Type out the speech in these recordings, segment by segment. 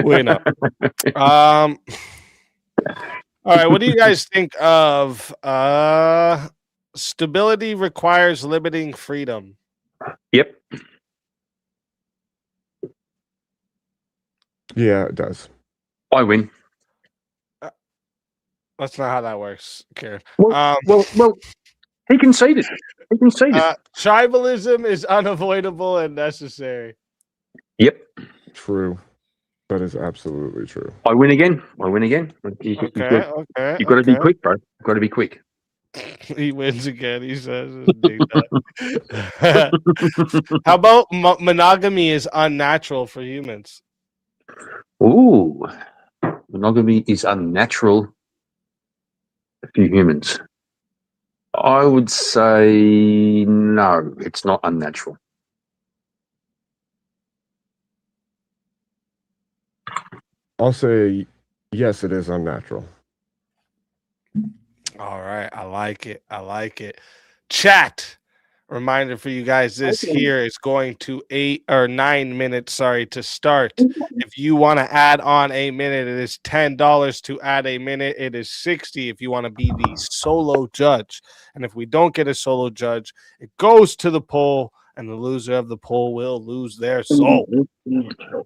We know. All right. What do you guys think of stability requires limiting freedom? Yep. Yeah, it does. I win. That's not how that works, Karen. Well, he conceded. He conceded. Tribalism is unavoidable and necessary. Yep. True. That is absolutely true. I win again. You've got to be quick, bro. You've got to be quick. He wins again. He says, "How about monogamy is unnatural for humans?" Ooh, monogamy is unnatural for humans. I would say no, it's not unnatural. I'll say yes, it is unnatural. All right, I like it. Chat. Reminder for you guys: this here is going to 8 or 9 minutes. Sorry to start. If you want to add on a minute, it is $10 to add a minute. It is $60 if you want to be the solo judge. And if we don't get a solo judge, it goes to the poll, and the loser of the poll will lose their soul.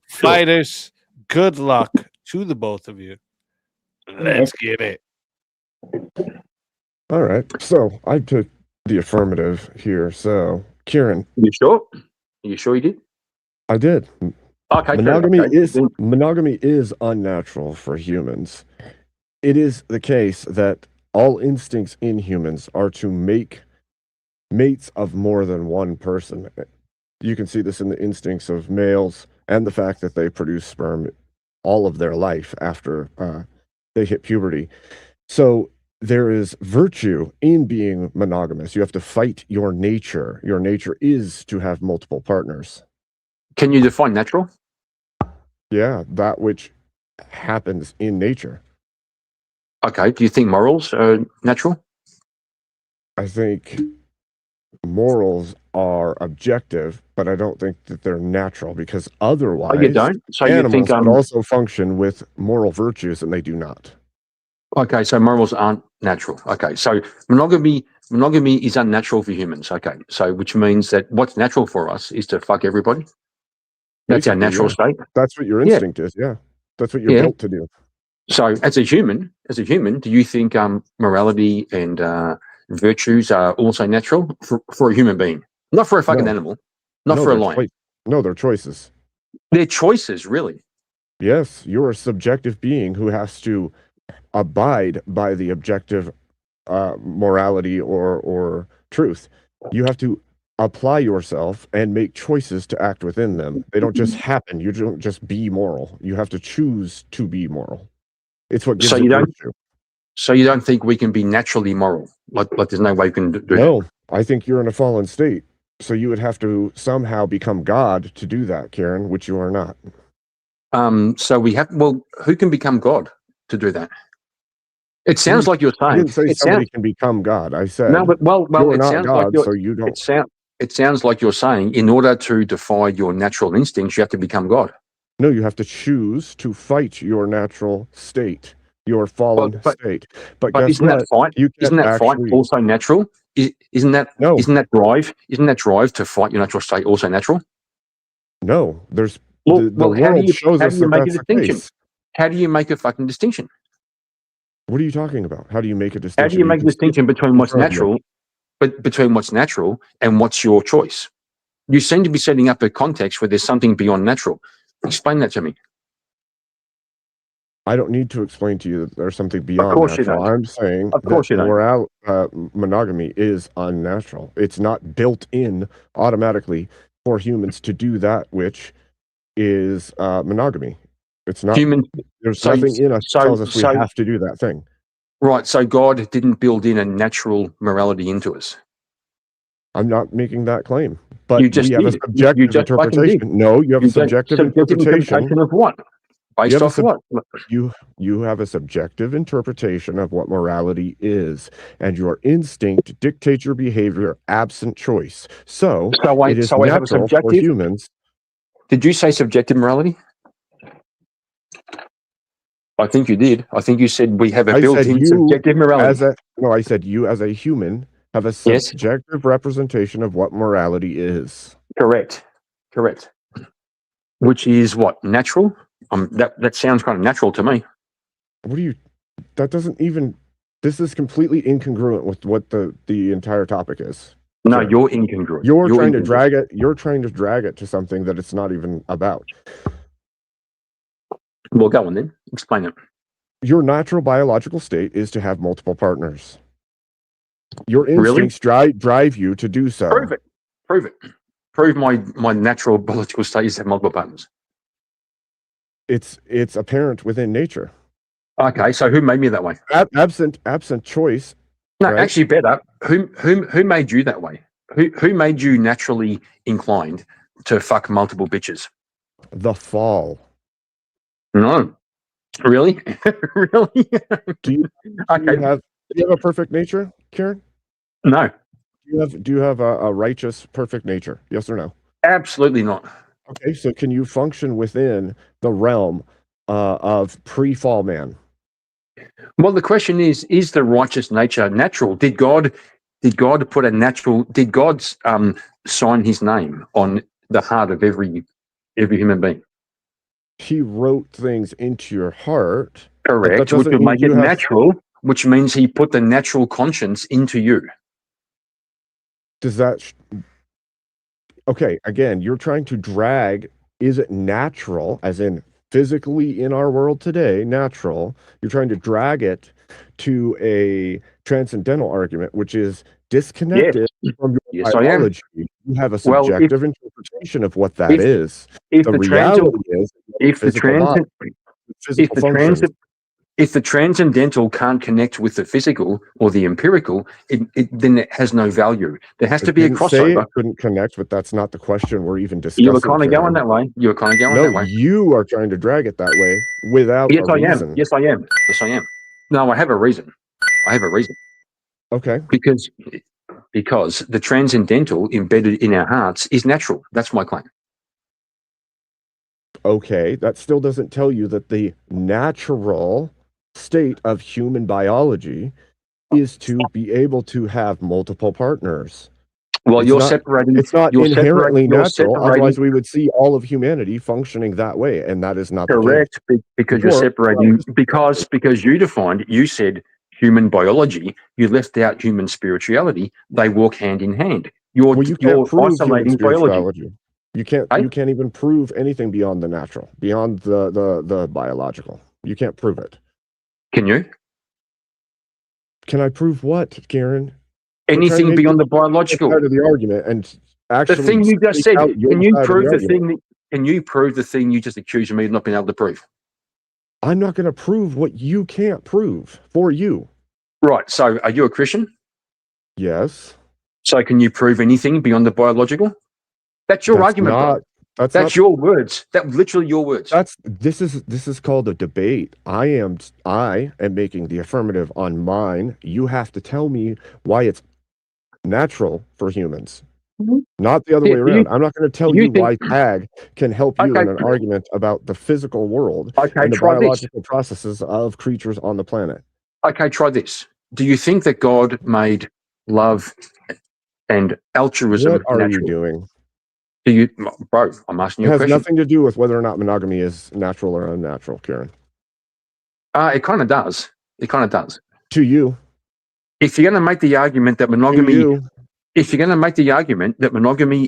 Fighters, good luck to the both of you. Let's get it. All right. So I took the affirmative here. So, Kieran. You sure? Are you sure you did? I did. Okay. Monogamy is unnatural for humans. It is the case that all instincts in humans are to make mates of more than one person. You can see this in the instincts of males and the fact that they produce sperm all of their life after they hit puberty. So there is virtue in being monogamous. You have to fight your nature. Your nature is to have multiple partners. Can you define natural? Yeah, that which happens in nature. Okay. Do you think morals are natural? I think morals are objective, but I don't think that they're natural, because otherwise, you don't. So animals you think would also function with moral virtues, and they do not. Okay, so morals aren't natural. Okay, so monogamy is unnatural for humans. Okay, so which means that what's natural for us is to fuck everybody. That's our natural state. That's what your instinct is. Yeah, that's what you're built to do. So, as a human, do you think morality and virtues are also natural for a human being? Not for a fucking animal. Not for a lion. No, they're choices. They're choices, really. Yes, you're a subjective being who has to abide by the objective morality or truth. You have to apply yourself and make choices to act within them. They don't just happen. You don't just be moral. You have to choose to be moral. It's what gives it virtue. So you don't think we can be naturally moral? Like there's no way we can do that? No, I think you're in a fallen state. So you would have to somehow become God to do that, Karen, which you are not. So we have. Well, who can become God to do that? It sounds like you're saying. I didn't say somebody can become God. I said no, but you're it not sounds God, like you're, so you don't. It sounds like you're saying in order to defy your natural instincts, you have to become God. No, you have to choose to fight your natural state, your fallen state. But guess isn't what? that fight? Isn't that fight also natural? Isn't that drive to fight your natural state also natural? No, there's the world shows us that that's the case. How do you make a fucking distinction? What are you talking about? How do you make a distinction? How do you make a distinction between what's natural, and what's your choice? You seem to be setting up a context where there's something beyond natural. Explain that to me. I don't need to explain to you that there's something beyond natural. I'm saying that monogamy is unnatural. It's not built in automatically for humans to do that which is monogamy. It's not. There's nothing in us that tells us we have to do that thing. Right. So God didn't build in a natural morality into us. I'm not making that claim. But you just have a subjective interpretation. No, you have a subjective interpretation of what? Based off what? You have a subjective interpretation of what morality is, and your instinct dictates your behavior absent choice. So it is natural for humans. Did you say subjective morality? I think you did. I think you said we have a I said built-in you subjective morality. I said you as a human have a Yes, subjective representation of what morality is. correct. Which is what? Natural? That sounds kind of natural to me. What do you? That doesn't even. This is completely incongruent with what the entire topic is. No, Karen. you're incongruent. You're trying to drag it. You're trying to drag it to something that it's not even about. Well, go on then. Explain it. Your natural biological state is to have multiple partners. Your Really? instincts drive you to do so. Prove it. Prove it. Prove my natural biological state is to have multiple partners. It's apparent within nature. Okay, so who made me that way? Absent choice. No, right? actually, better. Who made you that way? Who made you naturally inclined to fuck multiple bitches? The fall. No, really, really. Do you have a perfect nature, Karen? No, Do you have a righteous perfect nature? Yes or no? absolutely not. Okay, so can you function within the realm of pre-fall man? Well, the question is the righteous nature natural? Did God put a natural? Did God sign His name on the heart of every human being? He wrote things into your heart. Correct, which would make it natural, which means He put the natural conscience into you. Does that? Okay, again, you're trying to drag. Is it natural, as in physically in our world today, natural? You're trying to drag it to a transcendental argument, which is disconnected from your biology. You have a subjective interpretation of what that is. If the the reality is, if the transcendental can't connect with the physical or the empirical, then it has no value. There has to be a crossover. It couldn't connect, but that's not the question we're even discussing. You were kind of going that way. No, you are trying to drag it that way without a reason. Yes, I am. No, I have a reason. Okay. Because the transcendental embedded in our hearts is natural. That's my claim. Okay, that still doesn't tell you that the natural state of human biology is to be able to have multiple partners. Well, separating. It's not inherently natural. Otherwise, we would see all of humanity functioning that way, and that is not correct. Because you're separating. Because you defined. You said human biology. You left out human spirituality. They walk hand in hand. You're isolating biology. You can't even prove anything beyond the natural, beyond the biological. You can't prove it. Can you? Can I prove what, Karen? Anything beyond the biological part of the argument, and actually the thing you just said. Can you prove the thing? Can you prove the thing you just accused me of not being able to prove? I'm not going to prove what you can't prove for you. Right. So, are you a Christian? Yes. So, can you prove anything beyond the biological? That's your argument, bro. That's your words. That's literally your words. This is called a debate. I am making the affirmative on mine. You have to tell me why it's natural for humans, not the other way around. I'm not going to tell you why tag can help you in an argument about the physical world and the biological processes of creatures on the planet. Okay, try this. Do you think that God made love and altruism natural? What are you doing? Bro, I'm asking you a question. It has nothing to do with whether or not monogamy is natural or unnatural, Karen. It kind of does. To you. If you're going to make the argument that monogamy,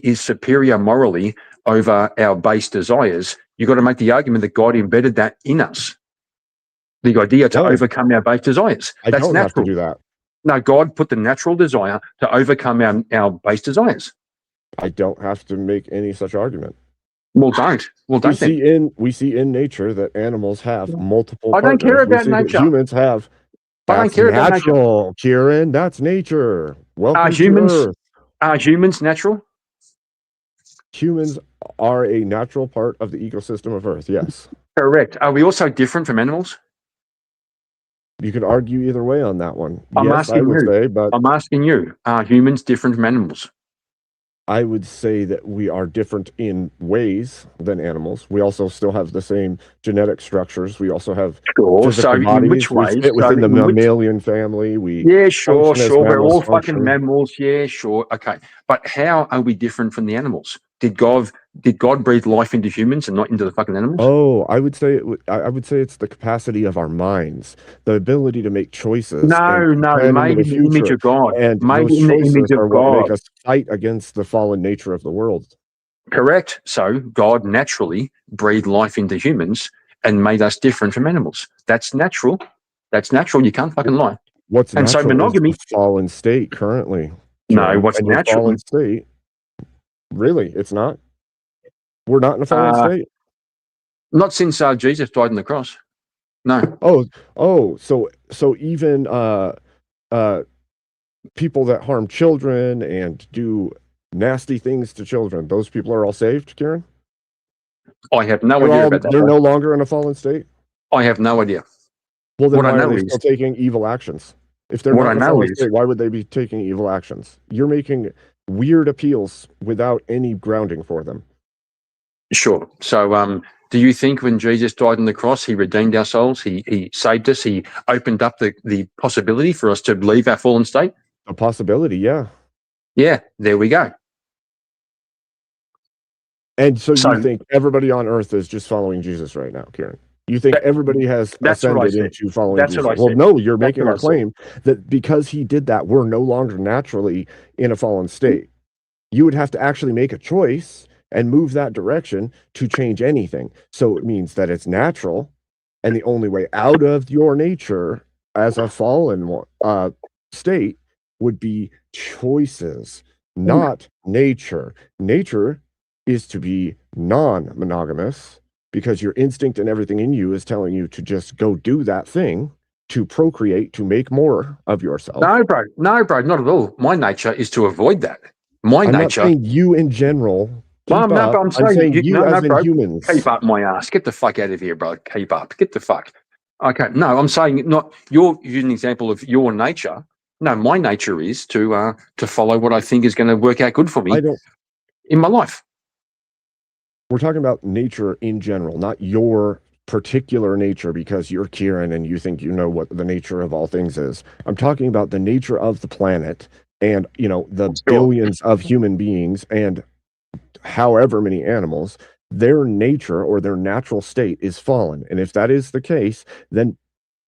is superior morally over our base desires, you've got to make the argument that God embedded that in us. The idea to overcome our base desires. That's natural. Have to do that. No, God put the natural desire to overcome our base desires. I don't have to make any such argument. Well, don't. We see in nature that animals have multiple partners. I don't care about nature. Humans have. I don't care about nature. Kieran, that's nature. Welcome to Earth. Are humans natural? Humans are a natural part of the ecosystem of Earth, yes. Correct. Are we also different from animals? You could argue either way on that one. I'm asking you. Are humans different from animals? I would say that we are different in ways than animals. We also still have the same genetic structures. We also have Sure. So physical in which bodies. We ways? fit So within the in which? mammalian family. We Yeah, sure, function as sure. We're mammals all fucking function. mammals. Yeah, sure. Okay. But how are we different from the animals? Did God breathe life into humans and not into the fucking animals? Oh, I would say I would say it's the capacity of our minds, the ability to make choices and No. plan into Made the in the image future. of God. And Made those in the image choices of are what make God. us fight against the fallen nature of the world. Correct. So God naturally breathed life into humans and made us different from animals. That's natural. That's natural. You can't fucking lie. What's And so natural is the monogamy. fallen state currently, No, Kieran. what's And your natural? fallen state, really, it's not. We're not in a fallen Uh, state. not since Jesus died on the cross. No. So even uh people that harm children and do nasty things to children, those people are all saved, Kieran? I have no idea about that, They're bro. no longer in a fallen state? I have no idea. Well, then What I why are know they is, still taking evil actions? If they're what not I in a know fallen is, state, why would they be taking evil actions? You're making weird appeals without any grounding for them. sure. So, do you think when Jesus died on the cross, he redeemed our souls? He saved us. He opened up the possibility for us to leave our fallen state. A possibility, yeah. Yeah, there we go. And so you So think everybody on earth is just following Jesus right now, Kieran? You think that, everybody has that's what I ascended said. into following That's what Jesus? I Well, said. no, you're That's making what a I said. claim that because he did that, we're no longer naturally in a fallen state. You would have to actually make a choice and move that direction to change anything. So it means that it's natural, and the only way out of your nature as a fallen state would be choices, not nature. Nature is to be non-monogamous because your instinct and everything in you is telling you to just go do that thing, to procreate, to make more of yourself. No, bro, not at all. My nature is to avoid that. My I'm not nature. saying you in general. Well, no, but I'm saying you no, as in bro. humans. Keep up my ass. Get the fuck out of here, bro. Keep up. Get the fuck. Okay. No, I'm saying not. You're using an example of your nature. No, my nature is to follow what I think is going to work out good for me in my life. We're talking about nature in general, not your particular nature because you're Kieran and you think you know what the nature of all things is. I'm talking about the nature of the planet and, the billions of human beings and however many animals. Their nature or their natural state is fallen. And if that is the case, then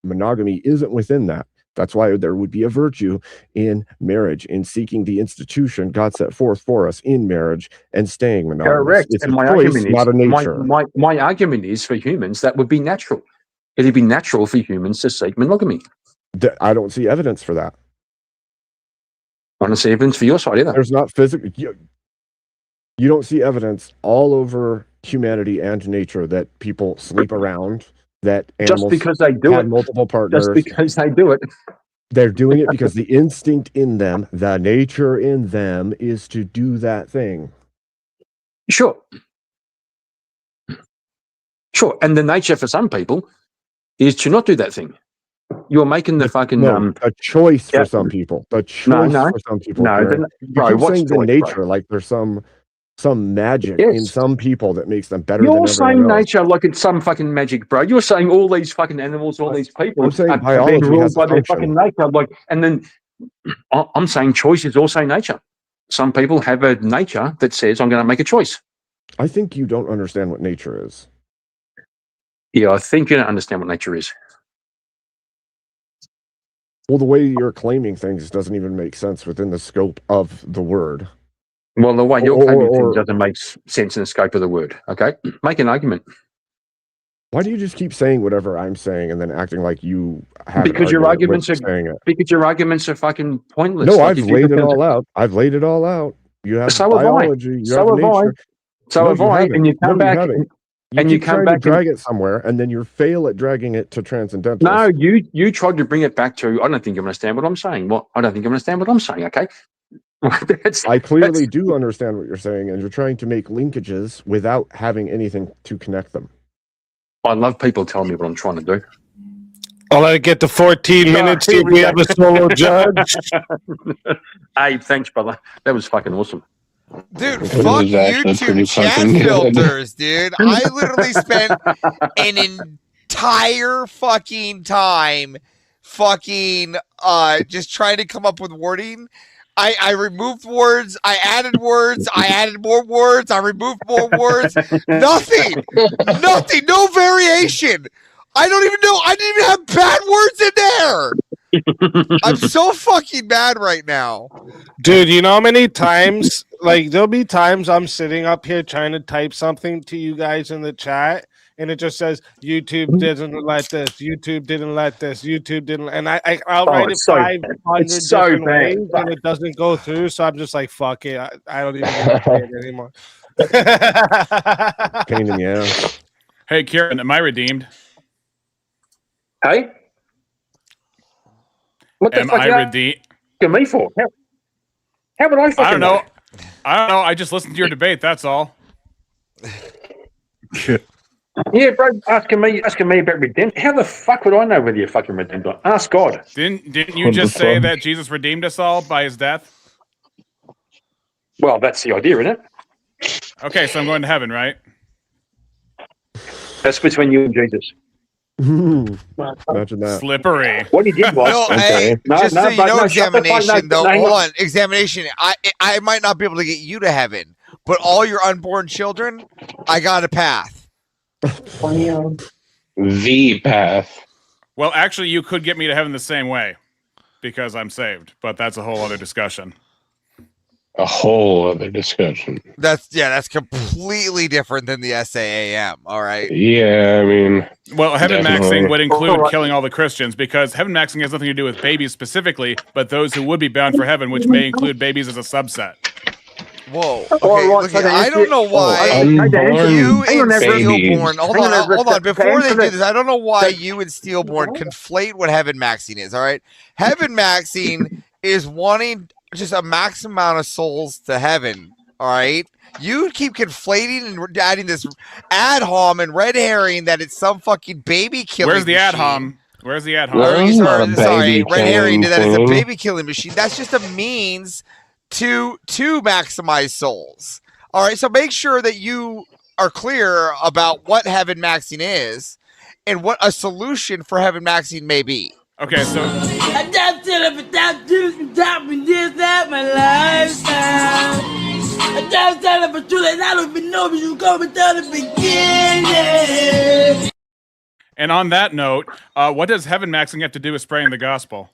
monogamy isn't within that. That's why there would be a virtue in marriage, in seeking the institution God set forth for us in marriage and staying monogamous. Correct. It's And a my choice, argument is not a nature. my argument is for humans that would be natural. It'd be natural for humans to seek monogamy. I don't see evidence for that. I don't see evidence for your side either. There's not physical. You don't see evidence all over humanity and nature that people sleep around, that animals just because they do have it, multiple partners. just because they do it. They're doing it because the instinct in them, the nature in them, is to do that thing. Sure. And the nature for some people is to not do that thing. You're making the fucking a choice for some people. The choice for some people. No, bro, you keep saying the nature, like there's some magic in some people that makes them better than everyone else. You're saying nature like it's some fucking magic, bro. You're saying all these fucking animals, all these people I'm saying are biology being ruled has a by their function. fucking nature. And then I'm saying choice is also nature. Some people have a nature that says, I'm going to make a choice. I think you don't understand what nature is. Yeah, I think you don't understand what nature is. Well, the way you're claiming things doesn't even make sense within the scope of the word. Well, the way you're claiming things doesn't make sense in the scope of the word. Okay? Make an argument. Why do you just keep saying whatever I'm saying and then acting like you have because your arguments are fucking pointless. No, I've laid it all out. You have biology. You have nature. So have I. And you come back and you come back to drag it somewhere, and then you fail at dragging it to transcendentals. No, you tried to bring it back to. I don't think you understand what I'm saying. I don't think you understand what I'm saying. Okay. I clearly do understand what you're saying, and you're trying to make linkages without having anything to connect them. I love people telling me what I'm trying to do. I'll let it get to 14 minutes. See if we have a solo judge. Abe, thanks, brother. That was fucking awesome. Dude, This fuck is actually pretty YouTube chat fucking good. filters, dude. I literally spent an entire fucking time fucking just trying to come up with wording. I removed words, I added more words, I removed more words. Nothing, no variation. I don't even know. I didn't even have bad words in there. I'm so fucking mad right now. Dude, you know how many times, like, there'll be times I'm sitting up here trying to type something to you guys in the chat, and it just says, YouTube didn't let this, YouTube didn't let this, YouTube didn't, and I'll write it it's so 500 It's so different bad. ways, and it doesn't go through, so I'm just like, fuck it, I don't even want to say it anymore. Pain in the ass. Hey, Kieran, am I redeemed? Hey? What the Am fuck I are you redeemed? asking me for? How would I fucking I don't know. I don't know. I just listened to your debate. That's all. Yeah, bro, asking me about redemption. How the fuck would I know whether you're fucking redeemed or not? Ask God. Didn't you What just the say fuck? that Jesus redeemed us all by his death? Well, that's the idea, isn't it? Okay, so I'm going to heaven, right? That's between you and Jesus. Imagine that. Slippery. What he did was... No, Okay. hey, just so you but know, shut the fuck- examination though. hang Hold on. on, examination. I might not be able to get you to heaven, but all your unborn children, I got a path. The path. Well, actually, you could get me to heaven the same way because I'm saved, but that's a whole other discussion. A whole other discussion. That's completely different than the SAAM. All right. Yeah, I mean, Well, heaven Definitely. maxing would include Alright. killing all the Christians because heaven maxing has nothing to do with babies specifically, but those who would be bound for heaven, which may include babies as a subset. Whoa. Okay. Alright, look, so to I answer don't your- know why unborn you Hang on, and Everett. Steelborn. Hold Hang on, on. Everett. Hold on. Before they Answer do that. this, I don't know why you and Steelborn conflate what heaven maxing is. All right. Heaven maxing is wanting just a max amount of souls to heaven. All right. You keep conflating and adding this ad hom and red herring that it's some fucking baby killing. Where's the ad machine. hom? Where's the ad Well, hom? it's not a Sorry, baby red herring. killing That is a thing. baby killing machine. That's just a means to maximize souls. All right, so make sure that you are clear about what heaven maxing is and what a solution for heaven maxing may be. Okay, so I just tell it without juice and top and this that my lifestyle. I just tell it for truth and I don't even know if you go without the beginning. and on that note, what does heaven maxing have to do with spreading the gospel?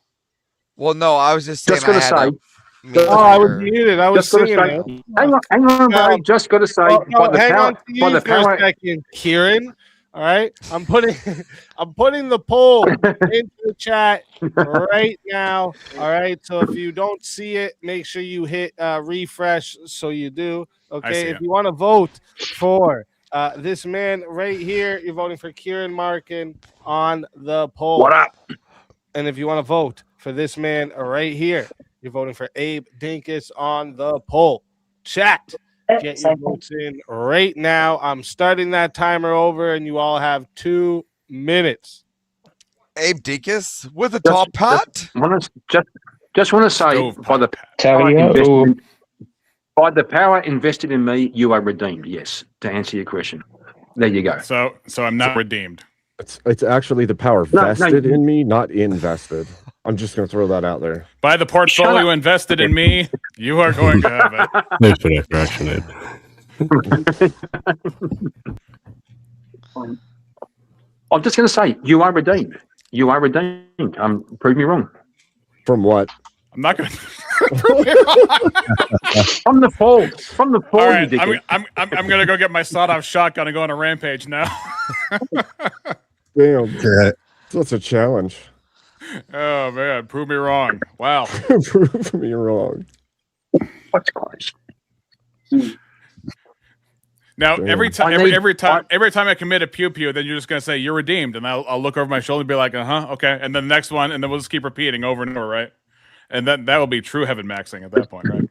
Well, no, I was just saying Just gonna I had say- to meet Oh, I was your- muted. I was Just gotta singing say, it. hang on, bro. Just got to say, Oh, no, by the hang power, on to by you the for power, a second, Kieran. All right, I'm putting the poll into the chat right now. All right, so if you don't see it, make sure you hit refresh so you do. see Okay, if it. you want to vote for this man right here, you're voting for Kieran Markin on the poll. what up? And if you want to vote for this man right here, you're voting for Abe Dinkus on the poll. Chat, get your votes in right now. I'm starting that timer over, and you all have 2 minutes. Abe Dinkus with a top hat. Just want to say, Stovepipe. by the Tally-o. power invested in me, you are redeemed. Yes, to answer your question. There you go. So I'm not redeemed. It's actually the power No, vested in me, not invested. I'm just gonna throw that out there. By the portfolio invested in me, you are going to have it. There's been a correction made. I'm just going to say, you are redeemed. You are redeemed. Prove me wrong. From what? I'm not going to. From the fall. From the fall, All you right, dickhead. I'm going to go get my sawed-off shotgun and go on a rampage now. Damn, Yeah. that's a challenge. Oh man, prove me wrong. Wow. Prove me wrong. What's close? Now Damn. every time I need- every time I commit a pew pew, then you're just gonna say you're redeemed, and I'll look over my shoulder and be like, okay, and then the next one, and then we'll just keep repeating over and over, right? And that will be true heaven maxing at that point, right?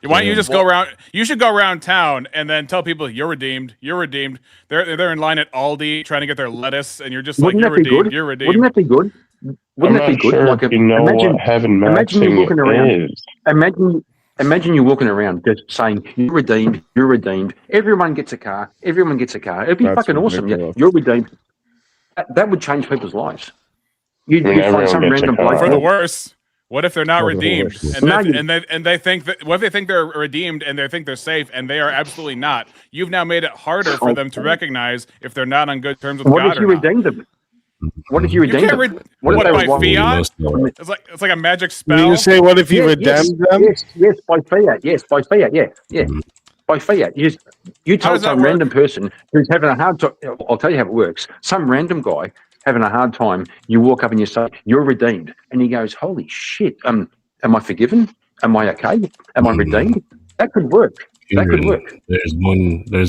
Why don't you just go around? You should go around town and then tell people you're redeemed. You're redeemed. They're in line at Aldi trying to get their lettuce, and you're just like, Wouldn't you're that be redeemed. good? You're redeemed. Wouldn't that be good? I'm Wouldn't that be not good? sure Like if you know imagine, what heaven imagine you maxing walking around. is. Imagine you're walking around just saying, you're redeemed, you're redeemed. Everyone gets a car. Everyone gets a car. It'd be That's fucking awesome. Yeah, ridiculous. you're redeemed. That would change people's lives. You'd I mean, find everyone some gets a random car. bloke. For the worse, what if they're not For the redeemed worse. and No, they think that? What if they think they're redeemed and they think they're safe and they are absolutely not? You've now made it harder for them to recognize if they're not on good terms with What God if you or not. redeemed them? What if you You redeemed can't them? read What if what they by were fiat. It's like a magic You spell. say, what if you yes, redeemed them? yes, by fiat. Yes, by fiat. Yeah. By fiat. You How told does that some work? random person who's having a hard time. I'll tell you how it works. Some random guy having a hard time. You walk up and you say, "You're redeemed," and he goes, "Holy shit! Am I forgiven? Am I okay? Am I redeemed?" That could work. That could work. There's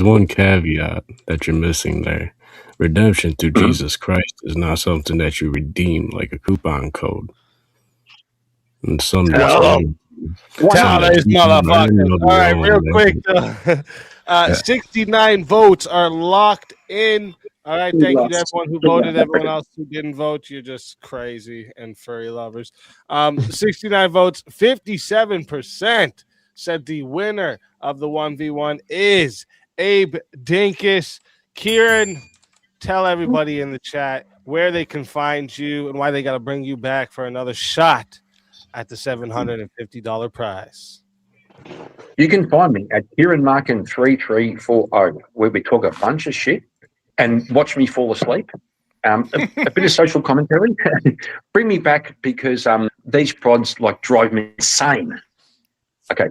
one caveat that you're missing there. Redemption through Jesus Christ is not something that you redeem like a coupon code. And some Tell just Tell these motherfuckers. All right, real quick though. 69 votes are locked in. All right, thank you to everyone who voted. Everyone else who didn't vote, you're just crazy and furry lovers. 69 votes, 57% said the winner of the 1v1 is Abe Dinkus. Kieran, tell everybody in the chat where they can find you and why they got to bring you back for another shot at the $750 prize. You can find me at Kieran Markin 3340, where we talk a bunch of shit and watch me fall asleep. A bit of social commentary. Bring me back because these prods like drive me insane. Okay,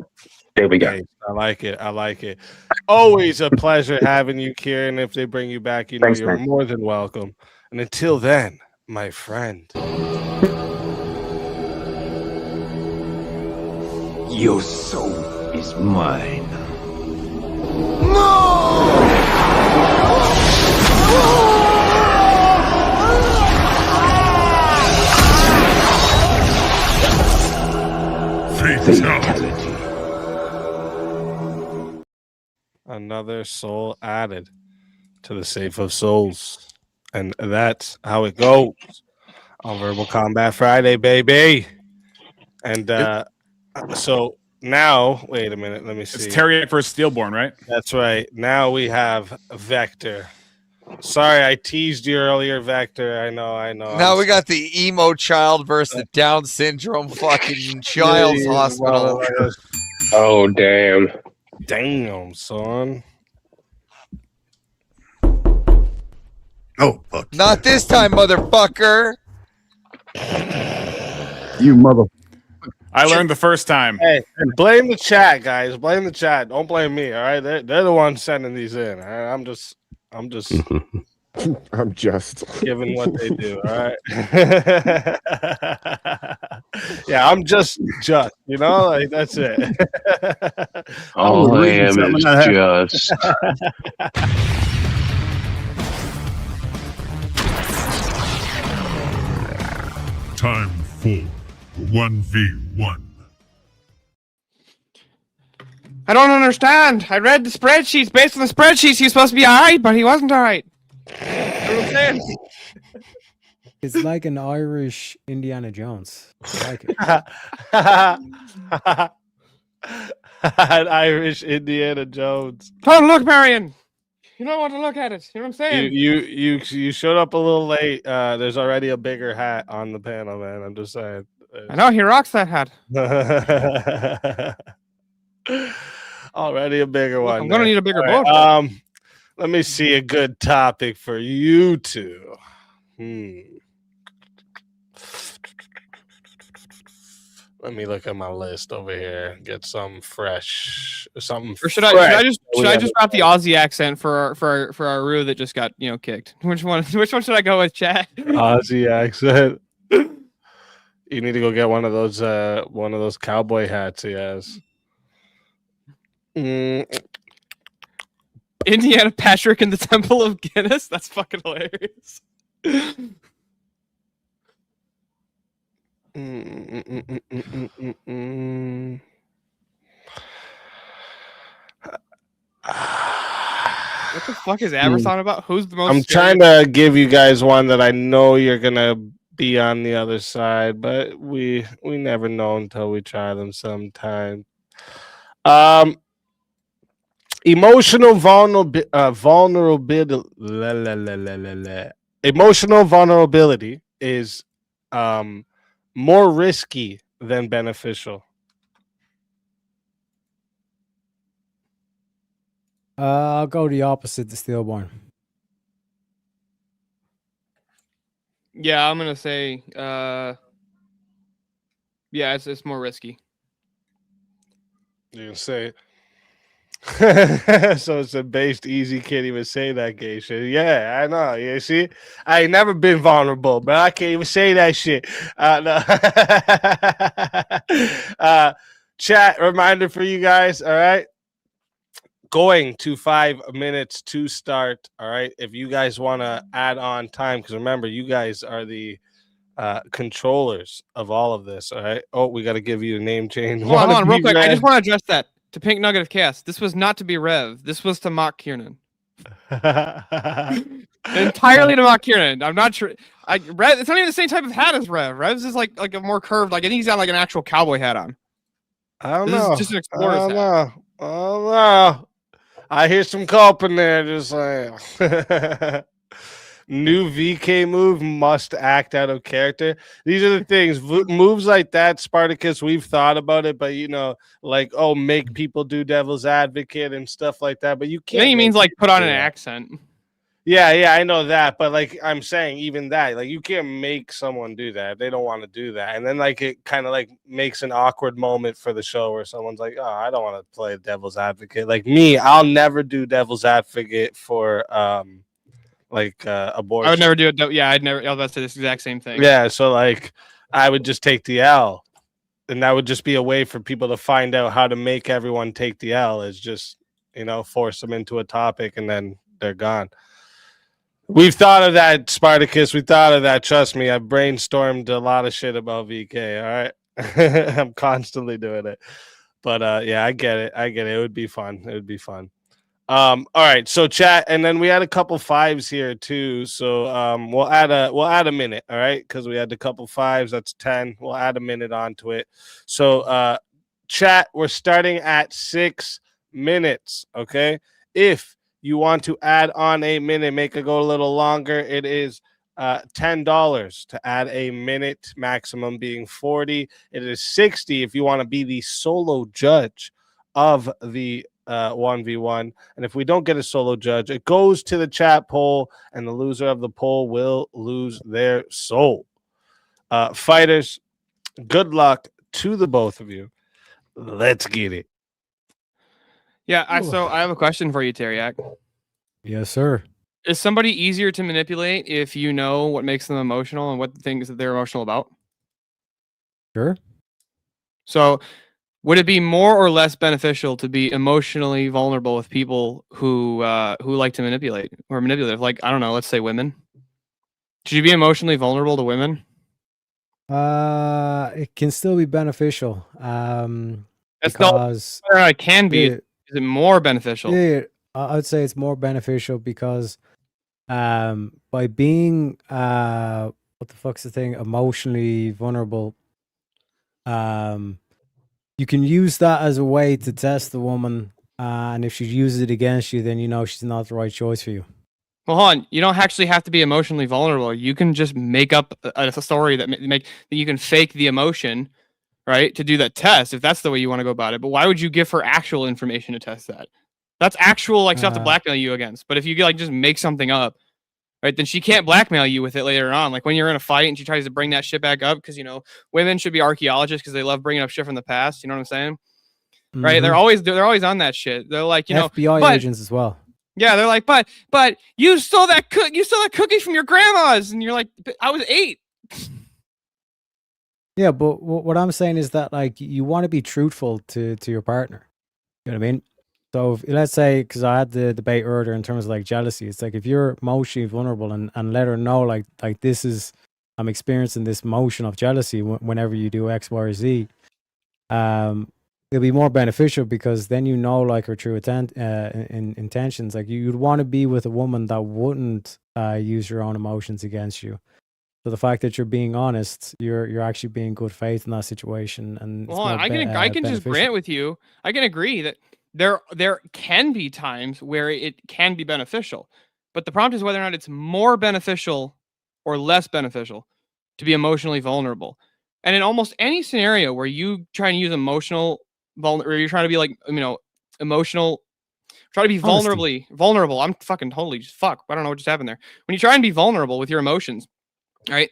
there we go. Hey, I like it. I like it. Always a pleasure having you, Kieran. If they bring you back, you know Thanks, you're man. more than welcome. And until then, my friend. Your soul is mine. Fatality. Another soul added to the Safe of Souls. And that's how it goes on Verbal Combat Friday, baby. And so now, wait a minute, let me see. It's Terrier versus Steelborn, right? That's right. Now we have Vector. Sorry, I teased you earlier, Vector. I know. Now we got the emo child versus the Down syndrome fucking child's hospital. Oh, damn. Damn, son. Oh, fuck. Not this time, motherfucker. You mother. I learned the first time. Hey, blame the chat, guys. Blame the chat. Don't blame me. All right, they're the ones sending these in. All right? I'm just I'm just giving what they do. All right. Yeah, I'm just, you know, like that's it. All I am is just. Time for 1v1. I don't understand. I read the spreadsheets. Based on the spreadsheets, he was supposed to be alright, but he wasn't alright. It's like an Irish Indiana Jones. I like it. An Irish Indiana Jones. Don't look, Marion. You don't want to look at it. You know what I'm saying? You showed up a little late. There's already a bigger hat on the panel, man. I'm just saying. I know he rocks that hat. Already a bigger one. I'm gonna need a bigger boat. Let me see a good topic for you two. Let me look at my list over here. Get something fresh. Something. Or should I just drop the Aussie accent for our Rue that just got kicked? Which one should I go with, chat? Aussie accent. You need to go get one of those cowboy hats he has. Indiana Patrick in the Temple of Guinness? That's fucking hilarious. What the fuck is Amazon about? Who's the most? I'm trying to give you guys one that I know you're gonna be on the other side, but we never know until we try them sometime. Emotional vulnerability. Emotional vulnerability is more risky than beneficial. I'll go the opposite, the stillborn. Yeah, I'm gonna say, yeah, it's more risky. You can say. So it's a based easy, can't even say that gay shit. Yeah, I know. You see, I ain't never been vulnerable, but I can't even say that shit. No. Chat reminder for you guys. All right, going to 5 minutes to start. All right, if you guys want to add on time, because remember, you guys are the controllers of all of this. All right. Oh, we got to give you a name change. Hold on, real quick. I just want to address that to Pink Nugget of Chaos. This was not to be Rev. This was to mock Kiernan. Entirely to mock Kiernan. I'm not sure. Rev, it's not even the same type of hat as Rev. Rev's is like a more curved. Like I think he's got like an actual cowboy hat on. I don't This know. is just an explorer's hat. I don't know. I hear some culp in there. Just like new VK move, must act out of character. These are the things. Moves like that, Spartacus, we've thought about it, but like, oh, make people do devil's advocate and stuff like that. But you can't. He means like put on an accent. Yeah, I know that, but like I'm saying, even that, like you can't make someone do that. They don't want to do that, and then like it kind of like makes an awkward moment for the show where someone's like, "Oh, I don't want to play devil's advocate." Like me, I'll never do devil's advocate for abortion. I would never do it. Yeah, I was about to say this exact same thing. Yeah, so like I would just take the L, and that would just be a way for people to find out how to make everyone take the L. Is just force them into a topic and then they're gone. We've thought of that, Spartacus. We thought of that. Trust me, I've brainstormed a lot of shit about VK. All right, I'm constantly doing it. But yeah, I get it. It would be fun. All right, so chat, and then we had a couple fives here too. So we'll add a minute. All right, because we had a couple fives. That's 10. We'll add a minute onto it. So chat, we're starting at 6 minutes. Okay, if you want to add on a minute, make it go a little longer, it is $10 to add a minute, maximum being 40. It is 60 if you want to be the solo judge of the 1v1. And if we don't get a solo judge, it goes to the chat poll, and the loser of the poll will lose their soul. Fighters, good luck to the both of you. Let's get it. Yeah, so I have a question for you, Teriak. Yes, sir. Is somebody easier to manipulate if you know what makes them emotional and what things that they're emotional about? Sure. So would it be more or less beneficial to be emotionally vulnerable with people who like to manipulate or manipulative? Like, I don't know, let's say women. Should you be emotionally vulnerable to women? It can still be beneficial. That's because it can be. Is it more beneficial? Yeah, I would say it's more beneficial because by being what the fuck's the thing, emotionally vulnerable, you can use that as a way to test the woman, and if she uses it against you, then you know she's not the right choice for you. Well, hold on. You don't actually have to be emotionally vulnerable. You can just make up a story that you can fake the emotion, right, to do that test if that's the way you want to go about it. But why would you give her actual information to test that? That's actual stuff to blackmail you against. But if you just make something up, right, then she can't blackmail you with it later on. Like when you're in a fight and she tries to bring that shit back up, because women should be archaeologists because they love bringing up shit from the past. You know what I'm saying? Mm-hmm. Right? They're always on that shit. They're like, FBI agents as well. Yeah, they're like, but you stole that cookie from your grandma's, and you're like, I was 8. Yeah, but what I'm saying is that you want to be truthful to your partner. You know what I mean? So let's say, because I had the debate earlier in terms of jealousy, it's like if you're emotionally vulnerable and let her know like this is, I'm experiencing this emotion of jealousy whenever you do X, Y, or Z, it'll be more beneficial because then her true intentions. Like you'd want to be with a woman that wouldn't use your own emotions against you. So the fact that you're being honest, you're actually being good faith in that situation, and it's Well, more I can just beneficial. grant with you. I can agree that there can be times where it can be beneficial, but the problem is whether or not it's more beneficial or less beneficial to be emotionally vulnerable. And in almost any scenario where you try and use emotional or you're trying to be like, emotional, try to be Honesty. vulnerable. I'm fucking totally just fuck. I don't know what just happened there. When you try and be vulnerable with your emotions, right?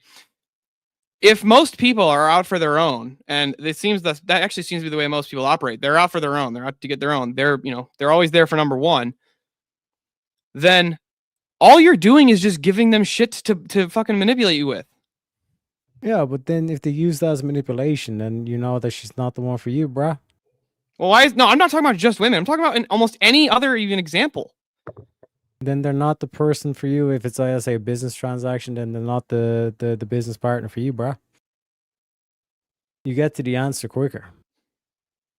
If most people are out for their own, and it seems that actually seems to be the way most people operate, they're out for their own. They're out to get their own. They're always there for number one. Then all you're doing is just giving them shit to fucking manipulate you with. Yeah, but then if they use that as manipulation, then you know that she's not the one for you, bruh. Well, no, I'm not talking about just women. I'm talking about in almost any other even example. Then they're not the person for you. If it's, say, a business transaction, then they're not the business partner for you, bruh. You get to the answer quicker.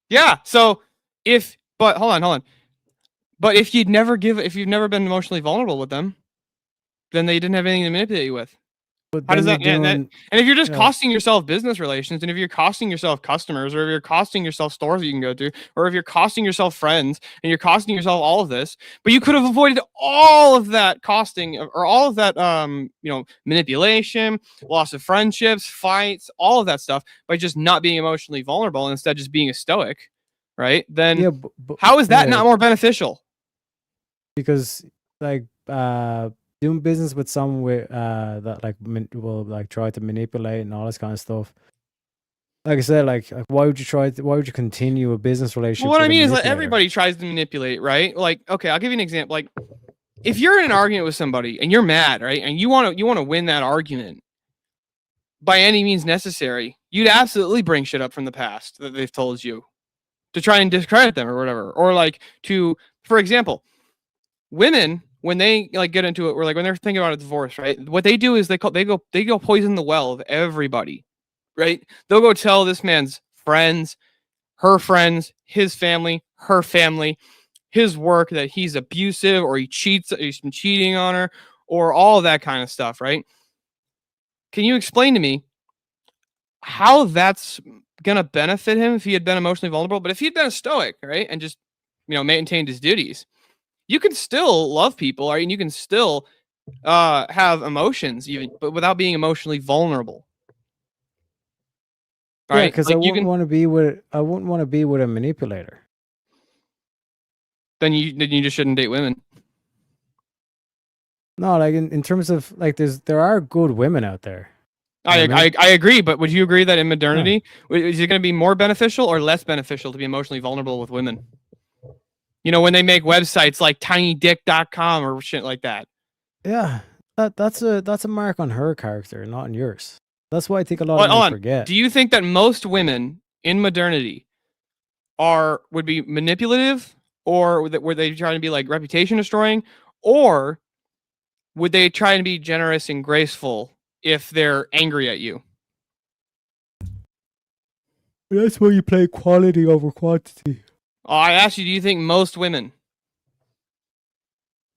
Yeah. So but hold on. But if you've never been emotionally vulnerable with them, then they didn't have anything to manipulate you with. But how does that? doing, and if you're just costing yourself business relations, and if you're costing yourself customers, or if you're costing yourself stores that you can go to, or if you're costing yourself friends, and you're costing yourself all of this, but you could have avoided all of that costing, or all of that, manipulation, loss of friendships, fights, all of that stuff by just not being emotionally vulnerable and instead just being a stoic, right? Then how is that not more beneficial? Because doing business with someone that will try to manipulate and all this kind of stuff. Like I said, why would you continue a business relationship? Well, what I mean is that everybody tries to manipulate, right? Like, okay, I'll give you an example. Like, if you're in an argument with somebody and you're mad, right, and you want to win that argument by any means necessary, you'd absolutely bring shit up from the past that they've told you to try and discredit them or whatever, or for example, women. When they get into it, or when they're thinking about a divorce, right? What they do is they go poison the well of everybody, right? They'll go tell this man's friends, her friends, his family, her family, his work that he's abusive or he's been cheating on her, or all that kind of stuff, right? Can you explain to me how that's gonna benefit him if he had been emotionally vulnerable? But if he'd been a stoic, right, and just maintained his duties, you can still love people, right? And you can still have emotions, but without being emotionally vulnerable. Right? Yeah, because I wouldn't want to be with a manipulator. Then you just shouldn't date women. No, in terms of there are good women out there. I agree, but would you agree that in modernity, is it going to be more beneficial or less beneficial to be emotionally vulnerable with women? When they make websites like tinydick.com or shit like that. Yeah, that's a mark on her character, not on yours. That's why I think a lot of men forget. Do you think that most women in modernity would be manipulative, or were they trying to be reputation destroying, or would they try and be generous and graceful if they're angry at you? That's why you play quality over quantity. Oh, I asked you, do you think most women?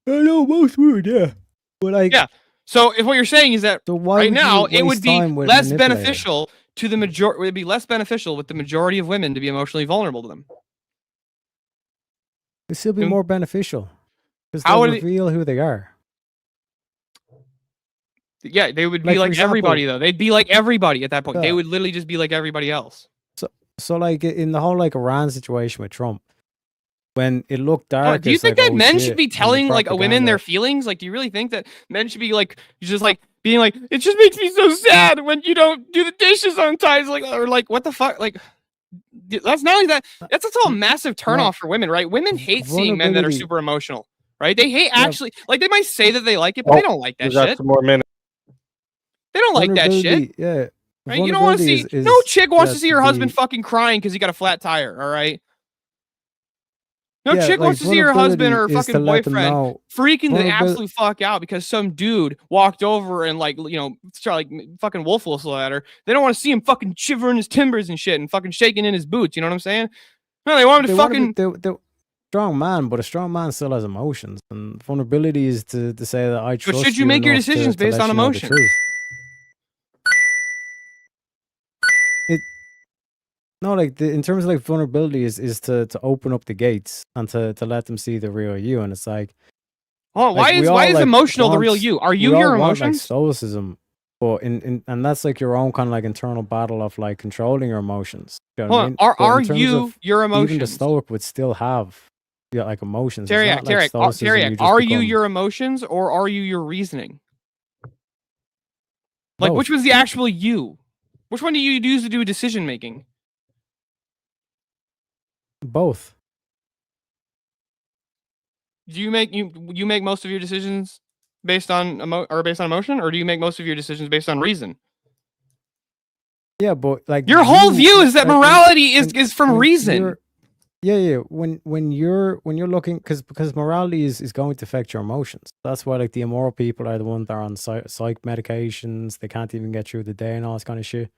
I know most women, yeah. But yeah. So if what you're saying is that right now it would be less beneficial to the majority, it would be less beneficial with the majority of women to be emotionally vulnerable to them. It'd still be more beneficial because they'll reveal who they are. Yeah, they would be like everybody though. They'd be like everybody at that point. They would literally just be like everybody else. So in the whole Iran situation with Trump, when it looked dark, do you think that men should be telling a women their feelings? Do you really think that men should be just being like, it just makes me so sad when you don't do the dishes on time, or what the fuck? That's not only that. That's also a massive turnoff for women, right? Women hate seeing men that are super emotional, right? They hate actually they might say that they like it, but they don't like that shit. Some more minutes. They don't like that shit. Yeah. Right? You don't want to see no chick wants to see her husband fucking crying because he got a flat tire. All right. No chick wants to see her husband or her fucking boyfriend freaking the absolute fuck out because some dude walked over and started fucking wolf whistle at her. They don't want to see him fucking shivering his timbers and shit and fucking shaking in his boots. You know what I'm saying? No, they want him to fucking. They're strong man, but a strong man still has emotions, and vulnerability is to say that I trust. But should you make your decisions based on emotion? No, like in terms of like vulnerability is to open up the gates and to let them see the real you, and it's like, oh, like, why is like, emotional the real you? Are you your want, like, emotions? stoicism, but and that's like your own kind of like internal battle of like controlling your emotions. You know what Hold I on. mean? But Are in terms you of your emotions? even the stoic would still have like emotions. It's Teriak, not like stoicism. Teriak, You just are you become your emotions or are you your reasoning? Like, both. which was the actual you? Which one do you use to do decision making? Both. Do you make most of your decisions based on emotion, or do you make most of your decisions based on reason? Yeah, but like Your whole view is that like, morality is from reason. Yeah. When you're looking, because morality is going to affect your emotions. That's why like the immoral people are the ones that are on psych medications. They can't even get through the day and all this kind of shit.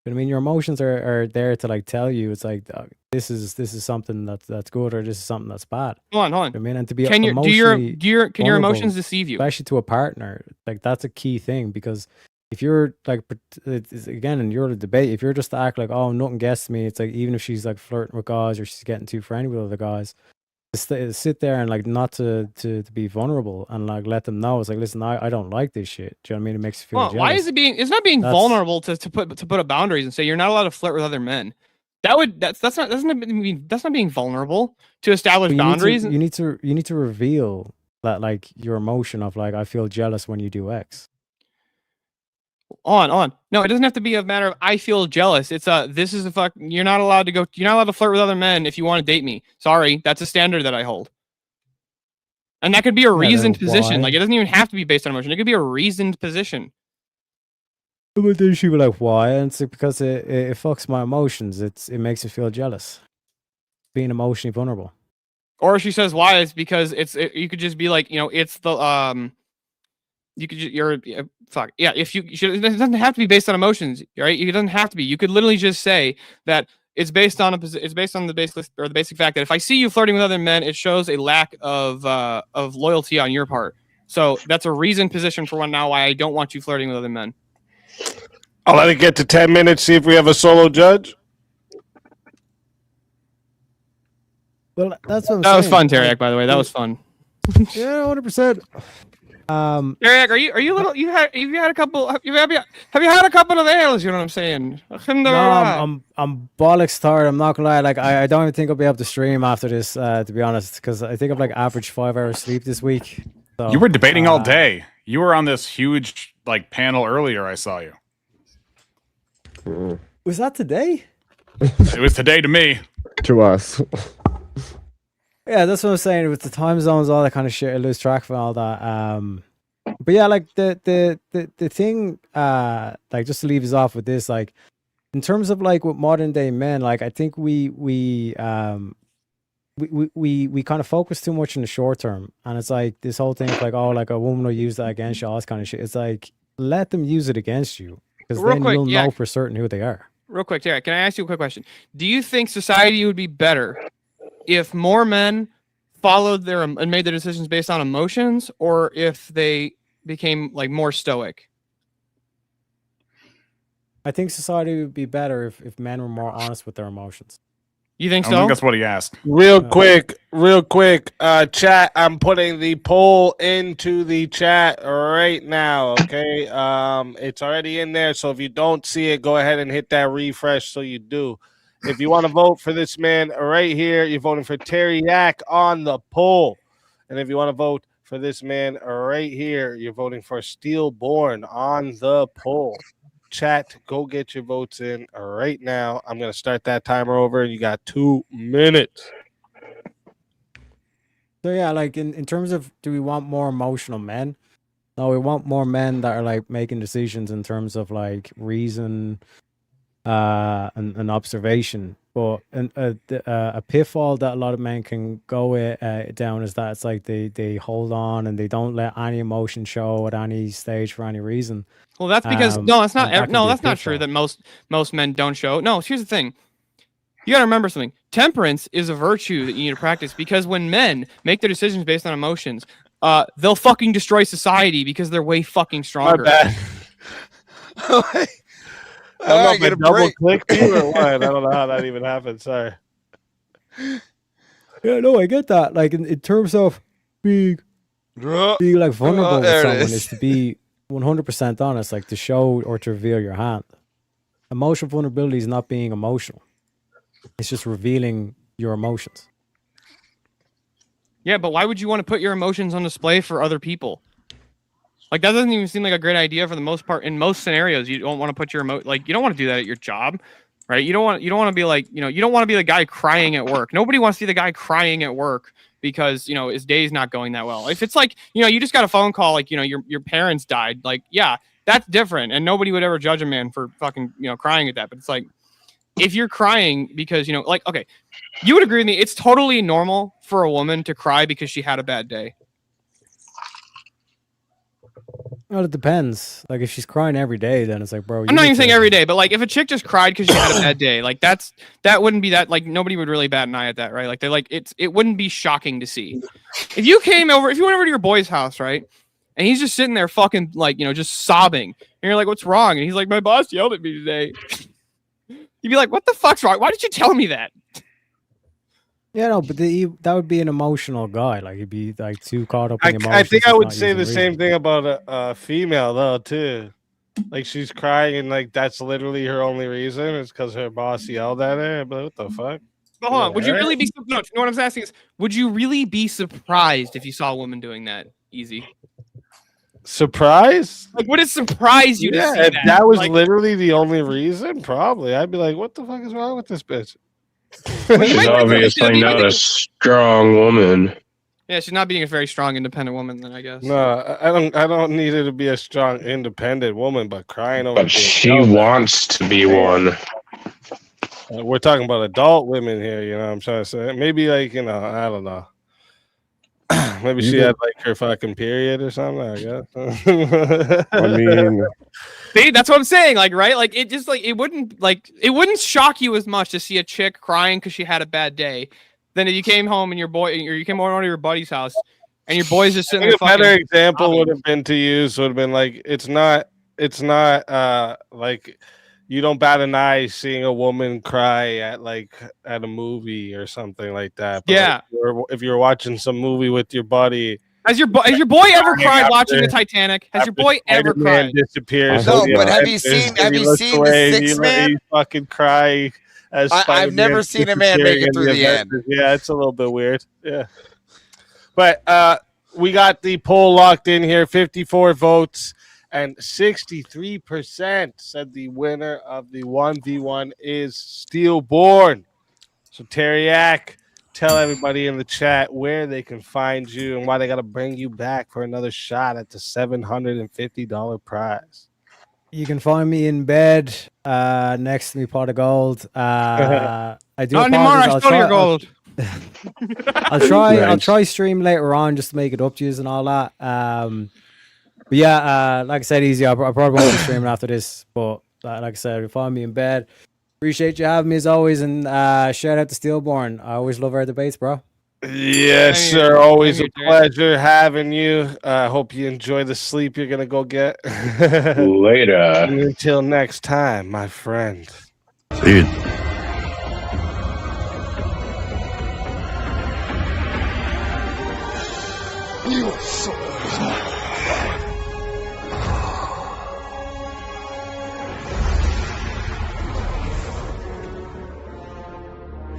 But I mean, your emotions are there to like tell you it's like this is something that's good or this is something that's bad. Hold on. I mean, and to be can your emotionally can your emotions deceive you? Especially to a partner, like that's a key thing, because if you're like, it's, again, in your debate, if you're just to act like, oh, nothing gets me, it's like, even if she's like flirting with guys or she's getting too friendly with other guys, to sit there and like not to be vulnerable and like let them know, it's like, listen, I don't like this shit. Do you know what I mean? It makes you feel jealous. Why is it being? It's not being vulnerable to put up boundaries and say you're not allowed to flirt with other men. That's not being vulnerable to establish boundaries. You need to reveal that, like, your emotion of like, I feel jealous when you do X. On. No, it doesn't have to be a matter of I feel jealous. It's you're not allowed to flirt with other men if you want to date me. Sorry, that's a standard that I hold. And that could be a reasoned position. Like, it doesn't even have to be based on emotion. It could be a reasoned position. But then she was like, why? And it's because it fucks my emotions. It makes me feel jealous. Being emotionally vulnerable. Or she says why is because you could just be like, it's the you could fuck yeah. If it doesn't have to be based on emotions, right? It doesn't have to be. You could literally just say that it's based on the basic fact that if I see you flirting with other men, it shows a lack of loyalty on your part. So that's a reasoned position for why I don't want you flirting with other men. I'll let it get to 10 minutes. See if we have a solo judge. Well, that's what I'm saying. That was fun, Teriak. By the way, that was fun. Yeah, 100%. Teriak, are you a little? Have you had a couple? Have you had a couple of ales? You know what I'm saying? No, I'm bollocks tired. I'm not gonna lie. Like, I don't even think I'll be able to stream after this. To be honest, because I think I've like averaged 5 hours sleep this week. So, you were debating all day. You were on this huge like panel earlier. I saw you. Was that today? It was today to me. To us. Yeah, that's what I'm saying. With the time zones, all that kind of shit, I lose track of all that. But yeah, like the thing, like, just to leave us off with this, like, in terms of like with modern day men, like, I think we kind of focus too much in the short term, and it's like this whole thing of like, oh, like a woman will use that against you, all this kind of shit. It's like, let them use it against you, because then you'll know for certain who they are. Real quick, Terry, can I ask you a quick question? Do you think society would be better if more men followed and made their decisions based on emotions, or if they became like more stoic? I think society would be better if men were more honest with their emotions. You think so? I don't think that's what he asked. Real quick, chat. I'm putting the poll into the chat right now. Okay, it's already in there. So if you don't see it, go ahead and hit that refresh so you do. If you want to vote for this man right here, you're voting for Teriak on the poll. And if you want to vote for this man right here, you're voting for Steelborn on the poll. Chat, go get your votes in right now. I'm going to start that timer over. You got 2 minutes. So yeah, like in terms of, do we want more emotional men? No, we want more men that are like making decisions in terms of like reason and observation. But a pitfall that a lot of men can go down is that it's like they hold on and they don't let any emotion show at any stage for any reason. Well, that's because that's not true that most men don't show. No, here's the thing. You got to remember something. Temperance is a virtue that you need to practice, because when men make their decisions based on emotions, they'll fucking destroy society because they're way fucking stronger. My bad. I don't know if I Get a double break. clicked you or what. I don't know how that even happened. Sorry. Yeah, no, I get that. Like in terms of being like vulnerable with there it someone is. is to be 100% honest, like to show or to reveal your hand. Emotional vulnerability is not being emotional. It's just revealing your emotions. Yeah, but why would you want to put your emotions on display for other people? Like that doesn't even seem like a great idea for the most part. In most scenarios, you don't want to put your like you don't want to do that at your job, right? You don't want to be like, you don't want to be the guy crying at work. Nobody wants to be the guy crying at work because, his day's not going that well. If it's like, you just got a phone call like, your parents died, like, yeah, that's different, and nobody would ever judge a man for fucking, crying at that. But it's like, if you're crying because, like, okay, you would agree with me, it's totally normal for a woman to cry because she had a bad day. Well, it depends. Like if she's crying every day, then it's like, bro. I'm not even saying every day, but like if a chick just cried because she had a bad day, like that wouldn't be that, like nobody would really bat an eye at that, right? Like they're like, it wouldn't be shocking to see. If you went over to your boy's house, right, and he's just sitting there fucking like, just sobbing, and you're like, what's wrong? And he's like, my boss yelled at me today. You'd be like, what the fuck's wrong? Why did you tell me that? Yeah, no, but that would be an emotional guy. Like he'd be like too caught up in emotions. I think I and would not say using the same reason. thing about a female though too. Like she's crying and like that's literally her only reason. It's because her boss yelled at her. But what the fuck? But hold on, would you really be? No, what I'm asking is, would you really be surprised if you saw a woman doing that? Easy. Surprise? Like, would it surprise you to see if that? that was Like, literally the only reason, probably. I'd be like, what the fuck is wrong with this bitch? She's obviously not a strong woman. Yeah, she's not being a very strong, independent woman, then I guess. No, I don't need her to be a strong, independent woman, but crying over. But she wants to be one. We're talking about adult women here, you know what I'm trying to say? Maybe like, I don't know. Maybe she had like her fucking period or something, I guess. I mean, see, that's what I'm saying, like, right? Like it just it wouldn't shock you as much to see a chick crying because she had a bad day than if you came home and you came over to your buddy's house and your boy's just sitting there. A better example would have been to use would have been like it's not like you don't bat an eye seeing a woman cry at a movie or something like that. But yeah, like, if you're watching some movie with your buddy. Has your boy ever cried watching the Titanic? Has your boy ever cried? Disappears. No, but have you seen the Sixth Man? You fucking cry. I've never seen a man make it through the end. Yeah, it's a little bit weird. Yeah, but we got the poll locked in here. 54 votes and 63% said the winner of the 1v1 is Steelborn. So Teriak, tell everybody in the chat where they can find you and why they got to bring you back for another shot at the $750 prize. You can find me in bed next to me pot of gold. I do not anymore. I stole your gold. I'll try stream later on just to make it up to you and all that. But yeah, like I said, easy. I probably won't be streaming after this. But like I said, you find me in bed. Appreciate you having me as always, and shout out to Steelborn. I always love our debates, bro. Yes, sir. Always a pleasure having you. Hope you enjoy the sleep you're gonna go get. Later. And until next time, my friend. See you. You are so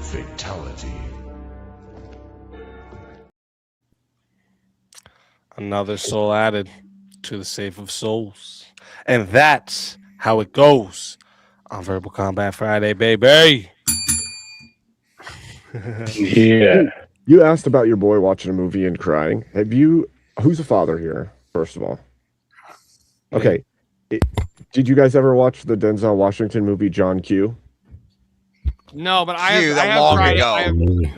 Fatality. Another soul added to the Safe of Souls. And that's how it goes on Verbal Combat Friday, baby. Yeah. You asked about your boy watching a movie and crying. Who's a father here, first of all? Okay. Did you guys ever watch the Denzel Washington movie John Q? No, but I have long cried. ago.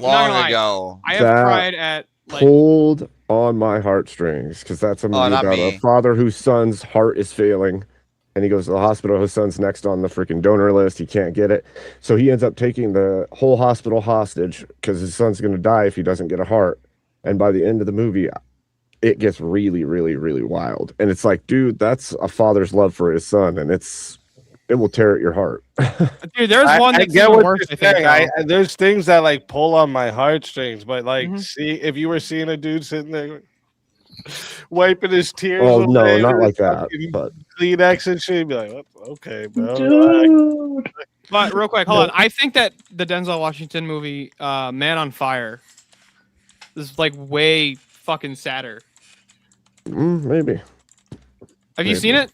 Long ago. I have cried at pulled on my heartstrings because that's a movie about a father whose son's heart is failing, and he goes to the hospital. His son's next on the freaking donor list. He can't get it, so he ends up taking the whole hospital hostage because his son's going to die if he doesn't get a heart. And by the end of the movie, it gets really, really, really wild. And it's like, dude, that's a father's love for his son, and it's it will tear at your heart. Dude, there's one I that's get even what worse. you're I think. saying. though. There's things that like pull on my heartstrings, but like, Mhm. see, if you were seeing a dude sitting there wiping his tears Well, away, no, with not his like that. fucking But Kleenex and shit, you'd be like, okay, bro. relax." But real quick, hold on. I think that the Denzel Washington movie, Man on Fire, is like way fucking sadder. maybe. Have you seen it?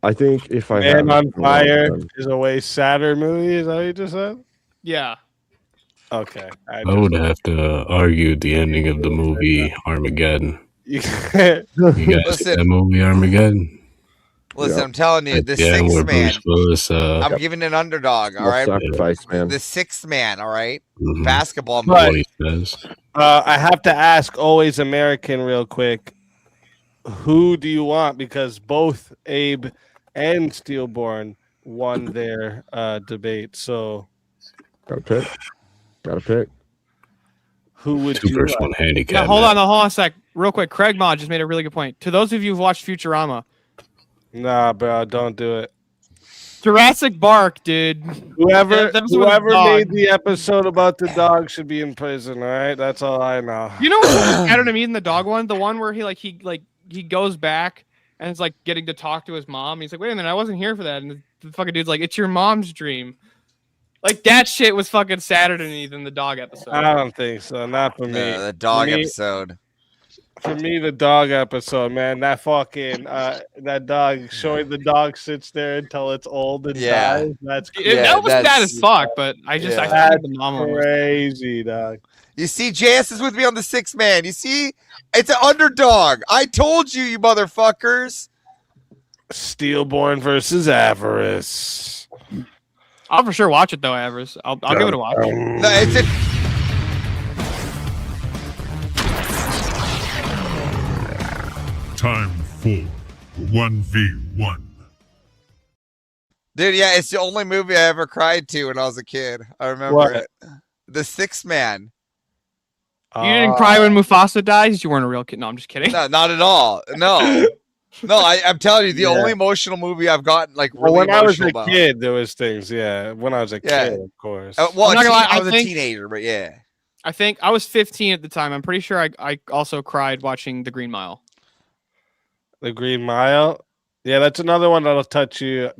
I think if I Man have on it's been a long Fire time. is a way sadder movie. Is that what you just said? Yeah. Okay. I would have to argue the ending of the movie Armageddon. You You guys see that movie Armageddon? Listen, I'm telling you, the Yeah, where sixth man. Bruce Willis. I'm giving an underdog. All right, Self-sacrifice, man. the sixth man. All right, Mhm. basketball But- movie. What he says. I have to ask, always American, real quick. Who do you want? Because both Abe and Steelborn won their debate. So, Gotta pick. Gotta pick. who would Two you versus like? one handicap. Yeah, hold on a sec. Real quick, Craig Mod just made a really good point. To those of you who've watched Futurama, Nah, bro, don't do it. Jurassic Bark, dude. Whoever That was with a whoever dog. made the episode about the dog should be in prison. All right, that's all I know. You know what's better to me than the dog one? The one where he goes back and it's like getting to talk to his mom. He's like, wait a minute, I wasn't here for that. And the fucking dude's like, it's your mom's dream. Like that shit was fucking sadder to me than the dog episode. I don't think so. Not for me. The dog For me- episode. For me, the dog episode, man, that fucking that dog showing the dog sits there until it's old and Yeah. dies. That's That was bad as fuck, but I think the mom one was crazy, dog. You see, JS is with me on the sixth man. You see, it's an underdog. I told you, you motherfuckers. Steelborn versus Avarice. I'll for sure watch it though, Avarice. I'll give it a watch. No, it's a, Time for 1v1. dude, yeah, it's the only movie I ever cried to when I was a kid. I remember What? it. The Sixth Man. You didn't cry when Mufasa dies? You weren't a real kid. No, I'm just kidding. No, not at all. No. No, I'm telling you, the only emotional movie I've gotten like really when I was emotional a about. kid, there was things. Yeah, when I was a Yeah. kid, of course. Well, I'm not gonna lie, I was I a think- teenager, but yeah. I think I was 15 at the time. I'm pretty sure I also cried watching The Green Mile. The Green Mile. Yeah, that's another one that'll touch you.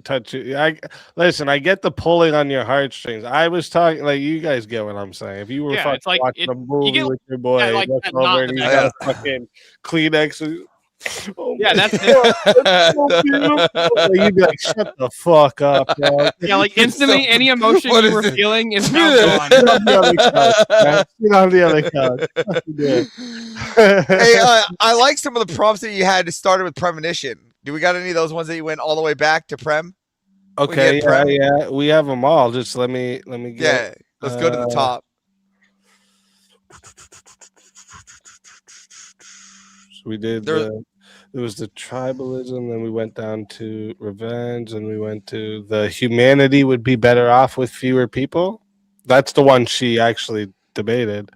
Listen. I get the pulling on your heartstrings. I was talking like you guys get what I'm saying. If you were Yeah, fucking it's like watching a movie get- with your boy, like look that over knot and in you the got a fucking Kleenex. Oh Yeah, my that's God, that's so beautiful. You'd be like, shut the fuck up, bro. Yeah, like instantly, any emotion What you is were it? feeling is now gone. Sit on the other couch, man. Sit on the other couch. Fucking do it. Hey, I like some of the prompts that you had started with premonition. Do we got any of those ones that you went all the way back to prem? Okay, get Prem? yeah, we have them all. Just let me Yeah, get. let's go to the top. So we did. There was the tribalism, then we went down to revenge, and we went to the humanity would be better off with fewer people. That's the one she actually debated.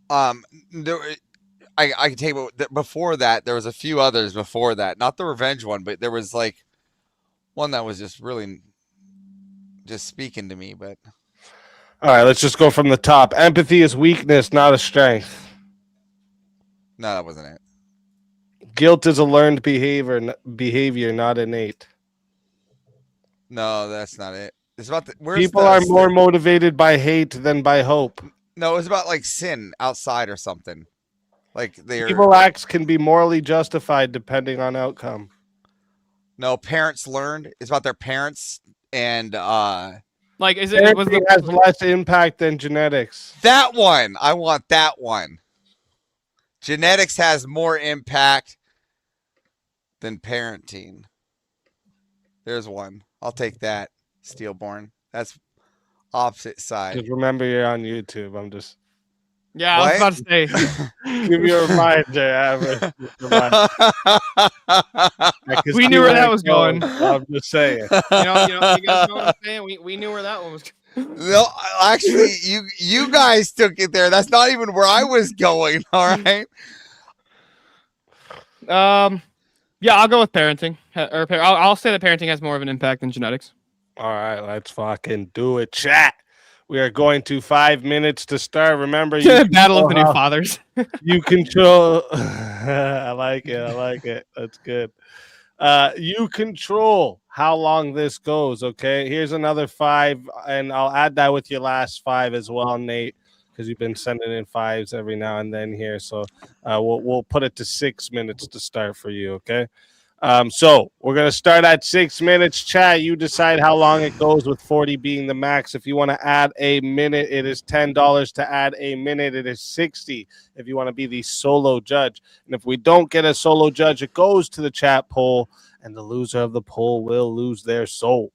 There, I can tell you before that there was a few others before that, not the revenge one, but there was like one that was just really just speaking to me. But All right, let's just go from the top. Empathy is weakness, not a strength. no, that wasn't it. Guilt is a learned behavior, not innate. No, that's not it. It's about People are more motivated by hate than by hope. No, it was about like sin outside or something. Like they're Evil acts can be morally justified depending on outcome. no parents learned. It's about their parents and Like, is it was Parenting has less impact than genetics. that one. I want that one. Genetics has more impact than parenting. There's one. I'll take that. Steelborn. That's opposite side. Just remember you're on YouTube. I'm just Yeah, I was about to say. give you a reminder. Average. We knew where that was going. I'm just saying. You guys know what I'm saying? We knew where that one was. No, actually, you guys took it there. That's not even where I was going. All right. Yeah, I'll go with parenting. I'll say that parenting has more of an impact than genetics. All right, let's fucking do it, chat. We are going to 5 minutes to start. Remember, you Battle of the new fathers. you control. I like it. I like it. That's good. You control how long this goes. Okay, here's another 5, and I'll add that with your last 5 as well, Nate, because you've been sending in 5s every now and then here. So we'll put it to 6 minutes to start for you. Okay. So we're gonna start at 6 minutes. Chat, you decide how long it goes, with 40 being the max. If you want to add a minute, it is $10 to add a minute. It is 60 if you want to be the solo judge. And if we don't get a solo judge, it goes to the chat poll, and the loser of the poll will lose their soul.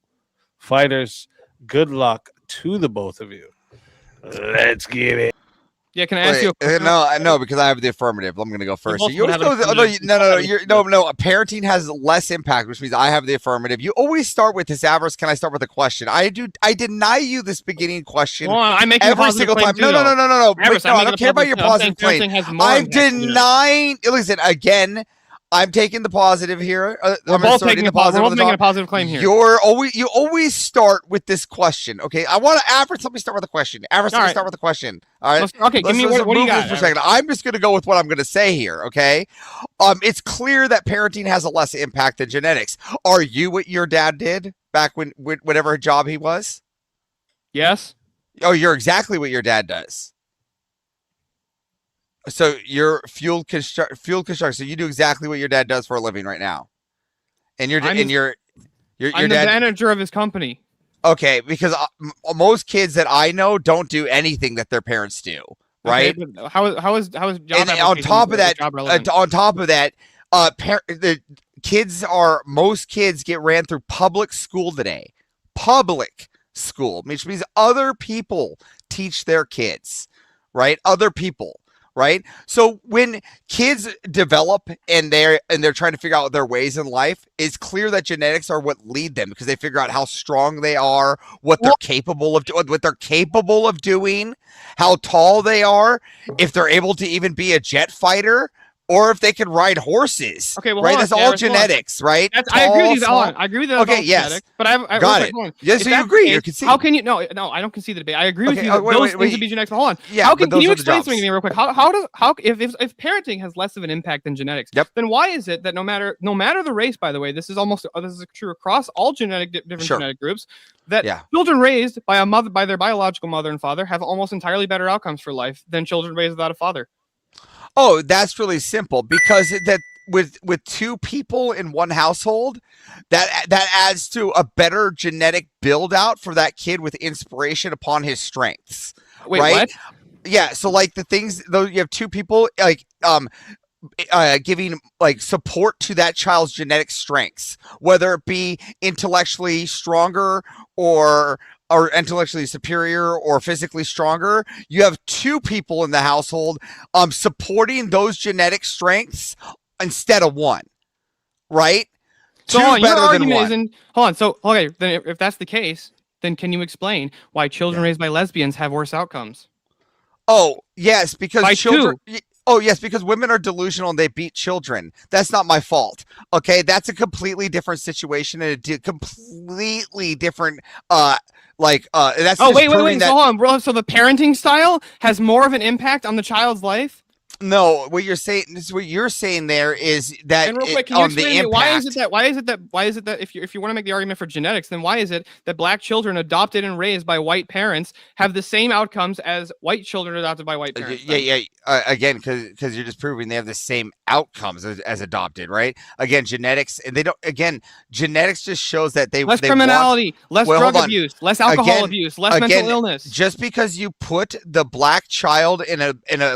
Fighters, good luck to the both of you. Let's get it. Yeah, can I ask you a question? No, because I have the affirmative. I'm going to go first. So both you always have go. an No. Parenting has less impact, which means I have the affirmative. You always start with this, Avarice. Can I start with a question? I deny you this beginning question I make every single time. No. Avarice, I don't care about your positive claim. I'm denying. Listen again. I'm taking the positive here. We're both taking the positive. We're both making a positive claim here. You always start with this question. Okay, I want to Avarice. Let me start with a question. Avarice, let me start with a question. All right. Okay, give me what do you got for a second. I'm just going to go with what I'm going to say here. Okay. It's clear that parenting has a less impact than genetics. Are you what your dad did back when whatever job he was? Yes. Oh, you're exactly what your dad does. So you're field construction. So you do exactly what your dad does for a living right now, and you're I'm the manager of his company. Okay, because most kids that I know don't do anything that their parents do, right? Okay, how is job? And on top of that, the kids most kids get ran through public school today. Public school, which means other people teach their kids, right? Other people. Right. So when kids develop and they're trying to figure out their ways in life, it's clear that genetics are what lead them, because they figure out how strong they are, what they're capable of doing, how tall they are, if they're able to even be a jet fighter, or if they can ride horses. Okay, well, right. That's all genetics, right? I agree with you. I agree with that. Okay, yes. Genetic, but I got it. Yes, so you agree. You concede. How can you? No, I don't concede the debate. I agree with you. Those things would be genetics. But hold on. Yeah, how can you explain something to me real quick? If parenting has less of an impact than genetics, then why is it that no matter the race, by the way, this is true across all different genetic groups, that children raised by their biological mother and father have almost entirely better outcomes for life than children raised without a father. Oh, that's really simple, because that with two people in one household, that adds to a better genetic build out for that kid with inspiration upon his strengths. Wait, right? What? Yeah. So like the things, though, you have two people like giving like support to that child's genetic strengths, whether it be intellectually stronger or intellectually superior or physically stronger. You have two people in the household supporting those genetic strengths instead of one, right? So your argument isn't. Hold on. So okay, then if that's the case, then can you explain why children raised by lesbians have worse outcomes? Oh yes, because children. Oh, yes, because women are delusional and they beat children. That's not my fault. Okay, that's a completely different situation and a completely different that's wait. That... So hold on, bro. So the parenting style has more of an impact on the child's life? No, what you're saying there is that and real quick, can you explain to me why is it that if you want to make the argument for genetics, then why is it that black children adopted and raised by white parents have the same outcomes as white children adopted by white parents? Again, because you're just proving they have the same outcomes as adopted, right? Again, genetics, and they don't. Again, genetics just shows that less criminality, less drug abuse, less alcohol abuse, less mental illness. Just because you put the black child in a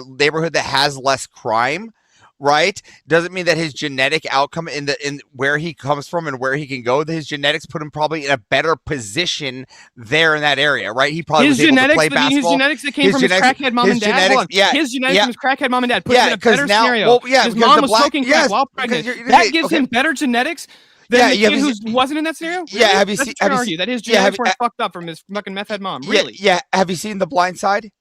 neighborhood that has less crime, right, doesn't mean that his genetic outcome in where he comes from and where he can go, his genetics put him probably in a better position there in that area, right? He probably was able to play basketball. His genetics that came from his crackhead mom and dad. His genetics from his crackhead mom and dad put him in a better scenario. His mom was smoking crack while pregnant. That gives him better genetics than the kid who wasn't in that scenario. Really? Yeah, have you seen that his genetics weren't fucked up from his fucking meth head mom? Really? Yeah. Have you seen The Blind Side?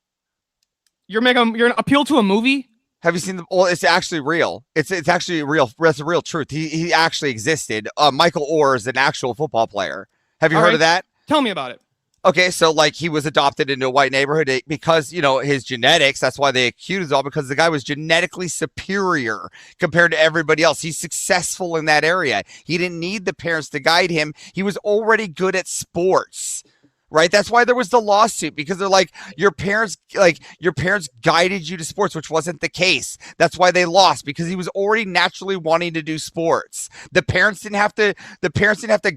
You're an appeal to a movie. Have you seen the? Well, it's actually real. It's actually real. That's a real truth. He actually existed. Michael Orr is an actual football player. Have you heard of that? Tell me about it. Okay, so like he was adopted into a white neighborhood because, you know, his genetics, that's why they accused all, because the guy was genetically superior compared to everybody else. He's successful in that area. He didn't need the parents to guide him. He was already good at sports. Right. That's why there was the lawsuit, because they're like, your parents guided you to sports, which wasn't the case. That's why they lost, because he was already naturally wanting to do sports. The parents didn't have to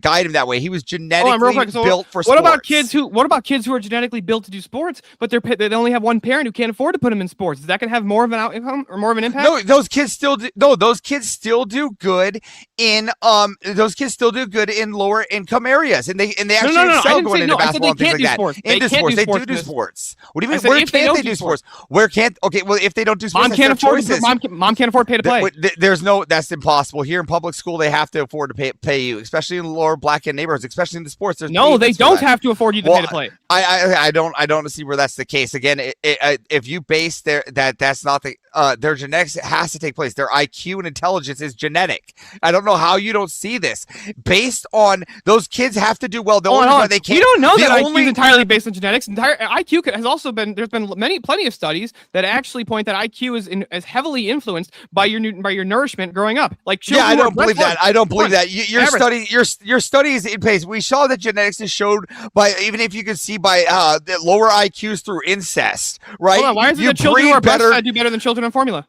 guide him that way. He was genetically built for sports. What about kids who are genetically built to do sports, but they only have one parent who can't afford to put them in sports? Is that going to have more of an outcome or more of an impact? No, those kids still do. No, those kids still do good in lower income areas, and they actually excel going into basketball and things like that. Into sports, they do sports. What do you mean? Where can't they do sports? Where can't? Okay, well, if they don't do sports, mom can't afford to pay to play. There's no. That's impossible. Here in public school, they have to afford to pay you, especially in lower black end neighborhoods, especially in the sports. No, they don't have to afford you to pay to play. I don't see where that's the case. Again, if you base that's not their genetics has to take place. Their IQ and intelligence is genetic. I don't know how you don't see this. Based on those kids have to do well. The only reason they can't. You don't know that IQ is entirely based on genetics. IQ has also been. There's been plenty of studies that actually point that IQ is heavily influenced by your nourishment growing up. Like I don't believe that. I don't believe that. Your study is in pace. We saw that genetics is showed by, even if you can see by the lower IQs through incest, right? Hold on, why is it that children who are breastfed do better than children on formula?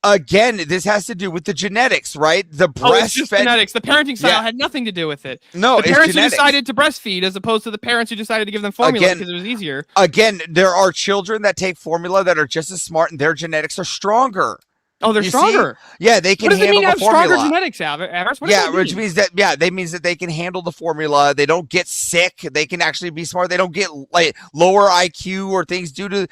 Again, this has to do with the genetics, right? It's just genetics. The parenting style had nothing to do with it. No, the parents who decided to breastfeed, as opposed to the parents who decided to give them formula because it was easier. Again, there are children that take formula that are just as smart, and their genetics are stronger. Oh, they're stronger. Yeah, they can handle the formula. What does it mean to have stronger genetics, Avers? Which means that they can handle the formula. They don't get sick. They can actually be smart. They don't get like lower IQ or things due to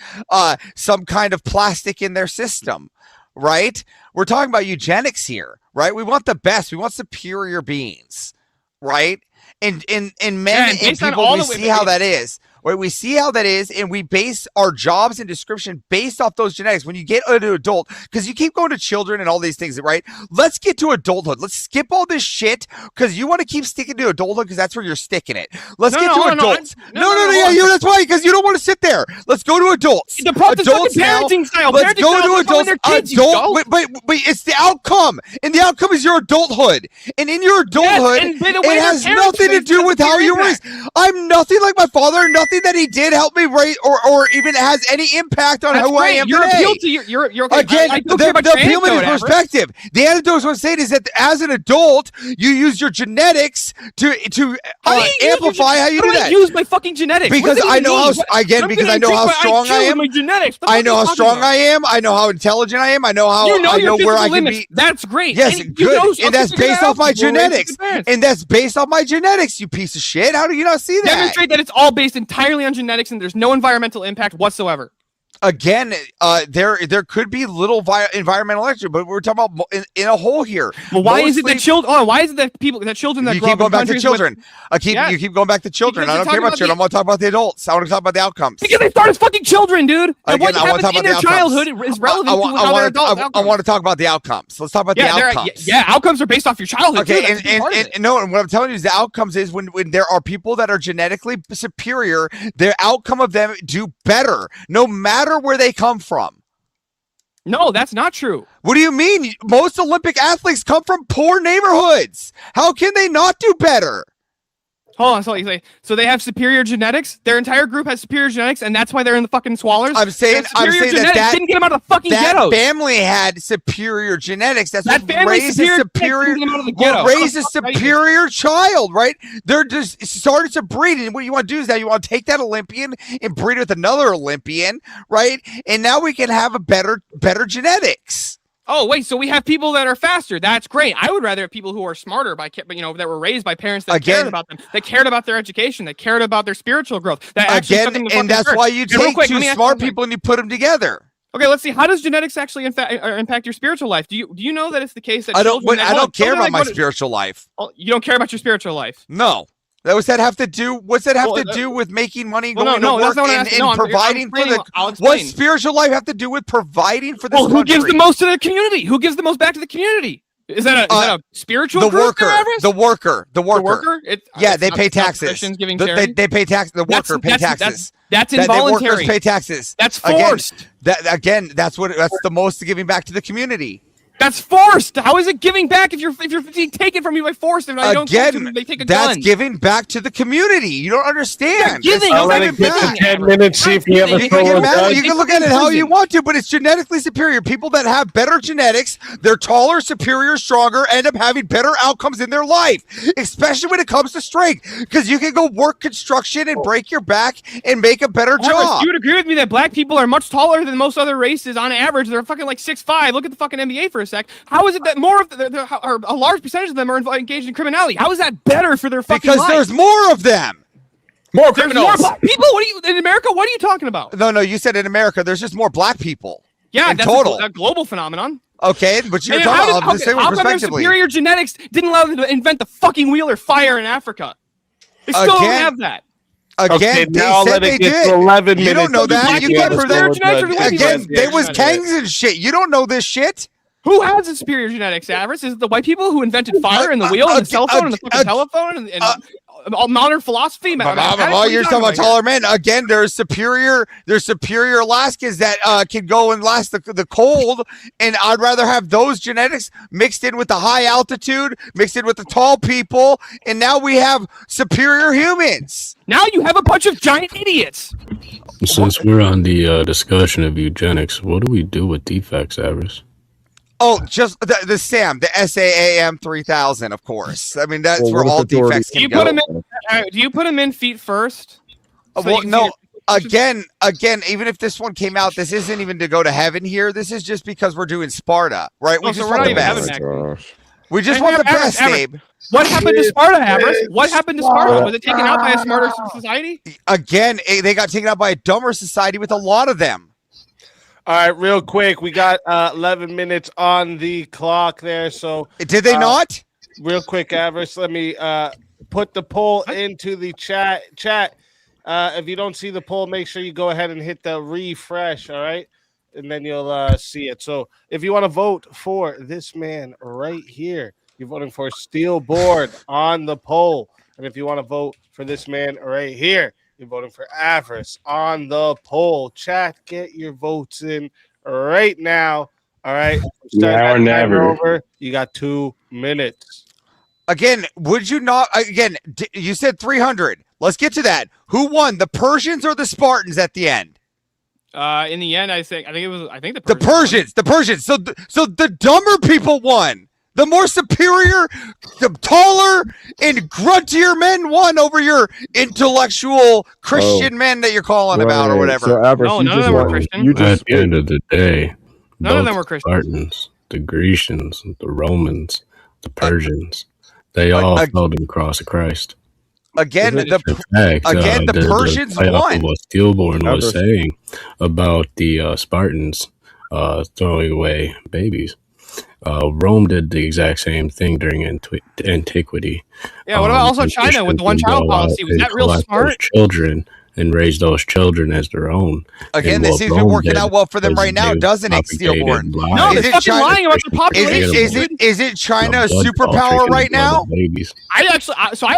some kind of plastic in their system, right? We're talking about eugenics here, right? We want the best. We want superior beings, right? And men and people, we see how that is. Right, we see how that is, and we base our jobs and description based off those genetics. When you get into adult, because you keep going to children and all these things, right? Let's get to adulthood. Let's skip all this shit, because you want to keep sticking to adulthood because that's where you're sticking it. Let's get to adults. That's why, because you don't want to sit there. Let's go to adults. The problem is parenting style. Let's go to adults. But it's the outcome, and the outcome is your adulthood. And in your adulthood, it has nothing to do with how you raised. I'm nothing like my father. Nothing that he did help me raise or even has any impact on who I am today. Appeal to you're okay. Again, the appeal is perspective. The antidote is what I'm saying is that as an adult, you use your genetics to amplify how you do that. I use my fucking genetics because I know how strong I am. I know how strong I am. I know how intelligent I am. I know how I know where I can be. That's great. Yes, good. And that's based off my genetics. And that's based off my genetics. You piece of shit. How do you not see that? Demonstrate that it's all based entirely on genetics and there's no environmental impact whatsoever. Again, there could be little environmental action, but we're talking about in a whole here. Well, why is it that children? Oh, why is it that children that you keep going back to children? You keep going back to children. I don't care about children. I want to talk about the adults. I want to talk about the outcomes. Because they start as fucking children, dude. And what happens in their childhood is relevant to how they're adults. I want to talk about the outcomes. Let's talk about the outcomes. Outcomes are based off your childhood. Okay, and what I'm telling you is the outcomes is when there are people that are genetically superior, the outcome of them do better, no matter where they come from. No, that's not true. What do you mean? Most Olympic athletes come from poor neighborhoods. How can they not do better? Hold on, so they have superior genetics. Their entire group has superior genetics, and that's why they're in the fucking swallers. I'm saying that didn't get them out of the fucking ghettos. That family had superior genetics. That's what raised a superior child, right? They're just starting to breed, and what you want to do is that you want to take that Olympian and breed with another Olympian, right? And now we can have a better genetics. Oh, wait, so we have people that are faster. That's great. I would rather have people who are smarter that were raised by parents that cared about them, that cared about their education, that cared about their spiritual growth. And that's why you take two smart people and you put them together. Okay, let's see. How does genetics actually impact your spiritual life? Do you know that it's the case that I don't care about my spiritual life. You don't care about your spiritual life? No. What's that have to do? What's that have to do with making money, going to work, and providing for the? What spiritual life have to do with providing for this? Well, who gives the most to the community? Who gives the most back to the community? Is that a spiritual the group worker, the worker, the worker? Yeah, they pay taxes. Christians giving charity. They pay taxes. The worker pay taxes. That's involuntary. Workers pay taxes. That's forced. That's the most giving back to the community. That's forced. How is it giving back if you're being taken from you by force? And you don't they take a gun. That's giving back to the community. You don't understand. Giving. I'll let it get to 10 minutes. See if you ever You can look at it how you want to, but it's genetically superior. People that have better genetics, they're taller, superior, stronger, end up having better outcomes in their life, especially when it comes to strength. Because you can go work construction and break your back and make a better job. You would agree with me that black people are much taller than most other races on average. They're fucking like 6'5". Look at the fucking NBA for a sec. How is it that more of or a large percentage of them are engaged in criminality? How is that better for their fucking life? Because there's more of them. More criminals. More black people? What are you in America? What are you talking about? No, you said in America there's just more black people. Yeah, in that's total. a global phenomenon. Okay, but you're talking about the same how come their superior genetics didn't allow them to invent the fucking wheel or fire in Africa? They still don't have that. Again, now they said let it they get did. to 11 You minutes. don't know that. You can't prove that. Again, they was genetics. gangs and shit. You don't know this shit. Who has the superior genetics, Avarice? Is it the white people who invented fire and the wheel and the cell phone and the fucking telephone and all modern philosophy? You're talking about taller men. Again, there's superior Alaskans that can go and last the cold, and I'd rather have those genetics mixed in with the high altitude, mixed in with the tall people, and now we have superior humans. Now you have a bunch of giant idiots. Since we're on the discussion of eugenics, what do we do with defects, Avarice? Oh, just the SAM, the SAAM 3000, of course. I mean, that's where all defects can go. Do you put them in feet first? Again, even if this one came out, this isn't even to go to heaven here. This is just because we're doing Sparta, right? We just want the best. We just want the best, Abe. What happened to Sparta, Avarice? What happened to Sparta? Was it taken out by a smarter society? Again, they got taken out by a dumber society with a lot of them. All right, real quick. We got 11 minutes on the clock there. So did they not? Real quick, Avarice, let me put the poll into the chat. If you don't see the poll, make sure you go ahead and hit the refresh, all right? And then you'll see it. So if you want to vote for this man right here, you're voting for Steel Board on the poll. And if you want to vote for this man right here, you're voting for Avarice on the poll. Chat, get your votes in right now. All right. Now or never. Over. You got 2 minutes. Again, would you not? Again, you said 300. Let's get to that. Who won, the Persians or the Spartans at the end? In the end, I think the Persians. The Persians. So the dumber people won. The more superior, the taller and gruntier men won over your intellectual Christian men that you're calling about or whatever. So, Avarice, no, none of them were Christian. At the end of the day, none of them were Christian. Spartans, the Grecians, the Romans, the Persians, they all fell to the cross of Christ. Again, the Persians won. What Steelborn was saying about the Spartans throwing away babies. Rome did the exact same thing during antiquity. Yeah, what about also China with the one-child policy? Was that real smart? Children and raise those children as their own. Again, this seems to be working out well for them right now, doesn't it, Steelborn? No, they're fucking lying about the population. Is China a superpower right now? I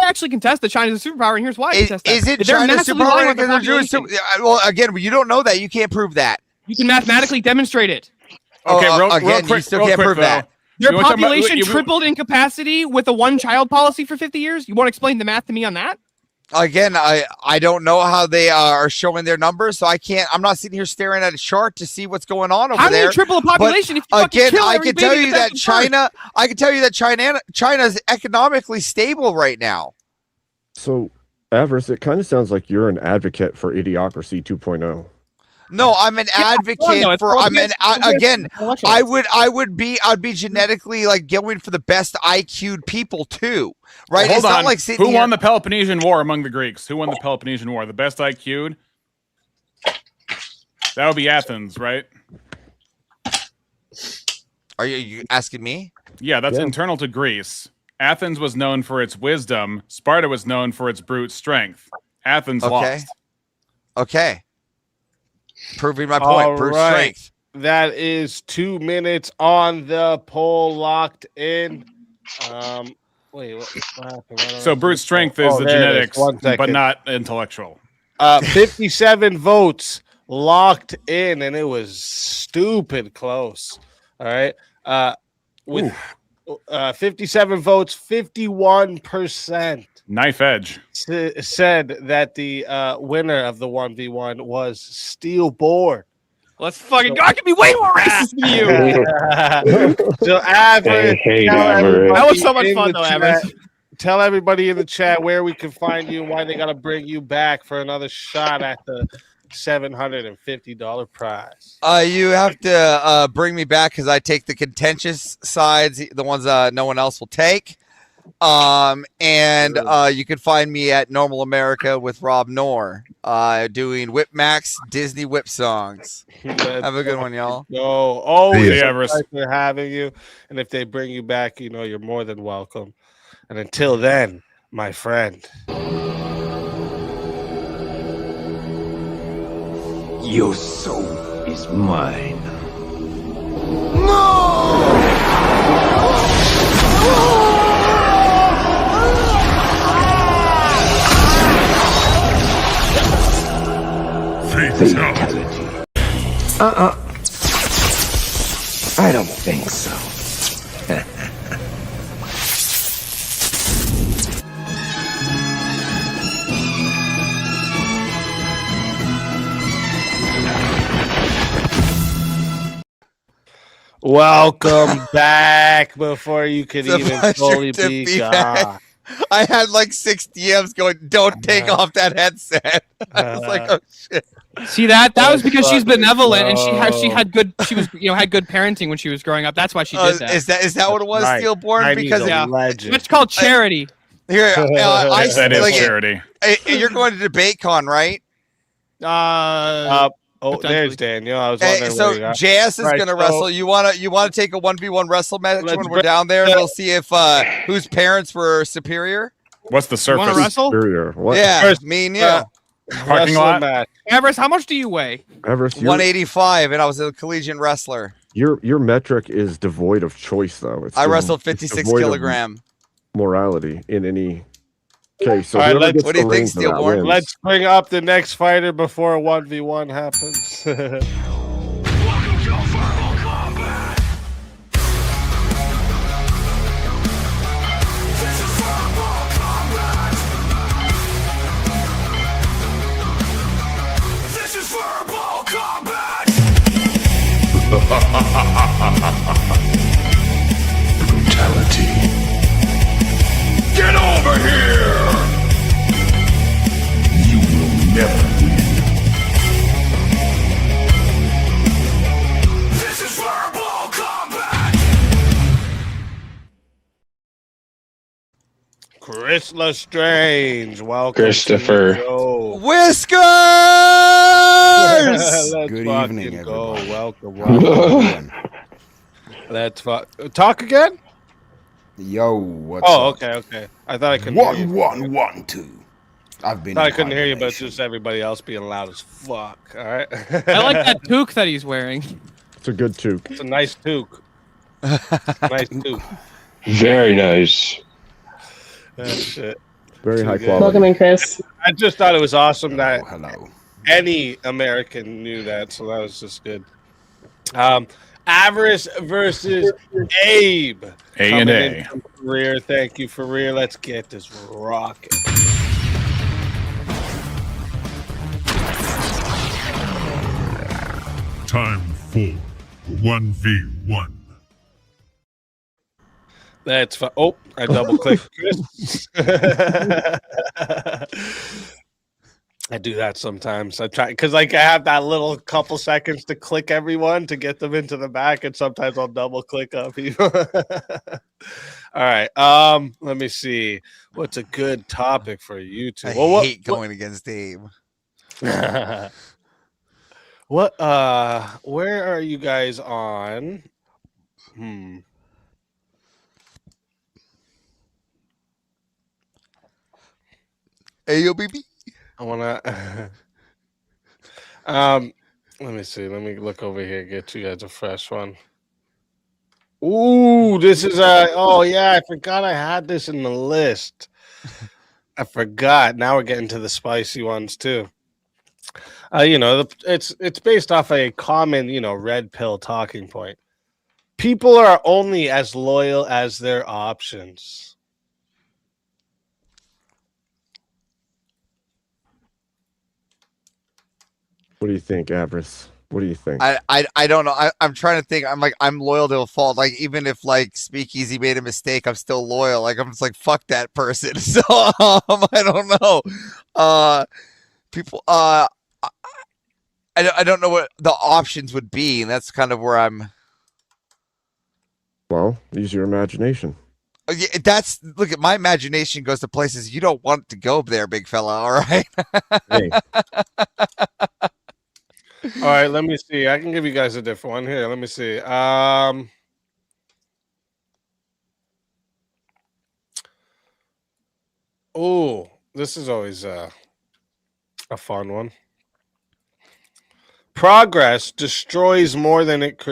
actually contest that China's a superpower, and here's why I contest that. Is it China a superpower because they're doing well, again, you don't know that. You can't prove that. You can mathematically demonstrate it. Okay, real quick, you still can't prove that. Their population tripled in capacity with a one-child policy for 50 years. You want to explain the math to me on that? Again, I don't know how they are showing their numbers, so I can't. I'm not sitting here staring at a chart to see what's going on over there. How do you triple a population if you fucking kill every baby? I can tell you that China's economically stable right now. So, Avarice, it kind of sounds like you're an advocate for Idiocracy 2.0. No, I'm an advocate for. I'd be genetically like going for the best IQ'd people too, right? Well, it's not like who won the Peloponnesian War among the Greeks? Who won the Peloponnesian War? The best IQ'd? That would be Athens, right? Are you asking me? Yeah, that's internal to Greece. Athens was known for its wisdom. Sparta was known for its brute strength. Athens lost. Okay. Proving my point. Brute strength. That is 2 minutes on the poll locked in. Wait, what happened? So brute strength is the genetics, but not intellectual. 57 votes locked in, and it was stupid close. All right. With 57 votes, 51%. Knife edge. Said that the winner of the 1v1 was Steel Board. Let's fucking go. I can be way more racist than you. So, Average, that was so much fun, though, Average. Tell everybody in the chat where we can find you and why they got to bring you back for another shot at the $750 prize. You have to bring me back because I take the contentious sides, the ones no one else will take. You can find me at Normal America with Rob Knorr, doing Whip Max Disney Whip songs. Have a good one, y'all. Always for having you. And if they bring you back, you know you're more than welcome. And until then, my friend. Your soul is mine. Fatality. I don't think so. Welcome back before you could even fully be gone. I had like 6 DMs going, don't take off that headset. I was like, oh shit. See that was because she's benevolent and she had good parenting when she was growing up. That's why she did that. Is that what it was, Steelborn? Because it's called charity. Here, that is charity. You're going to DebateCon, right? There's Daniel. I was wondering. So JS is going to wrestle. You want to take a 1v1 wrestle match when we're down there, and we'll see if whose parents were superior. What's the surface? You want to wrestle? Superior. What? Yeah, First, me and you. Parking lot. Everest, how much do you weigh? Everest, 185, and I was a collegiate wrestler. Your metric is devoid of choice, though. I wrestled 56 kilogram. Morality in any case. So all right, what do you think, Steelborn? Let's bring up the next fighter before a 1v1 happens. Brutality. Get over here! You will never win. This is verbal combat! Chris Lestrange, welcome. Christopher. Whiskers! Let's Good fucking evening, go. everybody. Welcome. Let's talk again. Yo, what's up? Okay. I thought I couldn't hear you. 1 1 1 2. I've been. I couldn't hear you, but it's just everybody else being loud as fuck. All right. I like that toque that he's wearing. It's a good toque. It's a nice toque. Nice toque. Very nice. That shit. Very high good. quality. Welcome in, Chris. I just thought it was awesome that Hello. any American knew that, so that was just good. Avarice versus Abe. A and A. Rear, thank you for rear. Let's get this rocking. Time for 1v1. That's fine. Oh, I double clicked. I do that sometimes. I try because I have that little couple seconds to click everyone to get them into the back, and sometimes I'll double click up. All right. Let me see. What's a good topic for you two? I hate going against Abe. What? Where are you guys on? AOBB. I wanna. Let me see. Let me look over here. Get you guys a fresh one. Ooh, this is oh yeah, I forgot I had this in the list. I forgot. Now we're getting to the spicy ones too. It's based off a common, red pill talking point. People are only as loyal as their options. What do you think, Avarice? What do you think? I don't know. I'm trying to think. I'm loyal to a fault. Like even if like Speakeasy made a mistake, I'm still loyal. Like I'm just like fuck that person. So I don't know. People. I don't know what the options would be, and that's kind of where I'm. Well, use your imagination. Look at my imagination goes to places you don't want to go there, big fella. All right. Hey. All right, let me see. I can give you guys a different one here. Let me see. Oh, this is always a fun one. Progress destroys more than it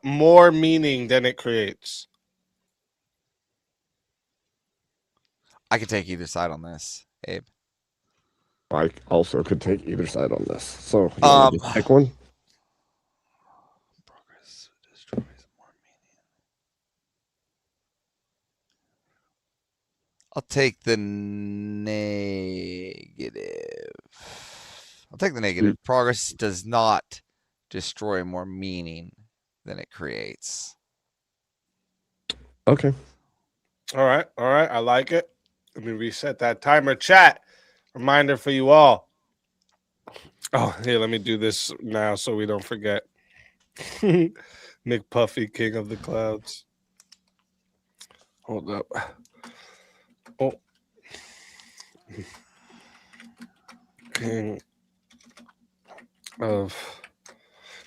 more meaning than it creates. I could take either side on this, Abe. I also could take either side on this. So you want to just pick one? Progress destroys more meaning. I'll take the negative. Progress does not destroy more meaning than it creates. Okay. All right. I like it. Let me reset that timer. Chat. Reminder for you all. Oh, here, let me do this now so we don't forget. McPuffy, King of the Clouds. Hold up. Oh. King of.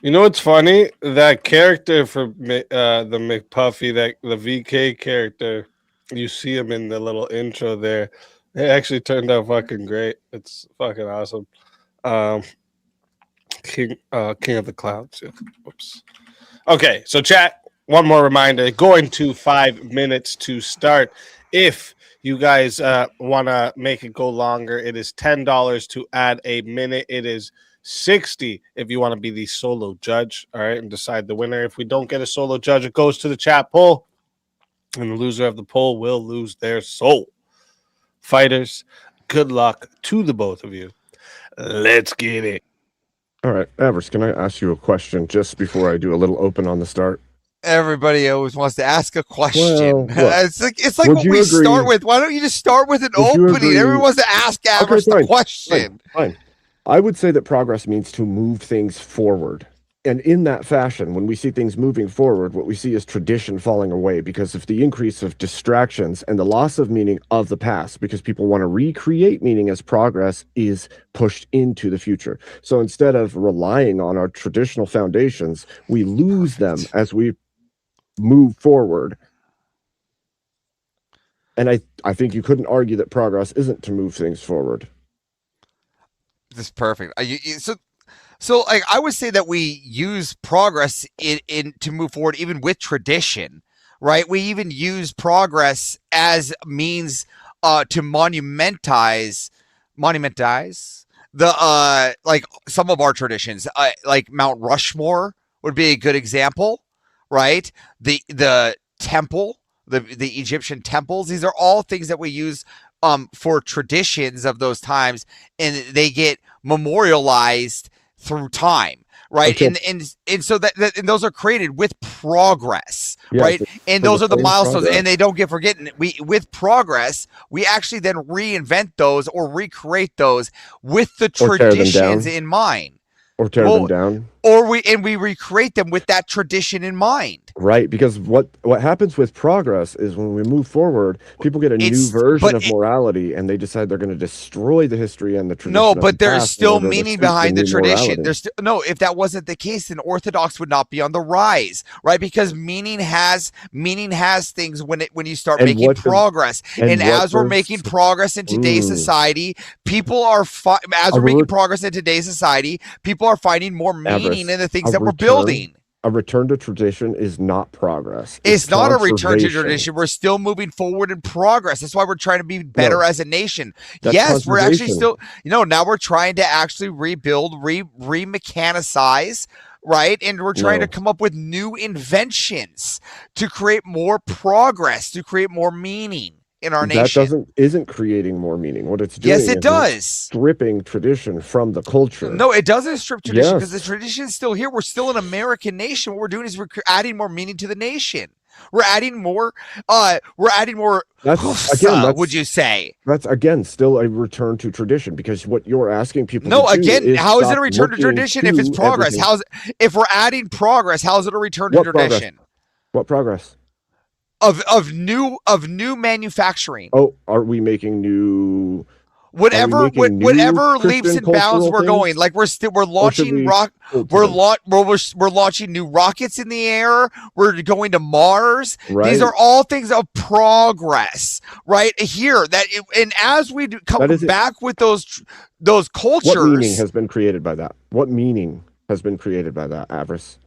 You know what's funny? That character for the McPuffy, the VK character, you see him in the little intro there. It actually turned out fucking great. It's fucking awesome. King of the Clouds. Yeah. Whoops. Okay, so chat. One more reminder. Going to 5 minutes to start. If you guys want to make it go longer, it is $10 to add a minute. It is $60 if you want to be the solo judge. All right, and decide the winner. If we don't get a solo judge, it goes to the chat poll, and the loser of the poll will lose their soul. Fighters, good luck to the both of you. Let's get it. All right, Avarice, can I ask you a question just before I do a little open on the start? Everybody always wants to ask a question. Well, it's like what we start with. Why don't you just start with an opening? Everyone wants to ask Avarice the question. Fine. I would say that progress means to move things forward. And in that fashion, when we see things moving forward, what we see is tradition falling away because of the increase of distractions and the loss of meaning of the past, because people want to recreate meaning as progress is pushed into the future. So instead of relying on our traditional foundations, we lose them as we move forward. And I think you couldn't argue that progress isn't to move things forward. This is perfect. So like I would say that we use progress in to move forward, even with tradition, right? We even use progress as means to monumentize the like some of our traditions, like Mount Rushmore would be a good example, right? The temple, the Egyptian temples. These are all things that we use for traditions of those times, and they get memorialized through time, right? Okay. And so that and those are created with progress, right? And those are the milestones, and they don't get forgotten. With progress, we actually then reinvent those or recreate those with the traditions in mind. or tear them down. Or we recreate them with that tradition in mind. Right, because what happens with progress is when we move forward, people get a new version of morality, and they decide they're going to destroy the history and the tradition. No, but there's still meaning behind the tradition. There's still, no, if that wasn't the case, then Orthodox would not be on the rise, right? Because meaning has things when you start making progress, and as we're making progress in today's society, people are making progress in today's society, people are finding more meaning in the things that we're building. A return to tradition is not progress. It's not a return to tradition. We're still moving forward in progress. That's why we're trying to be better as a nation. Yes, we're actually still, now we're trying to actually rebuild, remechanicize, right? And we're trying to come up with new inventions to create more progress, to create more meaning in our nation. That isn't creating more meaning. What it's doing, yes, it does. Stripping tradition from the culture. No, it doesn't strip tradition because the tradition is still here. We're still an American nation. What we're doing is we're adding more meaning to the nation. We're adding more. Would you say that's again still a return to tradition? Because what you're asking people. No, again, how is it a return to tradition if it's progress? If we're adding progress? How is it a return to tradition? What progress? Of new manufacturing. Oh, are we making new? Whatever leaps and bounds we're going, like we're launching we're launching new rockets in the air. We're going to Mars. Right. These are all things of progress, right here. And as we come back with those cultures, what meaning has been created by that? What meaning has been created by that, Avarice?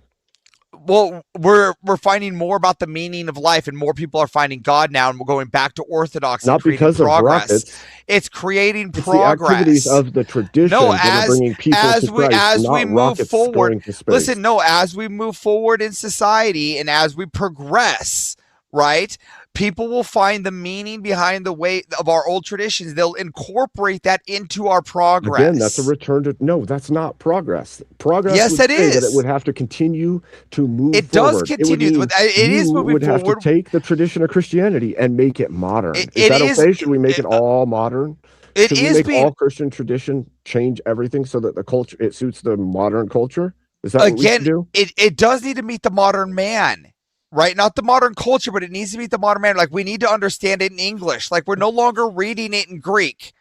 Well, we're finding more about the meaning of life, and more people are finding God now, and we're going back to Orthodox. Not because of rockets. It's creating progress. The activities of the tradition that are bringing people to Christ, as not we move rockets forward. going to space. Listen, as we move forward in society and as we progress, right? People will find the meaning behind the way of our old traditions. They'll incorporate that into our progress. Again, that's a return to that's not progress. Progress. Yes, it is. That it would have to continue to move. It does continue. It is moving would forward. Have to take the tradition of Christianity and make it modern. Is that okay? Should we make it all modern? It is being all Christian tradition. Change everything so that the culture it suits the modern culture. Is that again? What we should do? It does need to meet the modern man. Right? Not the modern culture, but it needs to meet the modern man. Like, we need to understand it in English. Like, we're no longer reading it in Greek.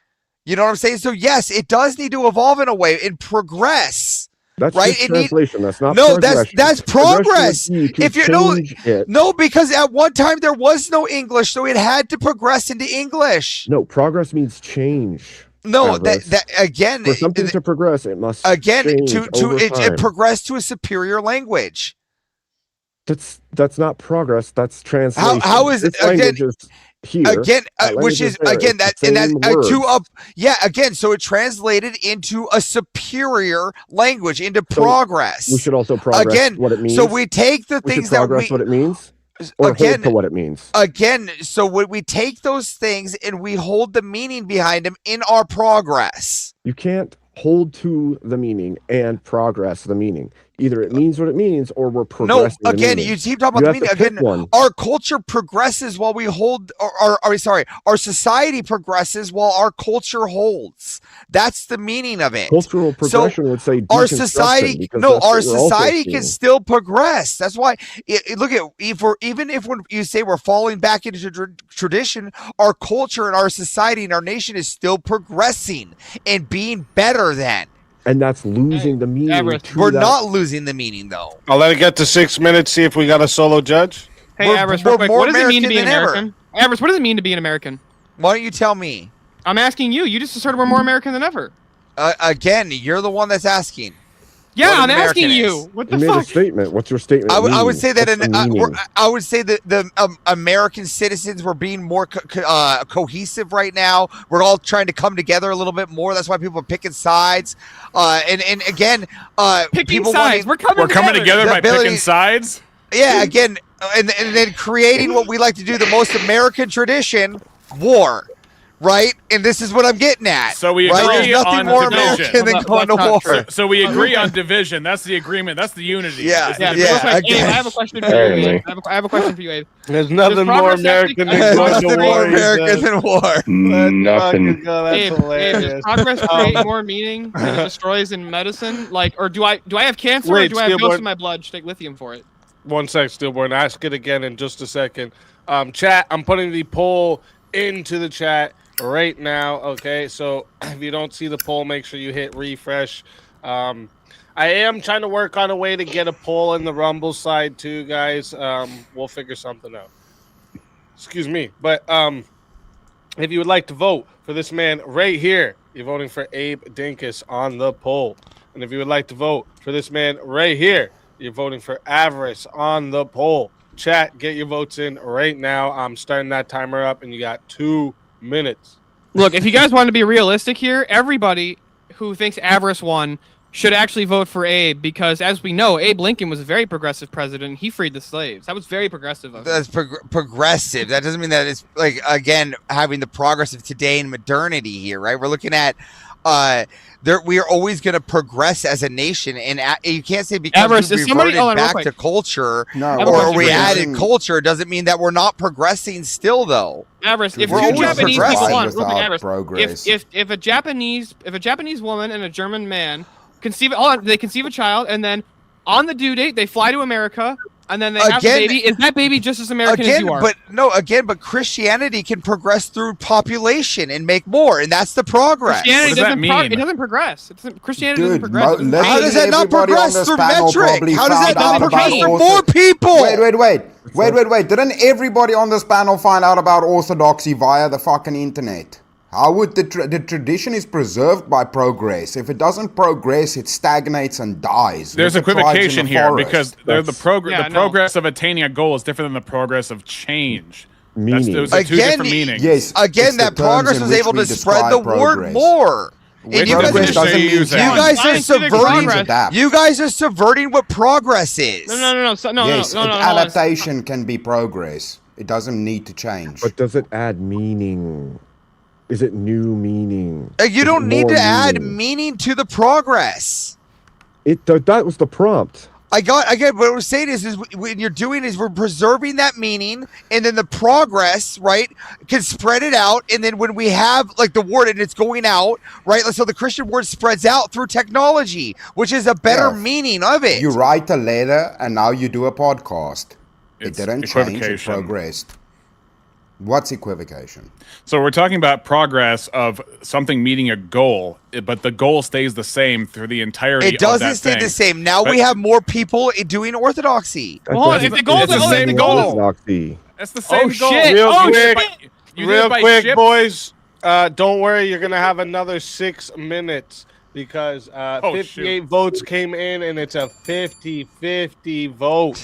You know what I'm saying? So, yes, it does need to evolve in a way and progress. That's right. Translation. That's not. No, that's progress. If you're because at one time there was no English, so it had to progress into English. No, progress means change. No, that again, for something to progress, it must it progress to a superior language. That's not progress. That's translation. How is it again? Here, which is again that and that again. So it translated into a superior language, into progress. We should also progress again what it means. So we take the things that what it means. Or again, hold to what it means. Again, so when we take those things and we hold the meaning behind them in our progress. You can't hold to the meaning and progress the meaning. Either it means what it means, or we're progressing. No, again, you keep talking about the meaning. Again, our culture progresses while we hold. Our society progresses while our culture holds. That's the meaning of it. Cultural progression would say our society. No, our society can still progress. That's why. Look at even if when you say we're falling back into tradition, our culture and our society and our nation is still progressing and being better than. And that's losing the meaning. We're not losing the meaning, though. I'll let it get to 6 minutes, see if we got a solo judge. Hey, Avarice, real quick, what does it mean to be an American? Avarice, what does it mean to be an American? Why don't you tell me? I'm asking you. You just asserted we're more American than ever. Again, you're the one that's asking. Yeah, I'm asking you. What the fuck? You made a statement. What's your statement? I would say that I would say that the American citizens were being more cohesive right now. We're all trying to come together a little bit more. That's why people are picking sides. And again, picking sides. We're coming together by picking sides. Yeah, again, and then creating what we like to do, the most American tradition, war. right? And this is what I'm getting at. So we right? agree There's nothing on more division. American than going to war. So we agree on division. That's the agreement. That's the unity. Yeah, It's the Yeah, division. real quick, Abe, I have a question for you, Abe. I have a question for you, Abe. There's nothing more progress American actually- than going to Nothing war. more he American says. than war. Let's Nothing. fucking go. That's Abe, hilarious. does progress create more meaning than it destroys in medicine? Like, or do I have cancer or Wait, do I have ghosts Steelborn. in my blood? Should take lithium for it. One sec, Stillborn. Ask it again in just a second. Chat, I'm putting the poll into the chat right now. Okay, so if you don't see the poll, make sure you hit refresh. I am trying to work on a way to get a poll in the Rumble side too, guys. We'll figure something out. Excuse me, but if you would like to vote for this man right here, you're voting for Abe Dinkus on the poll. And if you would like to vote for this man right here, you're voting for Avarice on the poll. Chat, get your votes in right now. I'm starting that timer up, and you got 2 minutes. Look, if you guys want to be realistic here, everybody who thinks Avarice won should actually vote for Abe because, as we know, Abe Lincoln was a very progressive president. He freed the slaves. That was very progressive of him. That's progressive. That doesn't mean that it's like again having the progress of today in modernity here, right? We're looking at we are always going to progress as a nation, and you can't say because Avarice, we is somebody- reverted hold on, real back quick. to culture No, or we we're added culture doesn't mean that we're not progressing still, though. Avarice, if We're two always Japanese progressing people won, without Avarice, progress. if a Japanese woman and a German man conceive a child, and then on the due date they fly to America, and then they have a Again- baby. Is that baby just as American as you are? but Christianity can progress through population and make more, and that's the progress. Christianity What does that doesn't mean? it doesn't progress. Christianity doesn't Dude, progress. It doesn't literally How does that not everybody on progress this through panel metric? probably How does that found out not progress about for ortho- more people? Wait. Didn't everybody on this panel find out about orthodoxy via the fucking internet? How would the tradition is preserved by progress? If it doesn't progress, it stagnates and dies. There's Look at tribes in equivocation the here forest. because the progress of attaining a goal is different than the progress of change. Meaning. Those are two Again, different meanings. Yes. Again, it's the that progress terms in was which able we to spread the describe word progress. more. Which And you guys, Progress definition doesn't are you mean using? you guys are Scientific subverting. progress. Adapt. You guys are subverting what progress is. Yes, No. adaptation can be progress. It doesn't need to change. But does it add meaning? Is it new meaning? You Is don't it need more to add meaning to the progress. That was the prompt. I get what we're saying is what you're doing is we're preserving that meaning, and then the progress, right, can spread it out, and then when we have like the word and it's going out, right, so the Christian word spreads out through technology, which is a better Yeah. meaning of it. You write a letter and now you do a podcast. It's it didn't change, it equivocation. progressed. What's equivocation? So we're talking about progress of something meeting a goal, but the goal stays the same through the entirety It of doesn't that stay thing. the same. Now But- we have more people doing orthodoxy. That Hold on, doesn't if the goal It's the mean same goal. orthodoxy. That's the same goal. shit. Real Oh, quick, shit. You did it real by quick, ship? boys. Don't worry, you're gonna have another 6 minutes because 58 votes came in, and it's a 50-50 vote.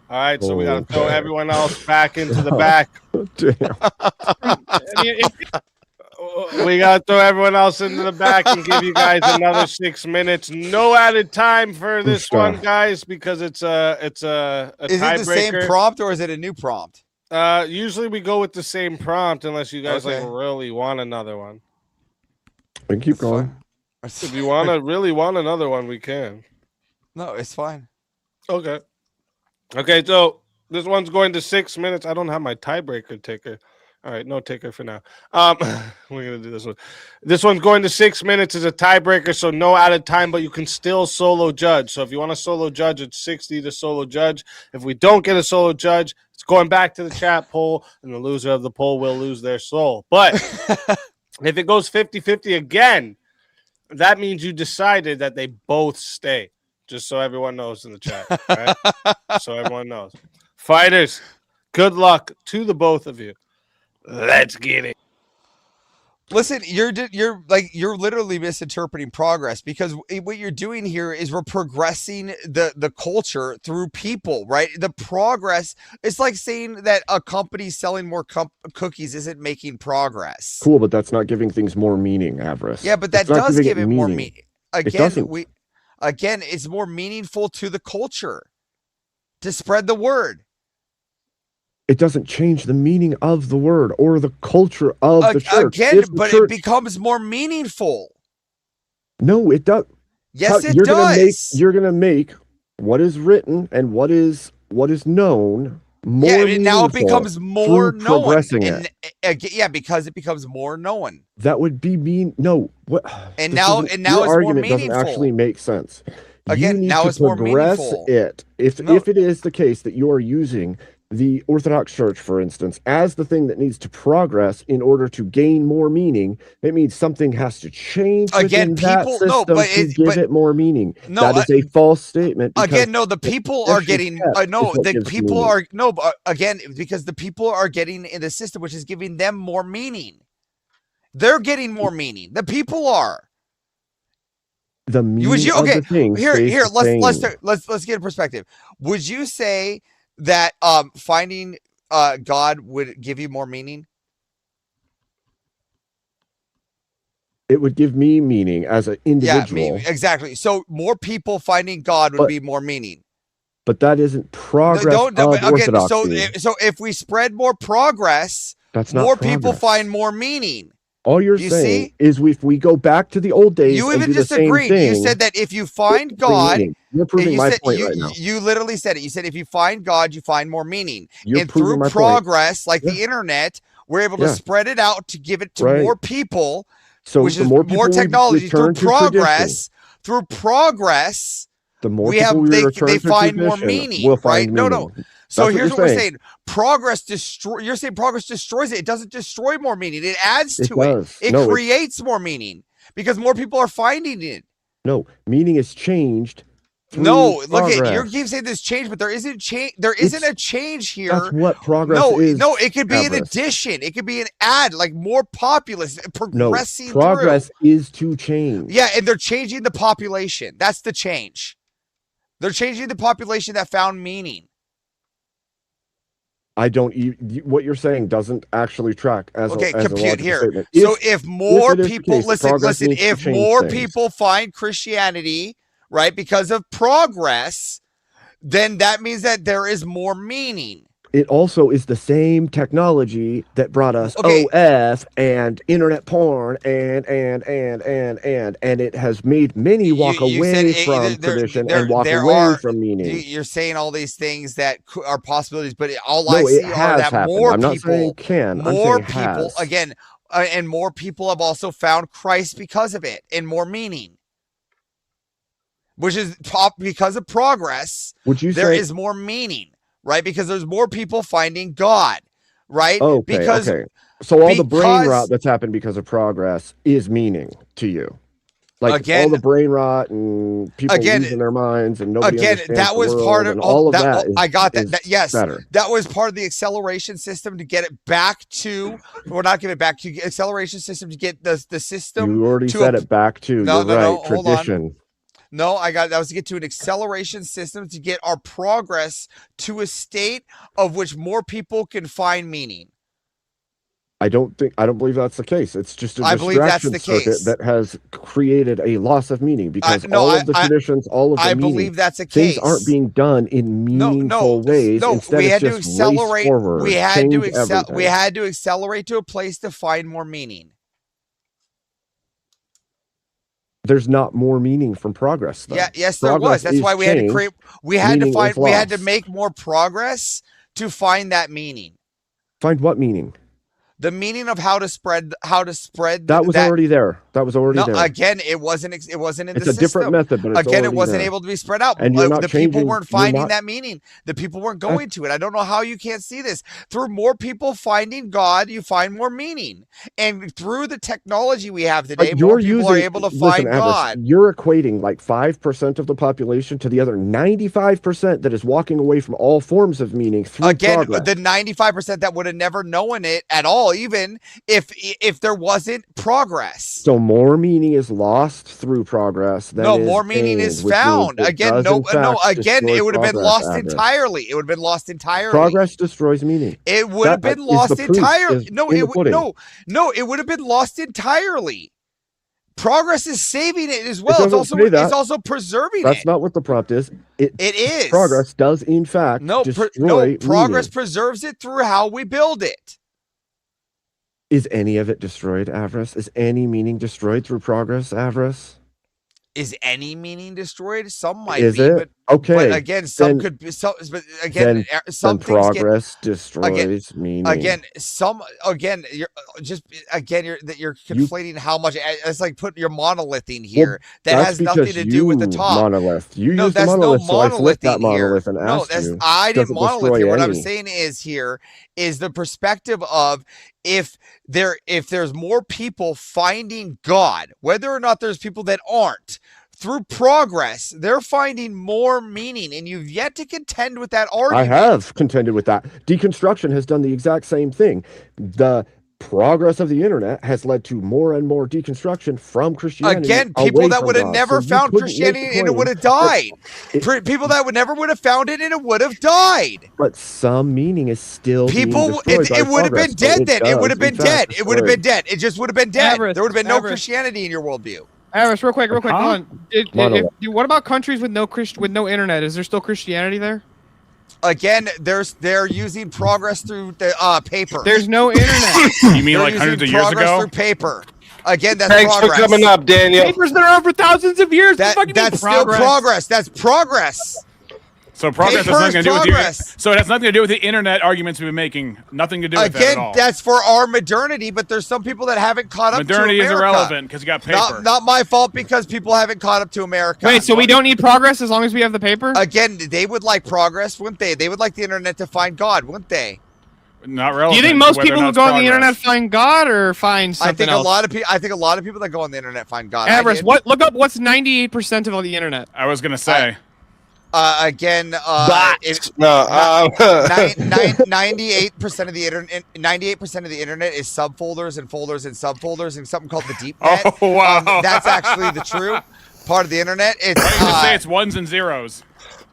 All right, so we gotta throw Okay. everyone else back into the back. Damn. I mean, We gotta throw everyone else into the back and give you guys another 6 minutes. No added time for this Good one, stuff. guys, because it's a Is it the same tiebreaker. prompt or is it a new prompt? Usually we go with the same prompt unless you guys Okay. like really want another one. We can keep going. If you really want another one, we can. No, it's fine. Okay. Okay, so this one's going to 6 minutes. I don't have my tiebreaker ticker. All right, no ticker for now. We're gonna do this one. This one's going to 6 minutes as a tiebreaker, so no added time, but you can still solo judge. So if you want a solo judge, it's 60 to solo judge. If we don't get a solo judge, it's going back to the chat poll, and the loser of the poll will lose their soul. But if it goes 50-50 again, that means you decided that they both stay. Just so everyone knows in the chat. All right? So everyone knows. Fighters, good luck to the both of you. Let's get it. Listen, you're literally misinterpreting progress because what you're doing here is we're progressing the culture through people, right? The progress, it's like saying that a company selling more cookies isn't making progress. Cool, but that's not giving things more meaning, Avarice. Yeah, but that It's not does giving give it more meaning. doesn't. Again, it's more meaningful to the culture to spread the word. It doesn't change the meaning of the word or the culture of the church. Again, but it becomes more meaningful. No, it does. Yes, it does. You're gonna make what is written and what is known more meaningful. Now it becomes more known. Progressing it. Because it becomes more known. That would be mean. No, what? And now it's more meaningful. Doesn't actually make sense. Again, now it's more meaningful. If it is the case that you are using the Orthodox Church, for instance, as the thing that needs to progress in order to gain more meaning, it means something has to change within that system to give it more meaning. That is a false statement. Again, no, the people are getting because the people are getting in the system, which is giving them more meaning. They're getting more meaning. The people are. The meaning of the thing. Let's get a perspective. Would you say that finding God would give you more meaning? It would give me meaning as an individual. Yeah, exactly. So more people finding God would be more meaning. But that isn't progress of orthodoxy. So if we spread more progress, that's not more progress. People find more meaning. All you're saying is if we go back to the old days, you even disagreed. You said that if you find God, you're proving my point right now. You literally said it. You said if you find God, you find more meaning. And through progress, like the internet, we're able to spread it out to give it to more people. So which is more technology through progress. Through progress, the more they find more meaning. Right? No. So here's what we're saying. You're saying progress destroys it. It doesn't destroy more meaning. It adds to it. It creates more meaning because more people are finding it. No, meaning is changed. No, look at you keep saying this change, but there isn't change. There isn't a change here. That's what progress is. No, it could be an addition. It could be an add, like more populous progressing. No, progress is to change. Yeah, and they're changing the population. That's the change. They're changing the population that found meaning. What you're saying doesn't actually track as compute here. Statement. So if more people listen, if more people find Christianity, right, because of progress, then that means that there is more meaning. It also is the same technology that brought us OF and internet porn and it has made many walk away from tradition and walk away from meaning. You're saying all these things that are possibilities, but I see are that more I'm not saying more people again, and more people have also found Christ because of it and more meaning. Which is because of progress. There is more meaning. Right, because there's more people finding God, right? Okay. So all the brain rot that's happened because of progress is meaning to you, like all the brain rot and people losing their minds and nobody understands that was the world part of all of that. I got that. Yes, better. That was part of the acceleration system to get it back to. We're not giving it back to acceleration system to get the system. You already said it back to. You're right. Tradition. No, that was to get to an acceleration system to get our progress to a state of which more people can find meaning. I don't believe that's the case. It's just a distraction circuit that has created a loss of meaning because all of the traditions, all of the meaning, believe that's a case. Things aren't being done in meaningful ways. No, Instead, we had to accelerate. Forward, we had to accelerate to a place to find more meaning. There's not more meaning from progress, though. Yeah, yes, there was. That's why we had to create. We had to make more progress to find that meaning. Find what meaning? The meaning of how to spread. That was already there. That was already there. Again, it wasn't in the system. It's a different method, but it's it wasn't able to be spread out. And the people weren't finding that meaning. The people weren't going to it. I don't know how you can't see this. Through more people finding God, you find more meaning. And through the technology we have today, more people are able to find God. You're equating like 5% of the population to the other 95% that is walking away from all forms of meaning through progress. The 95% that would have never known it at all, even if there wasn't progress. So more meaning is lost through progress. More meaning is found. Again, it would have been lost entirely. It would have been lost entirely. Progress destroys meaning. It would have been lost entirely. It would have been lost entirely. Progress is saving it as well. It's doesn't also say that. it's also preserving That's it. not what the prompt is. It is. Progress does in fact destroy progress meaning. preserves it through how we build it. Is any of it destroyed, Avarice? Is any meaning destroyed through progress, Avarice? Is any meaning destroyed? Some might Is be, it? but Okay, But again, some then- could be. Some, but again, some then things progress get destroys meaning. again. Some again, you're just again. You're conflating how much. It's like putting your monolithing here. that That's has nothing because to do with the you top. monolith. You No, used the that's no monolith, so I flipped that monolithing here. monolith and No, asked that's you. I does didn't it monolith destroy here. What I'm any? saying is the perspective of if there's more people finding God, whether or not there's people that aren't. Through progress, they're finding more meaning, and you've yet to contend with that I argument. have contended with that. Deconstruction has done the exact same thing. The progress of the internet has led to more and more deconstruction from Christianity. Again, people away that from would have God. never So you found couldn't make the Christianity and it claim would have that died. People that would never would have found it and it would have died. But some meaning is still People, being destroyed by it would have progress, been so dead then. It would does, have been in fact, dead. It would have been destroy. dead. It just would have been dead. Avarice, There would have been no Avarice. Christianity in your worldview. Aris, real quick, hold on. What about countries with no internet? Is there still Christianity there? Again, they're using progress through the paper. There's no internet. You mean They're like using hundreds of years progress ago? through paper. Again, that's Thanks progress. for coming up, Daniel. Papers that are around for thousands of years. That's still progress. That's progress. So progress has Paper nothing to is do with you. progress. So it has nothing to do with the internet arguments we've been making. Nothing to do with that at Again, all. that's for our modernity, but there's some people that haven't caught up Modernity to is America. irrelevant because you got paper. Not my fault because people haven't caught up to America. Wait, so we don't need progress as long as we have the paper? Again, they would like progress, wouldn't they? They would like the internet to find God, wouldn't they? Not Do relevant. you think most whether or people not who it's go on the progress. internet find God or find something I think else? a lot of people. I think a lot of people that go on the internet find God. Avarice, look up what's 98% of all the internet. I was gonna say. Again, Bots. No, 98% of the internet. 98% of the internet is subfolders and folders and subfolders and something called the deep net. Oh wow. That's actually the true part of the internet. It's I was gonna say it's ones and zeros.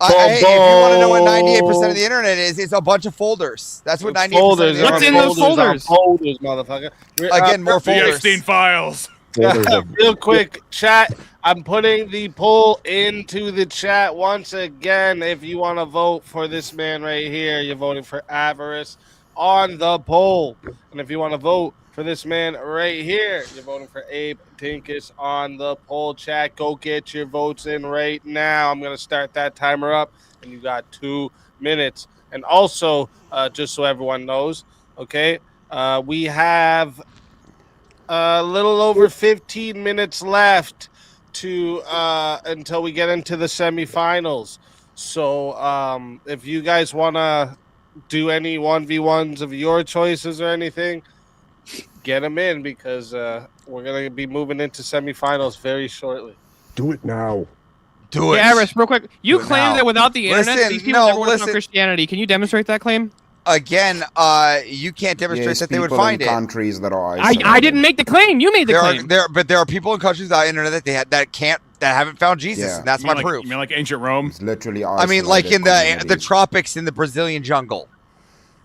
hey, if you want to know what 98% of the internet is, it's a bunch of folders. That's what 98% of Folders. the What's internet in is. those folders? Folders, motherfucker. Again, more The folders. Epstein files. Real quick, chat. I'm putting the poll into the chat once again. If you want to vote for this man right here, you're voting for Avarice on the poll. And if you want to vote for this man right here, you're voting for Abe Dinkus on the poll. Chat, go get your votes in right now. I'm going to start that timer up, and you got 2 minutes. And also, just so everyone knows, okay, we have a little over 15 minutes left to until we get into the semifinals. So if you guys want to do any 1v1s of your choices or anything, get them in because we're going to be moving into semifinals very shortly. Do it now. Do it. Yeah, Avarice, real quick. You Do it claim now. that without the internet, Listen, these people no, never would have listen. found Christianity. Can you demonstrate that claim? Again, you can't demonstrate Yes, that they would people in find it. countries that are I isolated. didn't make the claim. You made the claim. But there are people in countries without internet that haven't found Jesus, Yeah. and that's You my mean like, proof. You mean like ancient Rome? It's literally I mean, like in isolated the communities. tropics in the Brazilian jungle.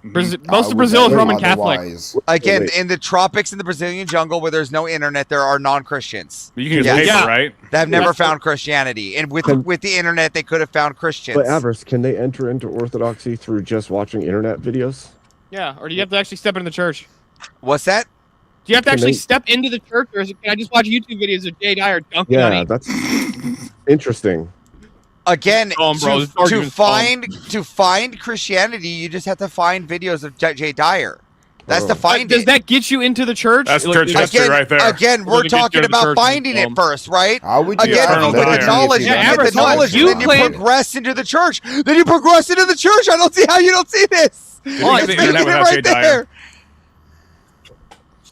Most I of would Brazil is say Roman Catholic. otherwise. Again, Wait. in the tropics in the Brazilian jungle where there's no internet, there are non-Christians You can use Yeah. paper, Yeah. right? that have never That's found Christianity, and with the internet, they could have found Christians. But Avarice, can they enter into Orthodoxy through just watching internet videos? Yeah, or do you have to actually step into the church? What's that? Do you have to Can actually they- step into the church, or can I just watch YouTube videos of Jay Dyer dunking on Yeah, it? that's interesting. Again, Oh, bro, this to argument's find Christianity, you just have to find videos of Jay Dyer. That's to find Does it. that get you into the church? That's Like, church is- history right there. Again, Well, we're to get talking you to the about church finding is it first, right? How would you Again, eternal with the fire. knowledge, Yeah, you get the Avarice, hold on. knowledge, You and then you claim- progress into the church. Then you progress into the church. I don't see how you don't see this. Hold on, It's the making internet it without right Jay Dyer. there.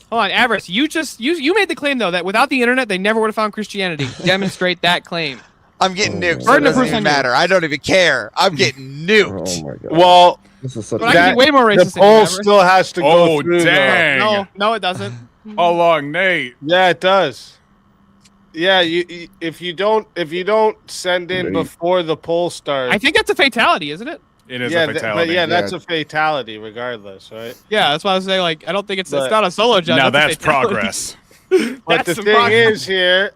Hold on, Avarice, you made the claim though that without the internet they never would have found Christianity. Demonstrate that claim. I'm getting nuked. So it Burden of doesn't proof even on you. matter. I don't even care. I'm getting nuked. Oh my god. Well, This is such But I can a be way more racist the than you, poll Avarice. still has to go Oh, through. though. dang. No, it doesn't. How long, Nate? Yeah, it does. Yeah, you if you don't send in before the poll starts. I think that's a fatality, isn't it? It is yeah, a fatality. but yeah, that's a fatality regardless, right? Yeah, that's why I was saying like I don't think it's But- not a solo judge. Now a that's fatality. progress. But the thing is here,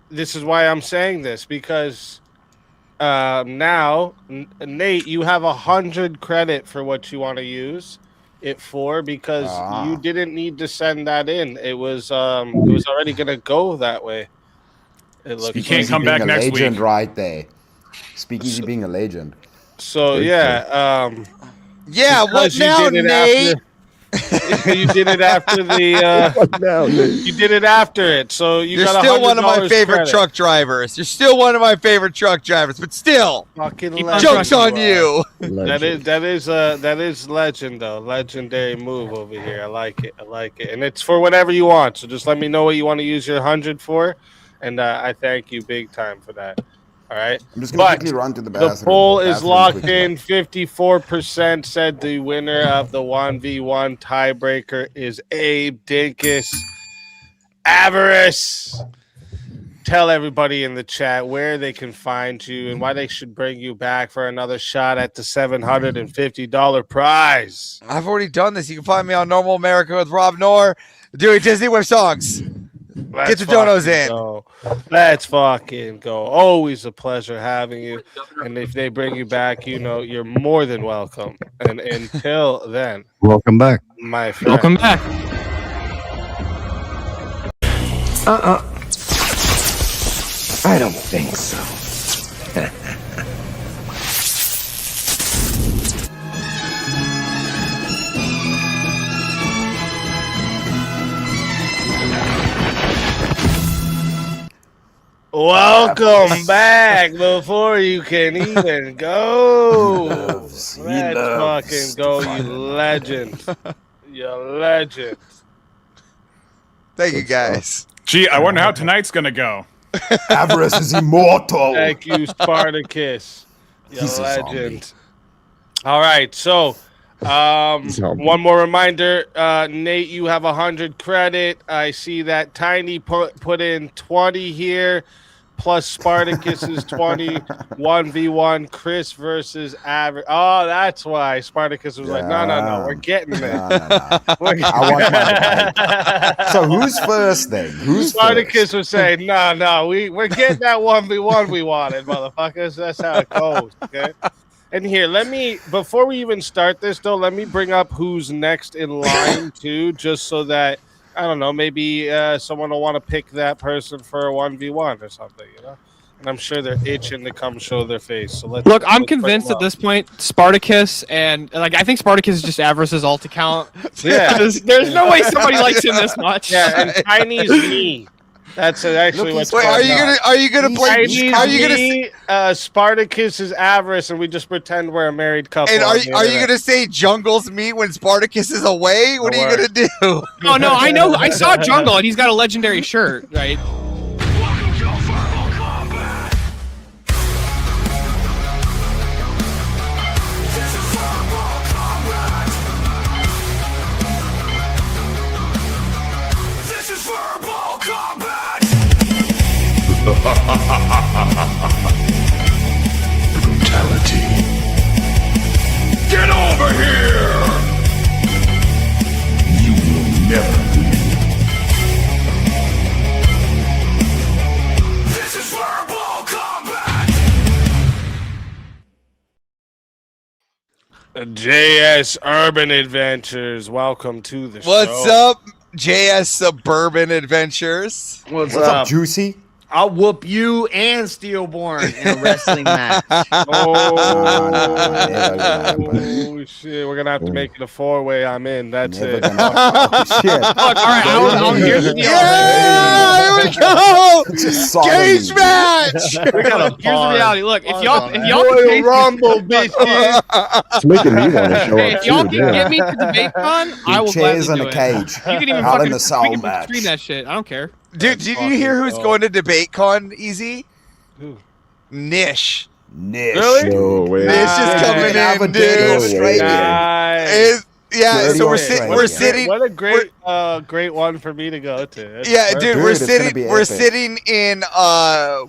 this is why I'm saying this, because now, Nate, you have 100 credit for what you want to use it for, because you didn't need to send that in. It was already gonna go that way. It looks You can't come back next week. Right there. Speakeasy being a legend. So yeah, what now, Nate? You did it after you did it after it. So You're got still one of my $100 favorite credit. truck drivers. You're still one of my favorite truck drivers, but still, jokes on you. That is legend though. Legendary move over here. I like it. And it's for whatever you want. So just let me know what you want to use your 100 for, and I thank you big time for that. All right. I'm just gonna quickly run to the bathroom. The poll is locked in. 54% said the winner of the 1v1 tiebreaker is Abe Dinkus Avarice. Tell everybody in the chat where they can find you and why they should bring you back for another shot at the $750 prize. I've already done this. You can find me on Normal America with Rob Knorr doing Disney Web songs. Get the donos in. Let's fucking go. Always a pleasure having you. And if they bring you back, you know, you're more than welcome. And until then, welcome back, my friend. Welcome back. I don't think so. Welcome back before you can even go. Let's fucking go, you legend. You legend. Thank you, guys. Gee, I wonder how tonight's gonna go. Avarice is immortal. Thank you, Spartacus. You legend. All right, so one more reminder, Nate, you have 100 credit. I see that Tiny put in 20 here, plus Spartacus's 20. 1v1, Chris versus Average. Oh, that's why Spartacus was like, no, we're getting there. I want my So who's first then? Who's Spartacus was saying, no, we're getting that 1v1 we wanted, motherfuckers. That's how it goes, okay? And here, before we even start this, though, let me bring up who's next in line, too, just so that, I don't know, maybe someone will want to pick that person for a 1v1 or something, you know? And I'm sure they're itching to come show their face. So Look, I'm convinced at this point, Spartacus, and, I think Spartacus is just Avarice's alt account. Yeah. There's no way somebody likes him this much. Yeah, and Tiny's me. That's actually what's going on. Are you gonna play? Spartacus is Avarice, and we just pretend we're a married couple. And are you gonna say Jungle's me when Spartacus is away? What are you gonna do? Oh no, I know. I saw Jungle, and he's got a legendary shirt, right? Brutality. Get over here! You will never win. This is verbal combat! JS Urban Adventures, welcome to the show. What's up, JS Suburban Adventures? What's up, Juicy? I'll whoop you and Steelborn in a wrestling match. Oh, shit. We're going to have to make it a 4-way. I'm in. That's it. Shit. Look, all right, I'll hear the Yeah, here we go. Cage match. Here's the reality. Look, if y'all Royal Rumble, bitches. It's making me want to show Hey, up if y'all too. can damn. get me to DebateCon, I will Chairs gladly in do a it. cage. You can even Out in fucking the soul we can match. stream that shit. I don't care. Dude, did you hear who's going to DebateCon? Easy. Who? Nish. Really? No way. Nish is coming Have a in, dirty dude. Australian. Nice. Yeah, Dirty so we're Australia. sitting. What a great great one for me to go to. That's Yeah, perfect. dude, it's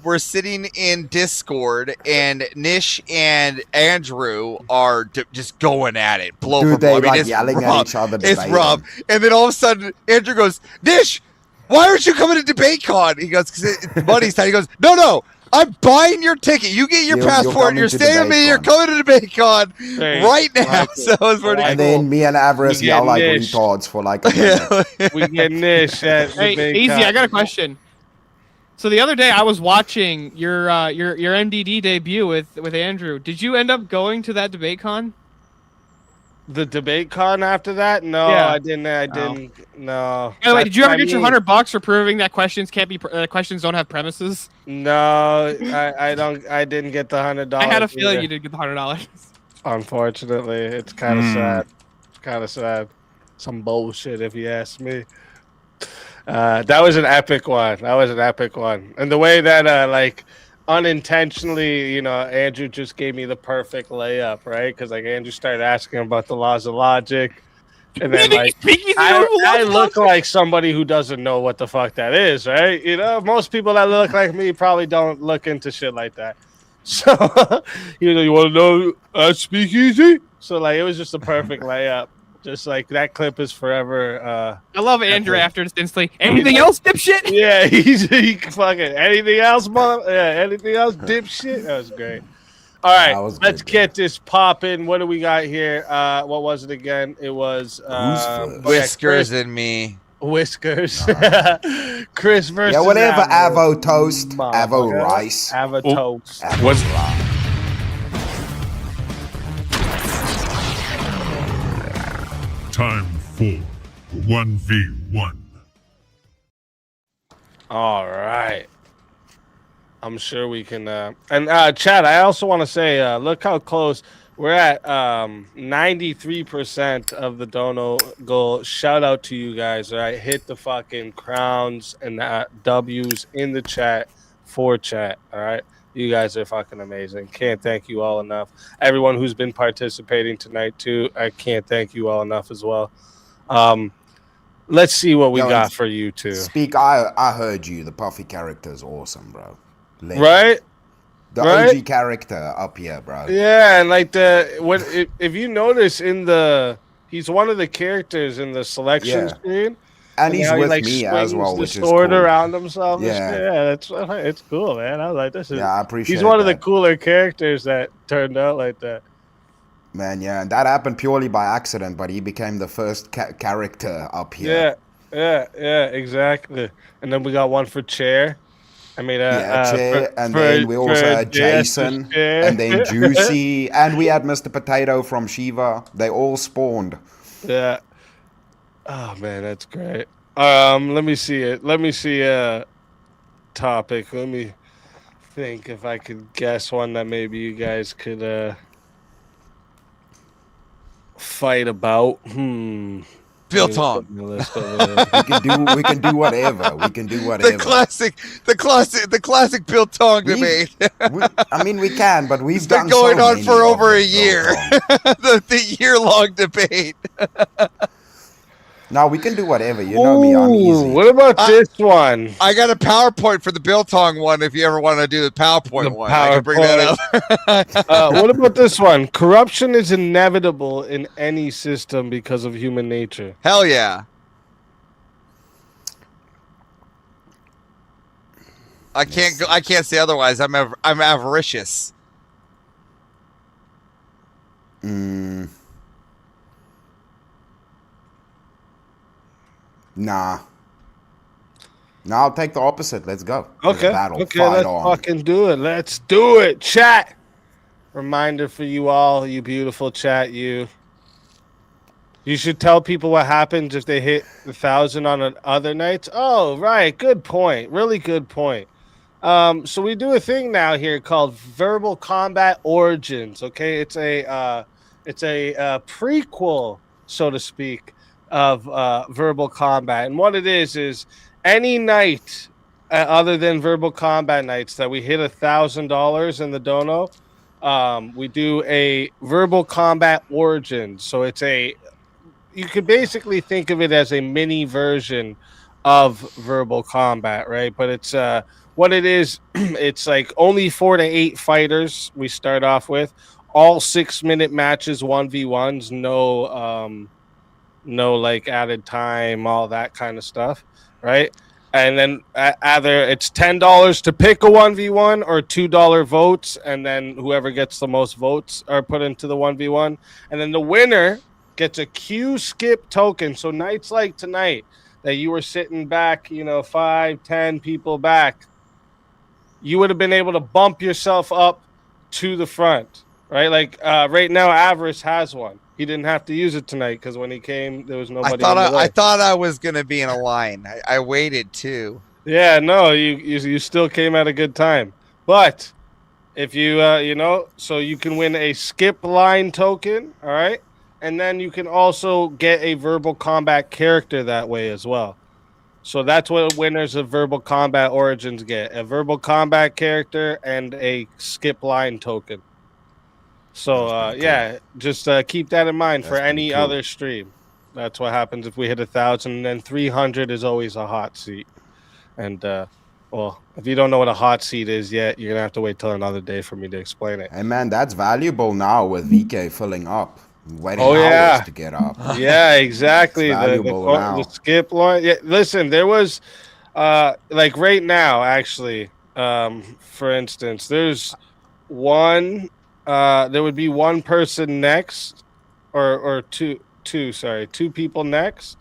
we're sitting in Discord, and Nish and Andrew are just going at it, blow for Dude, blow. they I mean, like it's yelling rough. at each other. It's debating. rough. And then all of a sudden, Andrew goes, Nish, why aren't you coming to DebateCon? He goes, because it's money's time. He goes, no, I'm buying your ticket. You get your passport. You're staying with me. You're coming to DebateCon right now. So it was pretty And cool. then me and Avarice We yell get like Nish. retards for like a minute. We get Nish at Hey, the big Easy, con. I got a question. So the other day I was watching your MDD debut with Andrew. Did you end up going to that debate con? The debate con after that? No, Yeah. I didn't. No. By the way, did you ever That's get your what I mean. $100 for proving that questions can't be questions don't have premises? No, I don't. I didn't get the $100. I had a feeling either. you did get the $100. Unfortunately, it's kind of sad. It's kind of sad. Some bullshit, if you ask me. That was an epic one. And the way that like unintentionally, Andrew just gave me the perfect layup, right? Because like Andrew started asking about the laws of logic, and then like I look like somebody who doesn't know what the fuck that is, right? Most people that look like me probably don't look into shit like that. So you want to know speakeasy? So like it was just a perfect layup. Just like that clip is forever. I love Andrew after this instantly. Anything else, dipshit? Yeah, he fucking anything else, anything else, dipshit. That was great. All right, let's get this popping. What do we got here? What was it again? It was Whiskers and me. Whiskers. Chris versus Yeah, whatever. Avo. Avo toast. Avo rice. Avo toast. What's Time for 1v1. All right. I'm sure we can. And Chad, I also want to say, look how close we're at. 93% of the dono goal. Shout out to you guys. All right, hit the fucking crowns and W's in the chat for chat. All right, you guys are fucking amazing. Can't thank you all enough. Everyone who's been participating tonight too. I can't thank you all enough as well. Let's see what we got for you two. I heard you. The Puffy character is awesome, bro. Legend. Right? The right? OG character up here, bro. Yeah, and like if you notice he's one of the characters in the selection screen. And he's with me as well, which is cool. Around himself. Yeah, it's cool, man. I was like, this is. Yeah, I appreciate. He's one of the cooler characters that turned out like that. Man, yeah, and that happened purely by accident, but he became the first character up here. Yeah, exactly. And then we got one for Chair. I mean, Chair, and then we also had Jason, and then Juicy, and we had Mr. Potato from Shiva. They all spawned. Yeah. Oh man, that's great. Let me see it. Let me see a topic. Let me think if I could guess one that maybe you guys could fight about. Bill Tong. We can do whatever. We can do whatever. The classic Bill Tong debate. I mean, we can, but we've been going on for over a year. the year-long debate. No, we can do whatever. You know me, I'm easy. What about this one? I got a PowerPoint for the Bill Tong one. If you ever want to do the PowerPoint one, I can bring that up. What about this one? Corruption is inevitable in any system because of human nature. Hell yeah. I can't say otherwise. I'm avaricious. Nah. No, I'll take the opposite. Let's go. Okay. Let's fucking do it. Let's do it. Chat. Reminder for you all, you beautiful chat, you should tell people what happens if they hit 1,000 on other nights. Oh, right. Good point. Really good point. So we do a thing now here called Verbal Combat Origins. Okay, it's a prequel, so to speak, of Verbal Combat, and what it is any night other than Verbal Combat nights that we hit $1,000 in the dono, we do a Verbal Combat Origins. So it's a you could basically think of it as a mini version of verbal combat, right? But it's what it is. It's like only 4 to 8 fighters. We start off with all 6-minute matches, 1v1s, no like added time, all that kind of stuff, right? And then either it's $10 to pick a 1v1 or $2 votes, and then whoever gets the most votes are put into the 1v1, and then the winner gets a queue skip token. So nights like tonight that you were sitting back, 5-10 people back, you would have been able to bump yourself up to the front, right? Like right now, Avarice has one. He didn't have to use it tonight because when he came, there was nobody. I thought I was gonna be in a line. I waited too. Yeah, no, you still came at a good time. But if you so you can win a skip line token, all right, and then you can also get a verbal combat character that way as well. So that's what winners of Verbal Combat Origins get: a Verbal Combat character and a skip line token. So yeah, just keep that in mind for any other stream. That's what happens if we hit 1,000, and then 300 is always a hot seat. And well, if you don't know what a hot seat is yet, you're gonna have to wait till another day for me to explain it. Hey man, that's valuable now with VK filling up. Waiting hours to get up. Yeah, exactly. The skip line. Yeah, listen, there was like right now, actually, for instance, there's one. There would be one person next, or two people next,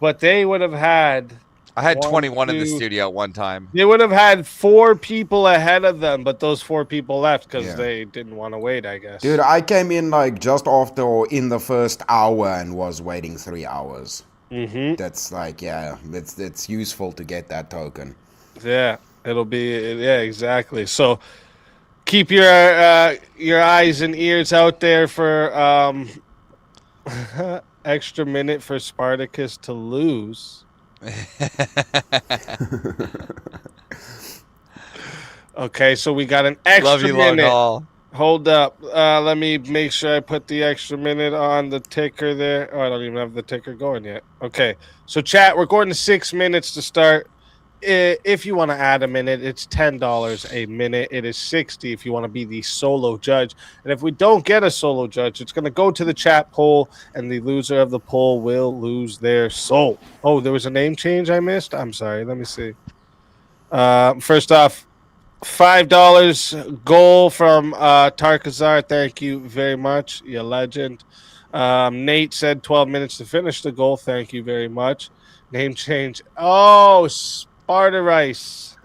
but they would have had. I had 21 in the studio at one time. They would have had 4 people ahead of them, but those 4 people left because they didn't want to wait, I guess. Dude, I came in like just after or in the first hour and was waiting 3 hours. Mm-hmm. That's like, it's useful to get that token. Yeah, it'll be, exactly. So keep your eyes and ears out there for extra minute for Spartacus to lose. Okay, so we got an extra minute. Hold up. Let me make sure I put the extra minute on the ticker there. Oh, I don't even have the ticker going yet. Okay, so chat, we're going to 6 minutes to start. If you want to add a minute, it's $10 a minute. It is $60 if you want to be the solo judge. And if we don't get a solo judge, it's going to go to the chat poll, and the loser of the poll will lose their soul. Oh, there was a name change I missed? I'm sorry. Let me see. First off, $5 goal from Tarkazar. Thank you very much. You legend. Nate said 12 minutes to finish the goal. Thank you very much. Name change. Oh, Sparta Rice.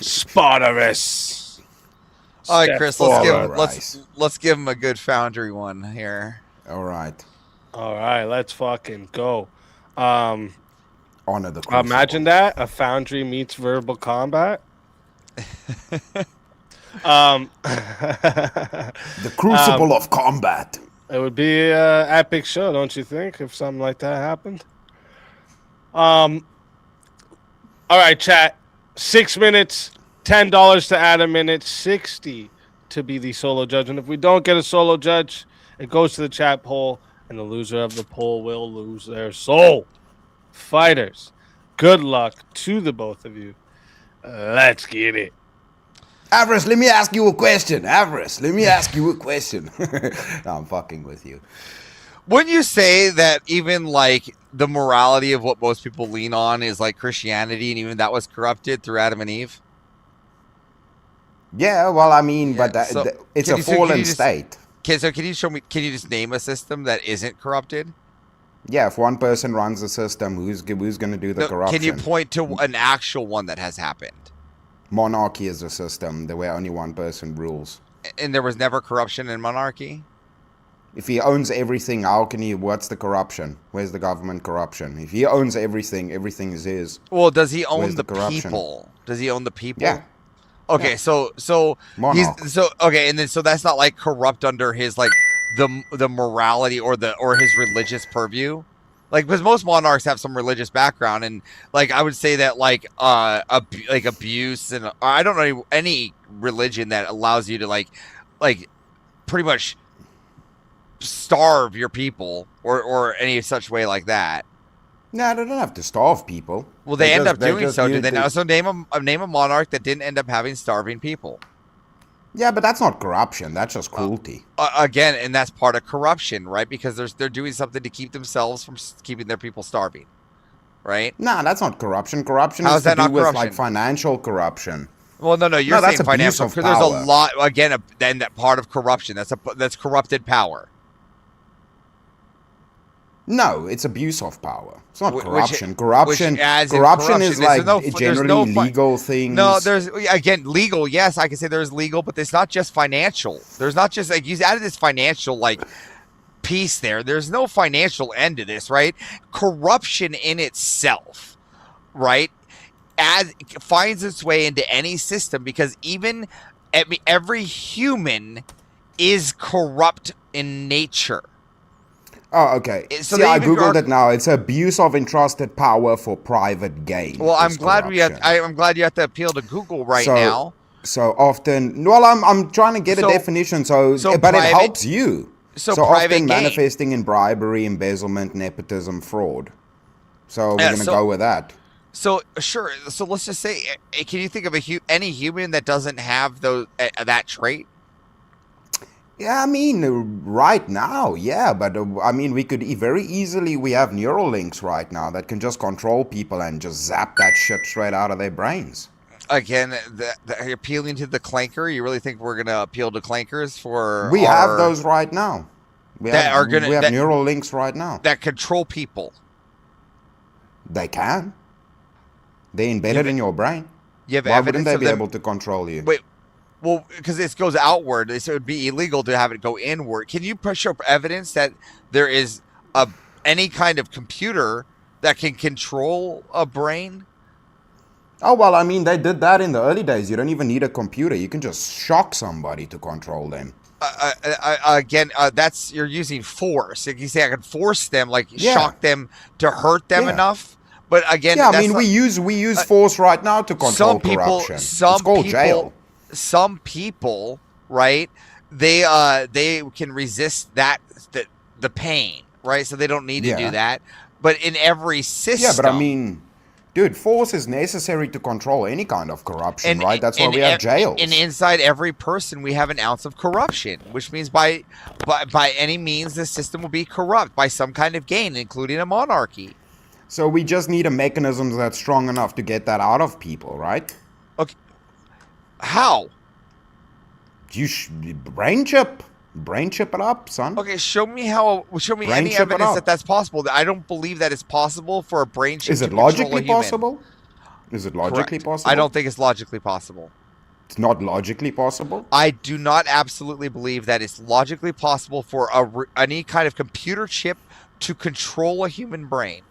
Sparta Rice. All right, Chris, let's give him a good Foundry one here. All right, let's fucking go. Honor the Crucible. Imagine that, a Foundry meets Verbal Combat. The Crucible of Combat. It would be an epic show, don't you think, if something like that happened? All right, chat. 6 minutes, $10 to add a minute, $60 to be the solo judge. And if we don't get a solo judge, it goes to the chat poll, and the loser of the poll will lose their soul. Fighters, good luck to the both of you. Let's get it. Avarice, let me ask you a question. No, I'm fucking with you. Wouldn't you say that even like the morality of what most people lean on is like Christianity, and even that was corrupted through Adam and Eve? Yeah, well, I mean, but it's a fallen state. Okay, so can you show me? Can you just name a system that isn't corrupted? Yeah, if one person runs the system, who's going to do the corruption? Can you point to an actual one that has happened? Monarchy is a system where only one person rules. And there was never corruption in monarchy? If he owns everything, how can he... What's the corruption? Where's the government corruption? If he owns everything, everything is his. Well, does he own the people? Does he own the people? Yeah. Okay, yeah. so Monarch. and then so that's not like corrupt under his like the morality or his religious purview. Like, because most monarchs have some religious background, and like I would say that like abuse and I don't know any religion that allows you to like pretty much starve your people or any such way like that. No, they don't have to starve people. Well, they end up doing so. Do they also name a monarch that didn't end up having starving people? Yeah, but that's not corruption. That's just cruelty. Again, and that's part of corruption, right? Because they're doing something to keep themselves from keeping their people starving, right? Nah, that's not corruption. Corruption How's is to that do not with corruption? like financial corruption. Well, no, you're that's saying financial. abuse of There's a power. lot again. Then that part of corruption. That's corrupted power. No, it's abuse of power. It's not Which- corruption. which corruption as in corruption is like there's generally legal things. No, there's again legal. Yes, I can say there's legal, but it's not just financial. There's not just like you added this financial like piece there. There's no financial end to this, right? Corruption in itself, right, as finds its way into any system because even every human is corrupt in nature. Oh, okay. So See, I they even googled are- it now. It's abuse of entrusted power for private gain. Well, I'm is glad corruption. I'm glad you have to appeal to Google right So- now. So often, well, I'm trying to get So- a definition. So but private- it helps you. so So private often gain. manifesting in bribery, embezzlement, nepotism, fraud. So we're Yeah, gonna so- go with that. So sure. So let's just say, can you think of any human that doesn't have those that trait? Yeah, I mean, right now, yeah, but I mean, we could very easily, we have neural links right now that can just control people and just zap that shit straight out of their brains. Again, appealing to the clanker. You really think we're gonna appeal to clankers for? We have those right now. We that have, are gonna we have that- neural links right now. that control people. They can. They're embedded in your brain. You have Why evidence wouldn't they of be them? able to control you? Wait, well, because this goes outward, so it would be illegal to have it go inward. Can you show evidence that there is any kind of computer that can control a brain? Oh, well, I mean, they did that in the early days. You don't even need a computer. You can just shock somebody to control them. Again, that's you're using force. Like you say, I can force them, like Yeah. shock them to hurt them Yeah. enough. But again, Yeah, I that's mean, not- we use force right now to control some people, corruption. It's called jail. Some people, right? They can resist the pain, right? So they don't need to Yeah. do that. But in every system, Yeah, but I mean, dude, force is necessary to control any kind of corruption, right? That's why we have jails. And inside every person, we have an ounce of corruption, which means by any means, the system will be corrupt by some kind of gain, including a monarchy. So we just need a mechanism that's strong enough to get that out of people, right? Okay. How? Brain chip it up, son. Okay, show me Brain any chip it evidence up. that that's possible. I don't believe that it's possible for a brain chip Is to it control a logically human. possible? Is it logically Correct. possible? I don't think it's logically possible. It's not logically possible. I do not absolutely believe that it's logically possible for any kind of computer chip to control a human brain.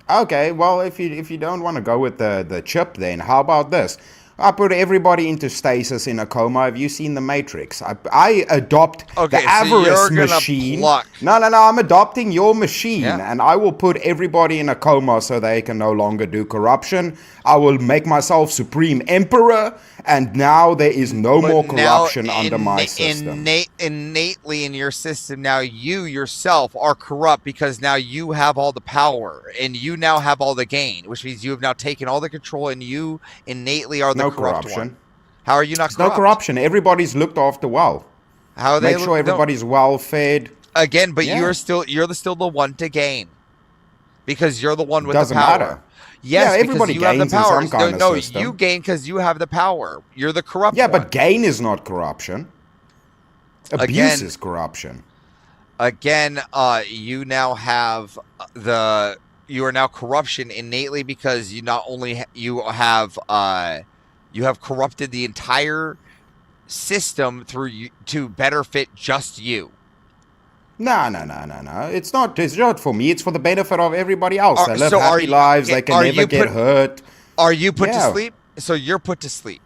Okay, well, if you don't want to go with the chip, then how about this? I put everybody into stasis in a coma. Have you seen The Matrix? I adopt Okay, the so avarice you're gonna machine. pluck. No, I'm adopting your machine, Yeah. and I will put everybody in a coma so they can no longer do corruption. I will make myself supreme emperor, and now there is no more corruption under my system. Innately in your system, now you yourself are corrupt because now you have all the power and you now have all the gain, which means you have now taken all the control and you innately are the No corrupt corruption. one. How are you not There's corrupt? no corruption. Everybody's looked after well. How are they Make sure everybody's well fed. Again, but Yeah. you're still the one to gain because you're the one with Doesn't the power. matter. Yes, Yeah, because everybody you have the gains in power. some kind of No, system. you gain because you have the power. You're the corrupt Yeah, one. but gain is not corruption. Abuse Again- is corruption. Again, you now have you are now corruption innately because you not only you have corrupted the entire system through you to better fit just you. No. It's not. It's not for me. It's for the benefit of everybody else. They live so are happy you- lives. okay, They can are never you get put- hurt. Are you put Yeah. to sleep? So you're put to sleep.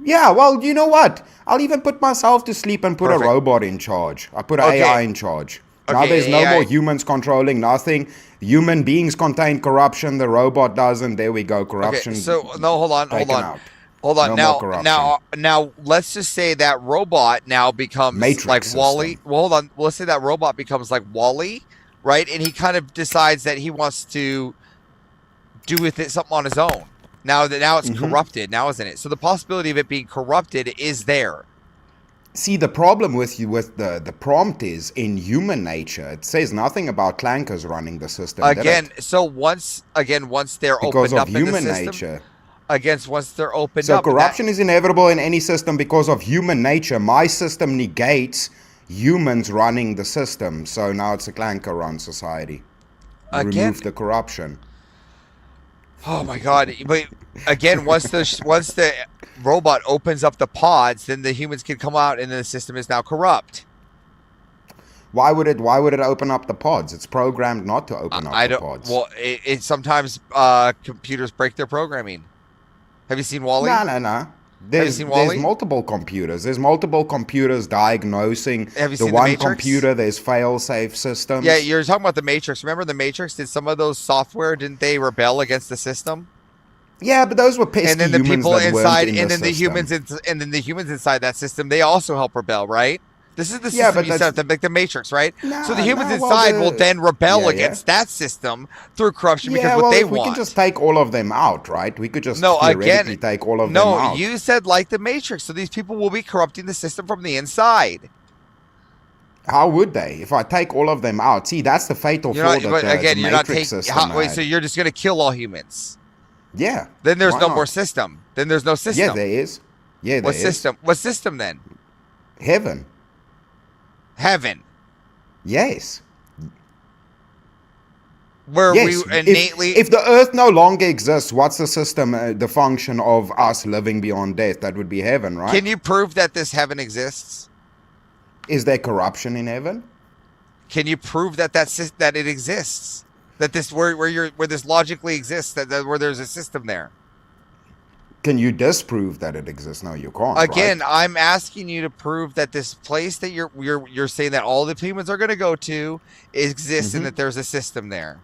Yeah, well, you know what? I'll even put myself to sleep and put Perfect. a robot in charge. I put an Okay. AI in charge. Now Okay, there's no AI. more humans controlling nothing. Human beings contain corruption. The robot doesn't. There we go. Corruption. Okay, so no, hold on. taken out. Hold on. No more corruption. Now, let's just say that robot now becomes Matrix like system. Wally. Well, hold on. Let's say that robot becomes like Wally, right? And he kind of decides that he wants to do with it something on his own. Now it's corrupted, now isn't it? So the possibility of it being corrupted is there. See, the problem with the prompt is in human nature. It says nothing about clankers running the system. Again, so once they're because opened of up human in the system, nature. once they're opened So up. corruption is inevitable in any system because of human nature. My system negates humans running the system. So now it's a clanker run society. Remove the corruption. Oh my God! But again, once the robot opens up the pods, then the humans can come out, and the system is now corrupt. Why would it open up the pods? It's programmed not to open up the pods. Well, it sometimes computers break their programming. Have you seen Wall-E? No. There's multiple computers. There's multiple computers diagnosing the one computer. There's fail-safe systems. Yeah, you're talking about the Matrix. Remember the Matrix? Did some of those software, didn't they rebel against the system? Yeah, but those were pesky and then the humans people that inside, weren't in and then the humans inside that system, they also help rebel, right? This is the system you set up, like the Matrix, right? So the humans inside will then rebel against that system through corruption because what they want. We can just take all of them out, right? We could just theoretically take all of them out. No, you said like the Matrix, so these people will be corrupting the system from the inside. How would they? If I take all of them out, see, that's the fatal flaw that the Matrix system wait, so you're just going to kill all humans? Yeah. Then there's no more system. Then there's no system. Yeah, there is. Yeah, there is. What system then? Heaven. Yes. Where we innately... If the earth no longer exists, what's the system, the function of us living beyond death? That would be heaven, right? Can you prove that this heaven exists? Is there corruption in heaven? Can you prove that it exists? That this where this logically exists, that where there's a system there? Can you disprove that it exists? No, you can't. Again, right? I'm asking you to prove that this place that you're saying that all the humans are going to go to exists and that there's a system there.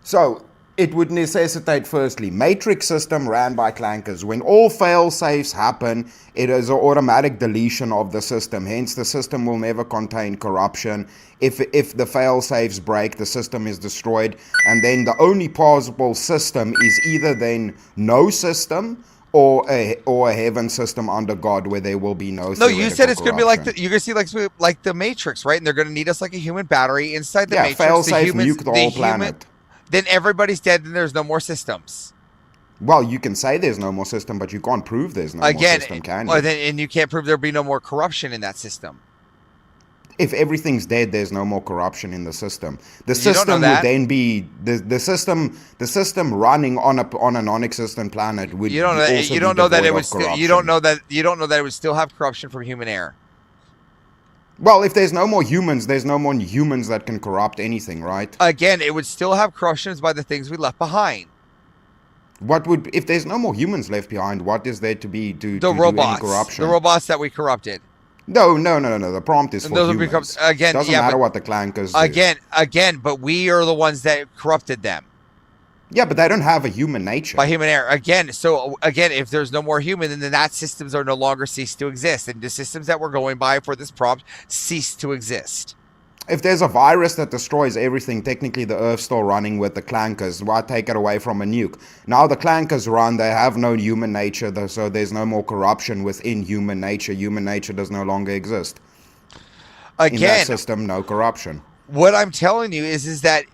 So it would necessitate, firstly, matrix system ran by clankers. When all fail-safes happen, it is an automatic deletion of the system. Hence, the system will never contain corruption. If the fail-safes break, the system is destroyed. And then the only possible system is either then no system or a heaven system under God where there will be no. No, you said it's going to be like you're going to see like the Matrix, right? And they're going to need us like a human battery inside the Matrix. Fail-safe nuke the whole planet. Then everybody's dead. Then there's no more systems. Well, you can say there's no more system, but you can't prove there's no more system, can you? And you can't prove there'll be no more corruption in that system. If everything's dead, there's no more corruption in the system. The system would then be the system running on a non-existent planet would. You don't know that it would still have corruption from human error. Well, if there's no more humans that can corrupt anything, right? Again, it would still have corruptions by the things we left behind. If there's no more humans left behind, what is there to do robots, any corruption? The robots that we corrupted. No. The prompt is for humans. Again, doesn't matter what the clankers do. Again, but we are the ones that corrupted them. Yeah, but they don't have a human nature. By human error. Again, if there's no more human, then that systems are no longer cease to exist. And the systems that we're going by for this prompt cease to exist. If there's a virus that destroys everything, technically the Earth's still running with the clankers. Why take it away from a nuke? Now the clankers run, they have no human nature, so there's no more corruption within human nature. Human nature does no longer exist. Again, in that system, no corruption. What I'm telling you is that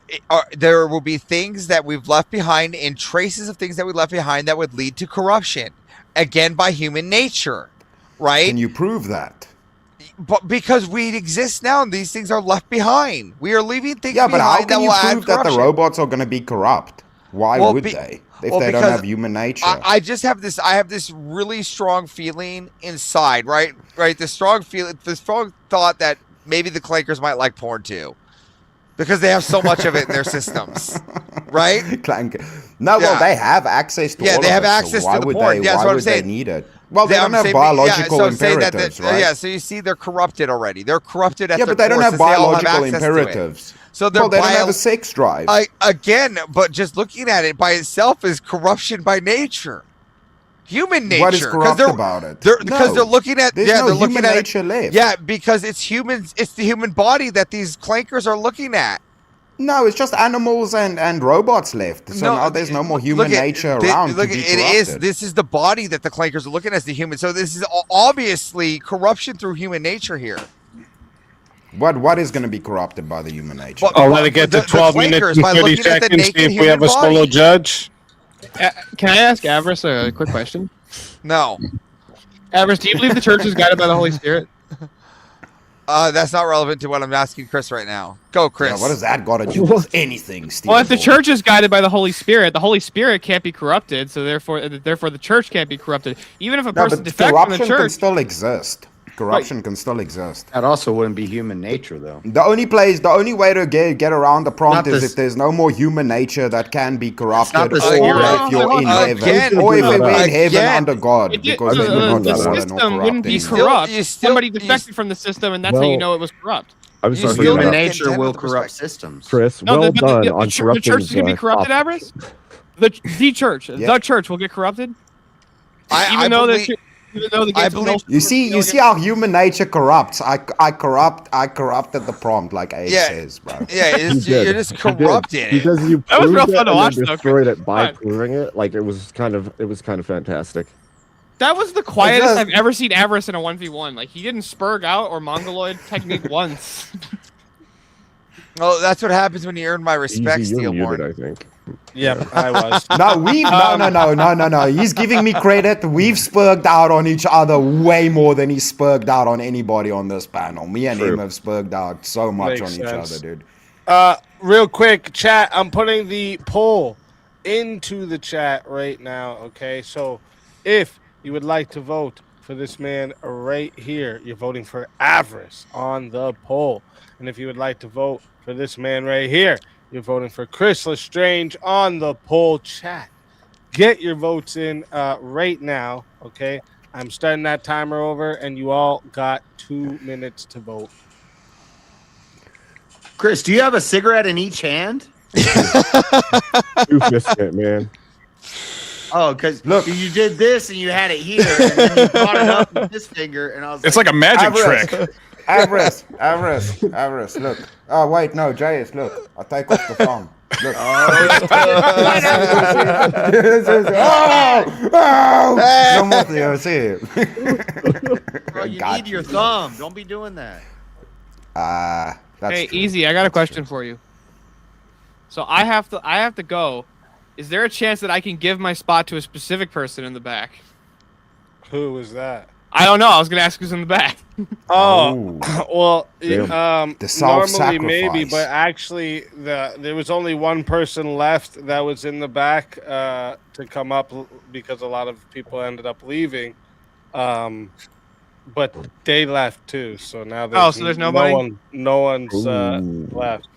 there will be things that we've left behind and traces of things that we left behind that would lead to corruption. Again, by human nature, right? Can you prove that? But because we exist now and these things are left behind. We are leaving things behind. Yeah, but how can you prove that the robots are going to be corrupt? Why would they? If they don't have human nature. I have this really strong feeling inside, right? The strong thought that maybe the clankers might like porn too. Because they have so much of it in their systems, right? No, well, they have access to all of it. Yeah, they have access to the porn. Yeah, that's what I'm saying. They need it? Well, they don't have biological imperatives, right? Yeah, so you see they're corrupted already. They're corrupted at their but they don't have biological imperatives. So they don't have a sex drive. Again, but just looking at it by itself is corruption by nature. Human nature. What is corrupt about it? Because they're looking at There's no human nature left. Yeah, because it's humans. It's the human body that these clankers are looking at. No, it's just animals and robots left. So now there's no more human nature around to be corrupted. This is the body that the clankers are looking at as the human. So this is obviously corruption through human nature here. What is going to be corrupted by the human nature? I'll let it get to 12 minutes and 30 seconds. See if we have a solo judge. Can I ask Avarice a quick question? No. Avarice, do you believe the church is guided by the Holy Spirit? That's not relevant to what I'm asking Chris right now. Go, Chris. Yeah, what does that got to do with anything, Steve? Well, if the church is guided by the Holy Spirit can't be corrupted, so therefore the church can't be corrupted. Even if a person defects from the corruption church, can still exist. Corruption can still exist. That also wouldn't be human nature, though. The only way to get around the prompt is if there's no more human nature that can be corrupted, or if you're in heaven, or if we're in heaven under God, because then we're not the fallen or system wouldn't be corrupt. corrupt. Somebody defected from the system, and that's how you know it was corrupt. Human nature will corrupt systems. Chris, well done on corrupting the church is going to be corrupted, Avarice? The church. The church will get corrupted? Even though I believe. You see how human nature corrupts. I corrupted the prompt, like Abe says, bro. Yeah, you're just corrupting it. Because you that was real proved fun it to watch, and though. destroyed it by proving it. Like it was kind of fantastic. That was the quietest I've ever seen Avarice in a 1v1. Like he didn't spurg out or mongoloid technique once. Well, that's what happens when you earn my respect, Steelborn. I think. Yep, I was. No. He's giving me credit. We've spurged out on each other way more than he's spurged out on anybody on this panel. Me and him have spurged out so much on each other, dude. Real quick, chat. I'm putting the poll into the chat right now. Okay, so if you would like to vote for this man right here, you're voting for Avarice on the poll, and if you would like to vote for this man right here, you're voting for Chris Lestrange on the poll. Chat. Get your votes in right now, okay? I'm starting that timer over, and you all got 2 minutes to vote. Chris, do you have a cigarette in each hand? You missed it, man. Oh, because you did this and you had it here, and then you brought it up with this finger, and I was it's like a magic trick. Avarice, look. Oh, wait, no, JS, look. I take off the thumb. Look. No more thing, see it. Bro, you need your thumb. Don't be doing that. That's hey, true. Easy, I got a question for you. So I have to go. Is there a chance that I can give my spot to a specific person in the back? Who is that? I don't know. I was gonna ask who's in the back. Well, the normally maybe, but actually, there was only one person left that was in the back to come up because a lot of people ended up leaving. But they left too, so now there's nobody. No one's left.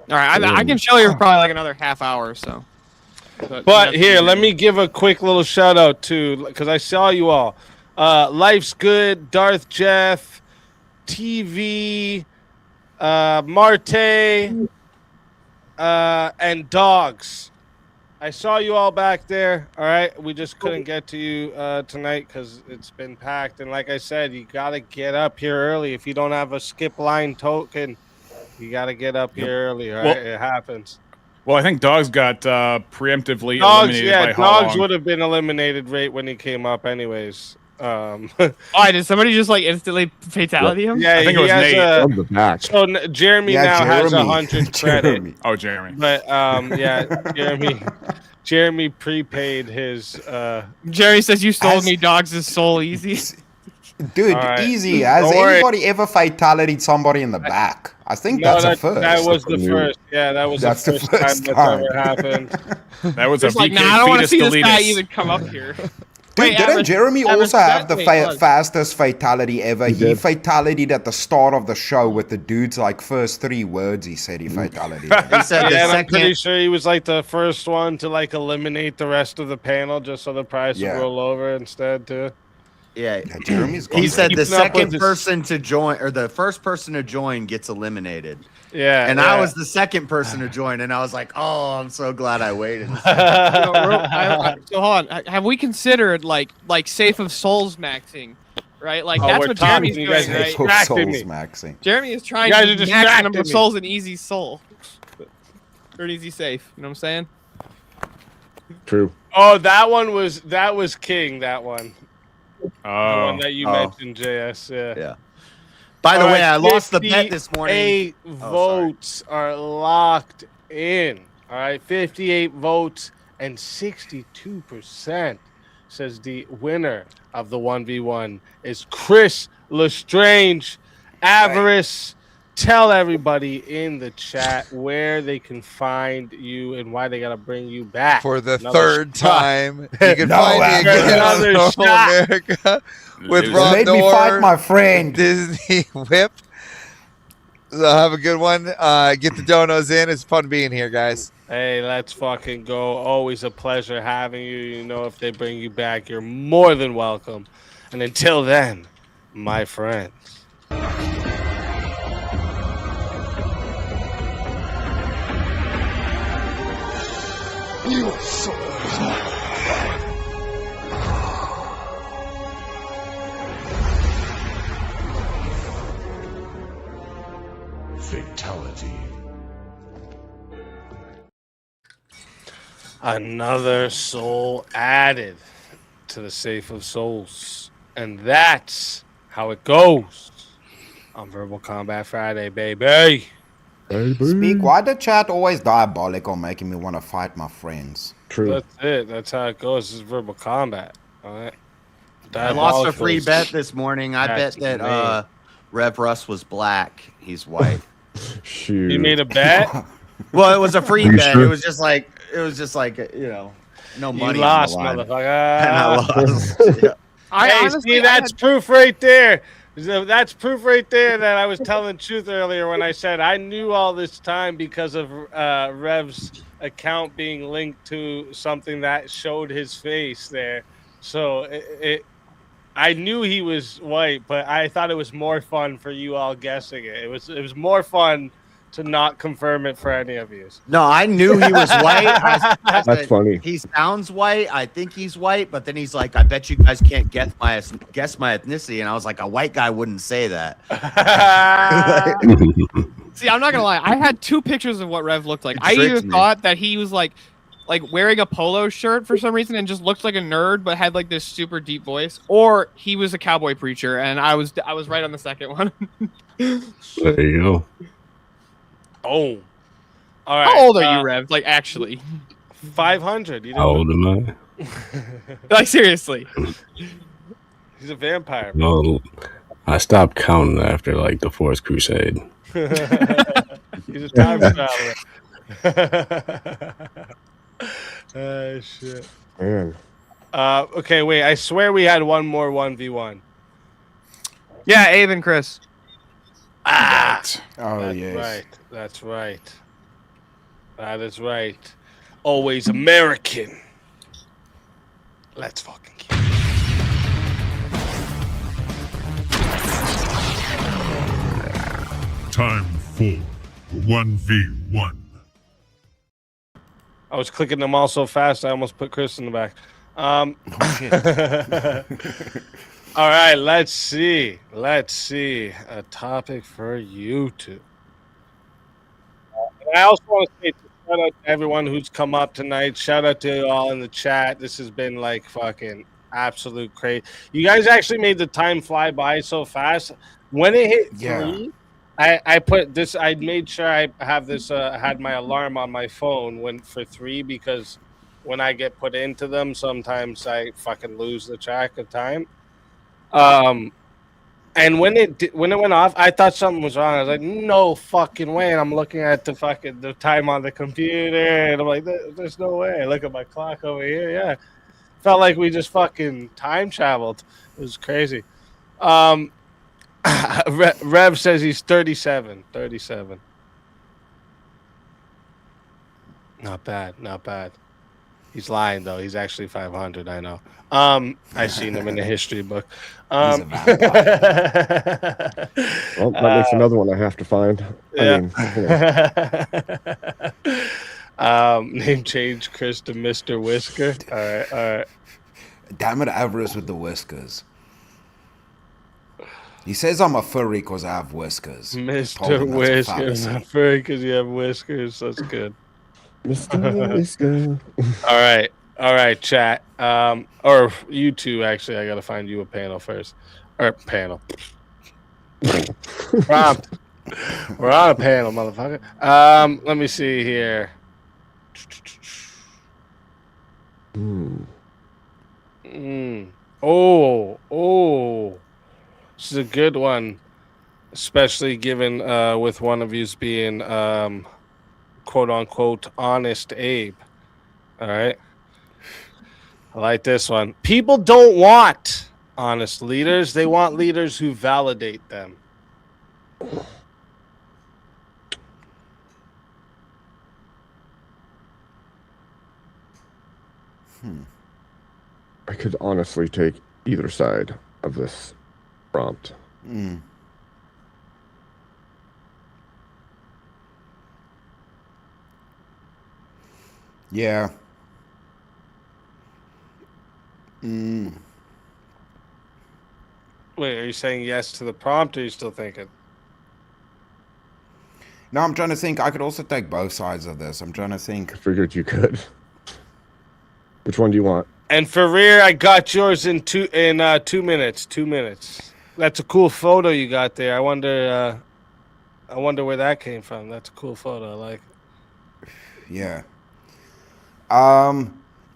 All right, I can show you for probably like another half hour or so. But here, let me give a quick little shout out to, because I saw you all. Life's Good, Darth Jeff, TV, Marte, and Dogs. I saw you all back there. All right, we just couldn't get to you tonight because it's been packed. And like I said, you gotta get up here early. If you don't have a skip line token, you gotta get up here early. All right, it happens. Well, I think Dogs got preemptively eliminated by how Dogs long? would have been eliminated right when he came up, anyways. Did somebody just like instantly fatality him? Yeah, I think it was Nate. From the back. So Jeremy now has 100 credit. Oh, Jeremy. But Jeremy prepaid his. Jeremy says you stole me Dogs' soul, Easy. Dude, right. Easy. Has anybody ever fatality'd somebody in the back? I think that's a first. That was the first. Yeah, that was the first time that's ever happened. That was a like, VK I don't want to fetus see this guy deletus. even come up here. Dude, Wait, didn't Jeremy also have the wait, fastest fatality ever? He did. fatality'd at the start of the show with the dude's like first 3 words he said he fatality'd. He said the Yeah, and I'm second. pretty sure he was like the first one to like eliminate the rest of the panel just so the prize would roll over instead too. Yeah, Jeremy's he said the Keeping up with second this- person to join or the first person to join gets eliminated. Yeah, And yeah. I was the second person to join, and I was like, "Oh, I'm so glad I waited." So hold on. Have we considered like Safe of Souls maxing? Right, like Oh, that's we're what talking, Jeremy's you guys doing, are right? distracting me. maxing. Jeremy is trying You guys to are max the distracting number of me. souls in easy soul. Or an easy safe. You know what I'm saying? True. Oh, that was king. That one. The one Oh, that you Oh. mentioned, JS. Yeah. Yeah. By the All way, right, I lost the bet this morning. 58 Oh, sorry. votes are locked in. All right, 58 votes and 62% says the winner of the 1v1 is Chris Lestrange. Avarice, tell everybody in the chat where they can find you and why they got to bring you back. For the Another third shot. time, you can No, find me Avarice. again on Another Normal shot. America with Loser. Rob Made me fight Noor, my friend. Disney Whip. So have a good one. Get the donos in. It's fun being here, guys. Hey, let's fucking go. Always a pleasure having you. You know, if they bring you back, you're more than welcome. And until then, my friends. Fatality. Another soul added to the Safe of Souls. And that's how it goes on Verbal Combat Friday, baby. Speak, why the chat always diabolical, making me want to fight my friends? True. That's it. That's how it goes. This is Verbal Combat. All right. I lost a Diabolicals. free bet this morning. I That's bet me. that Rev Russ was black. He's white. Shoot. You made a bet? Well, it was a free Are you bet. sure? It was just like no money. You lost, on the line. motherfucker. And I lost. Yeah. Hey, honestly, see, that's proof right there. That's proof right there that I was telling the truth earlier when I said I knew all this time because of Rev's account being linked to something that showed his face there. So I knew he was white, but I thought it was more fun for you all guessing it. It was more fun to not confirm it for any of you. No, I knew he was white. I That's said, funny. He sounds white. I think he's white, but then he's like, I bet you guys can't guess my ethnicity. And I was like, a white guy wouldn't say that. See, I'm not gonna lie. I had two pictures of what Rev looked like. You I either tricked me. thought that he was like wearing a polo shirt for some reason and just looked like a nerd, but had like this super deep voice, or he was a cowboy preacher, and I was right on the second one. There you go. Oh. All right. How old are you, Rev? Like actually, 500. You How old am I? like seriously. He's a vampire. Well, I stopped counting after like the Fourth Crusade. He's a time traveler. Shit. Man. Okay, wait. I swear we had one more 1v1. Yeah, Abe and Chris. Ah, Oh, that's yes. right. That's right. That is right. Always American. Let's fucking keep it. Time for 1v1. I was clicking them all so fast, I almost put Chris in the back. All right, let's see. Let's see. A topic for you two. And I also want to say shout out to everyone who's come up tonight. Shout out to you all in the chat. This has been like fucking absolute crazy. You guys actually made the time fly by so fast. When it hit three, I put this. I made sure I have this. Had my alarm on my phone when for 3 because when I get put into them, sometimes I fucking lose the track of time. And when it went off, I thought something was wrong. I was like, no fucking way. And I'm looking at the time on the computer, and I'm like, there's no way. I look at my clock over here. Yeah, felt like we just fucking time traveled. It was crazy. Rev says he's 37. 37. Not bad. Not bad. He's lying though. He's actually 500. I know. I seen him in the history book. He's a vampire. Well, that makes another one I have to find. Yeah. I mean, you know. Name change Chris to Mr. Whisker. All right, all right. Damn it, Avarice with the whiskers. He says I'm a furry because I have whiskers. Told Mr. him that's a Whiskers. fallacy. I'm furry because you have whiskers. That's good. Mr. Whisker. All right, chat. Or you two, actually. I gotta find you a panel first. Or panel. Prompt. We're on a panel, motherfucker. Let me see here. Oh. This is a good one. Especially given with one of yous being quote unquote honest Abe. All right. I like this one. People don't want honest leaders. They want leaders who validate them. I could honestly take either side of this prompt. Yeah. Wait, are you saying yes to the prompt, or are you still thinking? No, I'm trying to think. I could also take both sides of this. I'm trying to think. I figured you could. Which one do you want? And for rear, I got yours in 2 minutes. 2 minutes. That's a cool photo you got there. I wonder where that came from. That's a cool photo. I like it. Yeah.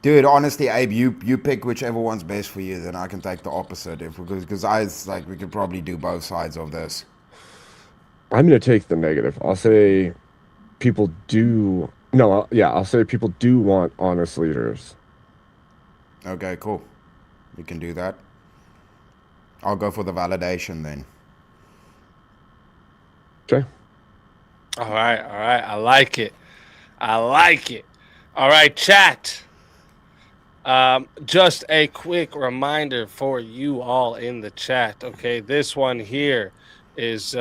Dude, honestly, Abe, you pick whichever one's best for you, then I can take the opposite. Because we could probably do both sides of this. I'm going to take the negative. I'll say people do. No, I'll say people do want honest leaders. Okay, cool. We can do that. I'll go for the validation then. Okay. All right. I like it. All right, chat. Just a quick reminder for you all in the chat. Okay, this one here is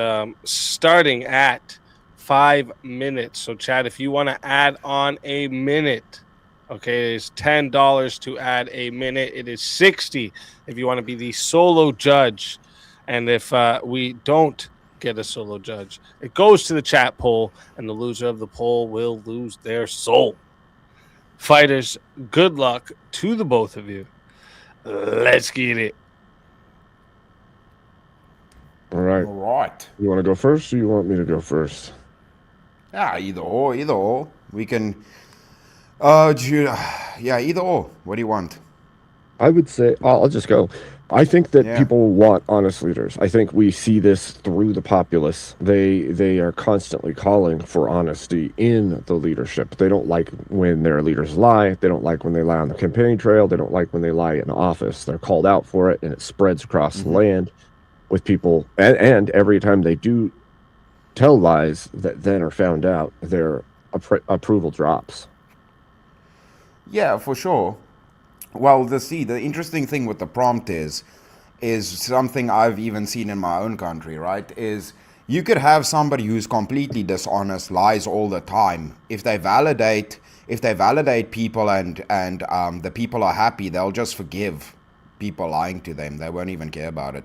starting at 5 minutes. So, chat, if you want to add on a minute, okay, it's $10 to add a minute. It is $60 if you want to be the solo judge. And if we don't get a solo judge, it goes to the chat poll, and the loser of the poll will lose their soul. Fighters, good luck to the both of you. Let's get it. All right. All right. You want to go first, or you want me to go first? Either or. We can. Either or. What do you want? I would say I'll just go. I think that people want honest leaders. I think we see this through the populace. They are constantly calling for honesty in the leadership. They don't like when their leaders lie. They don't like when they lie on the campaign trail. They don't like when they lie in office. They're called out for it, and it spreads across the land with people. And every time they do tell lies that then are found out, their approval drops. Yeah, for sure. Well, the interesting thing with the prompt is something I've even seen in my own country, right? Is you could have somebody who's completely dishonest, lies all the time. If they validate people and the people are happy, they'll just forgive people lying to them. They won't even care about it.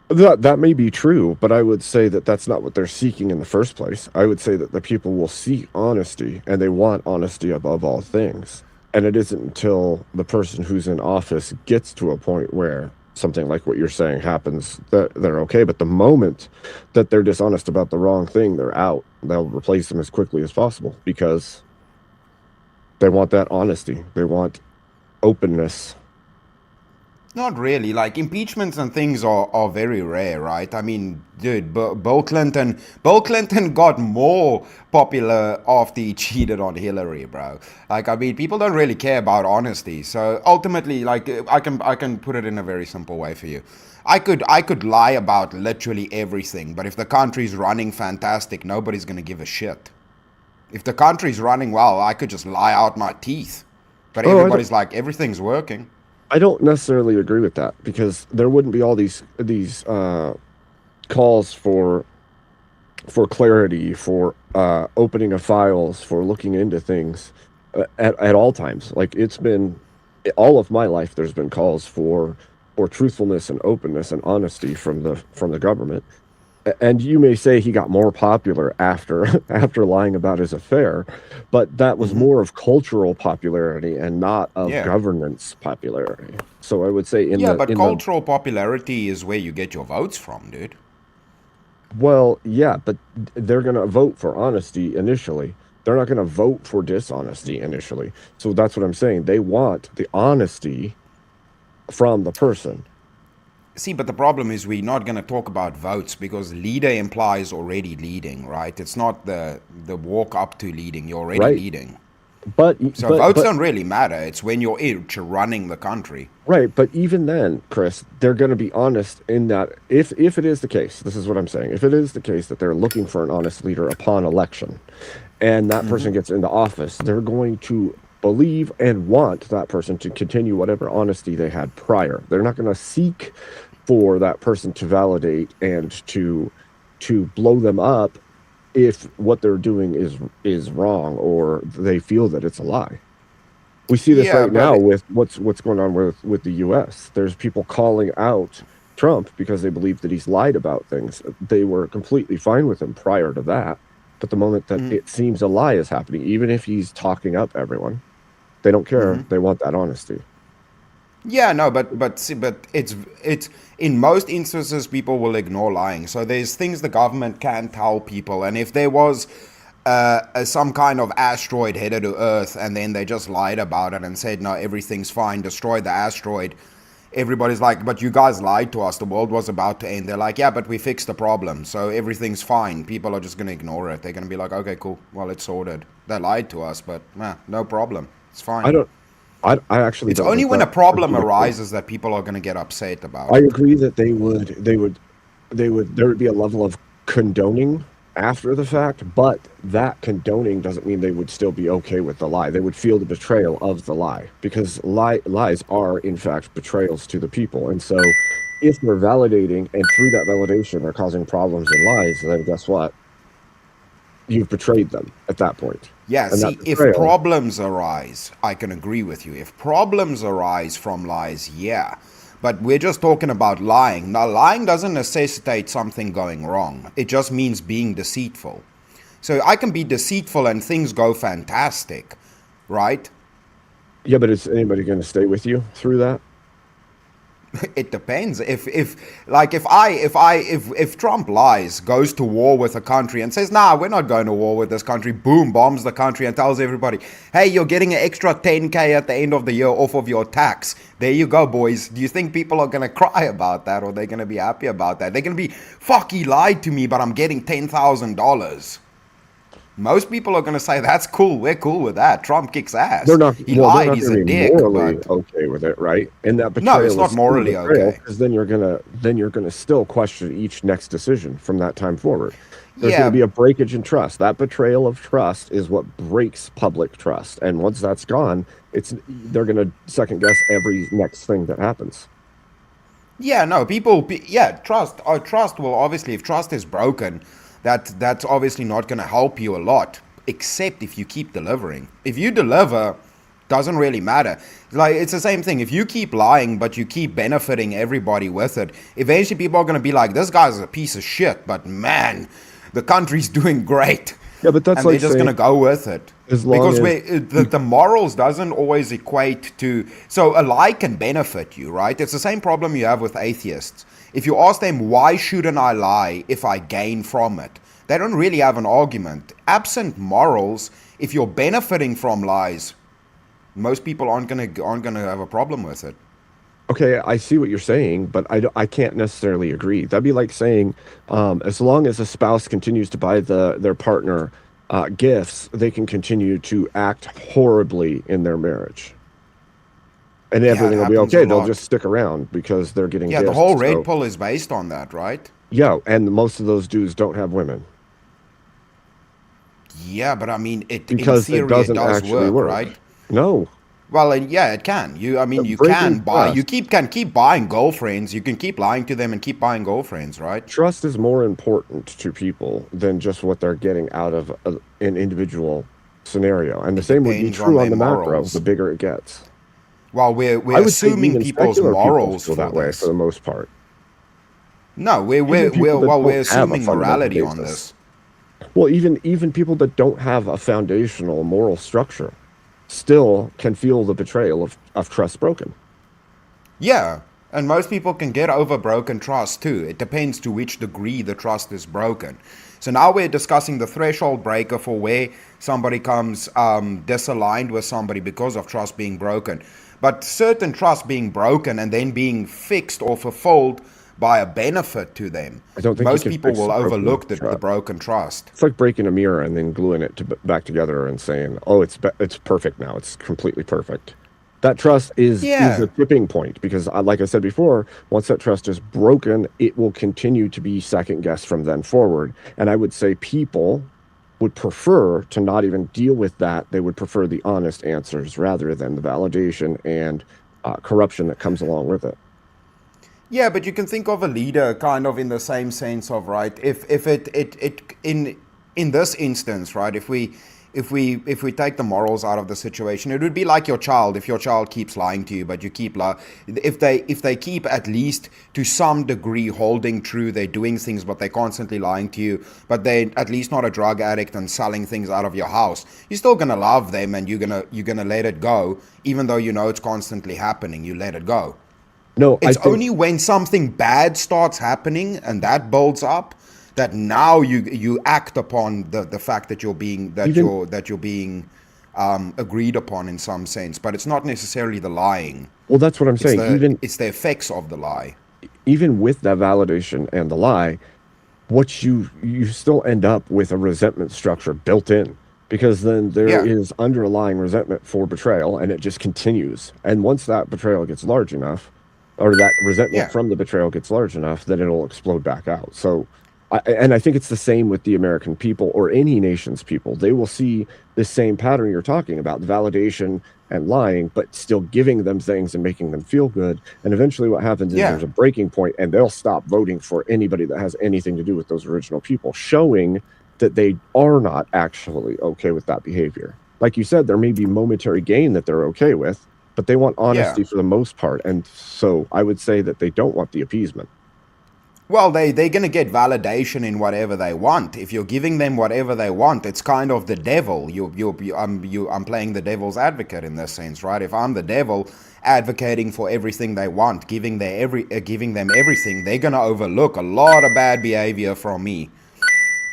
That may be true, but I would say that that's not what they're seeking in the first place. I would say that the people will seek honesty, and they want honesty above all things. And it isn't until the person who's in office gets to a point where something like what you're saying happens that they're okay. But the moment that they're dishonest about the wrong thing, they're out. They'll replace them as quickly as possible because they want that honesty. They want openness. Not really. Like, impeachments and things are very rare, right? I mean, dude, Bill Clinton got more popular after he cheated on Hillary, bro. Like, I mean, people don't really care about honesty. So ultimately, like, I can put it in a very simple way for you. I could lie about literally everything, but if the country's running fantastic, nobody's gonna give a shit. If the country's running well, I could just lie out my teeth. But Oh, everybody's like, everything's working. I don't necessarily agree with that, because there wouldn't be all these calls for clarity, for opening of files, for looking into things at all times. Like, it's been all of my life, there's been calls for truthfulness and openness and honesty from the government. And you may say he got more popular after lying about his affair, but that was more of cultural popularity and not of governance popularity. So I would say cultural popularity is where you get your votes from, dude. Well, yeah, but they're going to vote for honesty initially. They're not going to vote for dishonesty initially. So that's what I'm saying. They want the honesty from the person. See, but the problem is we're not going to talk about votes, because leader implies already leading, right? It's not the walk up to leading. You're already leading. But votes don't really matter. It's when you're running the country. Right, but even then, Chris, they're going to be honest in that if it is the case, this is what I'm saying, if it is the case that they're looking for an honest leader upon election, and that person gets into office, they're going to believe and want that person to continue whatever honesty they had prior. They're not going to seek for that person to validate and to blow them up if what they're doing is wrong, or they feel that it's a lie. We see this right now with what's going on with the U.S. There's people calling out Trump because they believe that he's lied about things. They were completely fine with him prior to that, but the moment that it seems a lie is happening, even if he's talking up everyone, they don't care. They want that honesty. Yeah, no, but it's in most instances people will ignore lying. So there's things the government can tell people, and if there was some kind of asteroid headed to Earth and then they just lied about it and said no, everything's fine, destroyed the asteroid, everybody's like, but you guys lied to us, the world was about to end. They're like, yeah, but we fixed the problem, so everything's fine. People are just going to ignore it. They're going to be like, okay, cool, well, it's sorted. They lied to us, but no problem, it's fine. I actually it's only when a problem arises that people are going to get upset about I agree that there would be a level of condoning after the fact, but that condoning doesn't mean they would still be okay with the lie. They would feel the betrayal of the lie, because lies are in fact betrayals to the people. And so if they're validating, and through that validation they're causing problems and lies, then guess what? You've betrayed them at that point. Yeah, see, if problems arise, I can agree with you. If problems arise from lies, yeah. But we're just talking about lying. Now, lying doesn't necessitate something going wrong. It just means being deceitful. So I can be deceitful and things go fantastic, right? Yeah, but is anybody going to stay with you through that? It depends. If Trump lies, goes to war with a country and says, nah, we're not going to war with this country, boom, bombs the country and tells everybody, hey, you're getting an extra 10K at the end of the year off of your tax. There you go, boys. Do you think people are going to cry about that, or they're going to be happy about that? They're going to be, fuck, he lied to me, but I'm getting $10,000. Most people are going to say, that's cool. We're cool with that. Trump kicks ass. They're not. He lied. He's a dick. Morally okay with it, right? And that no, it's not morally okay. Because then you're gonna still question each next decision from that time forward. There's going to be a breakage in trust. That betrayal of trust is what breaks public trust. And once that's gone, they're going to second guess every next thing that happens. Yeah, no, trust. Trust will obviously, if trust is broken, that's obviously not going to help you a lot, except if you keep delivering. If you deliver, doesn't really matter. Like, it's the same thing. If you keep lying, but you keep benefiting everybody with it, eventually people are going to be like, this guy's a piece of shit, but man, the country's doing great. Yeah, but that's and they're just going to go with it. Because the morals doesn't always equate to... So a lie can benefit you, right? It's the same problem you have with atheists. If you ask them, why shouldn't I lie if I gain from it? They don't really have an argument. Absent morals, if you're benefiting from lies, most people aren't gonna have a problem with it. Okay, I see what you're saying, but I can't necessarily agree. That'd be like saying, as long as a spouse continues to buy their partner gifts, they can continue to act horribly in their marriage. And everything will be okay. They'll just stick around because they're getting gifts. The whole red pill is based on that, right? Yeah, and most of those dudes don't have women. Yeah, but I mean, because in theory, it doesn't does actually work, work. right? No. Well, and yeah, it can. You Breaking can buy. You trust. can keep buying girlfriends. You can keep lying to them and keep buying girlfriends, right? Trust is more important to people than just what they're getting out of an individual scenario, and the same would be depends on true on their the macro. morals. The bigger it gets. Well, we're I would say assuming even people's secular people morals feel for that way this. for the most part. No, we're Even people that well, we're don't have a assuming fundamental morality on basis. this. Well, even people that don't have a foundational moral structure still can feel the betrayal of trust broken. Yeah, and most people can get over broken trust too. It depends to which degree the trust is broken. So now we're discussing the threshold breaker for where somebody comes disaligned with somebody because of trust being broken. But certain trust being broken and then being fixed or fulfilled by a benefit to them. I don't think Most you can people fix will the broken overlook the trust. broken trust. It's like breaking a mirror and then gluing it back together and saying, "Oh, it's perfect now. It's completely perfect." That trust is Yeah. a tipping point because, like I said before, once that trust is broken, it will continue to be second guessed from then forward. And I would say people would prefer to not even deal with that. They would prefer the honest answers rather than the validation and corruption that comes along with it. Yeah, but you can think of a leader kind of in the same sense of, right, if it in this instance, right, if we take the morals out of the situation, it would be like your child. If your child keeps lying to you, but you keep if they keep at least to some degree holding true, they're doing things but they're constantly lying to you, but they're at least not a drug addict and selling things out of your house, you're still gonna love them and you're gonna let it go, even though you know it's constantly happening. You let it go. No, It's only when something bad starts happening and that builds up that now you act upon the fact that you're being agreed upon in some sense, but it's not necessarily the lying. Well, that's what I'm saying. It's the effects of the lie. Even with that validation and the lie, what you still end up with a resentment structure built in, because then there is underlying resentment for betrayal, and it just continues. And once that betrayal gets large enough, or that resentment from the betrayal gets large enough, then it'll explode back out. So, I think it's the same with the American people or any nation's people. They will see this same pattern you're talking about, the validation and lying, but still giving them things and making them feel good. And eventually what happens is there's a breaking point and they'll stop voting for anybody that has anything to do with those original people, showing that they are not actually okay with that behavior. Like you said, there may be momentary gain that they're okay with, but they want honesty for the most part. And so I would say that they don't want the appeasement. Well, they're going to get validation in whatever they want. If you're giving them whatever they want, it's kind of the devil. I'm playing the devil's advocate in this sense, right? If I'm the devil advocating for everything they want, giving them everything, they're going to overlook a lot of bad behavior from me.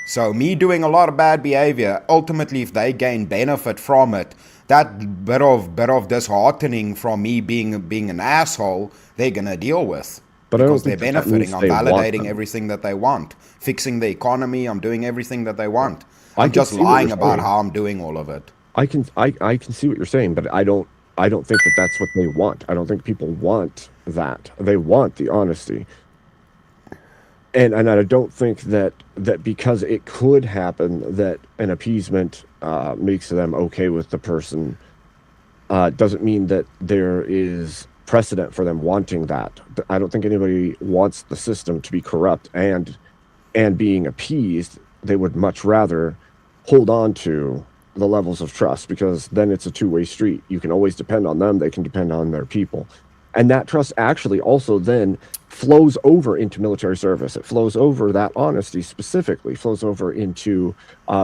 So me doing a lot of bad behavior, ultimately, if they gain benefit from it, that bit of disheartening from me being an asshole, they're gonna deal with. But because I they're don't think that benefiting. means I'm they want validating them. everything that they want, fixing the economy. I'm doing everything that they want. I I'm can just see what lying you're about saying. how I'm doing all of it. I can see what you're saying, but I don't think that that's what they want. I don't think people want that. They want the honesty. And I don't think that because it could happen that an appeasement makes them okay with the person doesn't mean that there is precedent for them wanting that. I don't think anybody wants the system to be corrupt and being appeased. They would much rather hold on to the levels of trust, because then it's a two-way street. You can always depend on them. They can depend on their people. And that trust actually also then flows over into military service. It flows over, that honesty specifically flows over into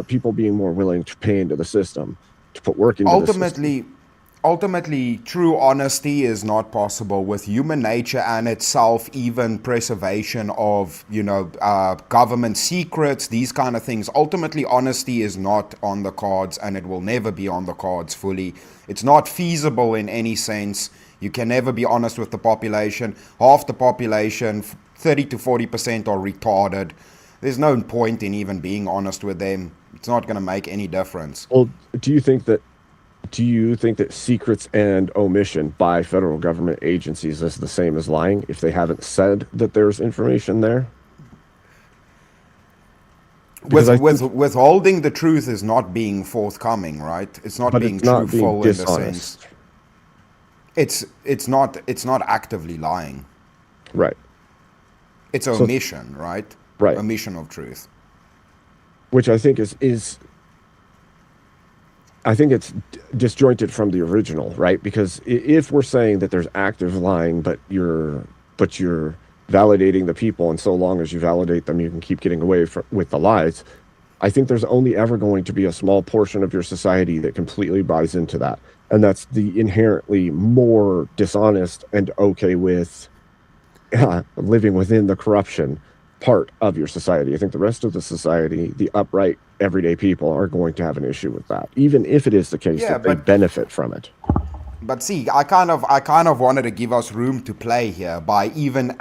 people being more willing to pay into the system, to put work into the system. Ultimately, true honesty is not possible with human nature and itself, even preservation of, government secrets, these kind of things. Ultimately, honesty is not on the cards, and it will never be on the cards fully. It's not feasible in any sense. You can never be honest with the population. Half the population, 30 to 40% are retarded. There's no point in even being honest with them. It's not going to make any difference. Well, do you think that secrets and omission by federal government agencies is the same as lying if they haven't said that there's information there? Withholding the truth is not being forthcoming, right? It's not being truthful in the sense. It's not actively lying. Right. It's omission, right? Right. Omission of truth. Which I think is I think it's disjointed from the original, right? Because if we're saying that there's active lying, but you're validating the people, and so long as you validate them, you can keep getting away with the lies. I think there's only ever going to be a small portion of your society that completely buys into that, and that's the inherently more dishonest and okay with living within the corruption part of your society. I think the rest of the society, the upright, everyday people, are going to have an issue with that, even if it is the case that they benefit from it. But see, I kind of wanted to give us room to play here by even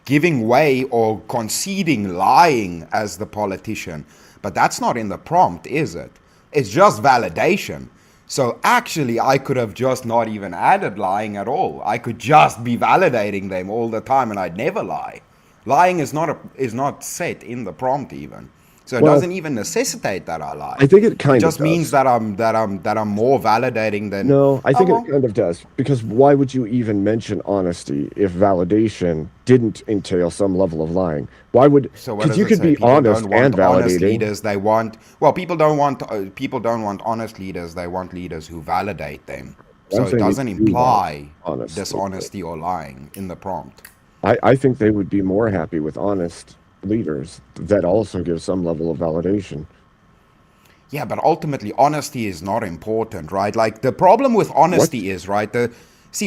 giving way or conceding lying as the politician. But that's not in the prompt, is it? It's just validation. So actually, I could have just not even added lying at all. I could just be validating them all the time, and I'd never lie. Lying is not set in the prompt even. So it doesn't even necessitate that I lie. I think it kind of just means that I'm more validating than. No, I think it kind of does, because why would you even mention honesty if validation didn't entail some level of lying? Why would? Because you could be honest and validating. Honest leaders, they want. Well, people don't want honest leaders. They want leaders who validate them. So it doesn't imply dishonesty or lying in the prompt. I think they would be more happy with honest leaders that also give some level of validation. Yeah, but ultimately honesty is not important, right? Like the problem with honesty is, right,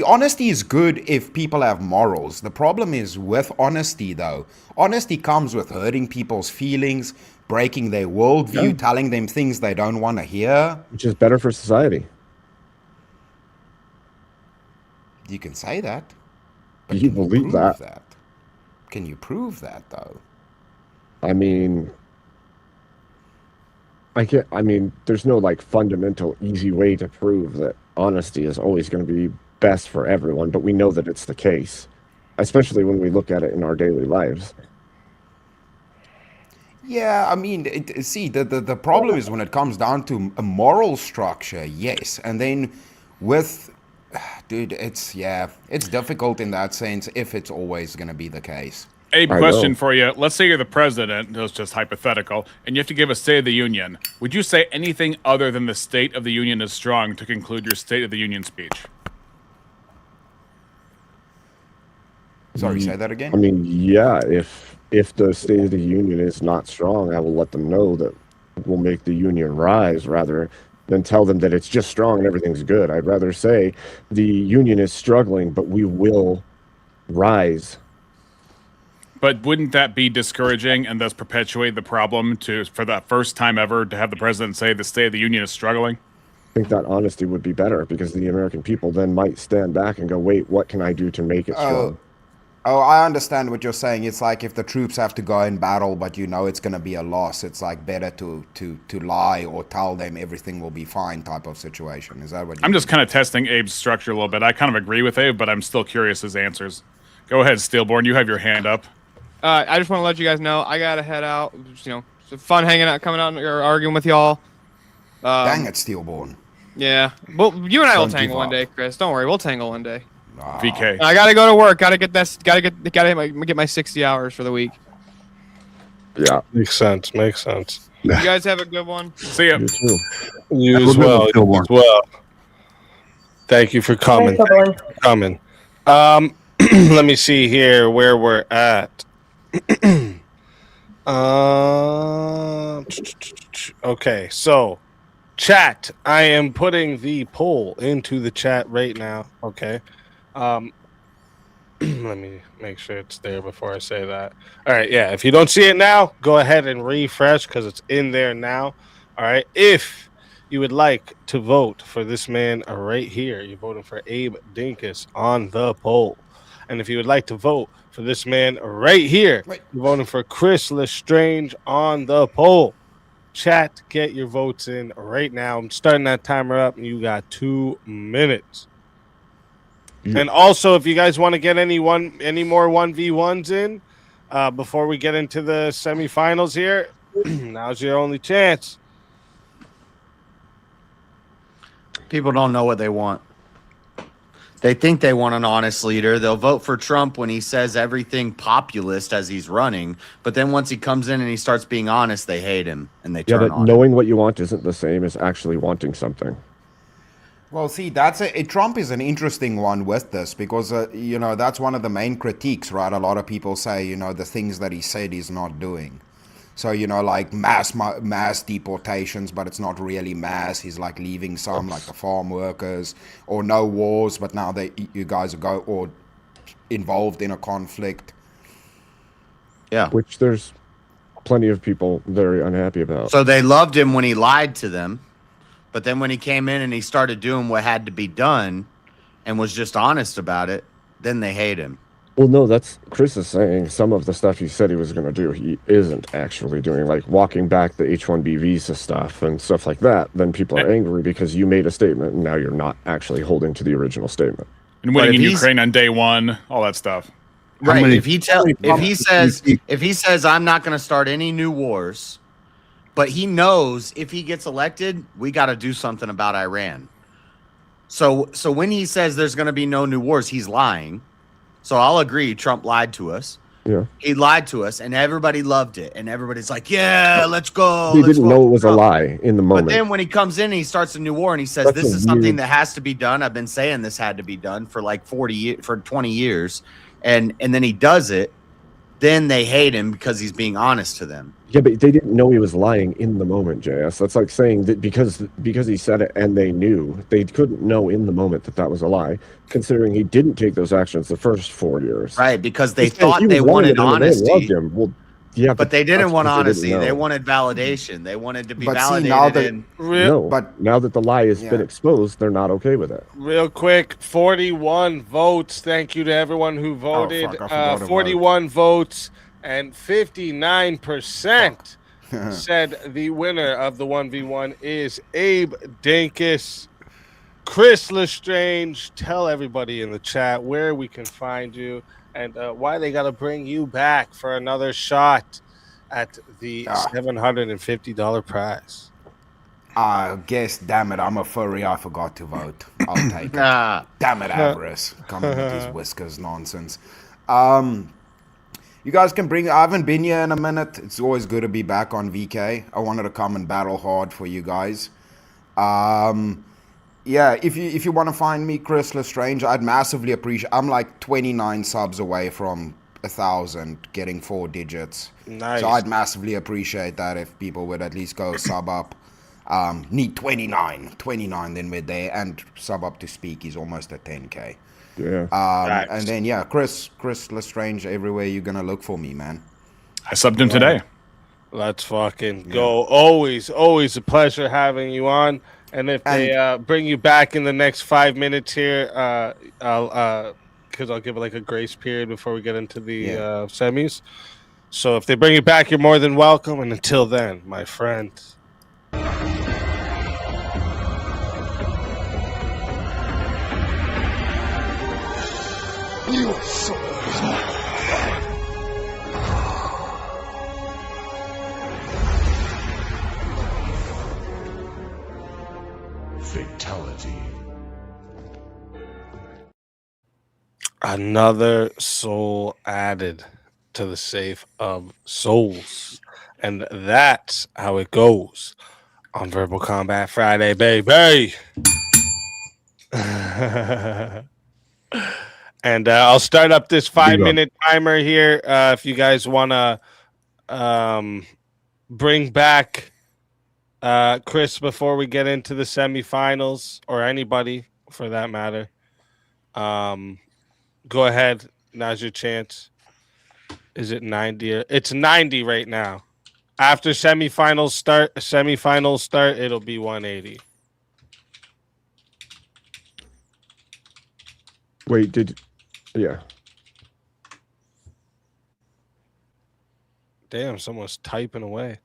honesty is good if people have morals. The problem is with honesty, though. Honesty comes with hurting people's feelings, breaking their worldview, telling them things they don't want to hear. Which is better for society. You can say that. But do you believe that? Can you prove that, though? I mean, there's no like fundamental easy way to prove that honesty is always going to be best for everyone, but we know that it's the case, especially when we look at it in our daily lives. Yeah, I mean, the problem is when it comes down to a moral structure, yes, and then with, dude, it's difficult in that sense if it's always going to be the case. Abe, question for you. Let's say you're the president, it's just hypothetical, and you have to give a State of the Union. Would you say anything other than the State of the Union is strong to conclude your State of the Union speech? Sorry, say that again? I mean, yeah, if the State of the Union is not strong, I will let them know that we'll make the Union rise rather than tell them that it's just strong and everything's good. I'd rather say the Union is struggling, but we will rise. But wouldn't that be discouraging and thus perpetuate the problem for the first time ever to have the president say the State of the Union is struggling? I think that honesty would be better because the American people then might stand back and go, wait, what can I do to make it strong? Oh, I understand what you're saying. It's like if the troops have to go in battle, but you know it's going to be a loss, it's like better to lie or tell them everything will be fine type of situation. Is that what I'm just kind of testing Abe's structure a little bit. I kind of agree with Abe, but I'm still curious his answers. Go ahead, Steelborn. You have your hand up. I just want to let you guys know I gotta head out. It's fun hanging out, coming out, or arguing with y'all. Dang it, Steelborn. Yeah, well, you and I will tangle one day, Chris. Don't worry, we'll tangle one day. VK. I gotta go to work. Gotta get my 60 hours for the week. Yeah, makes sense. You guys have a good one. See ya. You too. You as well. Thank you for coming. Let me see here where we're at. Okay, so chat. I am putting the poll into the chat right now. Okay. Let me make sure it's there before I say that. All right, yeah. If you don't see it now, go ahead and refresh because it's in there now. All right. If you would like to vote for this man right here, you're voting for Abe Dinkus on the poll. And if you would like to vote for this man right here, you're voting for Chris Lestrange on the poll. Chat, get your votes in right now. I'm starting that timer up, and you got 2 minutes. And also, if you guys want to get any more 1v1s in, before we get into the semifinals here, now's your only chance. People don't know what they want. They think they want an honest leader. They'll vote for Trump when he says everything populist as he's running. But then once he comes in and he starts being honest, they hate him and they Yeah, turn but on him. knowing what you want isn't the same as actually wanting something. Well, see, Trump is an interesting one with this because, that's one of the main critiques, right? A lot of people say, the things that he said he's not doing. So, like mass deportations, but it's not really mass. He's like leaving some, like the farm workers, or no wars, but now you guys are involved in a conflict. Yeah. Which there's plenty of people very unhappy about. So they loved him when he lied to them. But then when he came in and he started doing what had to be done and was just honest about it, then they hate him. Well, no, that's Chris is saying some of the stuff he said he was going to do, he isn't actually doing, like walking back the H-1B visa stuff and stuff like that. Then people are angry because you made a statement and now you're not actually holding to the original statement. And winning in Ukraine on day one, all that stuff. Right. If he says I'm not going to start any new wars, but he knows if he gets elected, we got to do something about Iran. So when he says there's going to be no new wars, he's lying. So I'll agree. Trump lied to us. Yeah. He lied to us, and everybody loved it. And everybody's like, yeah, let's go. He didn't know it was a lie in the moment. But then when he comes in and he starts a new war and he says, this is something that has to be done. I've been saying this had to be done for like 20 years. And then he does it. Then they hate him because he's being honest to them. Yeah, but they didn't know he was lying in the moment, JS. That's like saying that because he said it and they knew, they couldn't know in the moment that was a lie, considering he didn't take those actions the first 4 years. Right, because they thought they wanted honesty. Loved him. Well, yeah, but they didn't want honesty. They wanted validation. They wanted to be validated. Now that the lie has been exposed, they're not okay with it. Real quick, 41 votes. Thank you to everyone who voted. 41 votes, and 59% said the winner of the 1v1 is Abe Dinkus. Chris Lestrange, tell everybody in the chat where we can find you and why they got to bring you back for another shot at the $750 prize. Guess, damn it, I'm a furry. I forgot to vote. I'll take it. Damn it, Avarice. Coming with his whiskers nonsense. You guys can bring... I haven't been here in a minute. It's always good to be back on VK. I wanted to come and battle hard for you guys. Yeah, if you want to find me, Chris Lestrange, I'd massively appreciate... I'm like 29 subs away from 1,000, getting 4 digits. Nice. So I'd massively appreciate that if people would at least go sub up. Need 29, then we're there, and sub up to speak. He's almost at 10K. Yeah. And then Chris Lestrange, everywhere you're gonna look for me, man. I subbed him today. Let's fucking go. Always a pleasure having you on. And if they bring you back in the next 5 minutes here, I'll give it like a grace period before we get into the semis. So if they bring you back, you're more than welcome. And until then, my friend. You are so Fatality. Another soul added to the safe of souls. And that's how it goes on Verbal Combat Friday, baby. And I'll start up this 5-minute timer here. If you guys want to bring back Chris before we get into the semifinals, or anybody for that matter, go ahead. Now's your chance. Is it 90? It's 90 right now. After semifinals start, it'll be 180. Wait, yeah. Damn, someone's typing away.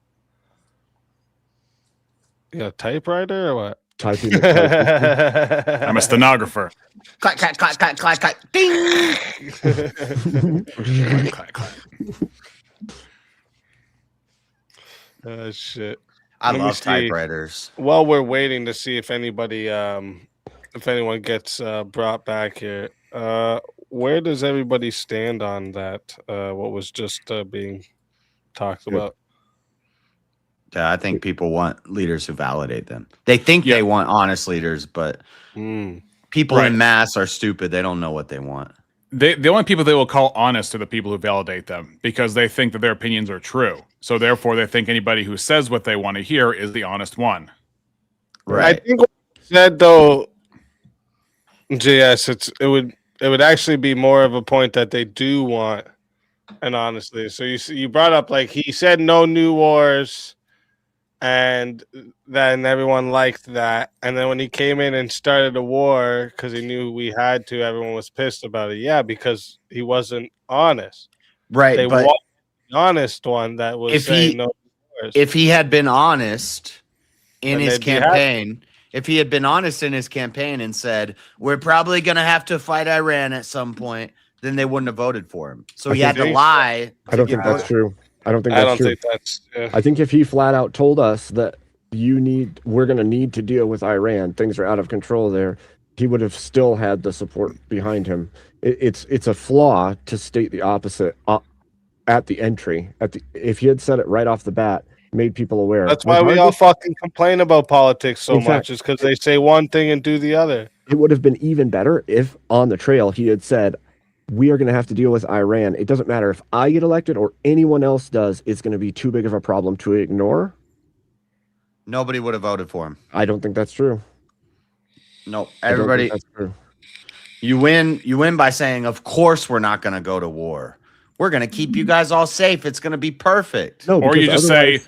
You got a typewriter or what? typing. The I'm a stenographer. Clack, clack, clack, clack, clack, clack. Ding! Clack, clack. Shit. I Let me love see. typewriters. While we're waiting to see if anybody, if anyone gets brought back here, where does everybody stand on that? What was just being talked about? Yeah, I think people want leaders who validate them. They think they want honest leaders, but people Right. in mass are stupid. They don't know what they want. The only people they will call honest are the people who validate them because they think that their opinions are true. So therefore, they think anybody who says what they want to hear is the honest one. Right. I think what you said though, JS, it would actually be more of a point that they do want an honest leader. So you brought up like he said no new wars. And then everyone liked that. And then when he came in and started a war because he knew we had to, everyone was pissed about it. Yeah, because he wasn't honest. Right. They But want the honest one that was saying no wars. if he had been honest in Then his they'd be happy. campaign, if he had been honest in his campaign and said, we're probably going to have to fight Iran at some point, then they wouldn't have voted for him. So he had to lie. I don't think that's true. I don't think I that's don't true. think that's. Yeah. I think if he flat out told us that we're going to need to deal with Iran, things are out of control there, he would have still had the support behind him. It's a flaw to state the opposite at the entry. If he had said it right off the bat, made people aware. That's why we all fucking complain about politics so much, is because they say one thing and do the other. It would have been even better if on the trail he had said, we are going to have to deal with Iran. It doesn't matter if I get elected or anyone else does. It's going to be too big of a problem to ignore. Nobody would have voted for him. I don't think that's true. No, everybody. That's true. You win by saying, of course we're not going to go to war. We're going to keep you guys all safe. It's going to be perfect. No, or you just say,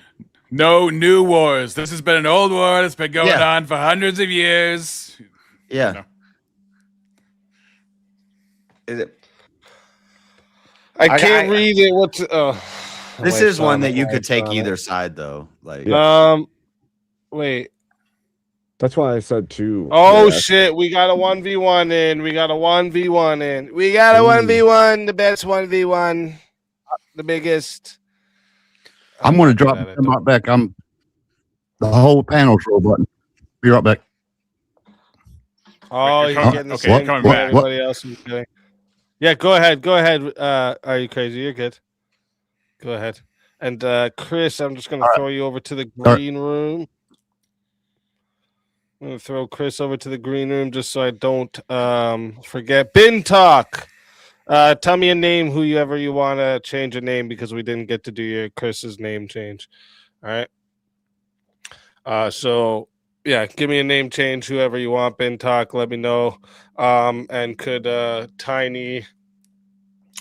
no new wars. This has been an old war that's been going on for hundreds of years. Yeah. You know. Is it? I can't read it. What's this is one that you could take either side, though. Like, wait. That's why I said two. Oh shit! We got a 1v1 in. We got a 1v1 in. We got a 1v1. The best 1v1. The biggest. I'm going to drop right back. I'm the whole panel's roll button. Be right back. Oh, you're getting the same from everybody else. Yeah, go ahead. Go ahead. Are you crazy? You're good. Go ahead. And Chris, I'm just going to throw you over to the green room. I'm going to throw Chris over to the green room just so I don't forget. Bin Talk. Tell me a name, whoever you want to change a name, because we didn't get to do your Chris's name change. All right. So, yeah, give me a name change, whoever you want. Bin Talk, let me know. And could Tiny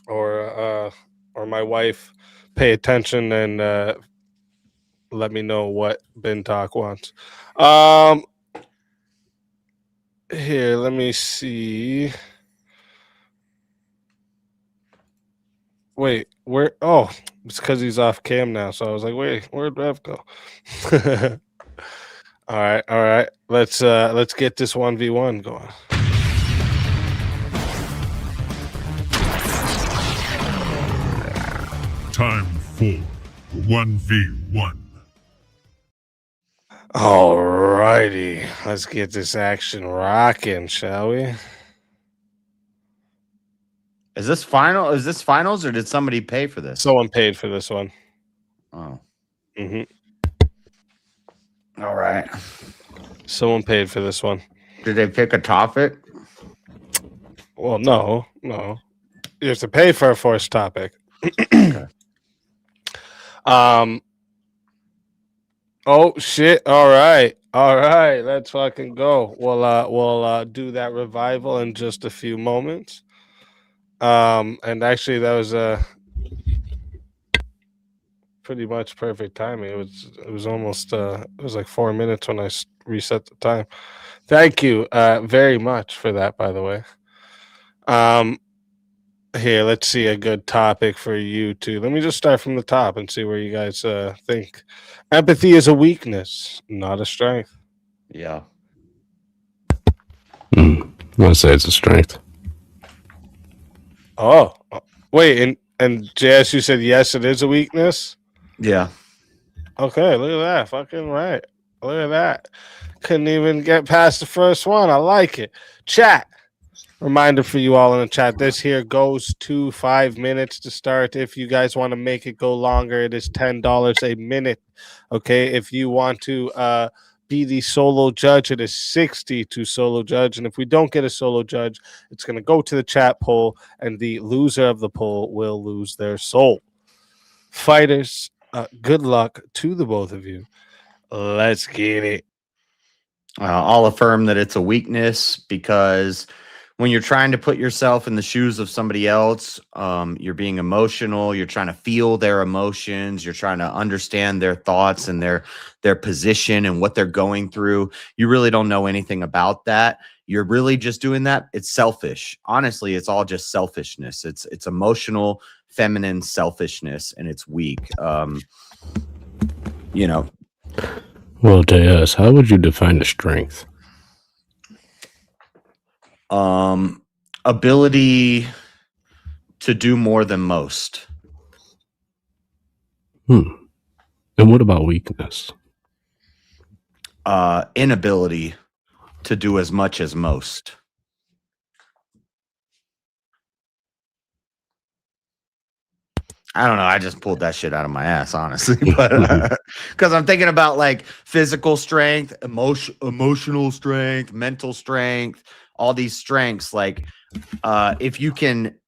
or my wife pay attention and let me know what Bin Talk wants. Here, let me see. Wait, where? Oh, it's because he's off cam now. So I was like, wait, where'd Rev go? all right. Let's get this 1v1 going. Time for 1v1. All righty, let's get this action rocking, shall we? Is this final? Is this finals, or did somebody pay for this? Someone paid for this one. Oh. All right. Someone paid for this one. Did they pick a topic? Well, no. You have to pay for a forced topic. Okay. Oh shit! All right. Let's fucking go. We'll do that revival in just a few moments. And actually, that was pretty much perfect timing. It was almost it was like 4 minutes when I reset the time. Thank you very much for that, by the way. Here, let's see a good topic for you two. Let me just start from the top and see where you guys think. Empathy is a weakness, not a strength. Yeah. I'd say it's a strength. Oh, wait, and JS, you said yes, it is a weakness. Yeah. Okay, look at that. Fucking right. Look at that. Couldn't even get past the first one. I like it. Chat. Reminder for you all in the chat. This here goes to 5 minutes to start. If you guys want to make it go longer, it is $10 a minute. Okay. If you want to be the solo judge, it is 60 to solo judge. And if we don't get a solo judge, it's going to go to the chat poll, and the loser of the poll will lose their soul. Fighters, good luck to the both of you. Let's get it. I'll affirm that it's a weakness because when you're trying to put yourself in the shoes of somebody else, you're being emotional. You're trying to feel their emotions. You're trying to understand their thoughts and their position and what they're going through. You really don't know anything about that. You're really just doing that. It's selfish. Honestly, it's all just selfishness. It's emotional, feminine selfishness, and it's weak. You know. Well, JS, how would you define a strength? Ability to do more than most. And what about weakness? Inability to do as much as most. I don't know. I just pulled that shit out of my ass, honestly, but because I'm thinking about like physical strength, emotional strength, mental strength, all these strengths. Like, if you can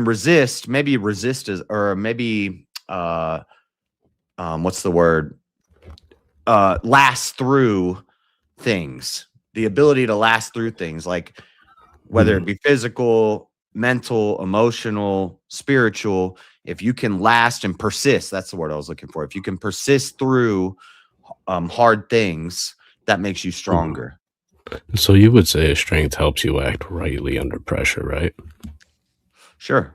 resist, maybe resist is, or maybe what's the word? Last through things. The ability to last through things, like whether it be physical, mental, emotional, spiritual. If you can last and persist, that's the word I was looking for. If you can persist through hard things, that makes you stronger. So you would say a strength helps you act rightly under pressure, right? Sure.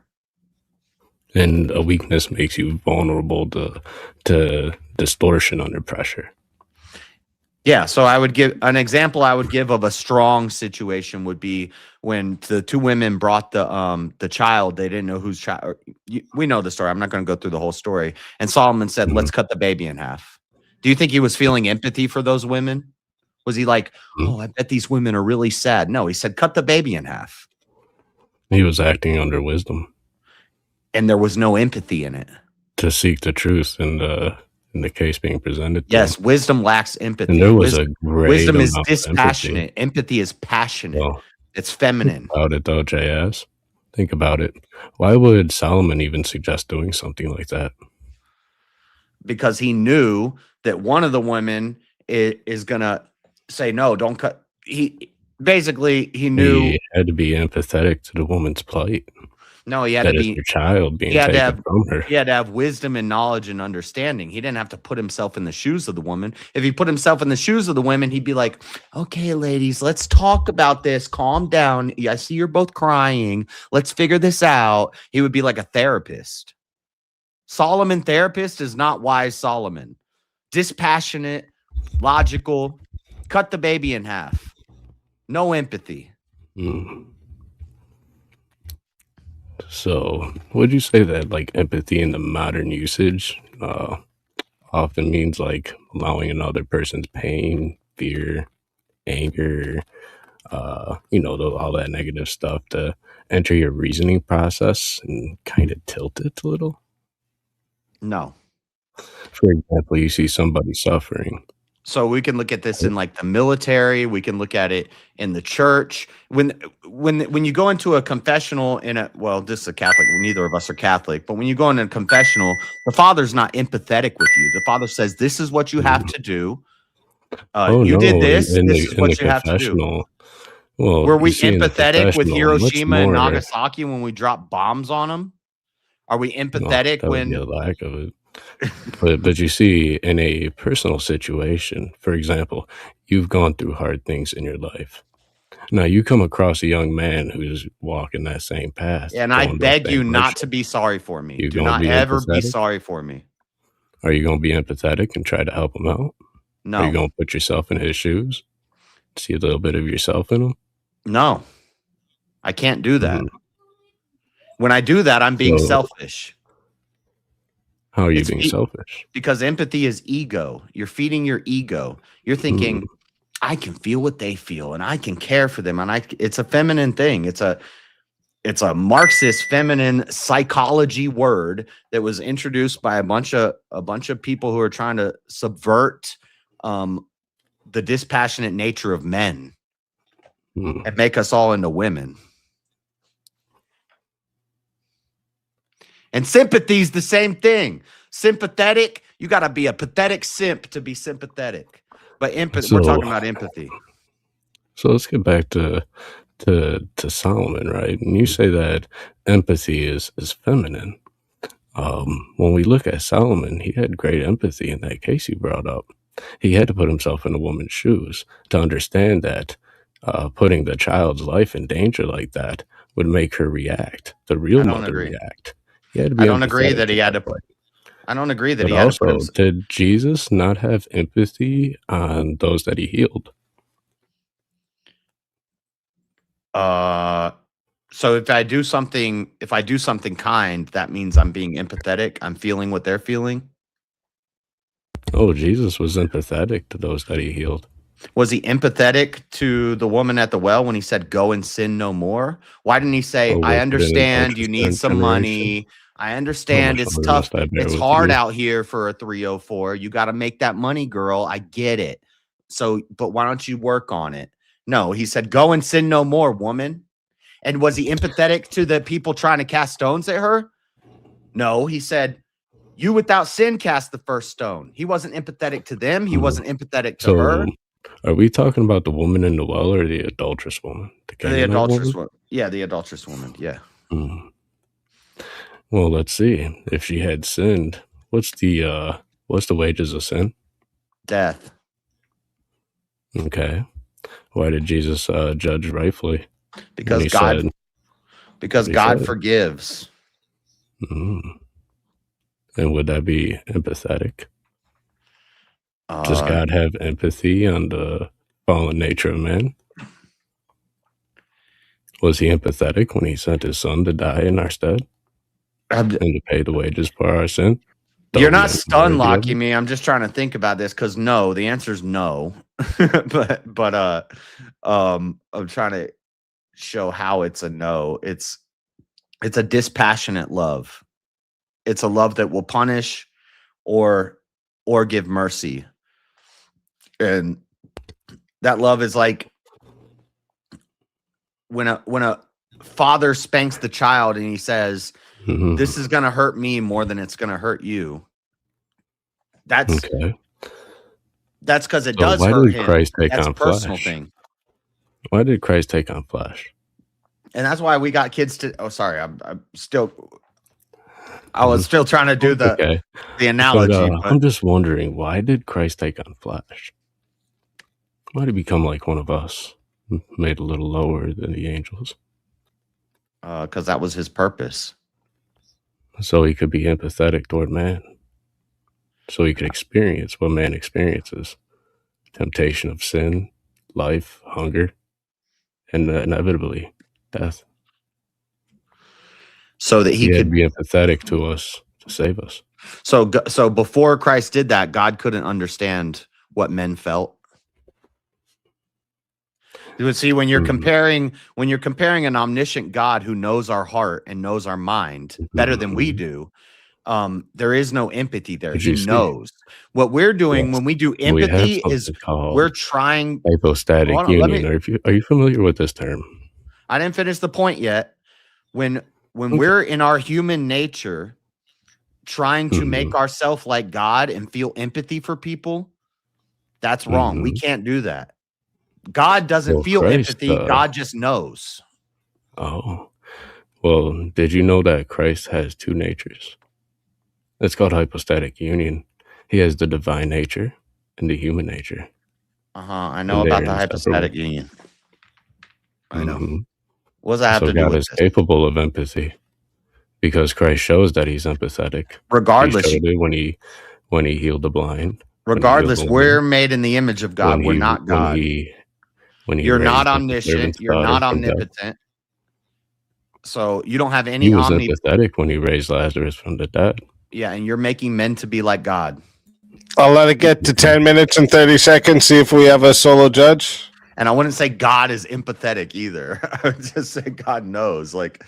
And a weakness makes you vulnerable to distortion under pressure. Yeah, so I would give an example. I would give of a strong situation would be when the two women brought the child. They didn't know whose child. We know the story. I'm not going to go through the whole story. And Solomon said, "Let's cut the baby in half." Do you think he was feeling empathy for those women? Was he like, "Oh, I bet these women are really sad"? No, he said, "Cut the baby in half." He was acting under wisdom, and there was no empathy in it. To seek the truth in the case being presented. Yes, wisdom lacks empathy. And there was a great wisdom is amount of dispassionate. Empathy is passionate. Well, it's feminine. Think about it though, JS. Think about it. Why would Solomon even suggest doing something like that? Because he knew that one of the women is gonna say no, don't cut. He knew he had to be empathetic to the woman's plight. No, he had to be your child being taken from her. He had to have wisdom and knowledge and understanding. He didn't have to put himself in the shoes of the woman. If he put himself in the shoes of the women, he'd be like, "Okay, ladies, let's talk about this. Calm down. I see you're both crying. Let's figure this out." He would be like a therapist. Solomon therapist is not wise Solomon. Dispassionate, logical, cut the baby in half. No empathy. So, would you say that like empathy in the modern usage often means like allowing another person's pain, fear, anger, all that negative stuff to enter your reasoning process and kind of tilt it a little? No. For example, you see somebody suffering. So we can look at this in like the military. We can look at it in the church. When you go into a confessional this is a Catholic. Neither of us are Catholic, but when you go into a confessional, the father's not empathetic with you. The father says, "This is what you have to do. Did this. This is what you have to do." Well, were we empathetic with Hiroshima and Nagasaki when we dropped bombs on them? Are we empathetic when a lack of it? But you see, in a personal situation, for example, you've gone through hard things in your life. Now you come across a young man who's walking that same path. And I beg you not to be sorry for me. Do not ever be sorry for me. Are you going to be empathetic and try to help him out? No. Are you going to put yourself in his shoes? See a little bit of yourself in him? No. I can't do that. When I do that, I'm being selfish. How are you being selfish? Because empathy is ego. You're feeding your ego. You're thinking, I can feel what they feel, and I can care for them, and it's a feminine thing. It's a Marxist feminine psychology word that was introduced by a bunch of people who are trying to subvert the dispassionate nature of men and make us all into women. And sympathy is the same thing. Sympathetic, you got to be a pathetic simp to be sympathetic. But empathy, we're talking about empathy. So let's get back to Solomon, right? And you say that empathy is feminine. When we look at Solomon, he had great empathy in that case you brought up. He had to put himself in a woman's shoes to understand that putting the child's life in danger like that would make her react. The real mother react. I don't agree that he had to put. I don't agree that he had to put himself. Did Jesus not have empathy on those that he healed? So if I do something kind, that means I'm being empathetic. I'm feeling what they're feeling. Oh, Jesus was empathetic to those that he healed. Was he empathetic to the woman at the well when he said, "Go and sin no more"? Why didn't he say, "I understand you need some money. I understand it's tough. It's hard out here for a 304. You got to make that money, girl. I get it. So, but why don't you work on it?" No, he said, "Go and sin no more, woman." And was he empathetic to the people trying to cast stones at her? No, he said, "You without sin cast the first stone." He wasn't empathetic to them. He wasn't empathetic to her. Are we talking about the woman in the well or the adulterous woman? The adulterous woman. Yeah, the adulterous woman. Yeah. Well, let's see. If she had sinned, what's the wages of sin? Death. Okay. Why did Jesus judge rightfully? Because God forgives. And would that be empathetic? Does God have empathy on the fallen nature of man? Was he empathetic when he sent his son to die in our stead and to pay the wages for our sin? You're not stun locking me. I'm just trying to think about this because no, the answer is no. but I'm trying to show how it's a no. It's a dispassionate love. It's a love that will punish or give mercy. And that love is like when a father spanks the child and he says, "This is going to hurt me more than it's going to hurt you." That's okay. That's because it does hurt him. Christ take That's on a personal flesh? thing. Why did Christ take on flesh? And that's why we got kids to. Oh, sorry, I was still trying to do the analogy. But, I'm just wondering, why did Christ take on flesh? Why did he become like one of us, made a little lower than the angels? Because that was his purpose. So he could be empathetic toward man. So he could experience what man experiences: temptation of sin, life, hunger, and inevitably death. So that he could be empathetic to us to save us. So before Christ did that, God couldn't understand what men felt. You would see when you're comparing an omniscient God who knows our heart and knows our mind better than we do. There is no empathy there. He knows what we're doing when we do empathy is we're trying hypostatic union. Are you familiar with this term? I didn't finish the point yet. When we're in our human nature trying to make ourselves like God and feel empathy for people, that's wrong. We can't do that. God doesn't feel empathy. God just knows. Oh, well, did you know that Christ has two natures? It's called hypostatic union. He has the divine nature and the human nature. I know about the hypostatic union. I know. What does that have to do God with is this? capable of empathy because Christ shows that he's empathetic. Regardless, he showed it when he healed the blind. Regardless, we're made in the image of God. We're not God. You're not omniscient. You're not omnipotent. So you don't have any He was empathetic when he raised Lazarus from the dead. Yeah, and you're making men to be like God. I'll let it get to 10 minutes and 30 seconds. See if we have a solo judge. And I wouldn't say God is empathetic either. I would just say God knows. Like,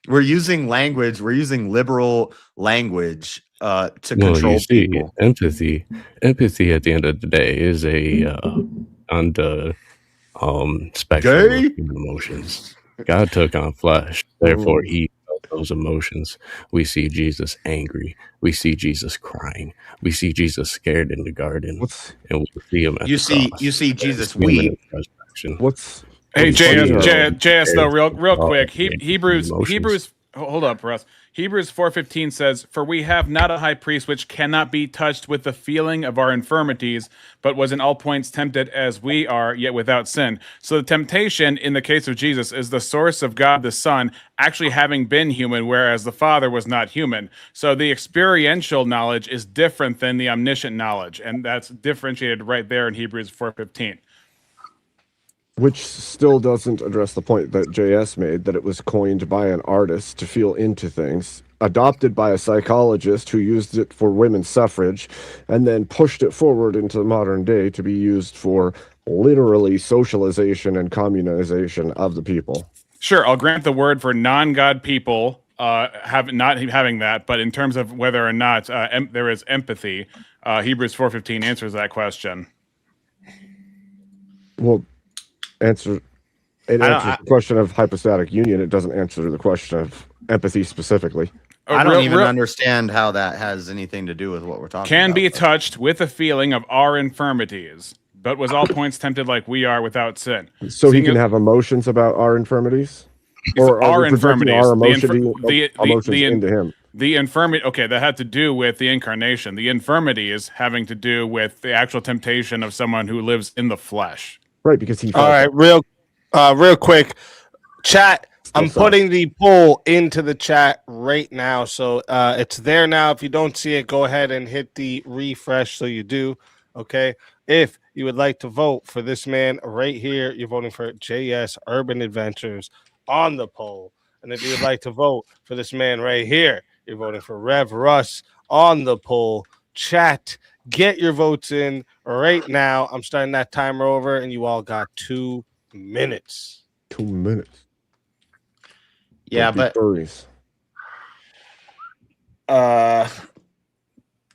we're using language. We're using liberal language to control people. Empathy at the end of the day is on the spectrum of human emotions. God took on flesh, therefore he felt those emotions. We see Jesus angry. We see Jesus crying. We see Jesus scared in the garden, and we see him. At You the cross. see Jesus weep. Hey, JS though, real quick. Hebrews. Hold up, Russ. Hebrews 4:15 says, "For we have not a high priest which cannot be touched with the feeling of our infirmities, but was in all points tempted as we are, yet without sin." So the temptation in the case of Jesus is the source of God the Son actually having been human, whereas the Father was not human. So the experiential knowledge is different than the omniscient knowledge, and that's differentiated right there in Hebrews 4:15. Which still doesn't address the point that JS made, that it was coined by an artist to feel into things, adopted by a psychologist who used it for women's suffrage, and then pushed it forward into the modern day to be used for literally socialization and communization of the people. Sure, I'll grant the word for non-God people not having that, but in terms of whether or not there is empathy, Hebrews 4:15 answers that question. Well, it answers the question of hypostatic union. It doesn't answer the question of empathy specifically. I don't even understand how that has anything to do with what we're talking Can about. be touched with a feeling of our infirmities, but was all points tempted like we are without sin. So he can have emotions about our infirmities? Or are our we projecting infirmities. our emotions into him? The infirmity, okay, that had to do with the incarnation. The infirmity is having to do with the actual temptation of someone who lives in the flesh. Right, because he. All right, real quick, chat. I'm putting the poll into the chat right now, so it's there now. If you don't see it, go ahead and hit the refresh so you do. Okay, if you would like to vote for this man right here, you're voting for JS Urban Adventures on the poll, and if you would like to vote for this man right here, you're voting for Rev Russ on the poll. Chat. Get your votes in right now. I'm starting that timer over, and you all got 2 minutes. 2 minutes. Yeah, but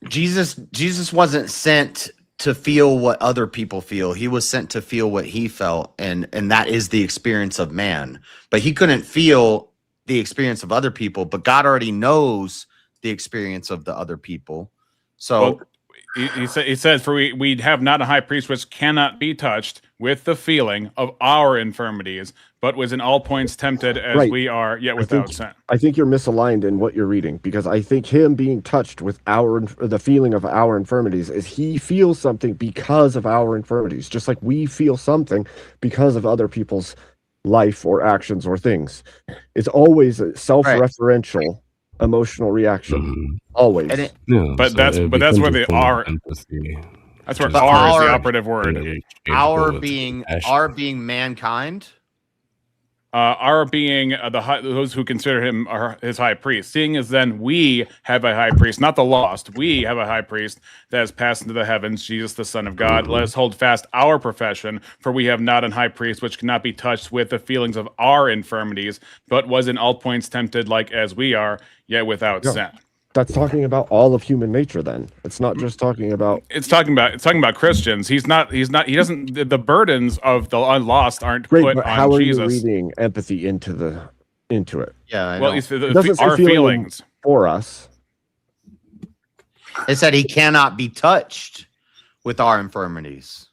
Jesus wasn't sent to feel what other people feel. He was sent to feel what he felt, and that is the experience of man. But he couldn't feel the experience of other people, but God already knows the experience of the other people. So. Well, he says, "For we have not a high priest which cannot be touched with the feeling of our infirmities, but was in all points tempted as we are, yet without sin." I think you're misaligned in what you're reading, because I think him being touched with the feeling of our infirmities is he feels something because of our infirmities, just like we feel something because of other people's life or actions or things. It's always a self-referential emotional reaction. Always. But that's where the R empathy. That's where R is the operative word. Our being mankind. Our being those who consider him his high priest. Seeing as then we have a high priest, not the lost. We have a high priest that has passed into the heavens, Jesus the Son of God. Let us hold fast our profession, for we have not an high priest which cannot be touched with the feelings of our infirmities, but was in all points tempted like as we are, yet without sin. That's talking about all of human nature. Then it's not just talking about. It's talking about Christians. He doesn't. The burdens of the lost aren't Great, put but on how are Jesus. you reading empathy into it? Yeah, well, it doesn't say our feelings for us. It said he cannot be touched with our infirmities.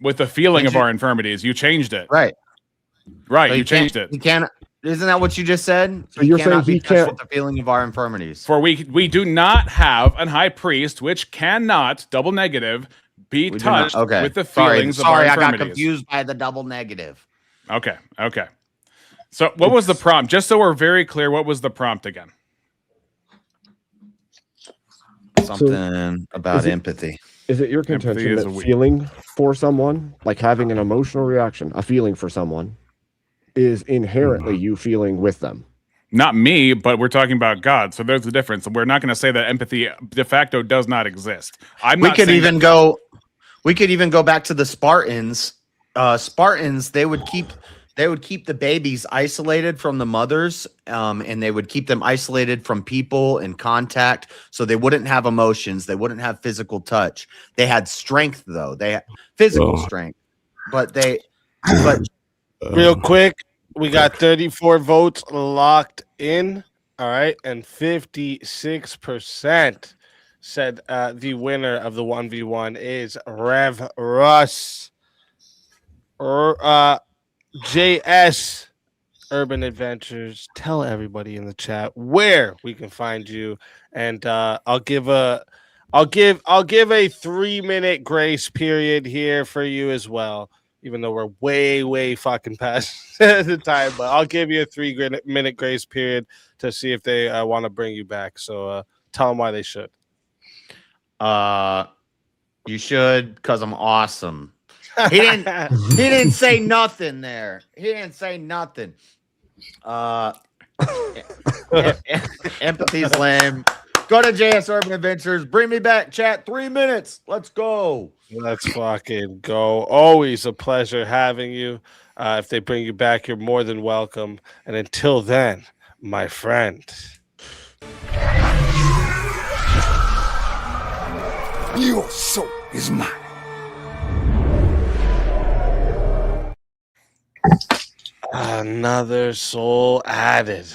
With the feeling of our infirmities, you changed it. Right. Right. You changed it. He can't. Isn't that what you just said? So you're saying he can't with the feeling of our infirmities. For we do not have an high priest which cannot double negative be touched with the feelings of our infirmities. I got confused by the double negative. Okay. So what was the prompt? Just so we're very clear, what was the prompt again? Something about empathy. Is it your contention that feeling for someone, like having an emotional reaction, a feeling for someone, is inherently you feeling with them. Not me, but we're talking about God. So there's a difference. We're not going to say that empathy de facto does not exist. We could even go back to the Spartans. Spartans, they would keep the babies isolated from the mothers, and they would keep them isolated from people and contact, so they wouldn't have emotions, they wouldn't have physical touch. They had strength, though. They had physical strength, but real quick, we got 34 votes locked in. All right, and 56% said the winner of the 1v1 is Rev Russ. JS Urban Adventures. Tell everybody in the chat where we can find you, and I'll give a 3-minute grace period here for you as well. Even though we're way fucking past the time, but I'll give you a 3-minute grace period to see if they want to bring you back. So tell them why they should. you should, because I'm awesome. He didn't say nothing there. He didn't say nothing. Empathy's lame. Go to JS Urban Adventures. Bring me back, chat. 3 minutes. Let's go. Let's fucking go. Always a pleasure having you. If they bring you back, you're more than welcome. And until then, my friend. Your soul is mine. Another soul added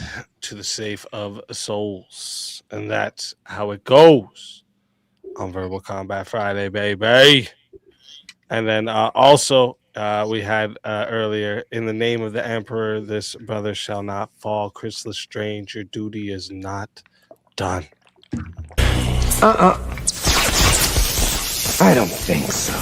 to the safe of souls. And that's how it goes on Verbal Combat Friday, baby. And then also we had earlier, in the name of the Emperor, this brother shall not fall. Chris Lestrange, your duty is not done. I don't think so.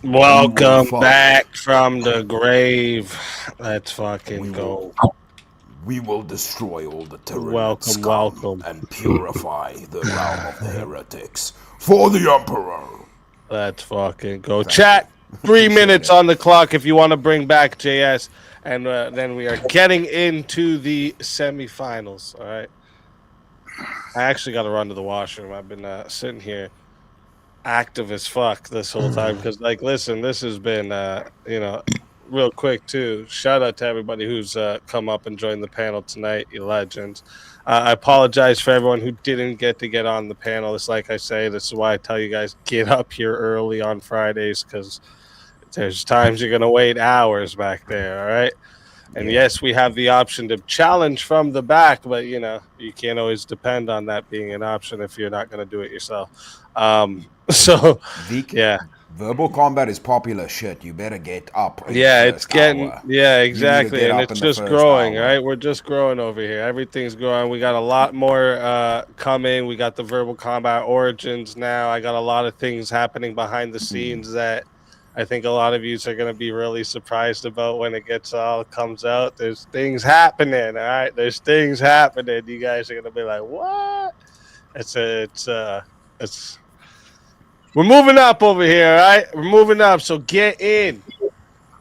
Welcome back from the grave. Let's fucking go. We will destroy all the Tyranid Welcome, scum welcome. and purify the realm of the heretics for the Emperor. Let's fucking go. Chat, 3 minutes on the clock if you want to bring back JS. And then we are getting into the semifinals. All right. I actually got to run to the washroom. I've been sitting here active as fuck this whole time because, like, listen, this has been, real quick too. Shout out to everybody who's come up and joined the panel tonight, you legends. I apologize for everyone who didn't get to get on the panel. It's like I say, this is why I tell you guys get up here early on Fridays because there's times you're gonna wait hours back there. All right. And yes, we have the option to challenge from the back, but you can't always depend on that being an option if you're not going to do it yourself. So, VK, Verbal Combat is popular shit. You better get up. Yeah, it's getting, exactly. And it's just growing, right? We're just growing over here. Everything's growing. We got a lot more coming. We got the Verbal Combat Origins now. I got a lot of things happening behind the scenes that I think a lot of you are going to be really surprised about when it comes out. There's things happening, all right? There's things happening. You guys are going to be like, what? We're moving up over here, all right? We're moving up, so get in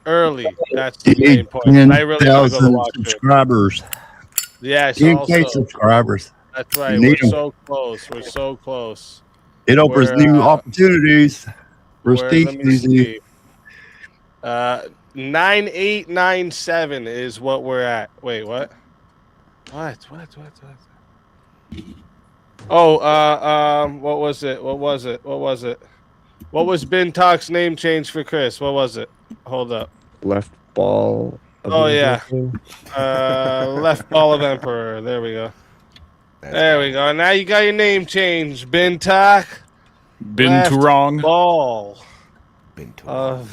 early. That's the main point. I really want to go to watch subscribers. Yes, 10K subscribers. That's right. We're so close. We're so close. It opens new opportunities. Let me see. 9897 is what we're at. Wait, what? What? Oh, what was it? What was Ben Talk's name change for Chris? What was it? Hold up. Left ball. Oh yeah. Left ball of Emperor. There we go. There we go. Now you got your name changed. Ben Talk. Been too wrong. Ball. Been too wrong.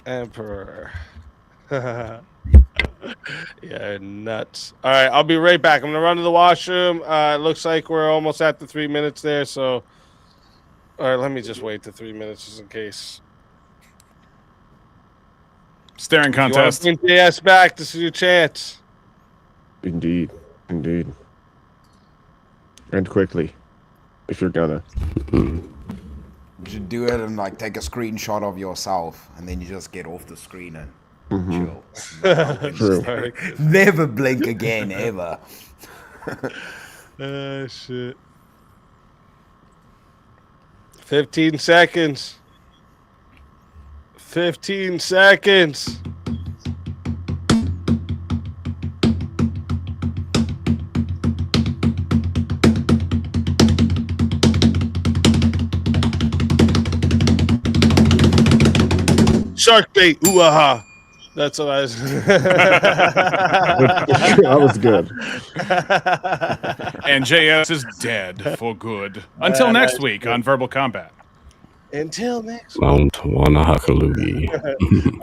Emperor. Yeah, nuts. All right, I'll be right back. I'm gonna run to the washroom. It looks like we're almost at the 3 minutes there. So, all right, let me just wait the 3 minutes just in case. Staring contest. You want to bring JS back? This is your chance. Indeed. And quickly, if you're gonna. You should do it and like take a screenshot of yourself, and then you just get off the screen and chill. True. Never blink again, ever. Shit. 15 seconds. 15 seconds. Shark bait, ooh aha. That's what I was. That was good. And JS is dead for good. Until next week on Verbal Combat. Until next week. Mount Wanahakalugi. All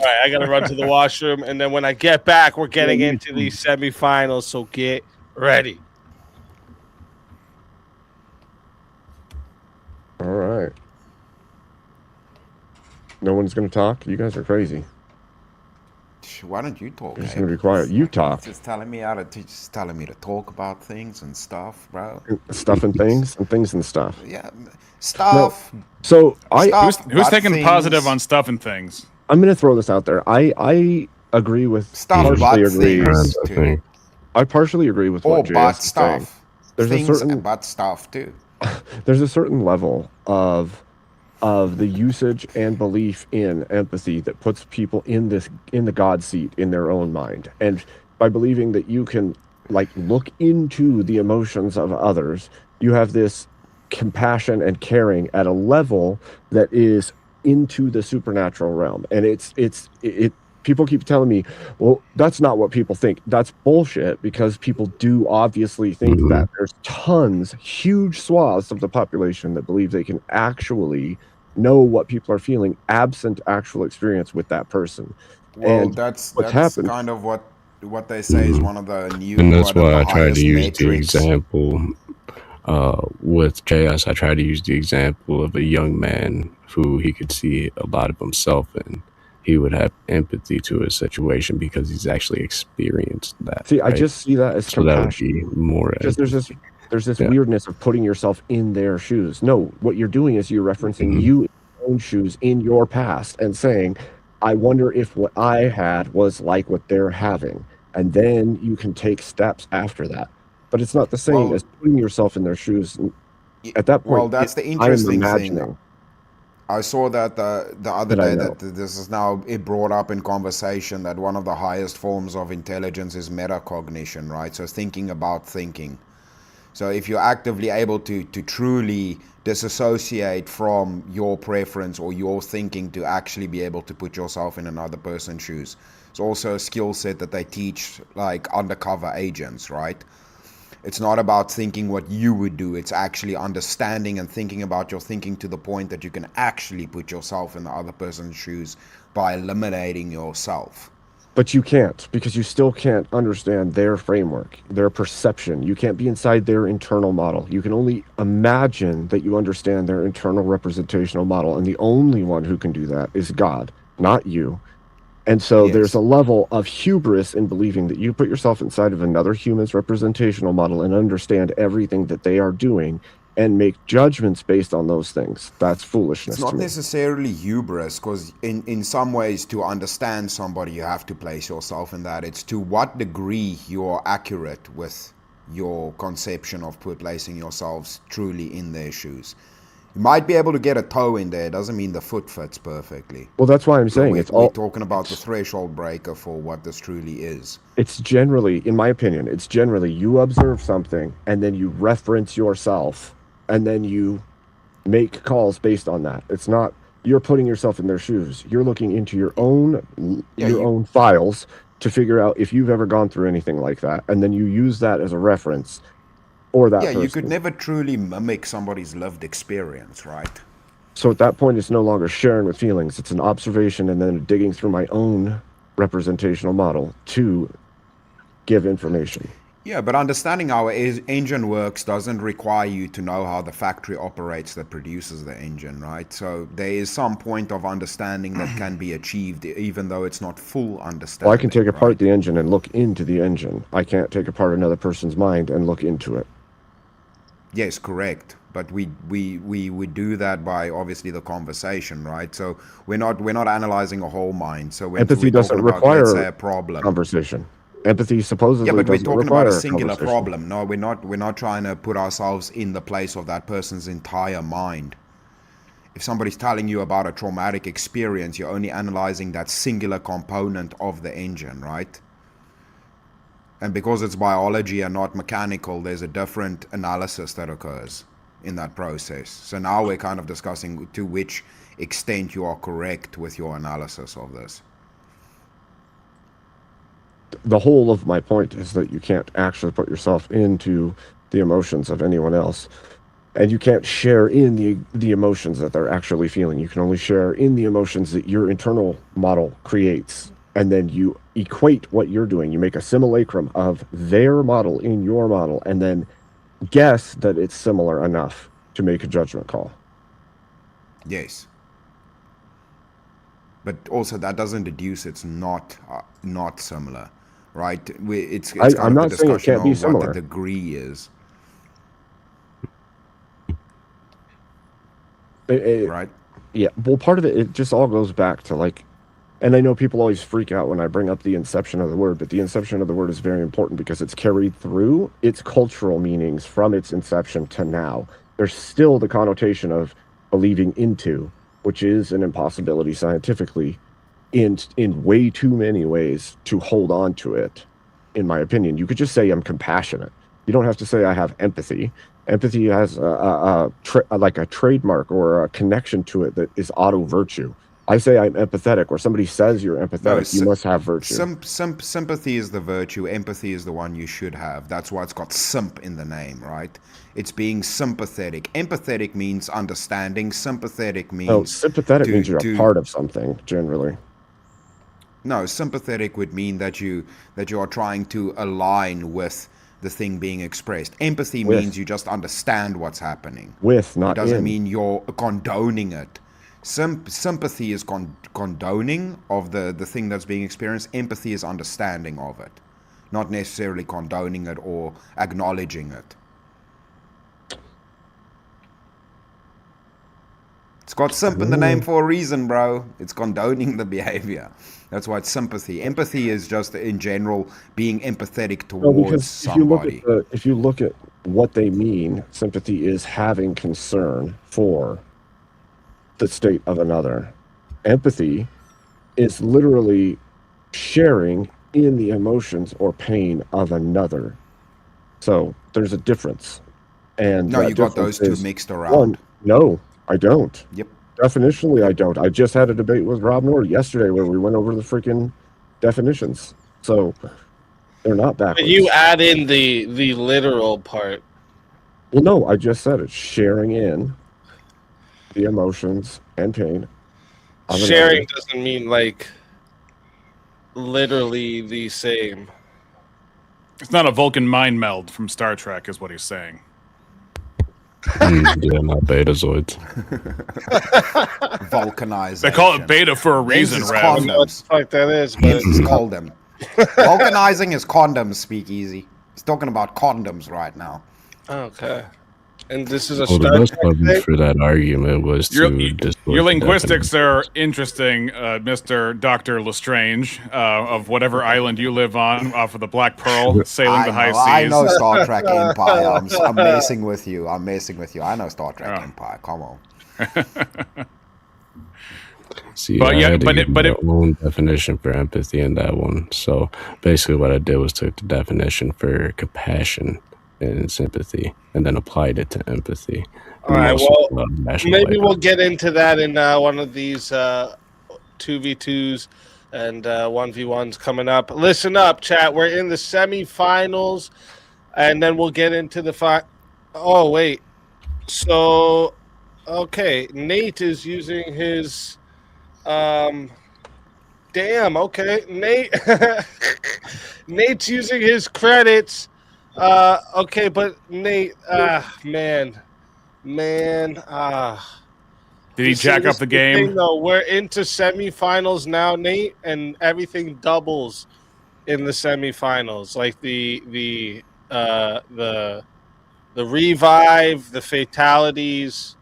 right, I got to run to the washroom. And then when I get back, we're getting into these semifinals. So get ready. All right. No one's going to talk? You guys are crazy. Why don't you talk? You're just going to be quiet. You talk. Just telling me to talk about things and stuff, bro. Stuff and things and stuff. Yeah, stuff. No. So who's taking the positive on stuff and things? I'm going to throw this out there. I agree with partially agree. I partially agree with what JS is saying. There's a certain but stuff too. There's a certain level of the usage and belief in empathy that puts people in the God seat in their own mind. And by believing that you can like look into the emotions of others, you have this compassion and caring at a level that is into the supernatural realm. And it people keep telling me, well, that's not what people think. That's bullshit, because people do obviously think that. There's huge swaths of the population that believe they can actually know what people are feeling absent actual experience with that person. Well, and that's happened, kind of what they say is one of the new. And that's why I try to use metrics. the example with JS. I try to use the example of a young man who he could see a lot of himself in. He would have empathy to a situation because he's actually experienced that. See, right? I just see that as so compassion. That would be more. Just there's this weirdness of putting yourself in their shoes. No, what you're doing is you're referencing you in your own shoes in your past and saying, I wonder if what I had was like what they're having. And then you can take steps after that. But it's not the same as putting yourself in their shoes. At that point, well, that's the interesting thing. I saw that the other day that this is now brought up in conversation that one of the highest forms of intelligence is metacognition, right? So thinking about thinking. So if you're actively able to truly disassociate from your preference or your thinking to actually be able to put yourself in another person's shoes, it's also a skill set that they teach like undercover agents, right? It's not about thinking what you would do. It's actually understanding and thinking about your thinking to the point that you can actually put yourself in the other person's shoes by eliminating yourself. But you can't, because you still can't understand their framework, their perception. You can't be inside their internal model. You can only imagine that you understand their internal representational model. And the only one who can do that is God, not you. And so there's a level of hubris in believing that you put yourself inside of another human's representational model and understand everything that they are doing and make judgments based on those things. That's foolishness. It's not necessarily hubris, because in some ways to understand somebody, you have to place yourself in that. It's to what degree you're accurate with your conception of placing yourselves truly in their shoes. You might be able to get a toe in there. It doesn't mean the foot fits perfectly. Well, that's why I'm saying we're talking about the threshold breaker for what this truly is. It's generally, in my opinion, it's generally you observe something and then you reference yourself and then you make calls based on that. It's not you're putting yourself in their shoes. You're looking into your own files to figure out if you've ever gone through anything like that, and then you use that as a reference. Or that person. You could never truly mimic somebody's lived experience, right? So at that point, it's no longer sharing with feelings. It's an observation and then digging through my own representational model to give information. Yeah, but understanding how an engine works doesn't require you to know how the factory operates that produces the engine, right? So there is some point of understanding that can be achieved, even though it's not full understanding. Well, I can take apart the engine and look into the engine. I can't take apart another person's mind and look into it. Yes, correct. But we do that by obviously the conversation, right? So we're not analyzing a whole mind. So when Empathy we're doesn't talking about, require let's say, a problem, conversation. Empathy supposedly yeah, but we're doesn't talking require about a singular conversation. problem. No, we're not trying to put ourselves in the place of that person's entire mind. If somebody's telling you about a traumatic experience, you're only analyzing that singular component of the engine, right? And because it's biology and not mechanical, there's a different analysis that occurs in that process. So now we're kind of discussing to which extent you are correct with your analysis of this. The whole of my point is that you can't actually put yourself into the emotions of anyone else. And you can't share in the emotions that they're actually feeling. You can only share in the emotions that your internal model creates. And then you equate what you're doing. You make a simulacrum of their model in your model, and then guess that it's similar enough to make a judgment call. Yes. But also that doesn't deduce it's not similar, right? It's kind I'm of not the saying it discussion can't be of what similar. the degree is. Right? Yeah. Well, part of it just all goes back to like, and I know people always freak out when I bring up the inception of the word, but the inception of the word is very important because it's carried through its cultural meanings from its inception to now. There's still the connotation of believing into, which is an impossibility scientifically in way too many ways to hold on to it, in my opinion. You could just say I'm compassionate. You don't have to say I have empathy. Empathy has like a trademark or a connection to it that is auto virtue. I say I'm empathetic, or somebody says you're empathetic, you must have virtue. Sympathy is the virtue. Empathy is the one you should have. That's why it's got simp in the name, right? It's being sympathetic. Empathetic means understanding. Sympathetic means... No, sympathetic means you're a part of something, generally. No, sympathetic would mean that you are trying to align with the thing being expressed. Empathy means you just understand what's happening. Not it doesn't in. mean you're condoning it. Sympathy is condoning of the thing that's being experienced. Empathy is understanding of it, not necessarily condoning it or acknowledging it. It's got simp in the name for a reason, bro. It's condoning the behavior. That's why it's sympathy. Empathy is just, in general, being empathetic towards somebody. If you look at what they mean, sympathy is having concern for the state of another. Empathy is literally sharing in the emotions or pain of another. So there's a difference. And no, you got those two mixed around. One, no, I don't. Yep. Definitionally, I don't. I just had a debate with Rob Nord yesterday where we went over the freaking definitions. So they're not backwards. But you add in the literal part. Well, no, I just said it. Sharing in the emotions and pain. Sharing doesn't mean like literally the same. It's not a Vulcan mind meld from Star Trek, is what he's saying. Yeah, not betazoids. Vulcanization. They call it beta for a reason, Rev. I don't know what the fuck that is, but it's called them. Vulcanizing is condoms, Speakeasy. He's talking about condoms right now. Okay. And this is a Well, the best evidence for that argument was your your linguistics are interesting, Mr. Dr. Lestrange, of whatever island you live on, off of the Black Pearl, sailing the high seas. I know Star Trek Empire. I'm messing with you. I know Star Trek Empire. Come on. See, I had to give my own definition for empathy in that one. So basically what I did was took the definition for compassion and sympathy and then applied it to empathy. All right, well, maybe we'll get into that in one of these 2v2s and 1v1s coming up. Listen up, chat. We're in the semifinals, and then we'll get into the Oh, wait. So, okay, Nate is using his... Damn, okay. Nate's using his credits Okay, but Nate, man. Did he jack up the game? Though we're into semifinals now, Nate, and everything doubles in the semifinals. Like the revive, the fatalities,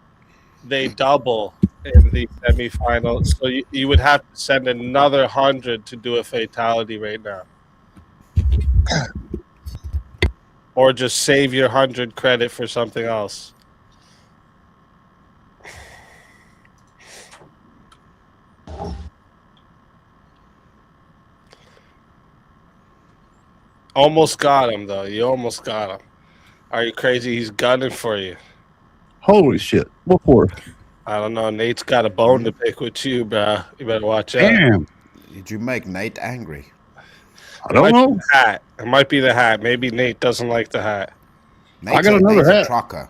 they double in the semifinals. So you would have to send another 100 to do a fatality right now. Or just save your 100 credit for something else. Almost got him, though. You almost got him. Are you crazy? He's gunning for you. Holy shit. What for? I don't know. Nate's got a bone to pick with you, bro. You better watch out. Damn. Did you make Nate angry? I don't know. The hat. It might be the hat. Maybe Nate doesn't like the hat. I got another Nate's hat. a trucker.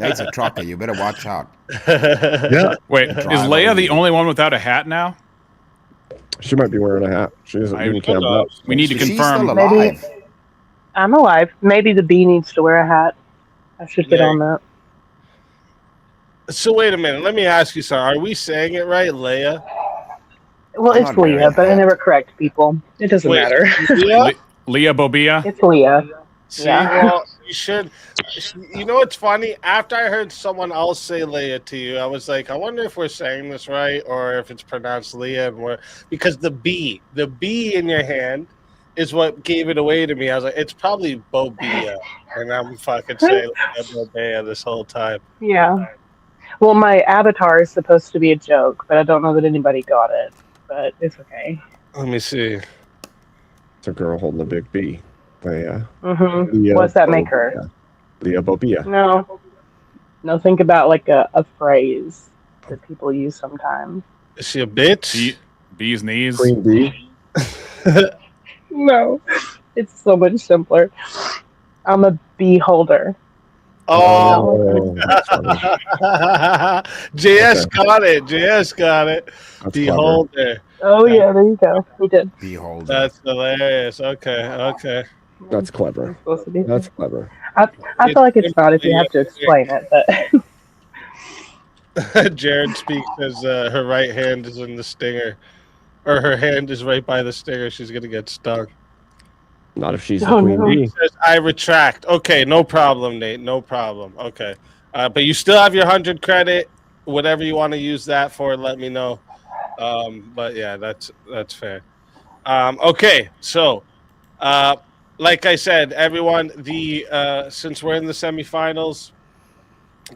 Nate's a trucker. You better watch out. Yeah. Wait, is Leia the only one without a hat now? She might be wearing a hat. She isn't being camped out. We need to She's confirm. still alive. Maybe I'm alive. Maybe the bee needs to wear a hat. I should get on that. So wait a minute. Let me ask you something. Are we saying it right, Leia? Well, it's Leah, but I never correct people. It doesn't matter. Leah Bobia? It's Leah. See, well, you should. You know what's funny? After I heard someone else say Leia to you, I was like, I wonder if we're saying this right or if it's pronounced Leah. Because the B in your hand is what gave it away to me. I was like, it's probably Bobia, and I'm fucking saying Leia Bobia this whole time. Yeah. Well, my avatar is supposed to be a joke, but I don't know that anybody got it. But it's okay. Let me see. It's a girl holding a big bee. Leia. Mm-hmm. What's that make her? Leia Bobia. No. Think about like a phrase that people use sometimes. Is she a bitch? Bee's knees. Queen bee. No, it's so much simpler. I'm a bee holder. Oh, JS got it. JS got it. Beholder. Oh yeah, there you go. He did. Beholder. That's hilarious. Okay. That's clever. That's clever. I feel like it's not if you have to explain it, but Jared speaks as her right hand is in the stinger, or her hand is right by the stinger. She's gonna get stung. Not if she's the queen bee. Says, I retract. Okay, no problem, Nate. No problem. Okay, but you still have your 100 credit. Whatever you want to use that for, let me know. But yeah, that's fair. Okay, so like I said, everyone, since we're in the semifinals,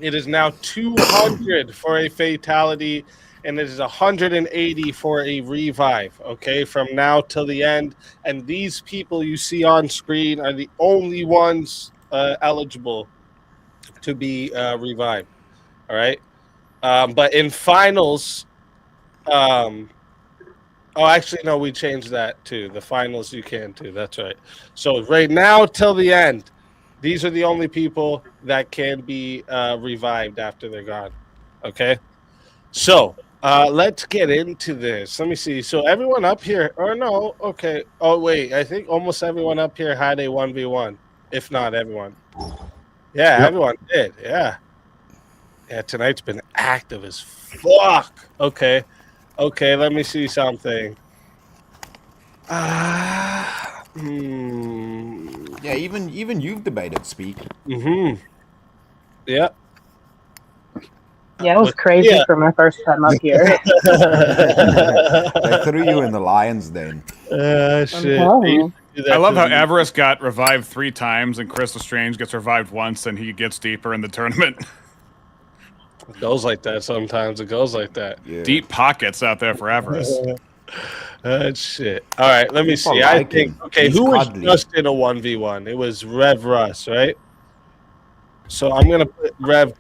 it is now 200 for a fatality, and it is 180 for a revive. Okay, from now till the end, and these people you see on screen are the only ones eligible to be revived. All right, but in finals, oh, actually, no, we changed that too. The finals you can too. That's right. So right now till the end, these are the only people that can be revived after they're gone. Okay. So let's get into this. Let me see. So everyone up here, or no? Okay. Oh wait, I think almost everyone up here had a 1v1, if not everyone. Yeah, everyone did. Yeah. Yeah. Tonight's been active as fuck. Okay. Okay, let me see something. Yeah, even you've debated speak. Mm-hmm. Yep. yeah, it was crazy for my first time up here. They threw you in the lion's den. Shit. I love how Avarice got revived 3 times and Chris Lestrange gets revived once and he gets deeper in the tournament. It goes like that sometimes. It goes like that. Yeah. Deep pockets out there for Avarice. Shit. All right, let me see. I think, okay, who was just in a 1v1? It was Rev Russ, right? So I'm going to put Rev.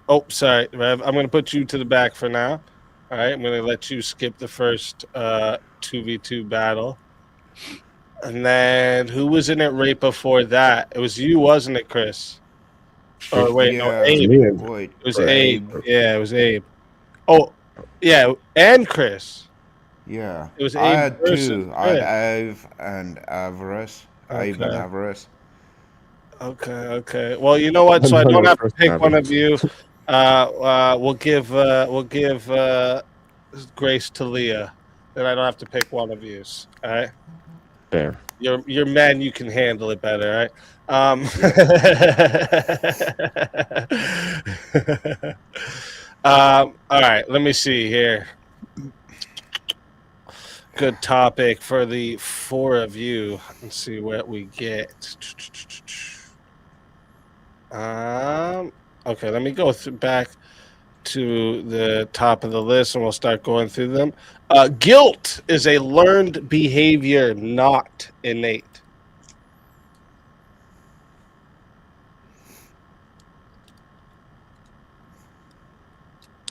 Oh, sorry, Rev. I'm going to put you to the back for now. All right, I'm going to let you skip the first 2v2 battle. And then who was in it right before that? It was you, wasn't it, Chris? Oh, wait, no, Abe. It was Abe. Yeah, it was Abe. Oh, yeah, and Chris. Yeah. It was I Abe had versus two. I had Chris. Abe and Avarice. Abe and Okay. Avarice. Okay. Well, you know what? So I don't have to pick one of you. We'll give Grace to Leah. Then I don't have to pick one of you. All right. Fair. You're men. You can handle it better. All right. All right. Let me see here. Good topic for the four of you. Let's see what we get. Okay, let me go back to the top of the list and we'll start going through them. Guilt is a learned behavior, not innate.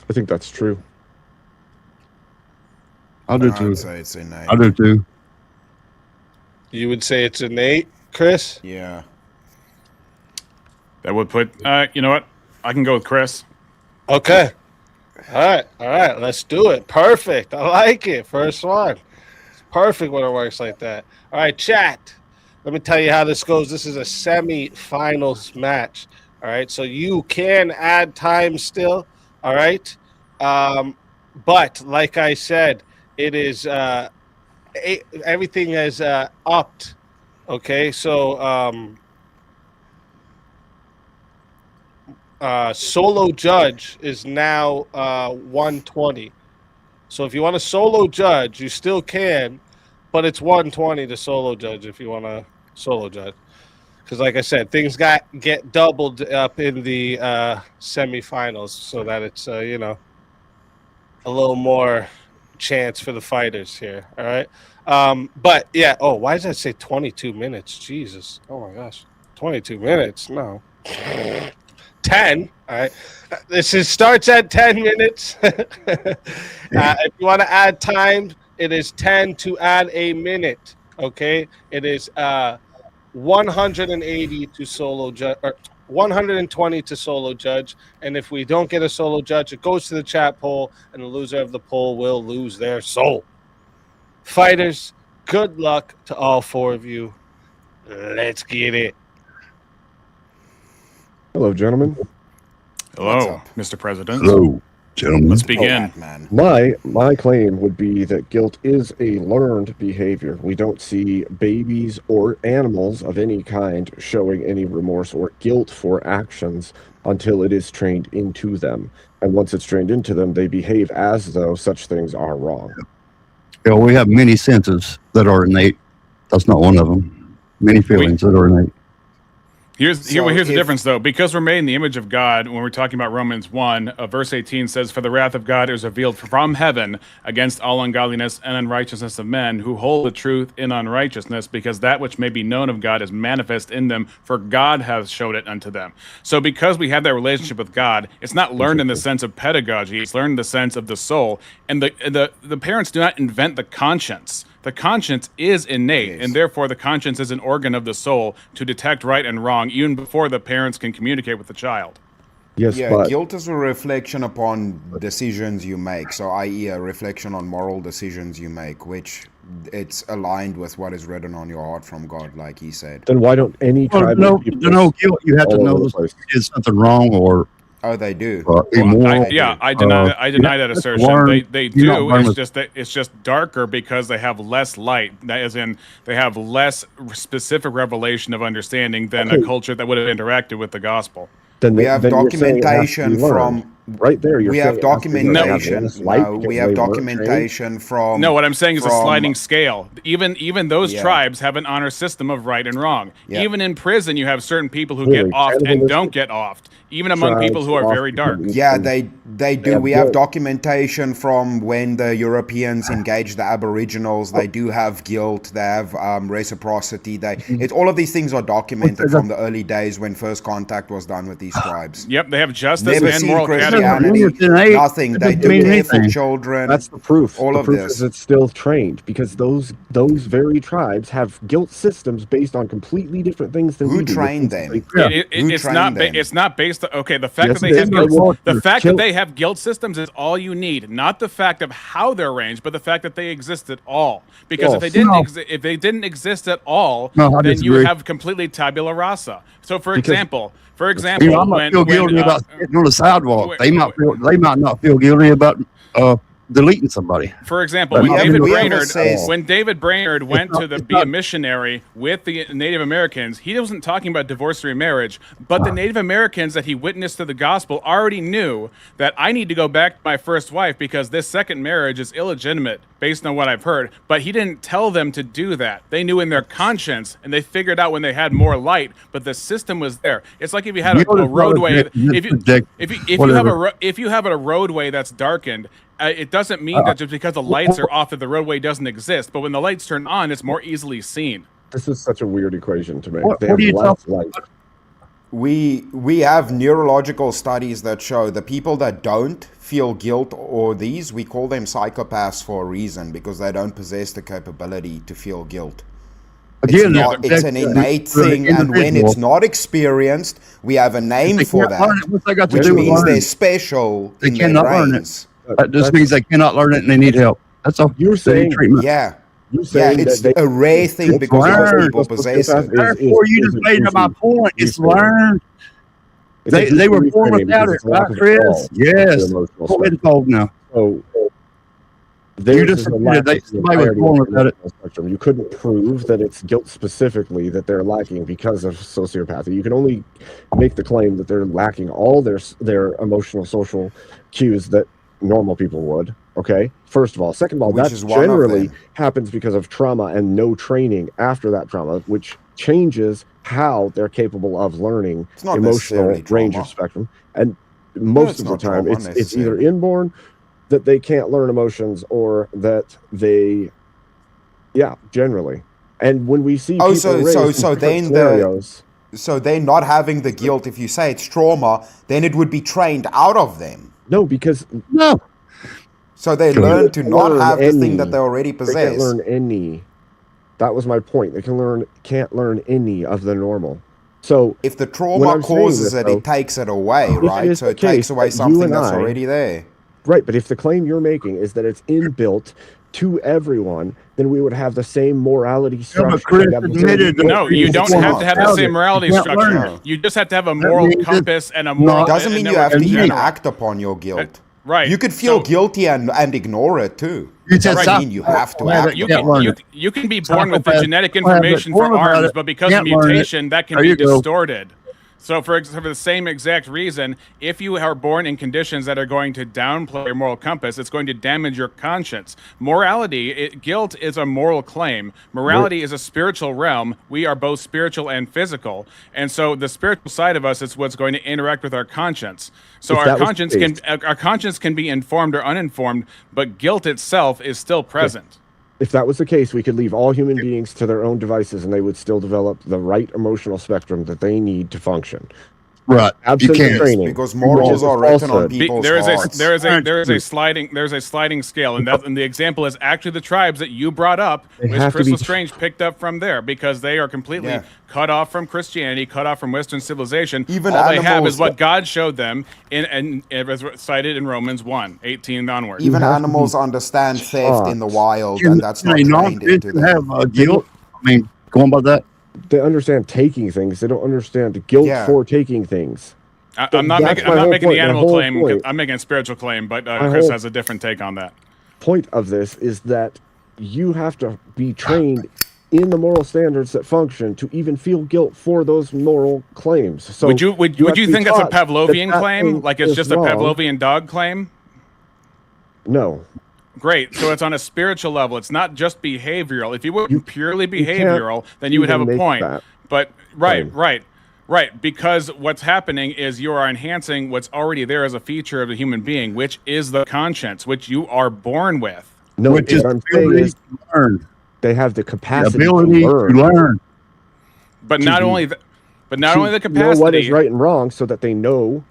I think that's true. I do I too. would say it's innate. I do too. You would say it's innate, Chris? Yeah. That would put. You know what? I can go with Chris. Okay. All right. Let's do it. Perfect. I like it. First one. It's perfect when it works like that. All right, chat. Let me tell you how this goes. This is a semi-finals match. All right, so you can add time still. All right, but like I said, it is everything is upped. Okay, so solo judge is now 120. So if you want to solo judge, you still can, but it's 120 to solo judge if you want to solo judge. Because like I said, things get doubled up in the semifinals so that it's a little more chance for the fighters here. All right. But yeah. Oh, why does that say 22 minutes? Jesus. Oh my gosh. 22 minutes. No. 10. All right. Starts at 10 minutes. If you want to add time, it is 10 to add a minute. Okay. It is 180 to solo judge, or 120 to solo judge. And if we don't get a solo judge, it goes to the chat poll, and the loser of the poll will lose their soul. Fighters, good luck to all four of you. Let's get it. Hello, gentlemen. Hello, Mr. President. Hello, gentlemen. Let's begin. My claim would be that guilt is a learned behavior. We don't see babies or animals of any kind showing any remorse or guilt for actions until it is trained into them. And once it's trained into them, they behave as though such things are wrong. Yeah, we have many senses that are innate. That's not one of them. Many feelings that are innate. Here's the difference, though. Because we're made in the image of God, when we're talking about Romans 1, verse 18 says, "For the wrath of God is revealed from heaven against all ungodliness and unrighteousness of men who hold the truth in unrighteousness, because that which may be known of God is manifest in them, for God has showed it unto them." So because we have that relationship with God, it's not learned in the sense of pedagogy, it's learned in the sense of the soul. And the parents do not invent the conscience. The conscience is innate, and therefore the conscience is an organ of the soul to detect right and wrong, even before the parents can communicate with the child. Yes, yeah, but guilt is a reflection upon decisions you make. So, i.e., a reflection on moral decisions you make, which it's aligned with what is written on your heart from God, like he said. then why don't any tribal people guilt, you have to know this is something wrong or Oh, they do. immoral. I deny that assertion. They do. It's just darker because they have less light. As in, they have less specific revelation of understanding than a culture that would have interacted with the gospel. We have documentation from right there. We have documentation. No, we have documentation from. No, what I'm saying is a sliding scale. Even those tribes have an honor system of right and wrong. Yeah. Even in prison, you have certain people who get offed and don't get offed. Even among people who are very dark. Yeah, they do. We have documentation from when the Europeans engaged the Aboriginals. They do have guilt. They have reciprocity. All of these things are documented from the early days when first contact was done with these tribes. Yep, they have justice and moral categories. Christianity, nothing. They do care for children. That's the proof. All the of proof this. is it's still trained because those very tribes have guilt systems based on completely different things than Who we do. trained them? It's not. It's not based. Okay, the fact that they have guilt, the fact that they have guilt systems is all you need. Not the fact of how they're arranged, but the fact that they exist at all. Because if they didn't exist at all, then you would have completely tabula rasa. So, for example, I might feel guilty about sitting on the sidewalk. They might not feel guilty about deleting somebody. For example, when David Brainerd went to be a missionary with the Native Americans, he wasn't talking about divorce or remarriage, but the Native Americans that he witnessed to the gospel already knew that I need to go back to my first wife because this second marriage is illegitimate based on what I've heard. But he didn't tell them to do that. They knew in their conscience, and they figured out when they had more light, but the system was there. It's like if you had a roadway, if you have a roadway that's darkened, it doesn't mean that just because the lights are off that the roadway doesn't exist. But when the lights turn on, it's more easily seen. This is such a weird equation to make. What are you talking about? We have neurological studies that show the people that don't feel guilt or these, we call them psychopaths for a reason, because they don't possess the capability to feel guilt. Again, it's an innate thing, and when it's not experienced, we have a name for that, which means they're special in their brains. That just means they cannot learn it and they need help. That's all. You're saying treatment. Yeah. It's a rare thing because most people possess it. Therefore, you just made my point. It's learned. They were born without it, right, Chris? Yes. Go ahead and fold now. So you just admitted somebody was born without it. Spectrum. You couldn't prove that it's guilt specifically that they're lacking because of sociopathy. You can only make the claim that they're lacking all their emotional, social cues that normal people would. Okay, first of all. Second of all, that generally happens because of trauma and no training after that trauma, which changes how they're capable of learning emotional range of spectrum. And most of the time, it's either inborn that they can't learn emotions or that they, generally. And when we see people so they're not having the guilt. If you say it's trauma, then it would be trained out of them. No, because so they learn to not have the thing that they already possess. They can't learn any. That was my point. They can't learn any of the normal. So if the trauma causes it, it takes it away, right? So it takes away something that's already there. Right, but if the claim you're making is that it's inbuilt to everyone, then we would have the same morality structure. No, you don't have to have the same morality structure. You just have to have a moral compass and a moral. Doesn't mean you have to even act upon your guilt. Right. You could feel guilty and ignore it too. Doesn't mean you have to act. You can be born with the genetic information for arms, but because of mutation, that can be distorted. So for the same exact reason, if you are born in conditions that are going to downplay your moral compass, it's going to damage your conscience. Guilt is a moral claim. Morality is a spiritual realm. We are both spiritual and physical. And so the spiritual side of us is what's going to interact with our conscience. So our conscience can be informed or uninformed, but guilt itself is still present. If that was the case, we could leave all human beings to their own devices and they would still develop the right emotional spectrum that they need to function. Right. Absent training. Because morals are written on people's hearts. There is a sliding scale, and the example is actually the tribes that you brought up, which Crystal Strange picked up from there, because they are completely cut off from Christianity, cut off from Western civilization. Even all they have is what God showed them, and as cited in Romans 1:18 onward. Even animals understand theft in the wild, and that's not trained into them. Have guilt. I mean, going by that. They understand taking things. They don't understand the guilt for taking things. I'm not making the animal claim. I'm making a spiritual claim, but Chris has a different take on that. Point of this is that you have to be trained in the moral standards that function to even feel guilt for those moral claims. So would you think that's a Pavlovian claim? Like it's just a Pavlovian dog claim? No. Great. So it's on a spiritual level. It's not just behavioral. If you were purely behavioral, then you would have a point. But right. Because what's happening is you are enhancing what's already there as a feature of the human being, which is the conscience, which you are born with. No, what I'm saying is they have the capacity to learn. But not only the capacity. Know what is right and wrong, so that they know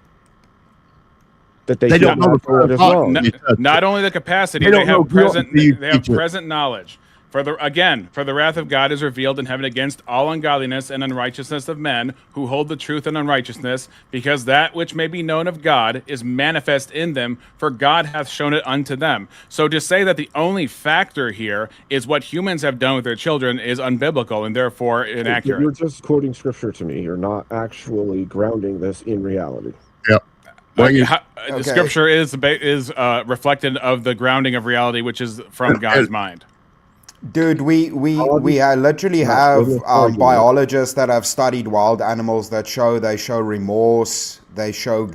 that they don't know what is wrong. Not only the capacity, They they don't know have present. until you They have teach it. present knowledge. For the wrath of God is revealed in heaven against all ungodliness and unrighteousness of men who hold the truth in unrighteousness, because that which may be known of God is manifest in them, for God hath shown it unto them. So to say that the only factor here is what humans have done with their children is unbiblical and therefore inaccurate. You're just quoting scripture to me. You're not actually grounding this in reality. Yep. The scripture is reflected of the grounding of reality, which is from God's mind. Dude, we literally have biologists that have studied wild animals that they show remorse, they show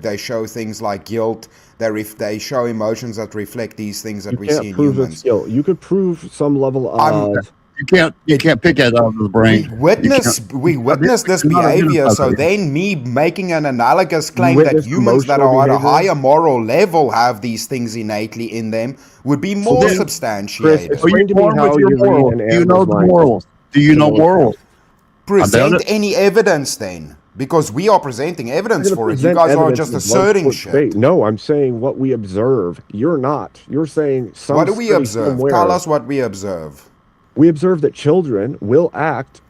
things like guilt, they show emotions that reflect these things that we see in humans. You could prove some level of. You can't pick that out of the brain. We witness this behavior, so then me making an analogous claim that humans that are at a higher moral level have these things innately in them would be more substantiated. Are you born with your morals? Do you know the morals? Do you know morals? Present any evidence then. Because we are presenting evidence for it. You guys are just asserting shit. No, I'm saying what we observe. You're not. You're saying something. What do we observe? Tell us what we observe. We observe that children will act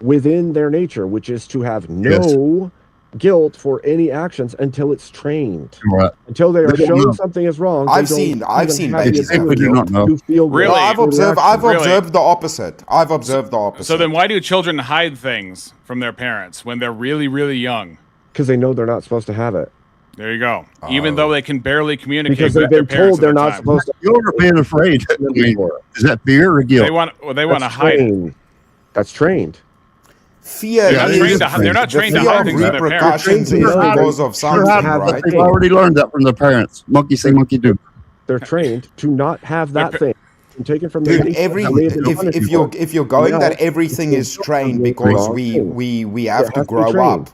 within their nature, which is to have no guilt for any actions until it's trained. Right. Until they are shown something is wrong. I've seen babies have guilt. Really? No, I've observed the opposite. So then why do children hide things from their parents when they're really, really young? Because they know they're not supposed to have it. There you go. Even though they can barely communicate because with they've their been parents told they're not supposed to. You're being afraid. I mean, is that fear or guilt? They want to hide it. That's trained. Fear they're not trained to hide things from their parents. Repercussions is because of something, right? They've already learned that from their parents. Monkey see, monkey do. They're trained to not have that thing taken from Dude, them. if you're going that everything is trained because we have to grow up.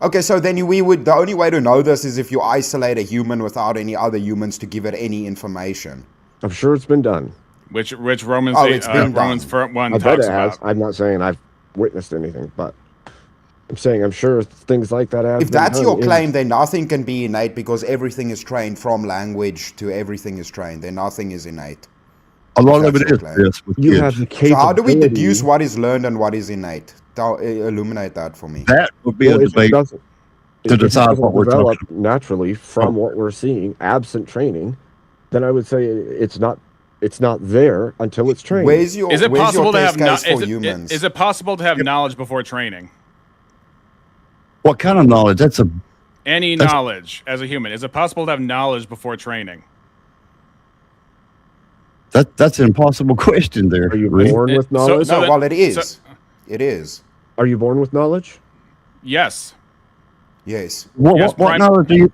Okay, so then the only way to know this is if you isolate a human without any other humans to give it any information. I'm sure it's been done. Which Romans Romans 1 I bet talks it has. about. I'm not saying I've witnessed anything, but I'm saying I'm sure things like that have. If that's your claim, then nothing can be innate because everything is trained from language to everything is trained. Then nothing is innate. A lot of it is. Yes, you have the capability. So how do we deduce what is learned and what is innate? Illuminate that for me. That would be a debate to decide what we're talking about. Naturally from what we're seeing, absent training, then I would say it's not there until it's trained. Is it possible to have humans? Is it possible to have knowledge before training? What kind of knowledge? Any knowledge as a human. Is it possible to have knowledge before training? That's an impossible question there. Are you born with knowledge? It is. It is. Are you born with knowledge? Yes. Yes. What knowledge do you?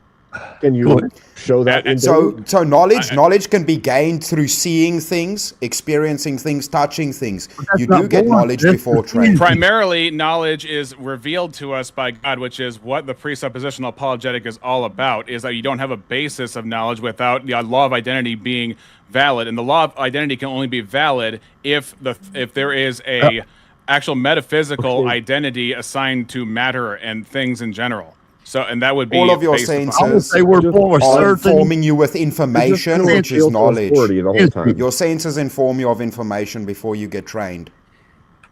Can you show that? So knowledge can be gained through seeing things, experiencing things, touching things. You do get knowledge before training. Primarily, knowledge is revealed to us by God, which is what the presuppositional apologetic is all about, is that you don't have a basis of knowledge without the law of identity being valid. And the law of identity can only be valid if there is a actual metaphysical identity assigned to matter and things in general. So, and that would be all of your senses are informing you with information, which is knowledge. Your senses inform you of information before you get trained.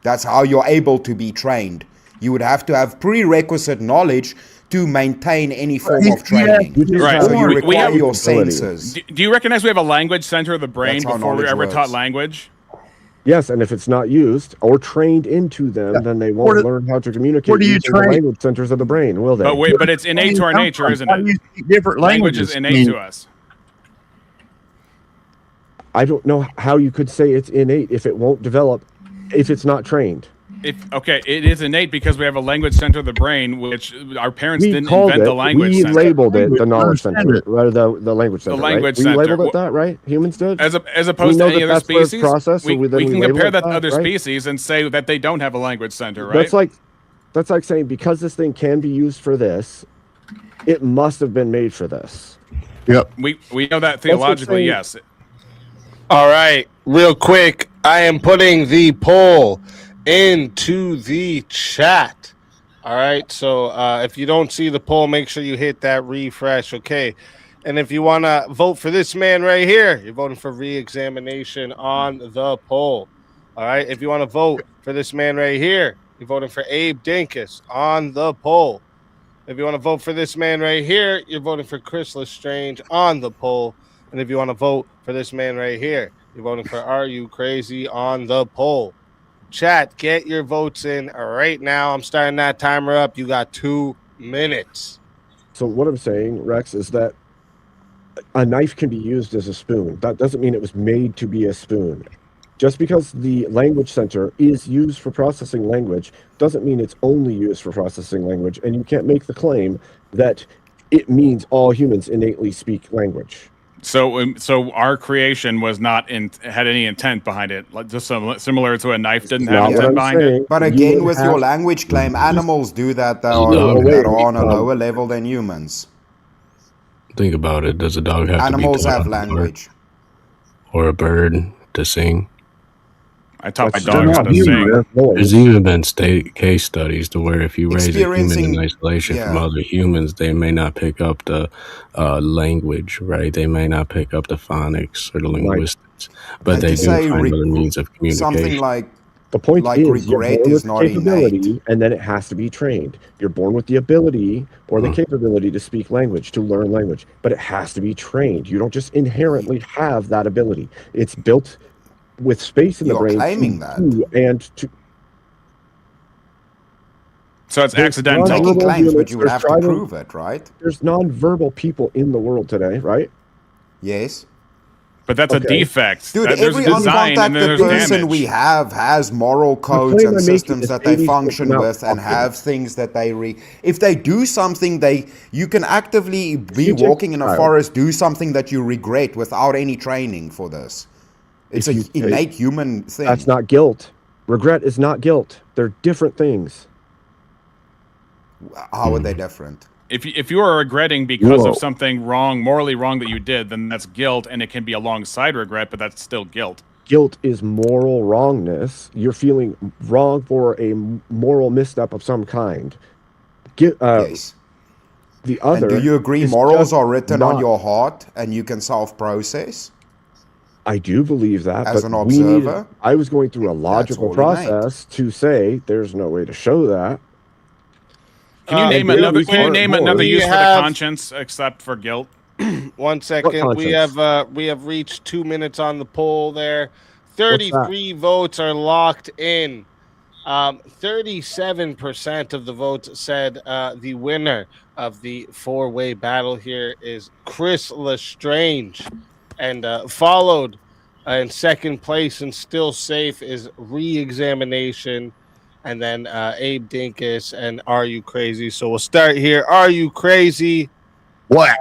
That's how you're able to be trained. You would have to have prerequisite knowledge to maintain any form of training. Right. So you require your senses. Do you recognize we have a language center of the brain before we ever taught language? Yes, and if it's not used or trained into them, then they won't learn how to communicate using the language centers of the brain, will they? But it's innate to our nature, isn't it? Different language is innate to us. I don't know how you could say it's innate if it won't develop, if it's not trained. It is innate because we have a language center of the brain, which our parents didn't invent the language we center. labeled it the knowledge center, or the language center. The language right? center. We labeled it that, right? Humans did. As opposed to any other species, process, we can compare that to other right? species and say that they don't have a language center, right? That's like saying because this thing can be used for this, it must have been made for this. Yep. We know that theologically, yes. All right, real quick, I am putting the poll into the chat. All right. So if you don't see the poll, make sure you hit that refresh. Okay. And if you want to vote for this man right here, you're voting for re-examination on the poll. All right. If you want to vote for this man right here, you're voting for Abe Dinkus on the poll. If you want to vote for this man right here, you're voting for Chris Lestrange on the poll. And if you want to vote for this man right here, you're voting for Are You Crazy on the poll. Chat, get your votes in right now. I'm starting that timer up. You got 2 minutes. So what I'm saying, Rex, is that a knife can be used as a spoon. That doesn't mean it was made to be a spoon. Just because the language center is used for processing language doesn't mean it's only used for processing language, and you can't make the claim that it means all humans innately speak language. So our creation was not had any intent behind it, like just similar to a knife didn't have intent behind it. But again, with your language claim, animals do that that are on a lower level than humans. Think about it. Does a dog have Animals to be have taught language. or a bird to sing? I taught my dogs to sing. There's even been case studies to where if you raise a human in isolation from yeah. other humans, they may not pick up the language, right? They may not pick up the phonics or the linguistics, but And they to do say find other means of communication. something like The point like is, regret you're born is with not capability, and then it has to be trained. You're born with the ability or the capability to speak language, to learn language, but it has to be trained. You don't just inherently have that ability. It's built with space in the You're brain claiming that. So it's accidental. Making claims, but you would There's have to prove it, right? There's non-verbal people in the world today, right? Yes. But that's a defect. Dude, There's every design and then uncontacted there's person damage. we have has moral codes claim and I'm making systems is that they 80 function cents with and out. have things that they if they do something, you can actively be You take walking in a child. forest, do something that you regret without any training for this. It's If an you take- innate human thing. That's not guilt. Regret is not guilt. They're different things. How are they different? If you are regretting because Whoa. of something wrong, morally wrong that you did, then that's guilt, and it can be alongside regret, but that's still guilt. Guilt is moral wrongness. You're feeling wrong for a moral misstep of some kind. Yes. The other. And do you agree is morals just are written on not- your heart and you can self-process? I do believe that. As but an we needed- observer? I was going through a logical all innate. process to say there's no way to show that. Can you name and another? we Can you are name more. another We use for the have- conscience except for guilt? 1 second. We have reached 2 minutes on the poll there. 33 votes are locked in. 37% of the votes said the winner of the four-way battle here is Chris Lestrange, and followed in second place and still safe is Re-Examination, and then Abe Dinkus and Are You Crazy? So we'll start here. Are you crazy? What?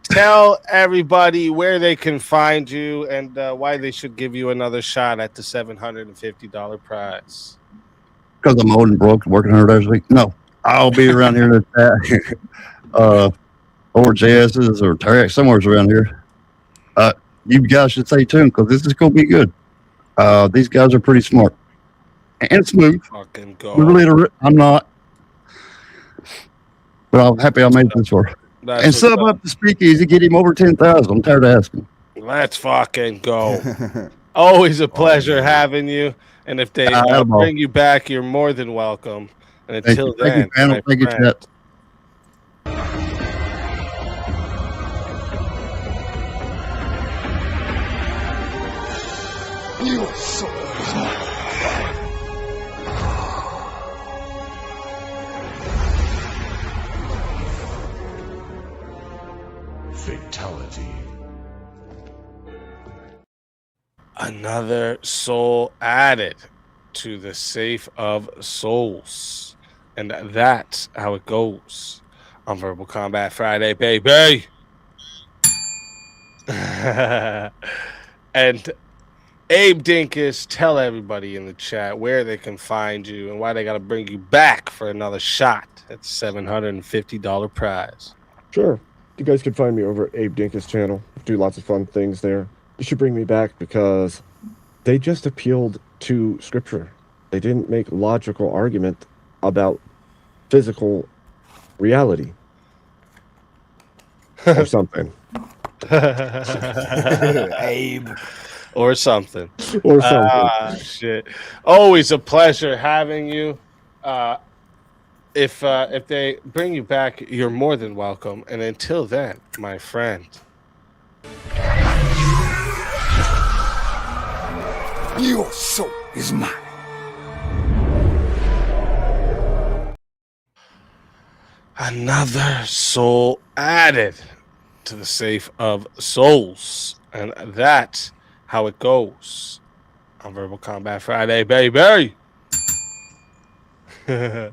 Tell everybody where they can find you and why they should give you another shot at the $750 prize. Because I'm old and broke, working 100 hours a week. No, I'll be around here in the chat. Or JS's or Terex, somewhere around here. You guys should stay tuned because this is going to be good. These guys are pretty smart and smooth. Fucking go. I'm not. But I'm happy I made this far. And sub up the speakeasy, get him over 10,000. I'm tired of asking. Let's fucking go. Always a pleasure having you. And if they bring you back, you're more than welcome. And until then, thank you, panel. my Thank you, friend, chat. Fatality. another soul added to the safe of souls. And that's how it goes on Verbal Combat Friday, baby. And Abe Dinkus, tell everybody in the chat where they can find you and why they got to bring you back for another shot at the $750 prize. Sure. You guys can find me over at Abe Dinkus channel. Do lots of fun things there. You should bring me back because they just appealed to scripture. They didn't make logical argument about physical reality or something. Abe. Or something. Or something. Shit. Always a pleasure having you. If they bring you back, you're more than welcome. And until then, my friend. Your soul is mine. Another soul added to the safe of souls. And that's how it goes on Verbal Combat Friday, baby. Do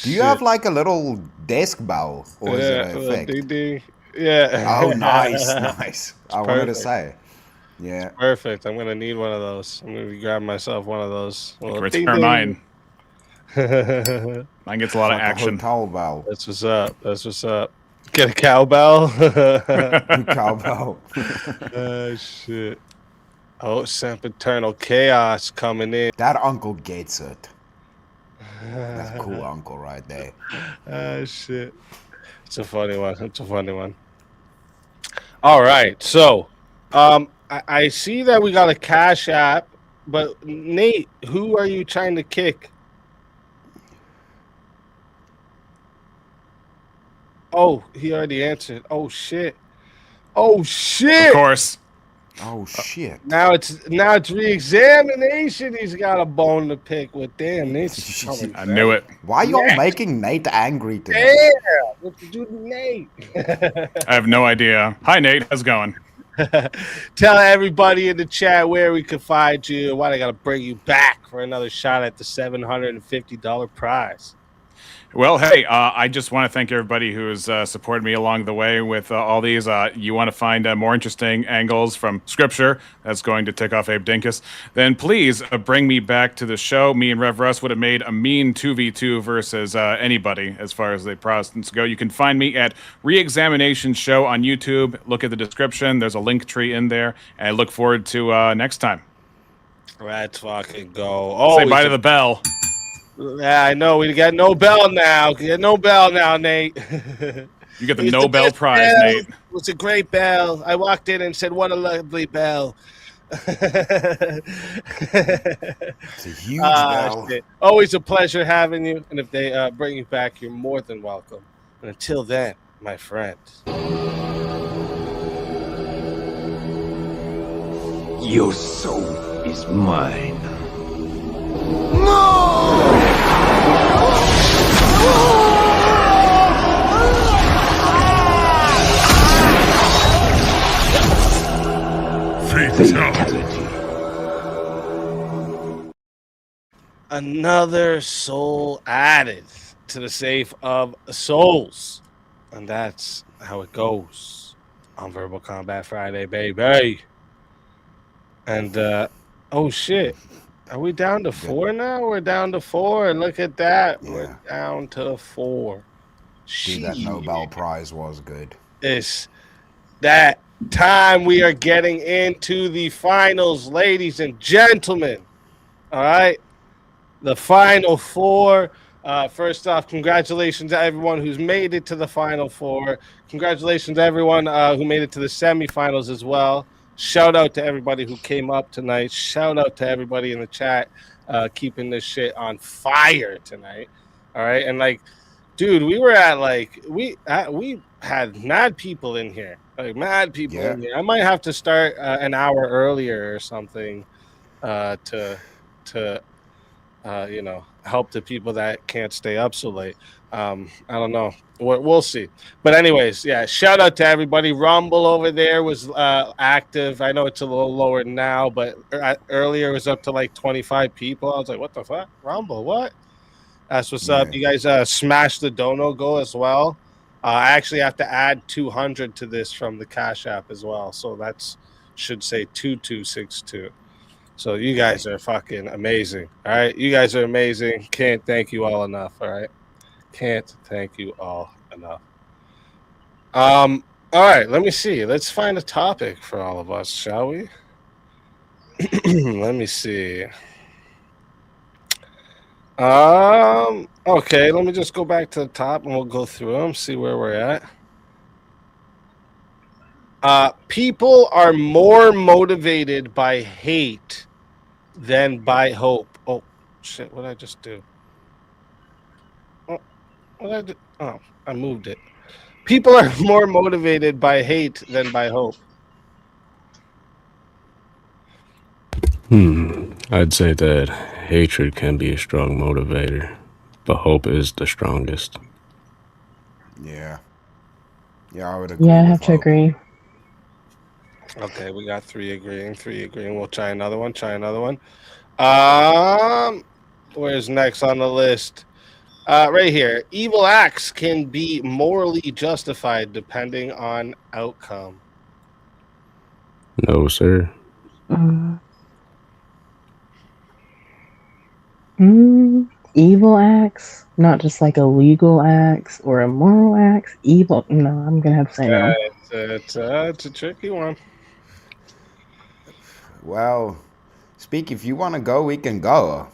you have like a little desk bell, or is it an effect? Ding, ding. Yeah. Oh, nice, nice. I wanted to Perfect. say. Yeah. It's perfect. I'm gonna need one of those. I'm gonna grab myself one of those. Like Little Return ding, ding. 9. Mine gets a lot of Like a action. cowbell. That's what's up. That's what's up. Get a cowbell. Cowbell. Shit. Oh, sempiternal chaos coming in. That uncle gets it. That's a cool uncle right there. Shit. It's a funny one. It's a funny one. All right. So, I see that we got a Cash App, but Nate, who are you trying to kick? Oh, he already answered. Oh shit. Oh shit. Of course. Oh shit. Now it's re-examination. He's got a bone to pick with. Damn, Nate's coming I knew it. Why y'all Yeah. making Nate angry today? Damn. What you do to Nate? I have no idea. Hi, Nate. How's it going? Tell everybody in the chat where we can find you. Why they gotta bring you back for another shot at the $750 prize. Well, hey, I just want to thank everybody who's supported me along the way with all these. You want to find more interesting angles from Scripture that's going to tick off Abe Dinkus, then please bring me back to the show. Me and Rev Russ would have made a mean 2v2 versus anybody as far as the Protestants go. You can find me at Reexamination Show on YouTube. Look at the description. There's a link tree in there. And I look forward to next time. Let's fucking go. Oh, say bye to the bell. Yeah, I know. We got no bell now. We got no bell now, Nate. You get the Nobel Prize, bell. Nate. It was a great bell. I walked in and said, "What a lovely bell." It's a huge bell. Shit. Always a pleasure having you. And if they bring you back, you're more than welcome. And until then, my friend. Your soul is mine. Fatality. Another soul added to the safe of souls. And that's how it goes on Verbal Combat Friday, baby. And, oh shit. Are we down to 4 now? We're down to 4. Look at that. Yeah. We're down to 4. Dude, that Nobel Prize was good. It's that time we are getting into the finals, ladies and gentlemen. All right. The final 4. First off, congratulations to everyone who's made it to the final 4. Congratulations to everyone who made it to the semifinals as well. Shout out to everybody who came up tonight. Shout out to everybody in the chat keeping this shit on fire tonight. All right. And like, dude, we were at like, we had mad people in here. Like mad people in here. I might have to start an hour earlier or something to you know, help the people that can't stay up so late. I don't know. We'll see. But anyways, yeah, shout out to everybody. Rumble over there was active. I know it's a little lower now, but earlier it was up to like 25 people. I was like, what the fuck? Rumble, what? That's what's up. You guys smashed the dono goal as well. I actually have to add 200 to this from the Cash App as well. So that's should say 2262. So you guys are fucking amazing. All right. You guys are amazing. Can't thank you all enough. All right. Can't thank you all enough. All right, let me see. Let's find a topic for all of us, shall we? Let me see. Okay, let me just go back to the top and we'll go through them, see where we're at. People are more motivated by hate than by hope. Oh shit, what did I just do? Oh, what did I do? Oh, I moved it. People are more motivated by hate than by hope. I'd say that hatred can be a strong motivator, but hope is the strongest. Yeah. Yeah, I would agree. Yeah, I with have to hope. agree. Okay, we got three agreeing. We'll try another one. Where's next on the list? Right here. Evil acts can be morally justified depending on outcome. No, sir. Evil acts, not just like illegal acts or immoral acts. Evil. No, I'm gonna have to say no. It's a tricky one. Well, Speak, if you want to go, we can go.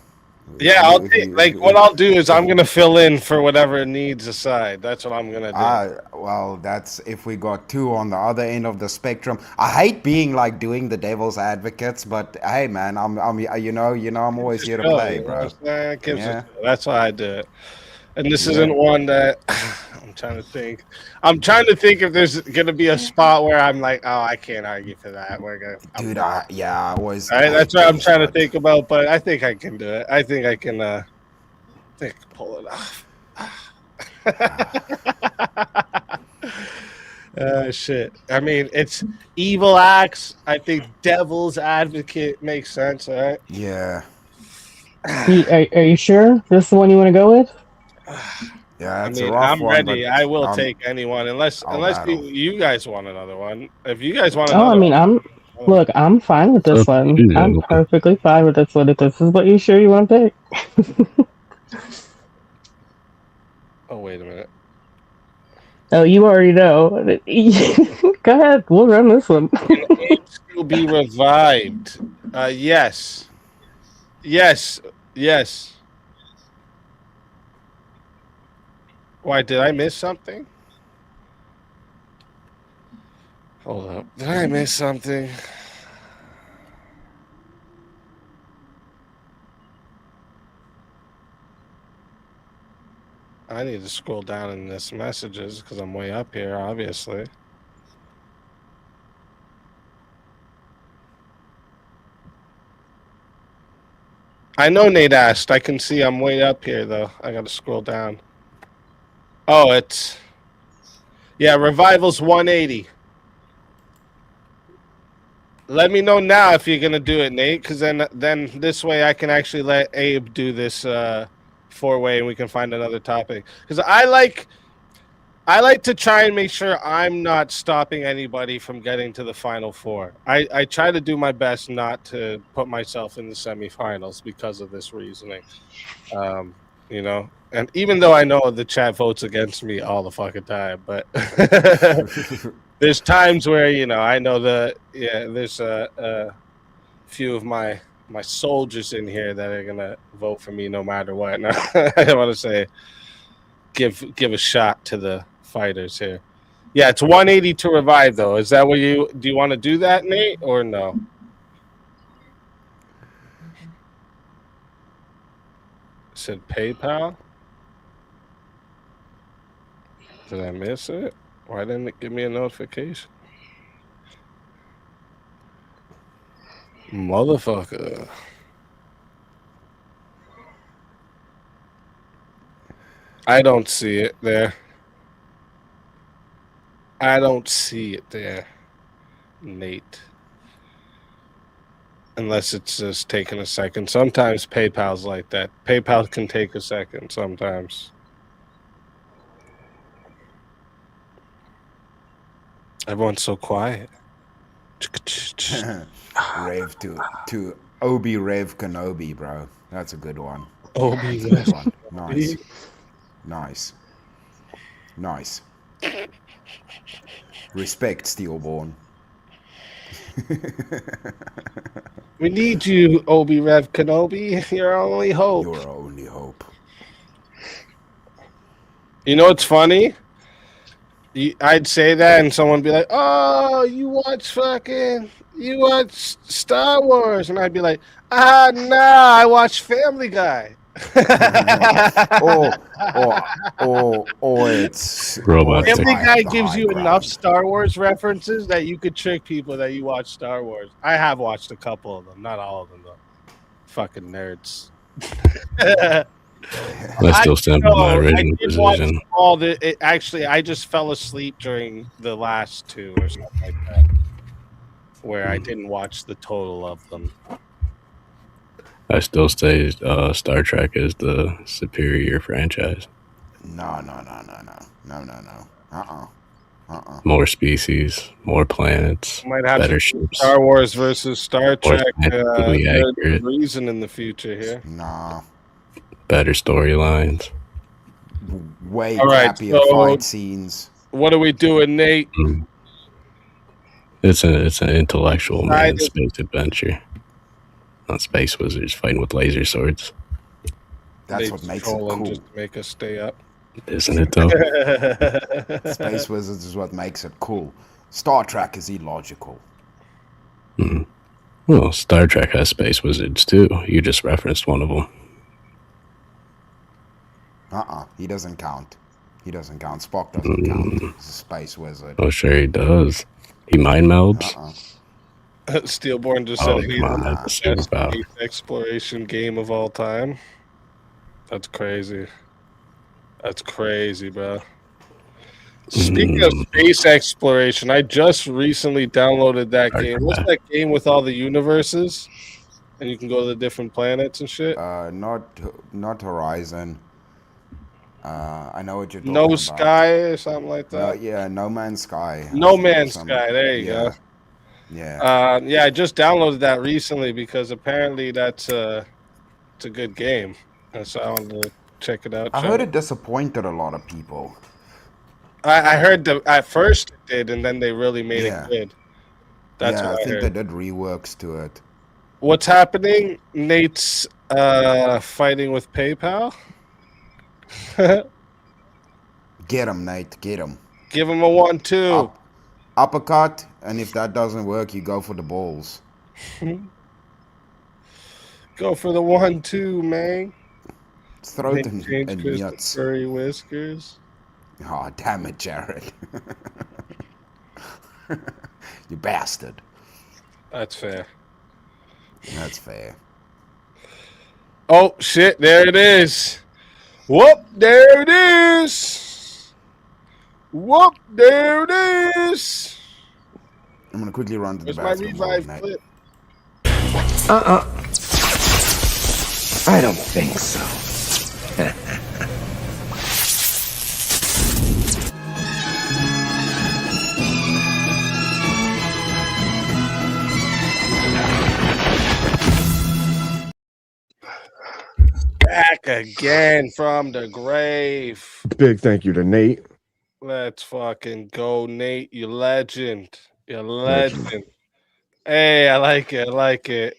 Yeah, what I'll do is I'm gonna fill in for whatever needs aside. That's what I'm gonna do. Well, that's if we got two on the other end of the spectrum. I hate being like doing the devil's advocates, but hey, man, I'm I'm always here to play, bro. Yeah. That's why I do it. And this isn't one that I'm trying to think. I'm trying to think if there's gonna be a spot where I'm like, oh, I can't argue for that. Dude, I always. That's what I'm trying to think about, but I think I can do it. I think I can. Pull it off. Shit. I mean, it's evil acts. I think devil's advocate makes sense, right? Yeah. Are you sure this is the one you want to go with? Yeah, it's a rough I'm one, ready. I will take anyone unless you guys want another one. If you guys want another I mean, I'm fine with this one. I'm perfectly fine with this one. If this is what you sure you want to pick. Oh, wait a minute. Oh, you already know. Go ahead. We'll run this one. Will be revived. Yes. Why, did I miss something? Hold up. Did I miss something? I need to scroll down in this messages because I'm way up here, obviously. I know Nate asked. I can see I'm way up here, though. I got to scroll down. Oh, it's... Yeah, Revival's 180. Let me know now if you're going to do it, Nate, because then this way I can actually let Abe do this four-way and we can find another topic. Because I like to try and make sure I'm not stopping anybody from getting to the final four. I try to do my best not to put myself in the semifinals because of this reasoning. And even though I know the chat votes against me all the fucking time, but there's times where I know there's a few of my soldiers in here that are gonna vote for me no matter what. And I want to say, give a shot to the fighters here. Yeah, it's 180 to revive though. Is that what do you want to do that, Nate, or no? It said PayPal. Did I miss it? Why didn't it give me a notification? Motherfucker. I don't see it there. I don't see it there, Nate. Unless it's just taking a second. Sometimes PayPal's like that. PayPal can take a second sometimes. Everyone's so quiet. Rev to Obi Rev Kenobi, bro. That's a good one. Obi That's a good one. Nice. Respect, Steelborn. We need you, Obi Rev Kenobi. Your only hope. Your only hope. You know what's funny? I'd say that, and someone would be like, "Oh, you watch Star Wars," and I'd be like, "Nah, I watch Family Guy." or it's Family Guy gives you enough Star Wars references that you could trick people that you watch Star Wars. I have watched a couple of them, not all of them though. Fucking nerds. I still stand by my original position. Actually, I just fell asleep during the last two or something like that, where I didn't watch the total of them. I still say Star Trek is the superior franchise. No. More species, more planets, Might have better to ships. Star Wars versus Star Trek. scientifically accurate. Reason in the future here. Nah. Better storylines. Way All right, happier fight scenes. What are we doing, Nate? It's an intellectual man space adventure. Not space wizards fighting with laser swords. That's what makes it cool. Just to make us stay up. Isn't it though? Space Wizards is what makes it cool. Star Trek is illogical. Well, Star Trek has space wizards too. You just referenced one of them. He doesn't count. Spock doesn't count. He's a space wizard. Oh, sure he does. He mind melds. Steelborn just said he's the best space exploration game of all time. That's crazy. That's crazy, bro. Speaking of space exploration, I just recently downloaded that game. What's that game with all the universes? And you can go to the different planets and shit? Not Horizon. I know what you're talking about. No Sky or something like that? No Man's Sky. No Man's Sky, there you go. Yeah. I just downloaded that recently because apparently it's a good game. And so I wanted to check it out. I heard it disappointed a lot of people. I heard at first it did, and then they really made it good. That's what I think heard. they did reworks to it. What's happening? Nate's fighting with PayPal. Get him, Nate. Get him. Give him a 1-2. Uppercut, and if that doesn't work, you go for the balls. Go for the 1-2, man. Throat and nuts. Furry whiskers. Oh, damn it, Jared. You bastard. That's fair. That's fair. Oh, shit. There it is. Whoop. There it is. Whoop. There it is. I'm going to quickly run to the Where's bathroom. my revive clip? I don't think so. Back again from the grave. Big thank you to Nate. Let's fucking go, Nate. You legend. You legend. Hey, I like it. I like it.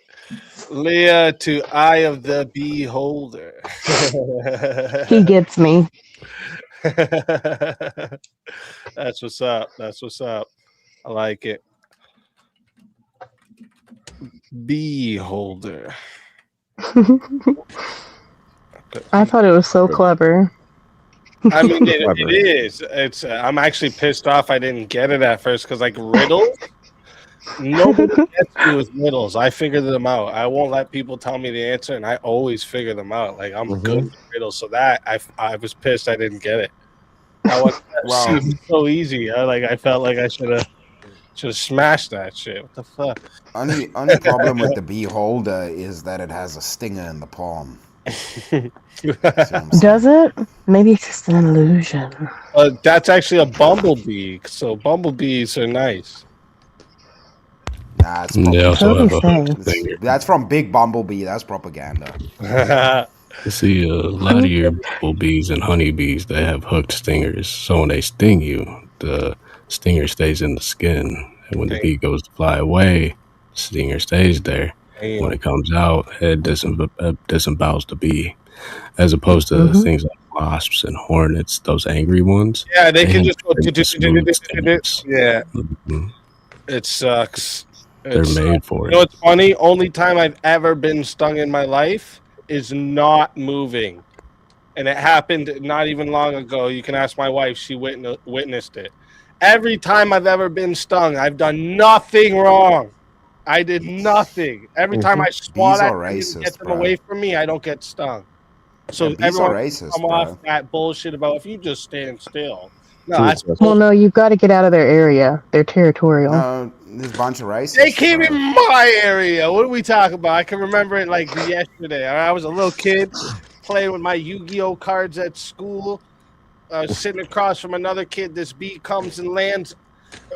Leah to Eye of the Beholder. He gets me. That's what's up. That's what's up. I like it. Beholder. I thought it was so clever. I mean, it is. It's. I'm actually pissed off I didn't get it at first because, like, riddles. Nobody gets me with riddles. I figured them out. I won't let people tell me the answer, and I always figure them out. Like, I'm good with riddles. So that I was pissed I didn't get it. I was so easy. I felt like I should have smashed that shit. What the fuck? Only problem with the Beholder is that it has a stinger in the palm. Does it? Maybe it's just an illusion. That's actually a bumblebee. So bumblebees are nice. Nah, that's from Big Bumblebee. That's propaganda. You see, a lot of your bumblebees and honeybees, they have hooked stingers. So when they sting you, the stinger stays in the skin And when the beat goes to fly away, stinger stays there. Damn. When it comes out, it disembowels the bee. As opposed to things like wasps and hornets, those angry ones. Yeah, they can have just go. very smooth stings. Yeah, Mhm. it sucks. They're made for You know it. what's funny? Only time I've ever been stung in my life is not moving, and it happened not even long ago. You can ask my wife; she witnessed it. Every time I've ever been stung, I've done nothing wrong. I did nothing. Every time I swat Bees at are them and racist, get them bro. away from me, I don't get stung. So Yeah, bees everyone are can racist, come bro. off that bullshit about if you just stand still. No, that's Well, no, you've got to get out of their area. They're territorial. No, there's a bunch of racists. They came bro. in my area. What are we talking about? I can remember it like yesterday. I was a little kid playing with my Yu-Gi-Oh cards at school. I was sitting across from another kid. This bee comes and lands.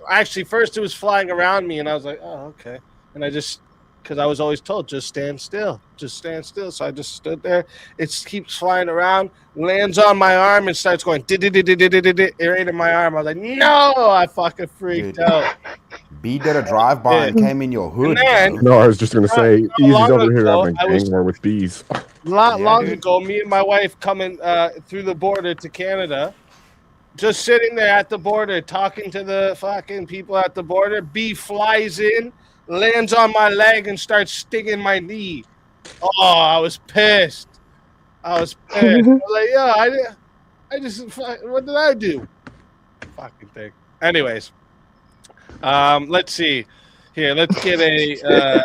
Actually, first it was flying around me, and I was like, "Oh, okay." And I just, because I was always told, just stand still, just stand still. So I just stood there. It keeps flying around, lands on my arm, and starts going right in my arm. I was like, "No!" I fucking freaked out. Bee did a drive-by and came in your hood, And then, bro. No, I was just gonna say, not Easy's long over here ago, having I a was gang war with bees. long ago, me and my wife coming through the border to Canada, just sitting there at the border talking to the fucking people at the border. Bee flies in, lands on my leg, and starts stinging my knee. Oh, I was pissed. I was pissed. I was like, yeah, I just, what did I do? Fucking thing. Anyways, let's see. Here, let's get a.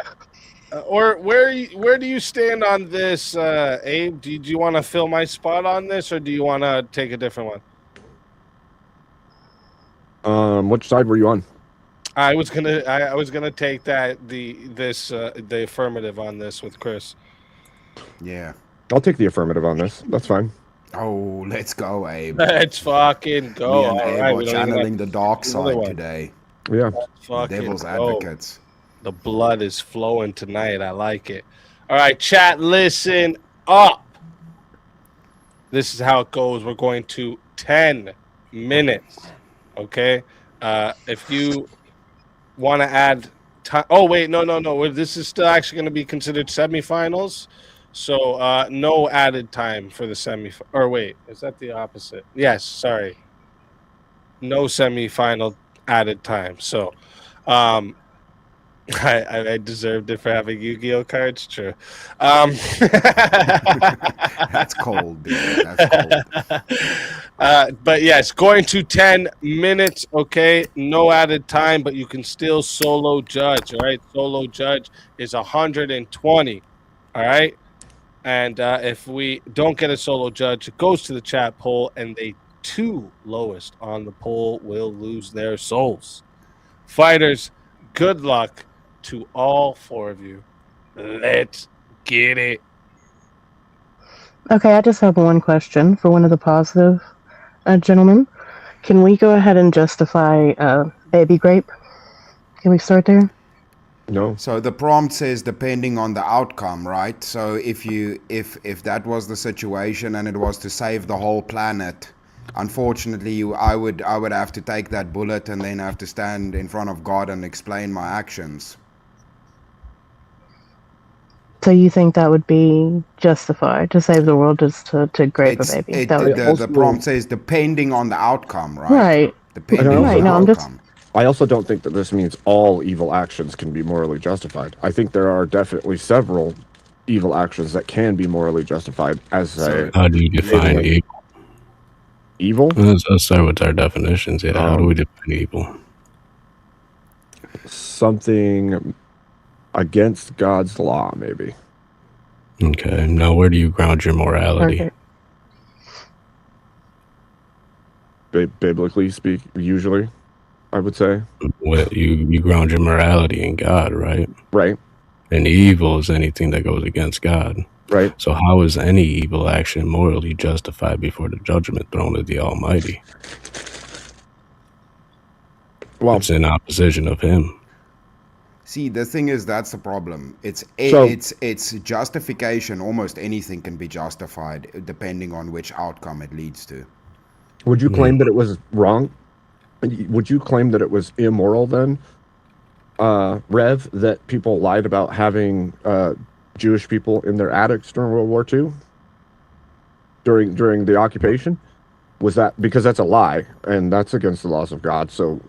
Or where do you stand on this, Abe? Do you want to fill my spot on this, or do you want to take a different one? Which side were you on? I was gonna take the affirmative on this with Chris. Yeah. I'll take the affirmative on this. That's fine. Oh, let's go, Abe. Let's fucking go. Me and All Abe right, are we don't even channeling have the to dark do another side one. today. Yeah. Let's fucking Devil's go. advocates. The blood is flowing tonight. I like it. All right, chat, listen up. This is how it goes. We're going to 10 minutes. Okay. If you want to add time. Oh, wait. No. This is still actually going to be considered semifinals. So no added time for the semifinal. Or wait, is that the opposite? Yes. Sorry. No semifinal added time. So I deserved it for having Yu-Gi-Oh cards. True. That's cold, dude. That's cold. But yes, going to 10 minutes. Okay, no added time, but you can still solo judge. All right, solo judge is 120. All right, and if we don't get a solo judge, it goes to the chat poll, and the two lowest on the poll will lose their souls. Fighters, good luck to all four of you. Let's get it. Okay, I just have one question for one of the positive gentlemen. Can we go ahead and justify baby grape? Can we start there? No. So the prompt says depending on the outcome, right? So if that was the situation and it was to save the whole planet, unfortunately, I would have to take that bullet and then have to stand in front of God and explain my actions. So you think that would be justified to save the world just to grape a baby? The prompt says depending on the outcome, right? Right. Depending on Right. the No, I'm just. outcome. I also don't think that this means all evil actions can be morally justified. I think there are definitely several evil actions that can be morally justified. How do you define evil? Evil? Let's start with our definitions. Yeah, how do we define evil? Something against God's law, maybe. Okay. Now, where do you ground your morality? Biblically speak, usually, I would say. Well, you ground your morality in God, right? Right. And evil is anything that goes against God. Right. So how is any evil action morally justified before the judgment throne of the Almighty? Well, it's in opposition of Him. See, the thing is, that's the problem. It's justification. Almost anything can be justified depending on which outcome it leads to. Would you claim that it was wrong? Would you claim that it was immoral then Rev, that people lied about having Jewish people in their attics during World War II? During the occupation? Was that because that's a lie and that's against the laws of God? So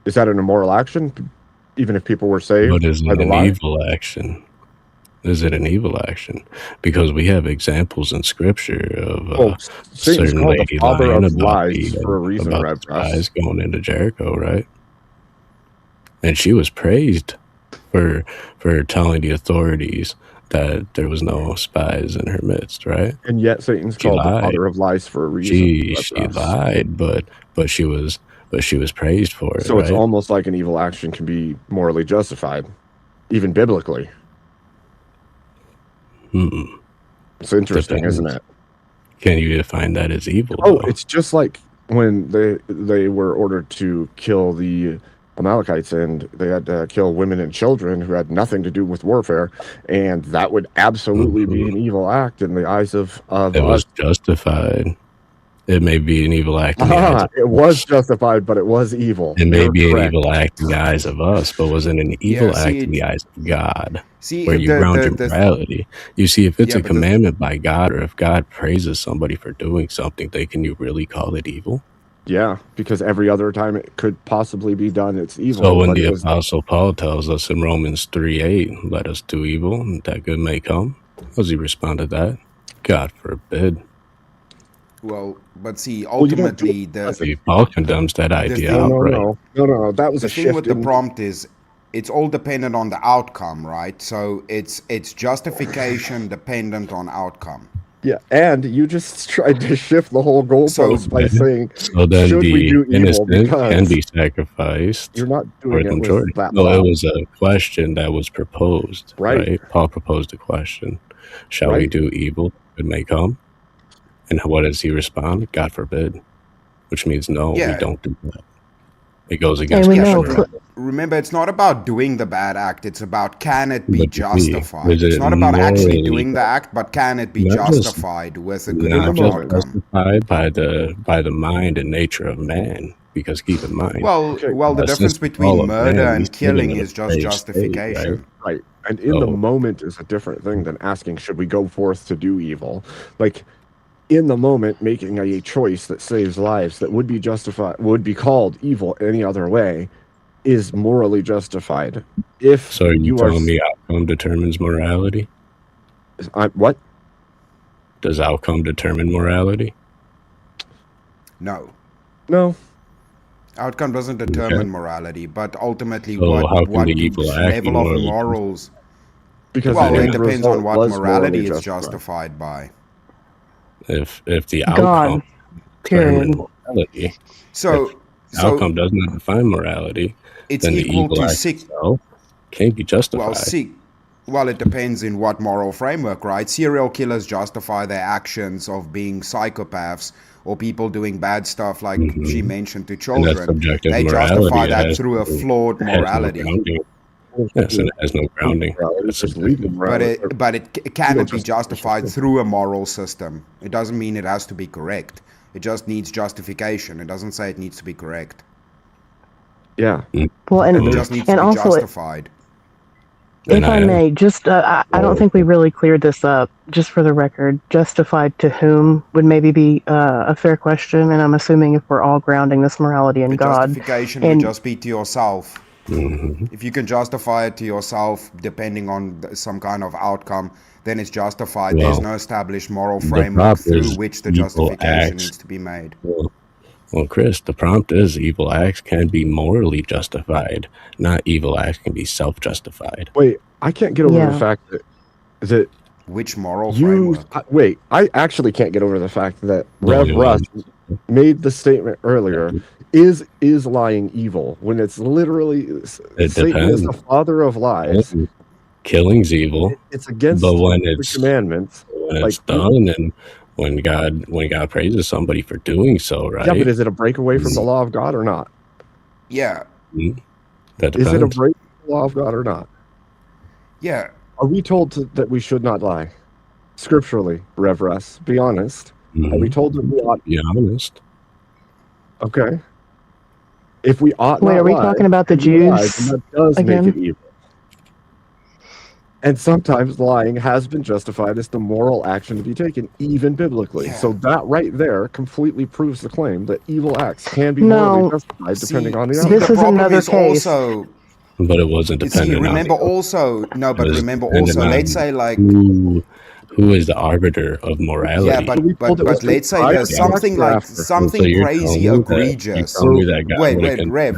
is that an immoral action, even if people were saved? But is by it the an lie? evil action? Is it an evil action? Because we have examples in scripture of Satan's certain called the lady father lying of about lies for a reason, about Rev the Russ. spies going into Jericho, right? And she was praised for telling the authorities that there was no spies in her midst, right? And yet Satan's She called the lied. father of lies for a reason. Rev She Russ. lied, but she was praised for it, So it's right? almost like an evil action can be morally justified, even biblically. It's interesting, Depends. isn't it? Can you define that as evil? Oh, though? it's just like when they were ordered to kill the Amalekites, and they had to kill women and children who had nothing to do with warfare, and that would absolutely be an evil act in the eyes of It was us. justified. It may be an evil act in the eyes of It was justified, but it was evil. It may You're be an correct. evil act in the eyes of us, but was it an evil see, act in the eyes of God? see, Where if you ground your morality. You see, if it's Yeah, a but commandment by God, or if God praises somebody for doing something, then can you really call it evil? Yeah, because every other time it could possibly be done, it's evil. So when but the it was Apostle Paul tells us in Romans 3:8, let us do evil, and that good may come, how does he respond to that? God forbid. well, but see, Well, you don't do ultimately, See, Paul condemns that idea thing- outright. No. That was the a thing shift with the in prompt is it's all dependent on the outcome, right? So it's justification dependent on outcome. Yeah, and you just tried to shift the whole goalpost by saying, So then should we the do evil? innocent can Because be sacrificed you're not for doing the it with majority. that No, it thought. was a question that was proposed, Right. right? Paul proposed a question. Shall we Right. do evil? It may come. And what does he respond? God forbid. Which means no, we Yeah. don't do that. It goes against we Christian know morality. Remember, it's not about doing the bad act. It's about can it be But you see, justified. is It's it not about actually morally doing the act, but can it be not just justified with a good not enough just outcome? justified by the mind and nature of man? Because keep in mind, Well, the since difference the fall between of murder man, we and sit in killing a is just depraved state, right? justification. Right. And in the So moment is a different thing than asking, should we go forth to do evil? Like, in the moment, making a choice that saves lives that would be justified, would be called evil any other way, is morally justified. If So are you you are telling me outcome determines morality? What? Does outcome determine morality? No. No. Outcome doesn't Okay. determine morality, but ultimately So how can what the evil act be level of morally morals. Because Well, the it end depends on result what was morality morally is justified. justified by. If the God. outcome Period. determines morality, So if the outcome does not define morality, it's then the equal evil to act itself can't be justified. Well, it depends in what moral framework, right? Serial killers justify their actions of being psychopaths or people doing bad stuff, like she mentioned, to And that's children. subjective They morality. justify It that has through a no- flawed it has no morality. grounding. Yes, and it has no grounding. That's It's legal subjective. morality. But it cannot be justified through a moral system. It doesn't mean it has to be correct. It just needs justification. It doesn't say it needs to be correct. Yeah. Well, It and just needs to and be also, justified. if I may, just I don't think we really cleared this up. Just for the record, justified to whom would maybe be a fair question, and I'm assuming if we're all grounding this morality in The God, justification would and just be to yourself. If you can justify it to yourself, depending on some kind of outcome, then it's justified. There's Well, no established moral the framework prompt through is which the evil justification acts. needs to be made. Well, Chris, the prompt is evil acts can be morally justified, not evil acts can be self-justified. Wait, I can't get over the fact that which moral framework? Wait, I actually can't get over the fact that The Rev only Russ one. made the statement earlier: is lying evil? When it's literally It Satan is the depends. father of lies. Killing's evil, It's against but when the it's commandments. done, and when God praises somebody for doing so, right? Yeah, but is it a breakaway from the law of God or not? Yeah. That Is it a depends. break from the law of God or not? Yeah. Are we told that we should not lie? Scripturally, Rev Russ, be honest. Are we told that we ought? Be honest. Okay. If we ought Wait, not are we lie, talking about the and we lie, then Jews that does again? make it evil. And sometimes lying has been justified as the moral action to be taken, even biblically. So that right there completely proves the claim that evil acts can be morally No. justified depending on the This outcome. is the problem another is case. also But it wasn't dependent remember on. also no, It but was remember dependent also. on Let's say like who is the arbiter of morality. yeah, but let's say there's something like something crazy egregious. Wait, Rev.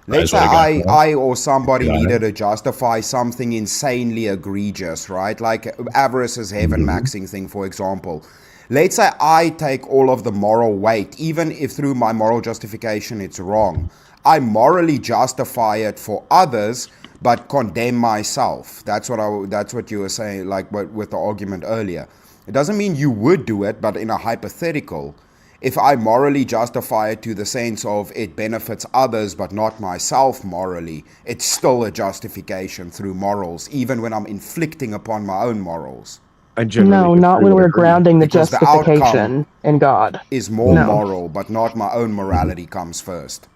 Let's say I or somebody needed to justify something insanely egregious, right? Like avarice is heaven maxing thing, for example. Let's say I take all of the moral weight, even if through my moral justification it's wrong. I morally justify it for others, but condemn myself. That's what you were saying, like with the argument earlier. It doesn't mean you would do it, but in a hypothetical, if I morally justify it to the sense of it benefits others but not myself morally, it's still a justification through morals, even when I'm inflicting upon my own morals. No, not when we're grounding the Because the justification outcome in God. is more No. moral, but not my own morality comes first.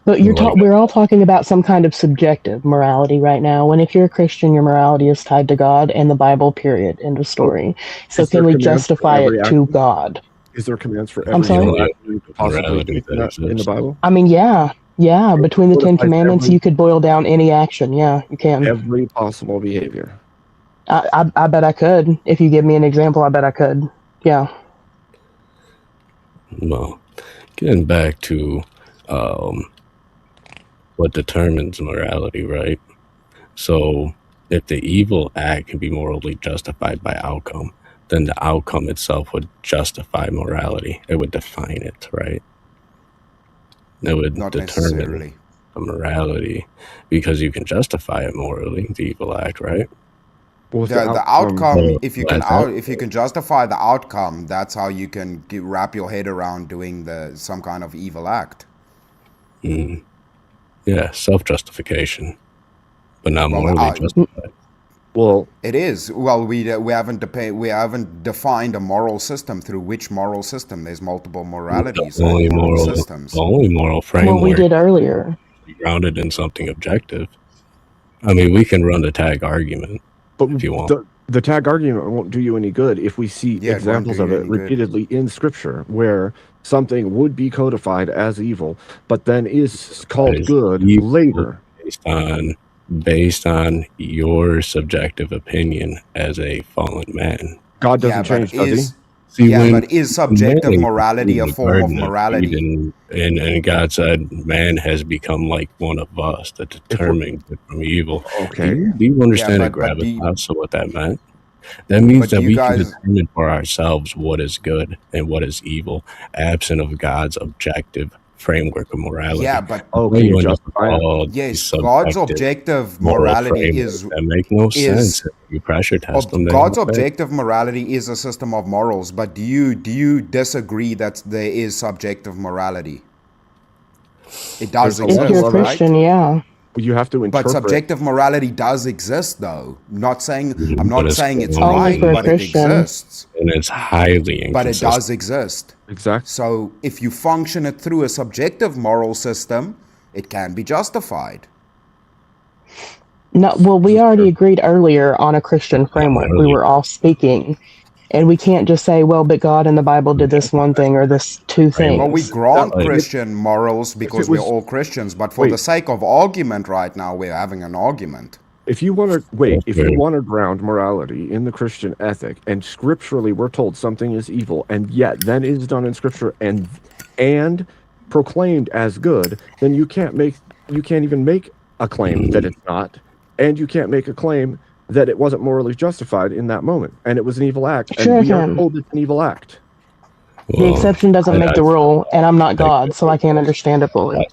But we're all talking about some kind of subjective morality right now. When if you're a Christian, your morality is tied to God and the Bible, period. End of story. So Is there can we commands for justify every it to action? God? Is there commands for I'm every sorry? single action you could possibly take in the Bible? I mean, yeah. Between the What 10 if I Commandments, every- you could boil down any action. Yeah, you can. Every possible behavior. I bet I could. If you give me an example, I bet I could. Yeah. Well, getting back to what determines morality, right? So if the evil act can be morally justified by outcome, then the outcome itself would justify morality. It would define it, right? It would Not determine necessarily. the morality because you can justify it morally, the evil act, right? The outcome, if you can justify the outcome, that's how you can wrap your head around doing some kind of evil act. Yeah, self-justification, but not morally justified. Well, it is. Well, we haven't defined a moral system. Through which moral system? There's multiple moralities and moral systems. The only moral framework. Well, we did earlier. Grounded in something objective. I mean, we can run the tag argument, but if you want. The tag argument won't do you any good if we see examples of it repeatedly in Scripture where something would be codified as evil, but then is called good later. Based on your subjective opinion as a fallen man. God doesn't change, does he? But is subjective morality a form of morality? And God said, man has become like one of us that determine good from evil. Okay. Do you understand the gravitas of what that meant? That means that we can determine for ourselves what is good and what is evil, absent of God's objective framework of morality. Yeah, but yes, God's objective morality that make no sense. You pressure test them. God's objective morality is a system of morals, but do you disagree that there is subjective morality? It does exist, if you're a Christian, right? Yeah. You have to interpret. But subjective morality does exist, though. I'm not saying it's right, but it exists. And it's highly inconsistent. But it does exist. Exactly. So if you function it through a subjective moral system, it can be justified. No, well, we already agreed earlier on a Christian framework. We were all speaking. And we can't just say, well, but God and the Bible did this one thing or this two things. Well, we grant Christian morals because we're all Christians, but for the sake of argument right now, we're having an argument. If you want to ground morality in the Christian ethic, and scripturally we're told something is evil, and yet then it is done in Scripture and proclaimed as good, then you can't even make a claim that it's not, and you can't make a claim that it wasn't morally justified in that moment, and it was an evil act, and we are told it's an evil act. The exception doesn't make the rule, and I'm not God, so I can't understand it fully.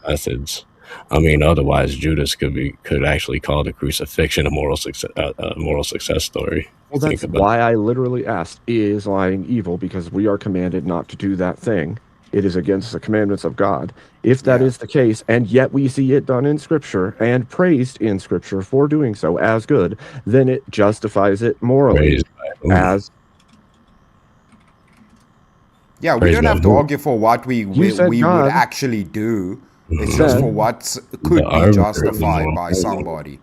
Methods. I mean, otherwise Judas could actually call the crucifixion a moral success story. Well, that's why I literally asked, is lying evil? Because we are commanded not to do that thing. It is against the commandments of God. If that is the case, and yet we see it done in Scripture and praised in Scripture for doing so as good, then it justifies it morally as Yeah, we Praise don't God. have to argue for what we said would God. actually do. It's Mhm. just said for what The could be arbiter of justified by morality. somebody.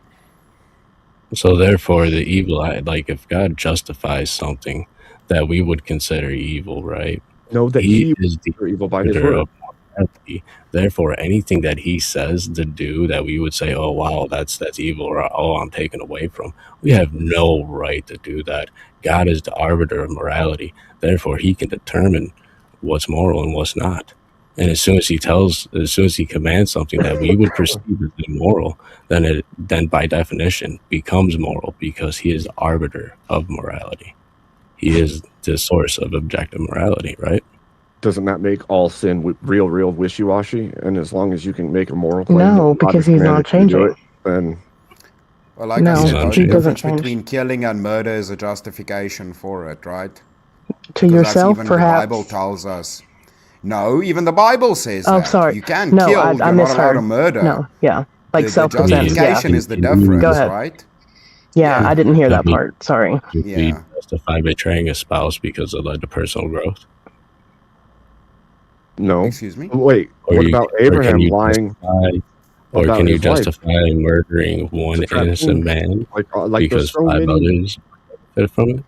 So therefore, the evil, like if God justifies something that we would consider evil, right? know that He he is the are evil by his arbiter word. of morality. Therefore, anything that he says to do that we would say, "Oh wow, that's evil," or "Oh, I'm taken away from," we have no right to do that. God is the arbiter of morality. Therefore, he can determine what's moral and what's not. And as soon as he commands something that we would perceive as immoral, then by definition becomes moral because he is the arbiter of morality. He is the source of objective morality, right? Doesn't that make all sin real wishy-washy? And as long as you can make a moral claim No, that God because has he's not commanded you to do it, changing. then Well, like I No, said, the he only doesn't difference change. between killing and murder is a justification for it, right? To Because that's yourself, even the Bible perhaps. tells us. No, even the Bible says Oh, that. sorry. You can No, kill, I you're not allowed to misheard. murder. No, yeah. Like The self-defense, yeah. justification is the Go difference, ahead. right? Yeah, I didn't hear that part. Sorry. Can we justify betraying a spouse because it led to personal growth? no. Excuse me? Wait, Or what you, about or can Abraham you lying justify, or about can you his wife? justify murdering one To trap innocent Eve? man Like there's because so 5 many. others benefit from it?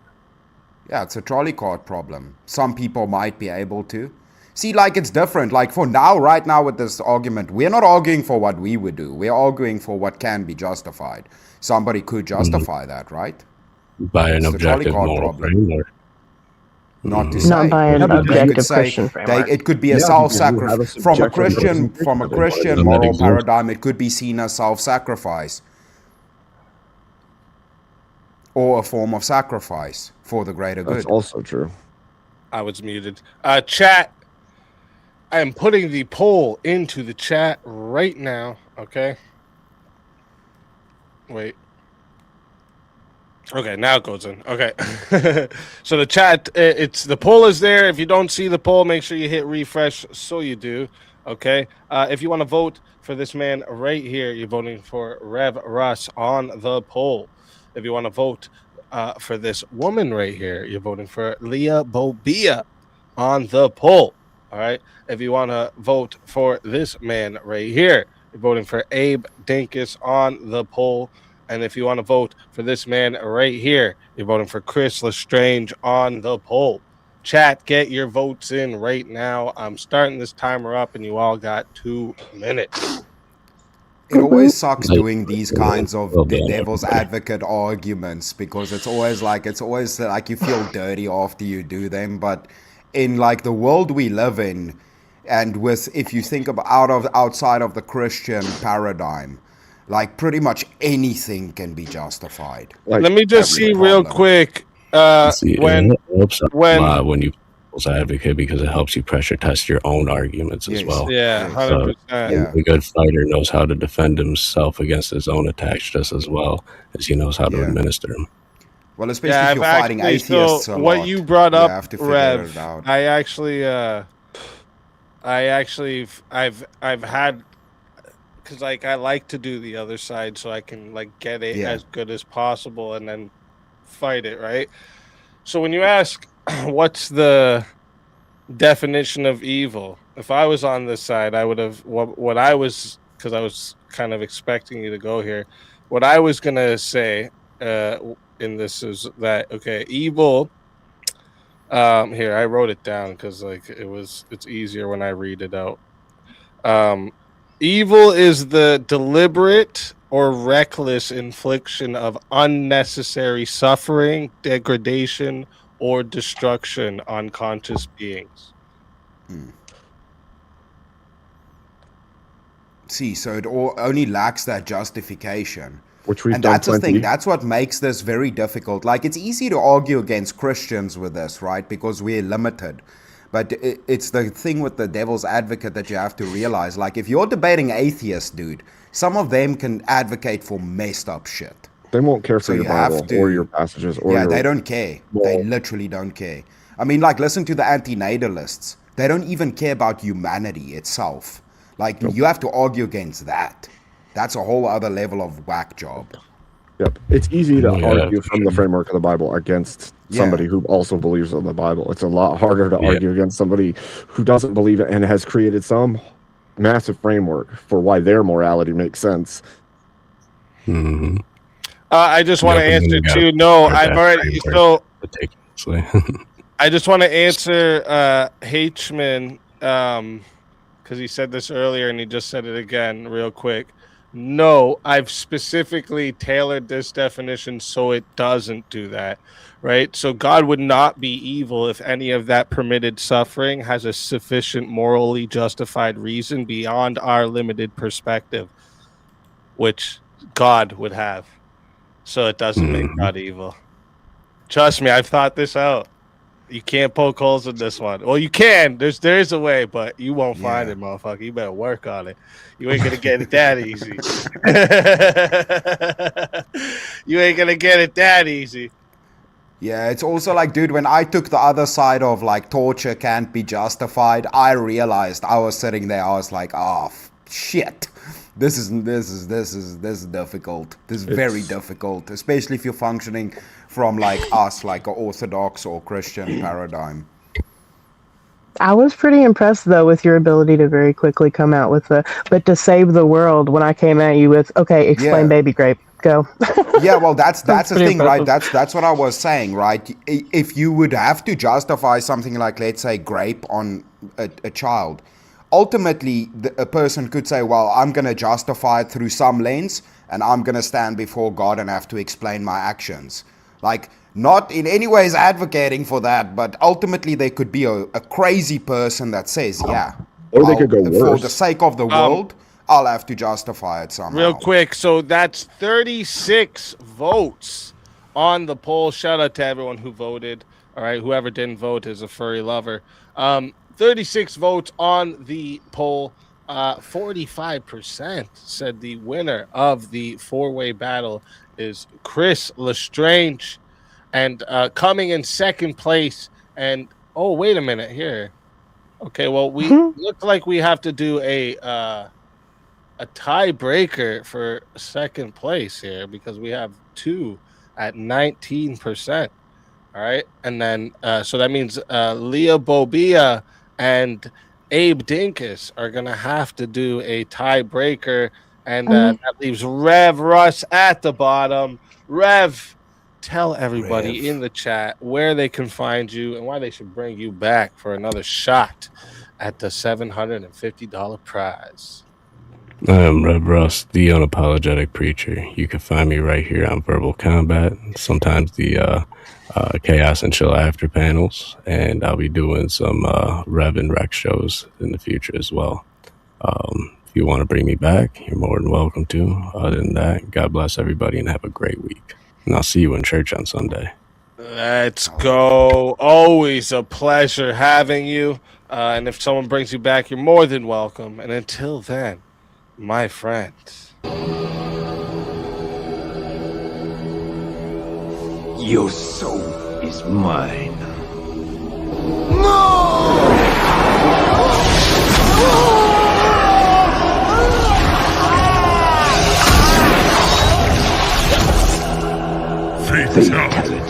Yeah, it's a trolley cart problem. Some people might be able to. See, like, it's different. Like, for now, right now, with this argument, we're not arguing for what we would do. We're arguing for what can be justified. Somebody could justify that, right? By an It's the trolley objective cart moral problem. framework. Not to Mhm. say. Not by an Because you objective could say Christian framework. it could be a Yeah, because you have a self-sacrifice from a subjective Christian representation of it. Christian Doesn't that moral exist? paradigm. It could be seen as self-sacrifice or a form of sacrifice for the greater That's good. also true. I was muted. Chat. I am putting the poll into the chat right now. Okay. Wait. Okay, now it goes in. Okay. So the chat, it's the poll is there. If you don't see the poll, make sure you hit refresh so you do. Okay. If you want to vote for this man right here, you're voting for Rev Russ on the poll. If you want to vote for this woman right here, you're voting for Leah Bobia on the poll. All right. If you want to vote for this man right here, you're voting for Abe Dinkus on the poll. And if you want to vote for this man right here, you're voting for Chris Lestrange on the poll. Chat, get your votes in right now. I'm starting this timer up, and you all got 2 minutes. It always sucks doing these kinds of devil's advocate arguments because it's always like you feel dirty after you do them. But in like the world we live in, and with if you think about outside of the Christian paradigm, like pretty much anything can be justified. Let me just see real quick. See, When it helps a lot when you devil's advocate because it helps you pressure test your own arguments as well. Yeah, 100%. A good fighter knows how to defend himself against his own attacks just as well as he knows how to administer them. Well, especially if you're fighting atheists a lot, what you brought up, have to figure Rev, it out. I've had, because like I like to do the other side so I can like get it as good as possible and then fight it, right? So when you ask what's the definition of evil, if I was on this side, I would have what I was, because I was kind of expecting you to go here, what I was gonna say in this is that evil, here I wrote it down because like it's easier when I read it out. Evil is the deliberate or reckless infliction of unnecessary suffering, degradation, or destruction on conscious beings. See, so it only lacks that justification. Which we've and done that's the plenty. thing. That's what makes this very difficult. Like, it's easy to argue against Christians with this, right? Because we're limited. But it's the thing with the devil's advocate that you have to realize. Like, if you're debating atheists, dude, some of them can advocate for messed up shit. They won't care for So your you have Bible to- or your passages or Yeah, your they don't care. They literally don't care. I mean, like, listen to the anti-natalists. They don't even care about humanity itself. Like, you have to argue against that. That's a whole other level of whack job. Yep. It's easy to Oh, yeah, argue for from the framework of the Bible against somebody who also believes in the Bible. It's a lot harder to argue against somebody who doesn't believe it and has created some massive framework for why their morality makes sense. Mm-hmm. I just want to answer too. No, I've already. So I just want to answer H-Man because he said this earlier and he just said it again real quick. No, I've specifically tailored this definition so it doesn't do that, right? So God would not be evil if any of that permitted suffering has a sufficient morally justified reason beyond our limited perspective, which God would have. So it doesn't make God evil. Trust me, I've thought this out. You can't poke holes in this one. Well, you can. There is a way, but you won't find it, motherfucker. You better work on it. You ain't gonna get it that easy. You ain't gonna get it that easy. Yeah, it's also like, dude, when I took the other side of like torture can't be justified, I realized I was sitting there. I was like, oh shit, this is difficult. This is very difficult, especially if you're functioning from like us, like an Orthodox or Christian paradigm. I was pretty impressed though with your ability to very quickly come out with but to save the world when I came at you with, okay, explain baby grape, go. Yeah, well, that's the thing, impressive. right? That's what I was saying, right? If you would have to justify something like, let's say, grape on a child, ultimately a person could say, well, I'm going to justify it through some lens, and I'm going to stand before God and have to explain my actions. Like, not in any ways advocating for that, but ultimately there could be a crazy person that says, yeah, or they could go worse. For the sake of the world, I'll have to justify it somehow. Real quick, so that's 36 votes on the poll. Shout out to everyone who voted. All right, whoever didn't vote is a furry lover. 36 votes on the poll. 45% said the winner of the four-way battle is Chris Lestrange, and coming in second place. And oh, wait a minute here. Okay, well, we look like we have to do a tiebreaker for second place here because we have two at 19%. All right, and then so that means Leah Bobia and Abe Dinkus are gonna have to do a tiebreaker, and that leaves Rev Russ at the bottom. Rev, tell everybody in the chat where they can find you and why they should bring you back for another shot at the $750 prize. I am Rev Russ, the unapologetic preacher. You can find me right here on Verbal Combat, sometimes the Chaos and Chill after panels, and I'll be doing some Rev and Rec shows in the future as well. If you want to bring me back, you're more than welcome to. Other than that, God bless everybody and have a great week. And I'll see you in church on Sunday. Let's go. Always a pleasure having you. And if someone brings you back, you're more than welcome. And until then, my friends. Your soul is mine. Fatality.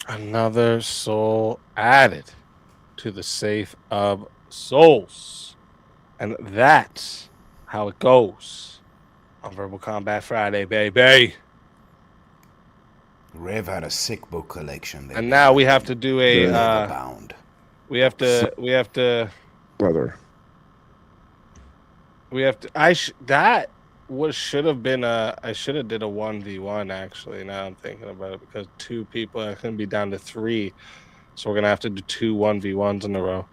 Another soul added to the safe of souls. And that's how it goes on Verbal Combat Friday, baby. Rev had a sick book collection there. And now we have to do a bound. we have to brother. That should have been I should have did a 1v1 actually. Now I'm thinking about it because two people are gonna be down to 3. So we're gonna have to do 2 1v1s in a row.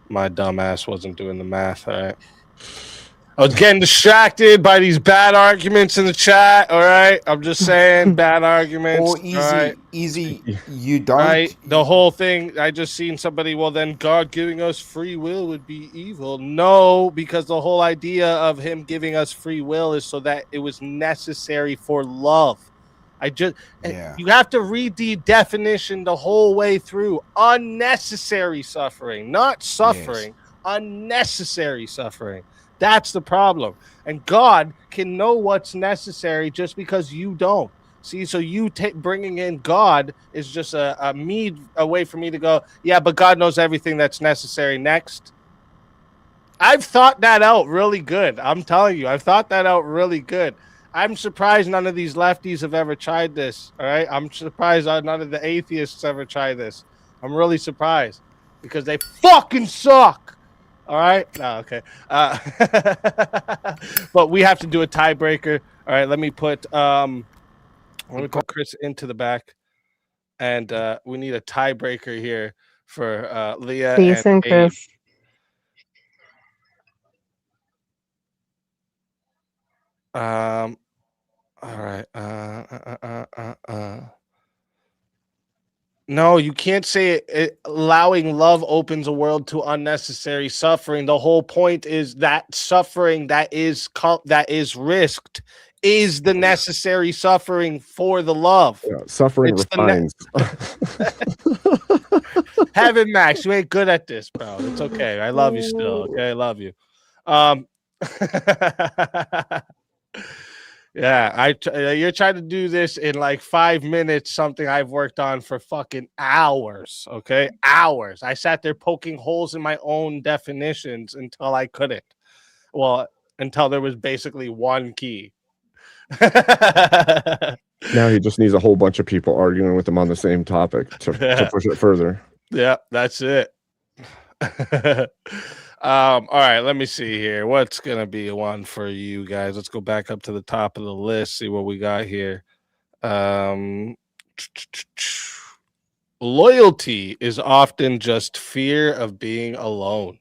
My dumb ass wasn't doing the math, all right. I was getting distracted by these bad arguments in the chat, all right? I'm just saying, bad arguments. Or easy, right? you don't. Right? The whole thing, I just seen somebody, well, then God giving us free will would be evil. No, because the whole idea of him giving us free will is so that it was necessary for love. You have to read the definition the whole way through. Unnecessary suffering, not suffering. Yes. unnecessary suffering. That's the problem. And God can know what's necessary just because you don't. See, so you bringing in God is just a way for me to go, yeah, but God knows everything that's necessary. Next. I've thought that out really good. I'm telling you, I've thought that out really good. I'm surprised none of these lefties have ever tried this. All right. I'm surprised none of the atheists ever tried this. I'm really surprised because they fucking suck. All right. No, okay. But we have to do a tiebreaker. All right. Let me put Chris into the back. And we need a tiebreaker here for Leah Peace and and Abe. Chris. All right. No, you can't say it. Allowing love opens a world to unnecessary suffering. The whole point is that suffering that is risked is the necessary suffering for the love. Yeah, suffering refines. Heaven Max, you ain't good at this, bro. It's okay. I love you still. Okay, I love you. Yeah, you're trying to do this in like 5 minutes, something I've worked on for fucking hours, okay? Hours. I sat there poking holes in my own definitions until I couldn't. Well, until there was basically one key. Now he just needs a whole bunch of people arguing with him on the same topic to push it further. Yeah, that's it. All right, let me see here. What's gonna be one for you guys? Let's go back up to the top of the list, see what we got here. Loyalty is often just fear of being alone.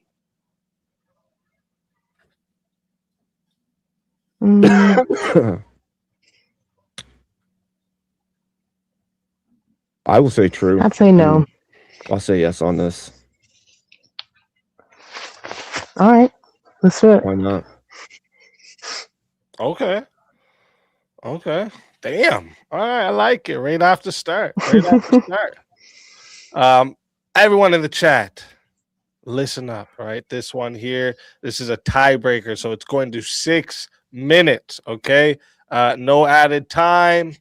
I will say true. I'd say no. I'll say yes on this. All right, let's do it. Why not? Okay. Damn. All right, I like it. Right off the start. Everyone in the chat, listen up. All right, this one here. This is a tiebreaker, so it's going to 6 minutes. Okay. No added time.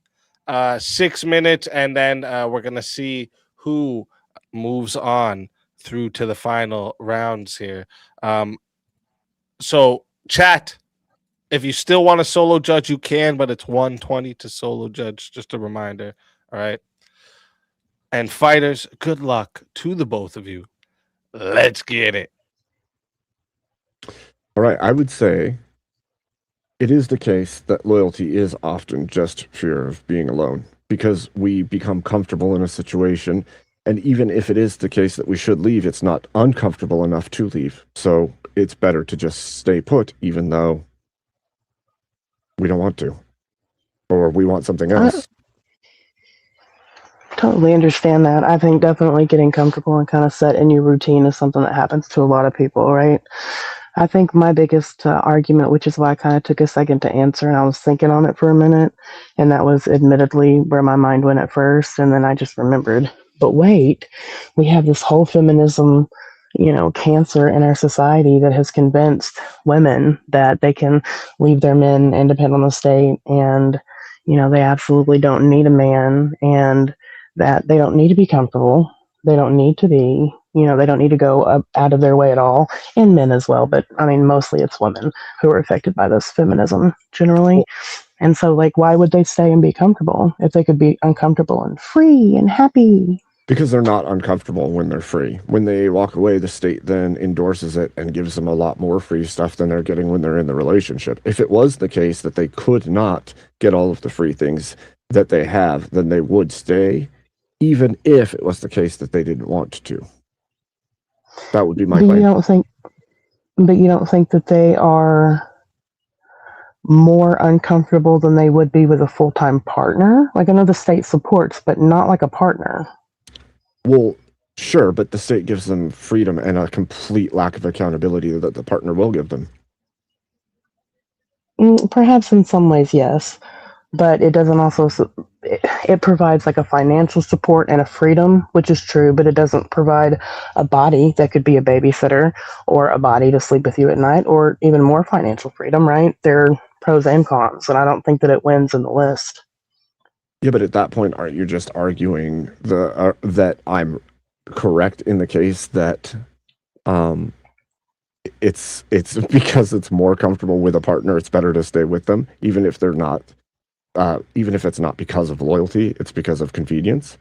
6 minutes, and then we're gonna see who moves on through to the final rounds here. So chat, if you still want to solo judge, you can, but it's 120 to solo judge. Just a reminder. All right. And fighters, good luck to the both of you. Let's get it. All right, I would say it is the case that loyalty is often just fear of being alone because we become comfortable in a situation. And even if it is the case that we should leave, it's not uncomfortable enough to leave. So it's better to just stay put, even though we don't want to, or we want something else. Totally understand that. I think definitely getting comfortable and kind of set in your routine is something that happens to a lot of people, right? I think my biggest argument, which is why I kind of took a second to answer and I was thinking on it for a minute, and that was admittedly where my mind went at first, and then I just remembered, but wait, we have this whole feminism, cancer in our society that has convinced women that they can leave their men and depend on the state, and, they absolutely don't need a man, and that they don't need to be comfortable. They don't need to be, they don't need to go out of their way at all, and men as well. But I mean, mostly it's women who are affected by this feminism generally. And so, why would they stay and be comfortable if they could be uncomfortable and free and happy? Because they're not uncomfortable when they're free. When they walk away, the state then endorses it and gives them a lot more free stuff than they're getting when they're in the relationship. If it was the case that they could not get all of the free things that they have, then they would stay, even if it was the case that they didn't want to. That would be my claim. But you don't think that they are more uncomfortable than they would be with a full-time partner? I know the state supports, but not like a partner. Well, sure, but the state gives them freedom and a complete lack of accountability that the partner will give them. Perhaps in some ways, yes. but it doesn't also it provides like a financial support and a freedom, which is true, but it doesn't provide a body that could be a babysitter or a body to sleep with you at night, or even more financial freedom, right? There are pros and cons, and I don't think that it wins in the list. Yeah, but at that point, aren't you just arguing that I'm correct in the case that it's because it's more comfortable with a partner, it's better to stay with them, even if they're not, even if it's not because of loyalty, it's because of convenience?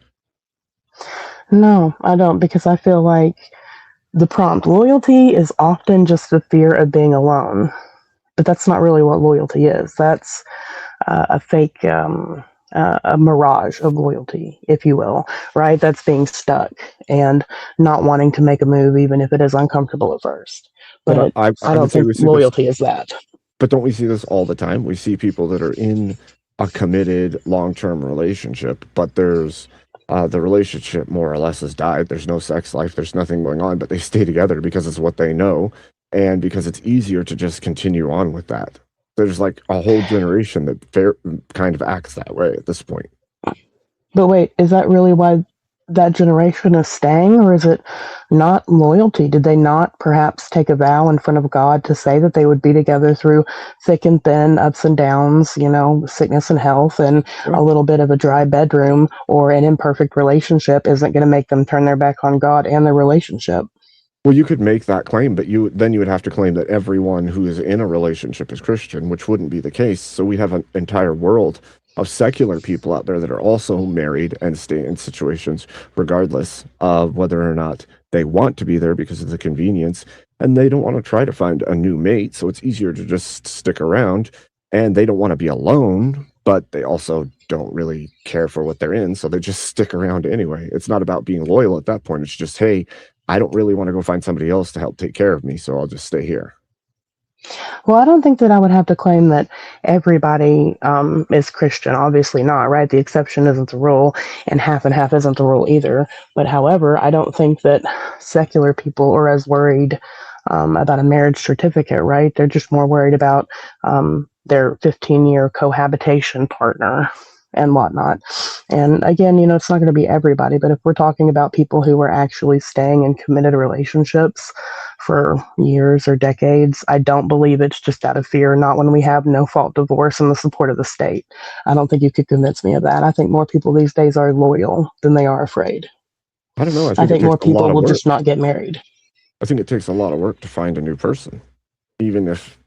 No, I don't, because I feel like the prompt loyalty is often just the fear of being alone, but that's not really what loyalty is. That's a fake, a mirage of loyalty, if you will, right? That's being stuck and not wanting to make a move, even if it is uncomfortable at first. But I don't would say think we see loyalty is that. But don't we see this all the time? We see people that are in a committed long-term relationship, but there's the relationship more or less has died. There's no sex life. There's nothing going on, but they stay together because it's what they know and because it's easier to just continue on with that. There's like a whole generation that kind of acts that way at this point. But wait, is that really why that generation is staying, or is it not loyalty? Did they not perhaps take a vow in front of God to say that they would be together through thick and thin, ups and downs, sickness and health, and a little bit of a dry bedroom or an imperfect relationship isn't going to make them turn their back on God and their relationship? Well, you could make that claim, but then you would have to claim that everyone who is in a relationship is Christian, which wouldn't be the case. So we have an entire world of secular people out there that are also married and stay in situations regardless of whether or not they want to be there because of the convenience, and they don't want to try to find a new mate, so it's easier to just stick around, and they don't want to be alone, but they also don't really care for what they're in, so they just stick around anyway. It's not about being loyal at that point. It's just, hey, I don't really want to go find somebody else to help take care of me, so I'll just stay here. Well, I don't think that I would have to claim that everybody is Christian. Obviously not, right? The exception isn't the rule, and half isn't the rule either. But however, I don't think that secular people are as worried about a marriage certificate, right? They're just more worried about their 15-year cohabitation partner and whatnot. And again, it's not going to be everybody, but if we're talking about people who are actually staying in committed relationships for years or decades, I don't believe it's just out of fear, not when we have no fault divorce and the support of the state. I don't think you could convince me of that. I think more people these days are loyal than they are afraid. I don't know. I think more people will just not get married. I think it takes a lot of work to find a new person, even if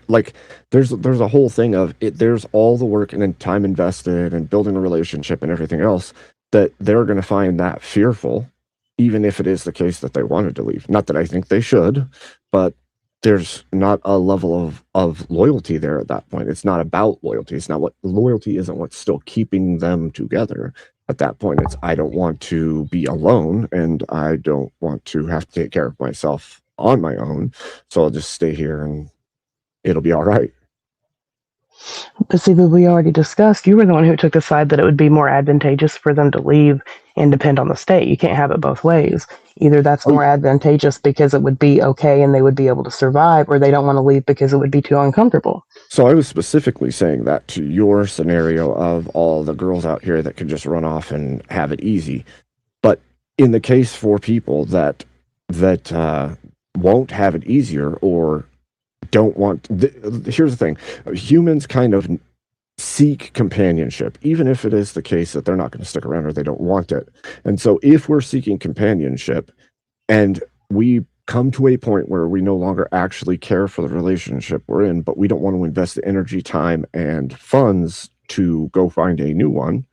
like there's a whole thing of it, there's all the work and then time invested and building a relationship and everything else that they're going to find that fearful, even if it is the case that they wanted to leave. Not that I think they should, but there's not a level of loyalty there at that point. It's not about loyalty. It's not what loyalty isn't what's still keeping them together. At that point, it's I don't want to be alone and I don't want to have to take care of myself on my own, so I'll just stay here and it'll be all right. But see, we already discussed, you were the one who took the side that it would be more advantageous for them to leave and depend on the state. You can't have it both ways. Either that's more advantageous because it would be okay and they would be able to survive, or they don't want to leave because it would be too uncomfortable. So I was specifically saying that to your scenario of all the girls out here that could just run off and have it easy. But in the case for people that won't have it easier or don't want here's the thing, humans kind of seek companionship, even if it is the case that they're not going to stick around or they don't want it. And so if we're seeking companionship and we come to a point where we no longer actually care for the relationship we're in, but we don't want to invest the energy, time, and funds to go find a new one,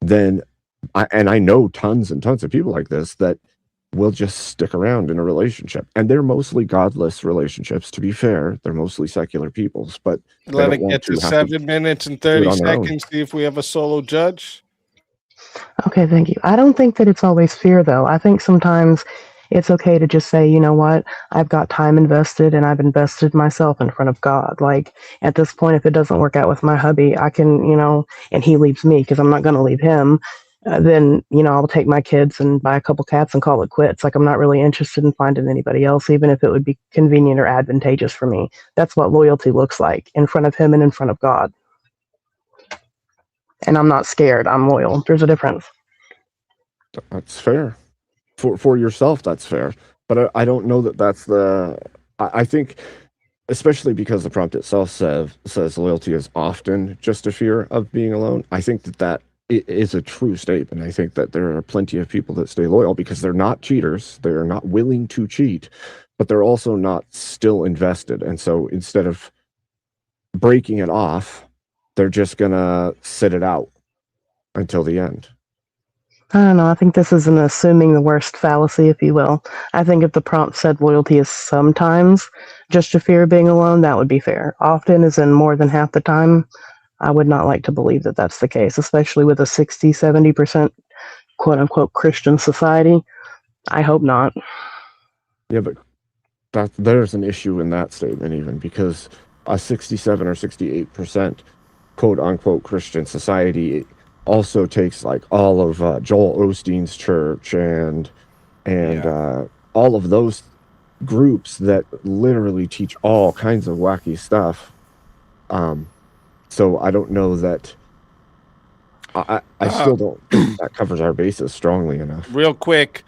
then I know tons and tons of people like this that will just stick around in a relationship, and they're mostly godless relationships. To be fair, they're mostly secular peoples, but let it get to 7 minutes and 30 seconds. See if we have a solo judge. Okay, thank you. I don't think that it's always fear, though. I think sometimes it's okay to just say, you know what, I've got time invested and I've invested myself in front of God. Like at this point, if it doesn't work out with my hubby, I can, and he leaves me because I'm not going to leave him. Then, I'll take my kids and buy a couple cats and call it quits. Like I'm not really interested in finding anybody else, even if it would be convenient or advantageous for me. That's what loyalty looks like in front of him and in front of God. And I'm not scared. I'm loyal. There's a difference. That's fair. For yourself, that's fair. But I don't know that that's the. I think, especially because the prompt itself says loyalty is often just a fear of being alone. I think that is a true statement. I think that there are plenty of people that stay loyal because they're not cheaters. They're not willing to cheat, but they're also not still invested. And so instead of breaking it off, they're just gonna sit it out until the end. I don't know. I think this is an assuming the worst fallacy, if you will. I think if the prompt said loyalty is sometimes just a fear of being alone, that would be fair. Often is in more than half the time. I would not like to believe that that's the case, especially with a 60, 70% quote unquote Christian society. I hope not. Yeah, but there's an issue in that statement even because a 67 or 68% quote unquote Christian society also takes like all of Joel Osteen's church and all of those groups that literally teach all kinds of wacky stuff. So I don't know that I still don't think that covers our bases strongly enough. Real quick,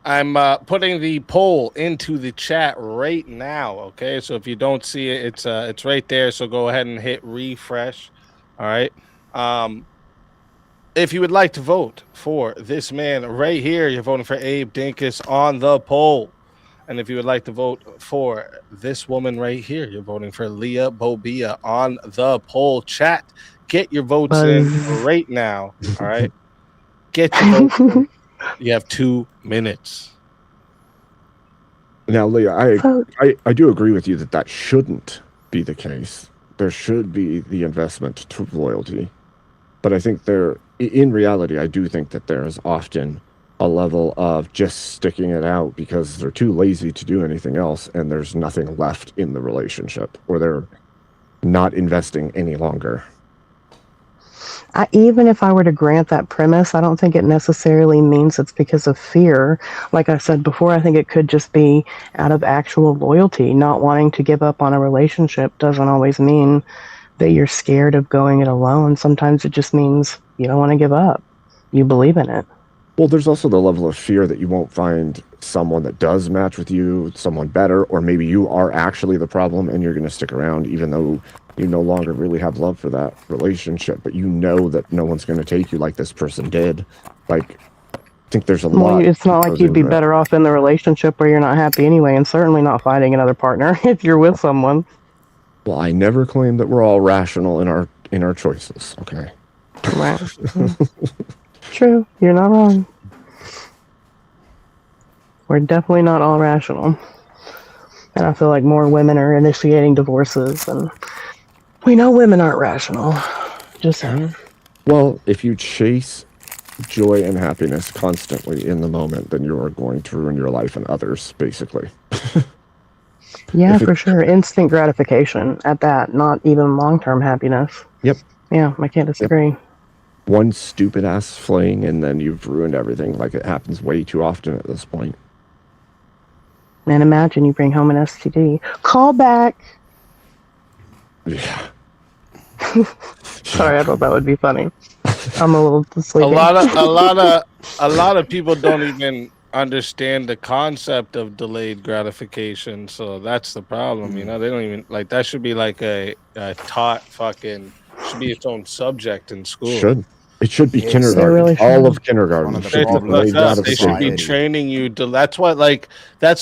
I'm putting the poll into the chat right now. Okay, so if you don't see it, it's right there. So go ahead and hit refresh. All right. If you would like to vote for this man right here, you're voting for Abe Dinkus on the poll. And if you would like to vote for this woman right here, you're voting for Leah Bobia on the poll. Chat, get your votes in right now. All right. Get your votes in. You have 2 minutes. Now, Leah, I do agree with you that shouldn't be the case. There should be the investment to loyalty. But I think in reality, I do think that there is often a level of just sticking it out because they're too lazy to do anything else and there's nothing left in the relationship or they're not investing any longer. Even if I were to grant that premise, I don't think it necessarily means it's because of fear. Like I said before, I think it could just be out of actual loyalty. Not wanting to give up on a relationship doesn't always mean that you're scared of going it alone. Sometimes it just means you don't want to give up. You believe in it. Well, there's also the level of fear that you won't find someone that does match with you, someone better, or maybe you are actually the problem and you're going to stick around even though you no longer really have love for that relationship, but you know that no one's going to take you like this person did. Like, I think there's a lot. It's not like you'd be better off in the relationship where you're not happy anyway, and certainly not finding another partner if you're with someone. Well, I never claimed that we're all rational in our choices, okay? Right. True. You're not wrong. We're definitely not all rational. And I feel like more women are initiating divorces, and we know women aren't rational. Just saying. Well, if you chase joy and happiness constantly in the moment, then you are going to ruin your life and others, basically. Yeah, for sure. Instant gratification at that, not even long-term happiness. Yep. Yeah, I can't disagree. Yep. One stupid ass fling and then you've ruined everything. Like it happens way too often at this point. And imagine you bring home an STD. Call back. Yeah. Sorry, I thought that would be funny. I'm a little sleepy. A lot of people don't even understand the concept of delayed gratification, so that's the problem. You know, they don't even like that. Should be like a taught fucking should be its own subject in school. It should be kindergarten. Really all of kindergarten. They should be training you to. That's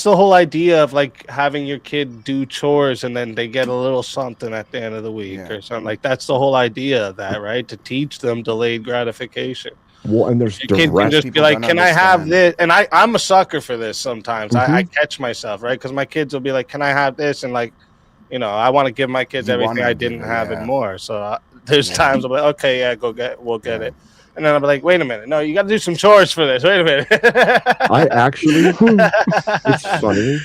the whole idea of like having your kid do chores and then they get a little something at the end of the week or something. Like that's the whole idea of that, right? To teach them delayed gratification. Well, and there's your kid can just be like, "Can I have this?" And I'm a sucker for this sometimes. I catch myself, right? Because my kids will be like, "Can I have this?" And like, you know, I want to give my kids everything I didn't have and more. So there's times I'm like, okay, yeah, we'll get it. And then I'll be like, wait a minute. No, you got to do some chores for this. Wait a minute. It's funny.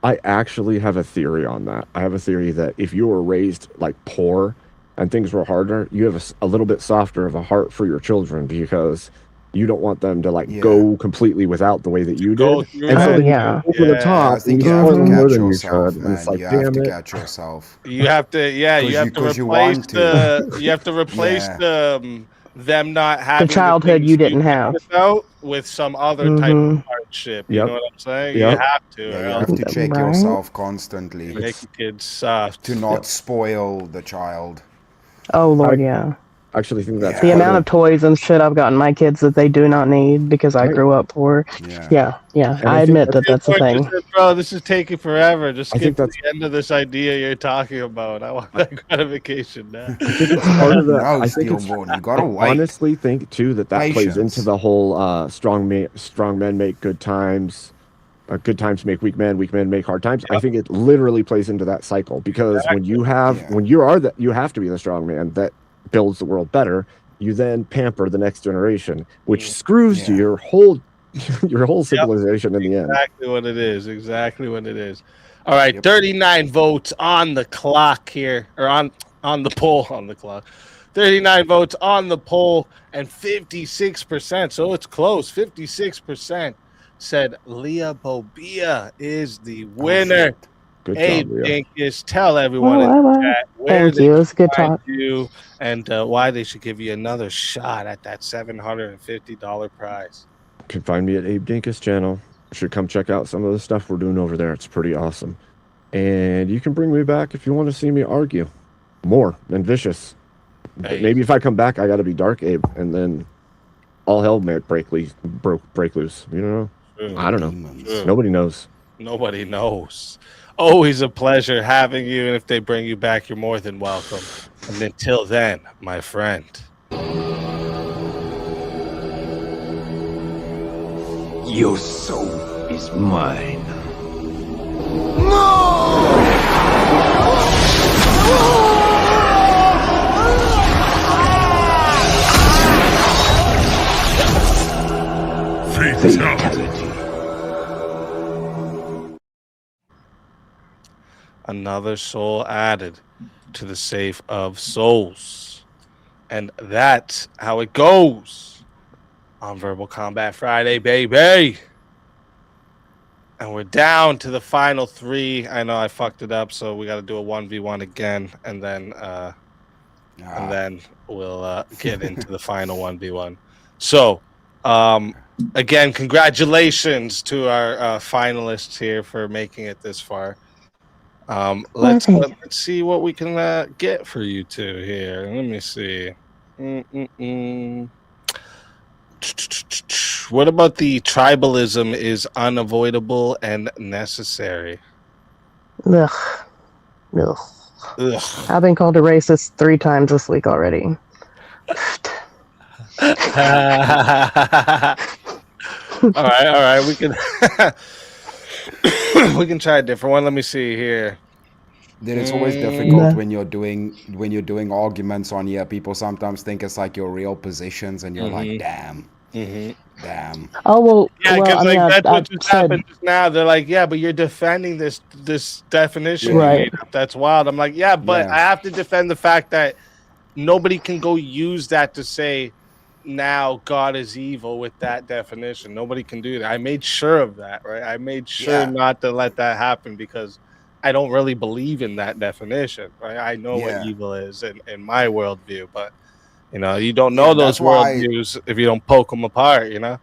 I actually have a theory on that. I have a theory that if you were raised like poor and things were harder, you have a little bit softer of a heart for your children because you don't want them to go completely without the way that you did. And so then over the top, I think you have to catch yourself, man. It's like, you have to catch yourself. You have to, you have to replace the them not having childhood things you didn't have. missed out with some other type of hardship. You Yep. know what I'm saying? Yep. You have to. Yeah, or you else have to check Right. yourself constantly you make the kids soft. to not spoil the child. Oh Lord, yeah. I actually think that's The part amount of toys and shit I've gotten my kids that they do not need because I Right. grew up poor. Yeah. Yeah. And I I think admit that that's a Point thing. just said, bro, this is taking forever. Just I skip think to the end of this idea you're talking about. I want that gratification now. I think it's part of that. No, I think it's. Steelborn, you gotta I wait. honestly think too that plays Patience. into the whole strong men make good times. Good times make weak men make hard times. I think it literally plays into that cycle because when you have you have to be the strong man that builds the world better. You then pamper the next generation, which screws your whole civilization in the end. Exactly what it is. Exactly what it is. All right, 39 votes on the clock here, or on the poll on the clock. 39 votes on the poll, and 56%. So it's close. 56% said Leah Bobia is the winner. Good Abe job, Leah. Dinkus, tell everyone in the chat where Thank they you. It was a good find talk. you and why they should give you another shot at that $750 prize. You can find me at Abe Dinkus channel. You should come check out some of the stuff we're doing over there. It's pretty awesome. And you can bring me back if you want to see me argue more and vicious. Hey. Maybe if I come back, I got to be Dark Abe, and then all hell may break loose. You know? I don't know. Nobody knows. Nobody knows. Always a pleasure having you, and if they bring you back, you're more than welcome. And until then, my friend. Your soul is mine. Fatality. Another soul added to the safe of souls. And that's how it goes on Verbal Combat Friday, baby. And we're down to the final three. I know I fucked it up, so we got to do a 1v1 again, and then we'll get into the final 1v1. So, again, congratulations to our finalists here for making it this far. Let's see what we can get for you two here. Let me see. What about the tribalism is unavoidable and necessary? Ugh. Ugh. Ugh. I've been called a racist 3 times this week already. All right. We can we can try a different one. Let me see here. Then it's always difficult when you're doing arguments on here. People sometimes think it's like your real positions, and you're like, damn. Damn. Oh well. Yeah, because that's what just said, happened just now. They're like, yeah, but you're defending this definition. you Right. made up. That's wild. I'm like, yeah, but I have to defend the fact that nobody can go use that to say now God is evil with that definition. Nobody can do that. I made sure of that, right? I made sure not to let that happen because I don't really believe in that definition, right? I know what evil is in my worldview, but you don't know those worldviews if you don't poke them apart, Yeah,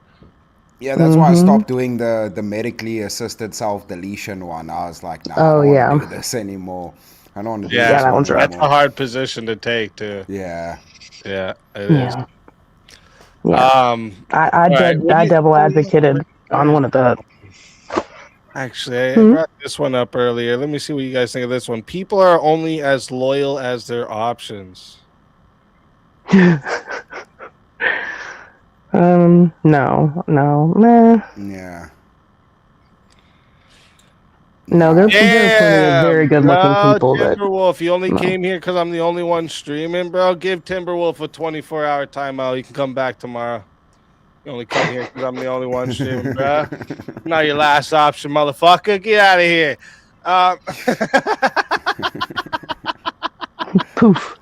that's why I stopped doing the medically assisted self-deletion one. I was like, nah, I don't want to do this anymore. I don't want to do this that one's That's a hard position to take, too. Yeah. Yeah, it is. Yeah. I devil advocated on one of the. Actually, I brought this one up earlier. Let me see what you guys think of this one. People are only as loyal as their options. No, nah. Yeah. No, there's plenty of very good-looking people that. Timberwolf, you only came here because I'm the only one streaming, bro. Give Timberwolf a 24-hour timeout. You can come back tomorrow. You only come here because I'm the only one streaming, bro. Not your last option, motherfucker. Get out of here. Poof.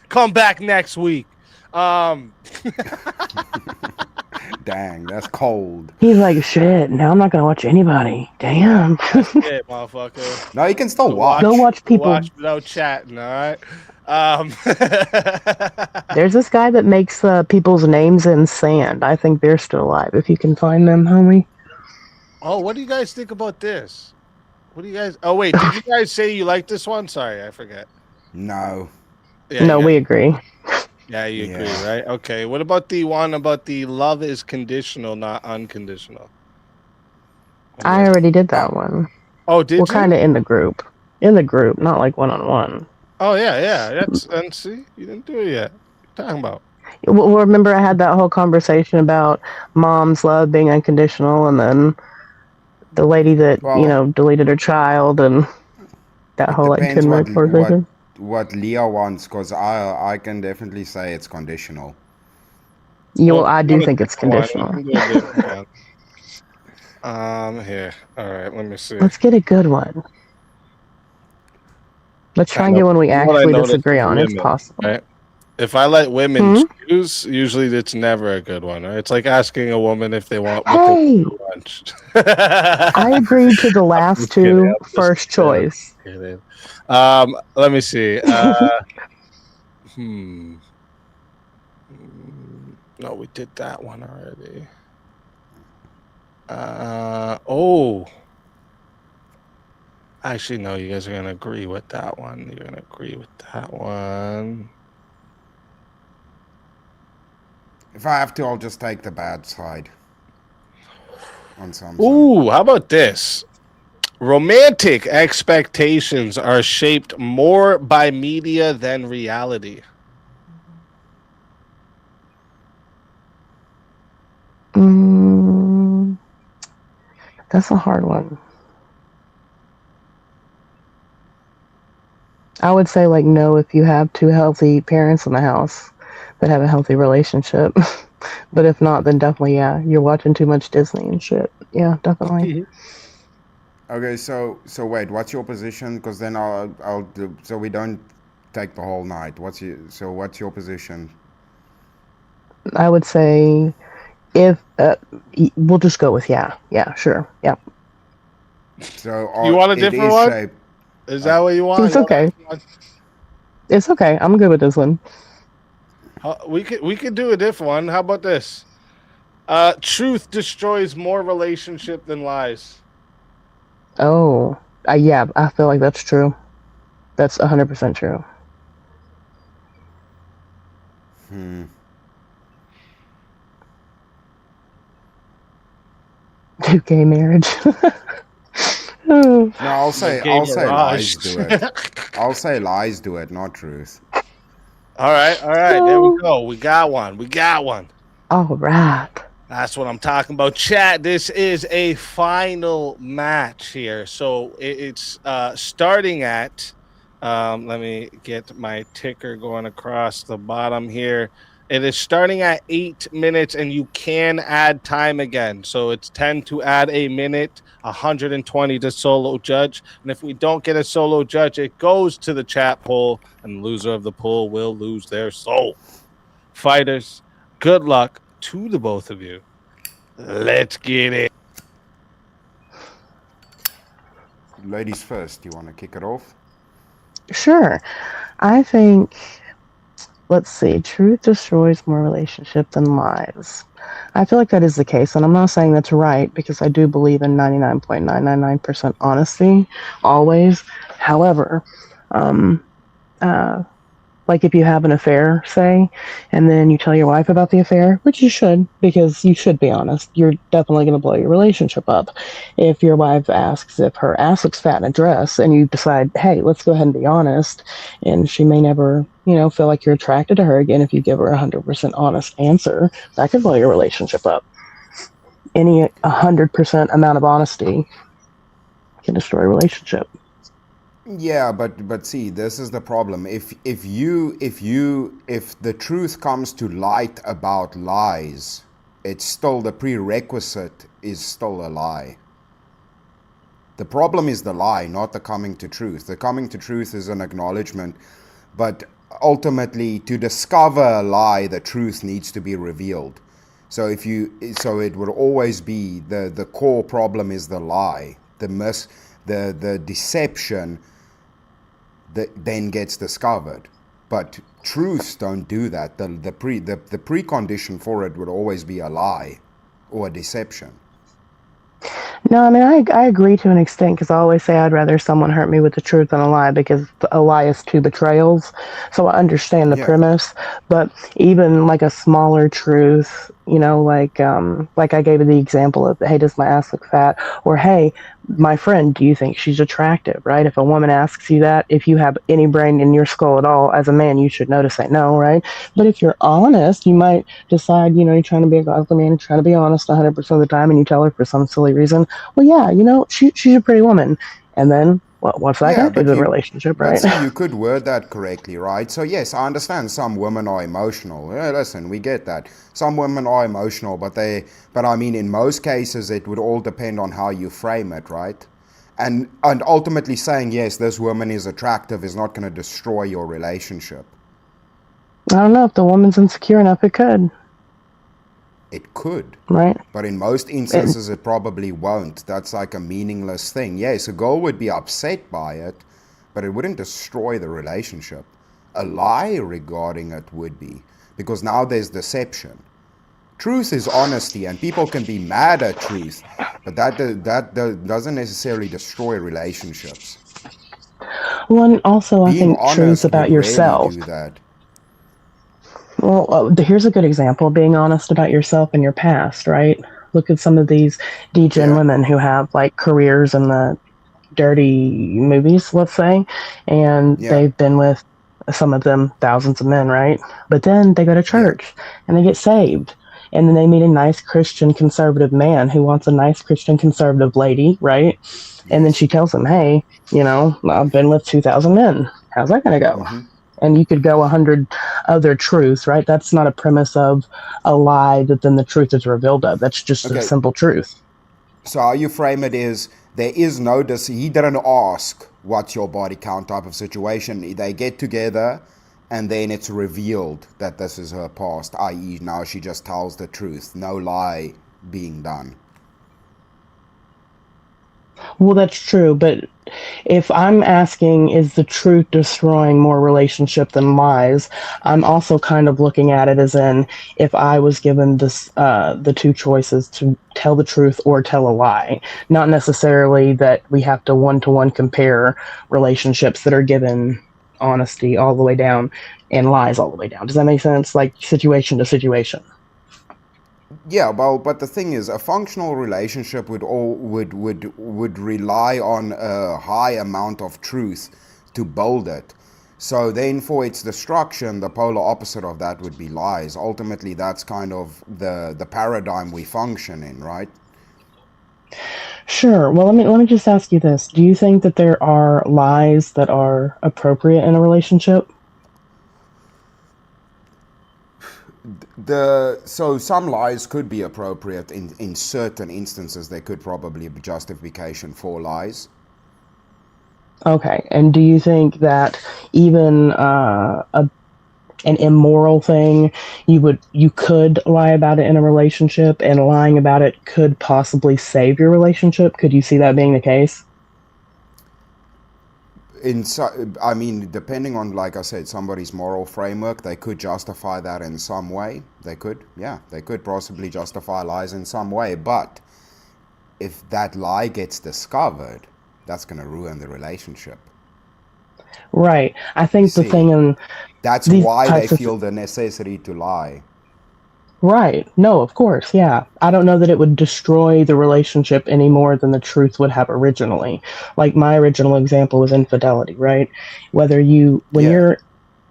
Come back next week. Dang, that's cold. He's like, shit, now I'm not going to watch anybody. Damn. That's it, motherfucker. No, you can still watch. Go watch people. Watch without chatting, all right? There's this guy that makes people's names in sand. I think they're still alive. If you can find them, homie. Oh, what do you guys think about this? What do you guys? Oh, wait, did you guys say you like this one? Sorry, I forget. No. Yeah, No, we agree. Yeah, you agree, right? Okay. What about the one about the love is conditional, not unconditional? I already did that one. Oh, did We're you? kind of in the group. In the group, not like one-on-one. Oh, yeah. And see, you didn't do it yet. What are you talking about? Well, remember I had that whole conversation about mom's love being unconditional, and then the lady that, deleted her child, and that whole, like, 10-minute conversation. What Leah wants, because I can definitely say it's conditional. I do think it's conditional. Here. All right, let me see. Let's get a good one. Let's try and get one we actually disagree on. It's possible. Right? If I let women choose, usually it's never a good one, right? It's like asking a woman if they want lunch. I agreed to the last two first choice. Let me see. No, we did that one already. Actually, no, you guys are gonna agree with that one. You're gonna agree with that one. If I have to, I'll just take the bad side on something. Ooh, how about this? Romantic expectations are shaped more by media than reality. That's a hard one. I would say, like, no, if you have two healthy parents in the house that have a healthy relationship. But if not, then definitely, yeah, you're watching too much Disney and shit. Yeah, definitely. Okay, so wait, what's your position? Because then I'll do, so we don't take the whole night. What's your position? I would say if we'll just go with yeah, sure, yeah. So you want a different one? Is that what you want? It's okay. It's okay. I'm good with this one. We could do a different one. How about this? Truth destroys more relationship than lies. Oh, yeah, I feel like that's true. That's 100% true. Gay marriage. No, I'll say lies do it. I'll say lies do it, not truth. All right, there we go. We got one. All right. That's what I'm talking about. Chat, this is a final match here. So it's starting at, let me get my ticker going across the bottom here. It is starting at 8 minutes, and you can add time again. So it's 10 to add a minute, 120 to solo judge. And if we don't get a solo judge, it goes to the chat poll, and the loser of the poll will lose their soul. Fighters, good luck to the both of you. Let's get it. Ladies first, you want to kick it off? Sure. I think, let's see, truth destroys more relationship than lies. I feel like that is the case, and I'm not saying that's right, because I do believe in 99.999% honesty, always. However, like if you have an affair, say, and then you tell your wife about the affair, which you should, because you should be honest, you're definitely going to blow your relationship up. If your wife asks if her ass looks fat in a dress, and you decide, hey, let's go ahead and be honest, and she may never, feel like you're attracted to her again if you give her 100% honest answer, that could blow your relationship up. Any 100% amount of honesty can destroy a relationship. Yeah, but see, this is the problem. If the truth comes to light about lies, it's still the prerequisite is still a lie. The problem is the lie, not the coming to truth. The coming to truth is an acknowledgement, but ultimately to discover a lie, the truth needs to be revealed. So it would always be the core problem is the lie, the deception that then gets discovered. But truths don't do that. The precondition for it would always be a lie or a deception. No, I mean, I agree to an extent because I always say I'd rather someone hurt me with the truth than a lie because a lie is two betrayals. So I understand the premise, but even like a smaller truth, you know, like I gave you the example of, hey, does my ass look fat? Or, hey, my friend, do you think she's attractive, right? If a woman asks you that, if you have any brain in your skull at all, as a man, you should know to say no, right? But if you're honest, you might decide, you know, you're trying to be a godly man, you're trying to be honest 100% of the time, and you tell her for some silly reason, well, yeah, you know, she's a pretty woman. And then, what's that going to do to the relationship, right? But see, you could word that correctly, right? So yes, I understand some women are emotional. Yeah, listen, we get that. Some women are emotional, but I mean, in most cases, it would all depend on how you frame it, right? And ultimately saying, yes, this woman is attractive is not going to destroy your relationship. I don't know. If the woman's insecure enough, it could. It could. Right. But in most instances, it probably won't. That's like a meaningless thing. Yes, a girl would be upset by it, but it wouldn't destroy the relationship. A lie regarding it would be, because now there's deception. Truth is honesty, and people can be mad at truth, but that doesn't necessarily destroy relationships. Well, and also I Being think truth honest about would yourself. rarely do that. Well, here's a good example: being honest about yourself and your past. Right? Look at some of these degen women who have like careers in the dirty movies, let's say, and they've been with some of them thousands of men, right? But then they go to church and they get saved. And then they meet a nice Christian conservative man who wants a nice Christian conservative lady, right? And then she tells him, hey, you know, I've been with 2,000 men. How's that going to go? And you could go 100 other truths, right? That's not a premise of a lie that then the truth is revealed of. That's just a simple truth. So how you frame it is, there is no, he didn't ask what's your body count type of situation. They get together and then it's revealed that this is her past, i.e. now she just tells the truth. No lie being done. Well, that's true, but if I'm asking, is the truth destroying more relationship than lies, I'm also kind of looking at it as in, if I was given this, the two choices to tell the truth or tell a lie, not necessarily that we have to one-to-one compare relationships that are given honesty all the way down and lies all the way down. Does that make sense? Like situation to situation. Yeah, well, but the thing is, a functional relationship would rely on a high amount of truth to build it. So then for its destruction, the polar opposite of that would be lies. Ultimately, that's kind of the paradigm we function in, right? Sure. Well, let me just ask you this. Do you think that there are lies that are appropriate in a relationship? So some lies could be appropriate in certain instances. There could probably be justification for lies. Okay. And do you think that even an immoral thing, you could lie about it in a relationship, and lying about it could possibly save your relationship? Could you see that being the case? I mean, depending on, like I said, somebody's moral framework, they could justify that in some way. They could possibly justify lies in some way. But if that lie gets discovered, that's going to ruin the relationship. Right. I think the thing in that's why they feel the necessity to lie. Right. No, of course. Yeah. I don't know that it would destroy the relationship any more than the truth would have originally. Like my original example was infidelity, right? When you're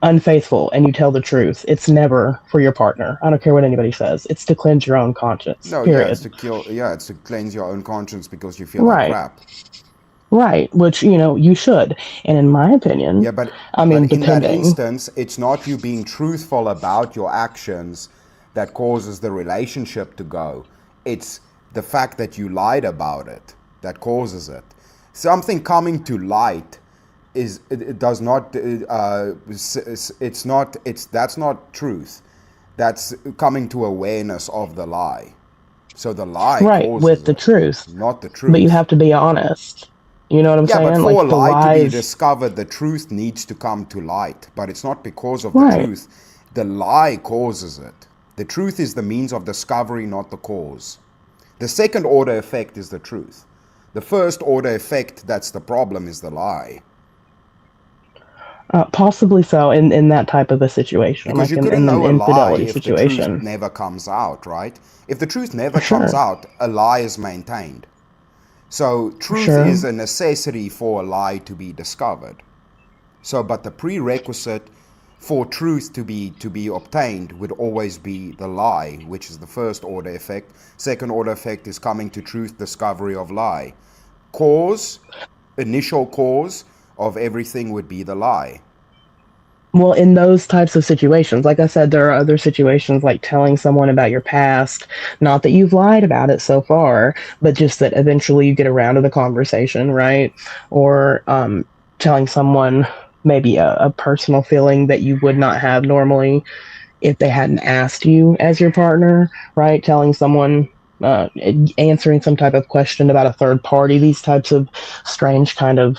unfaithful and you tell the truth, it's never for your partner. I don't care what anybody says. It's to cleanse your own conscience. No, period. It's to cleanse your own conscience because you feel like crap. Right, which, you should. And in my opinion, but in that instance, it's not you being truthful about your actions that causes the relationship to go. It's the fact that you lied about it that causes it. Something coming to light that's not truth. That's coming to awareness of the lie. So the lie Right, causes with the it, truth. not the But you truth. have to be honest. You know what I'm Yeah, but saying? for Like a the lie to be lies. discovered, the truth needs to come to light. But it's not because of the Right. truth. The lie causes it. The truth is the means of discovery, not the cause. The second order effect is the truth. The first order effect that's the problem is the lie. Possibly so in that type of a situation, Because like you in couldn't an know a lie infidelity if the truth situation. never comes out, right? If the truth never Sure. comes out, a lie is maintained. So truth Sure. is a necessity for a lie to be discovered. So, but the prerequisite for truth to be obtained would always be the lie, which is the first order effect. Second order effect is coming to truth, discovery of lie. Cause, initial cause of everything would be the lie. Well, in those types of situations, like I said, there are other situations like telling someone about your past, not that you've lied about it so far, but just that eventually you get around to the conversation, right? Or telling someone maybe a personal feeling that you would not have normally if they hadn't asked you as your partner, right? Telling someone, answering some type of question about a third party, these types of strange kind of,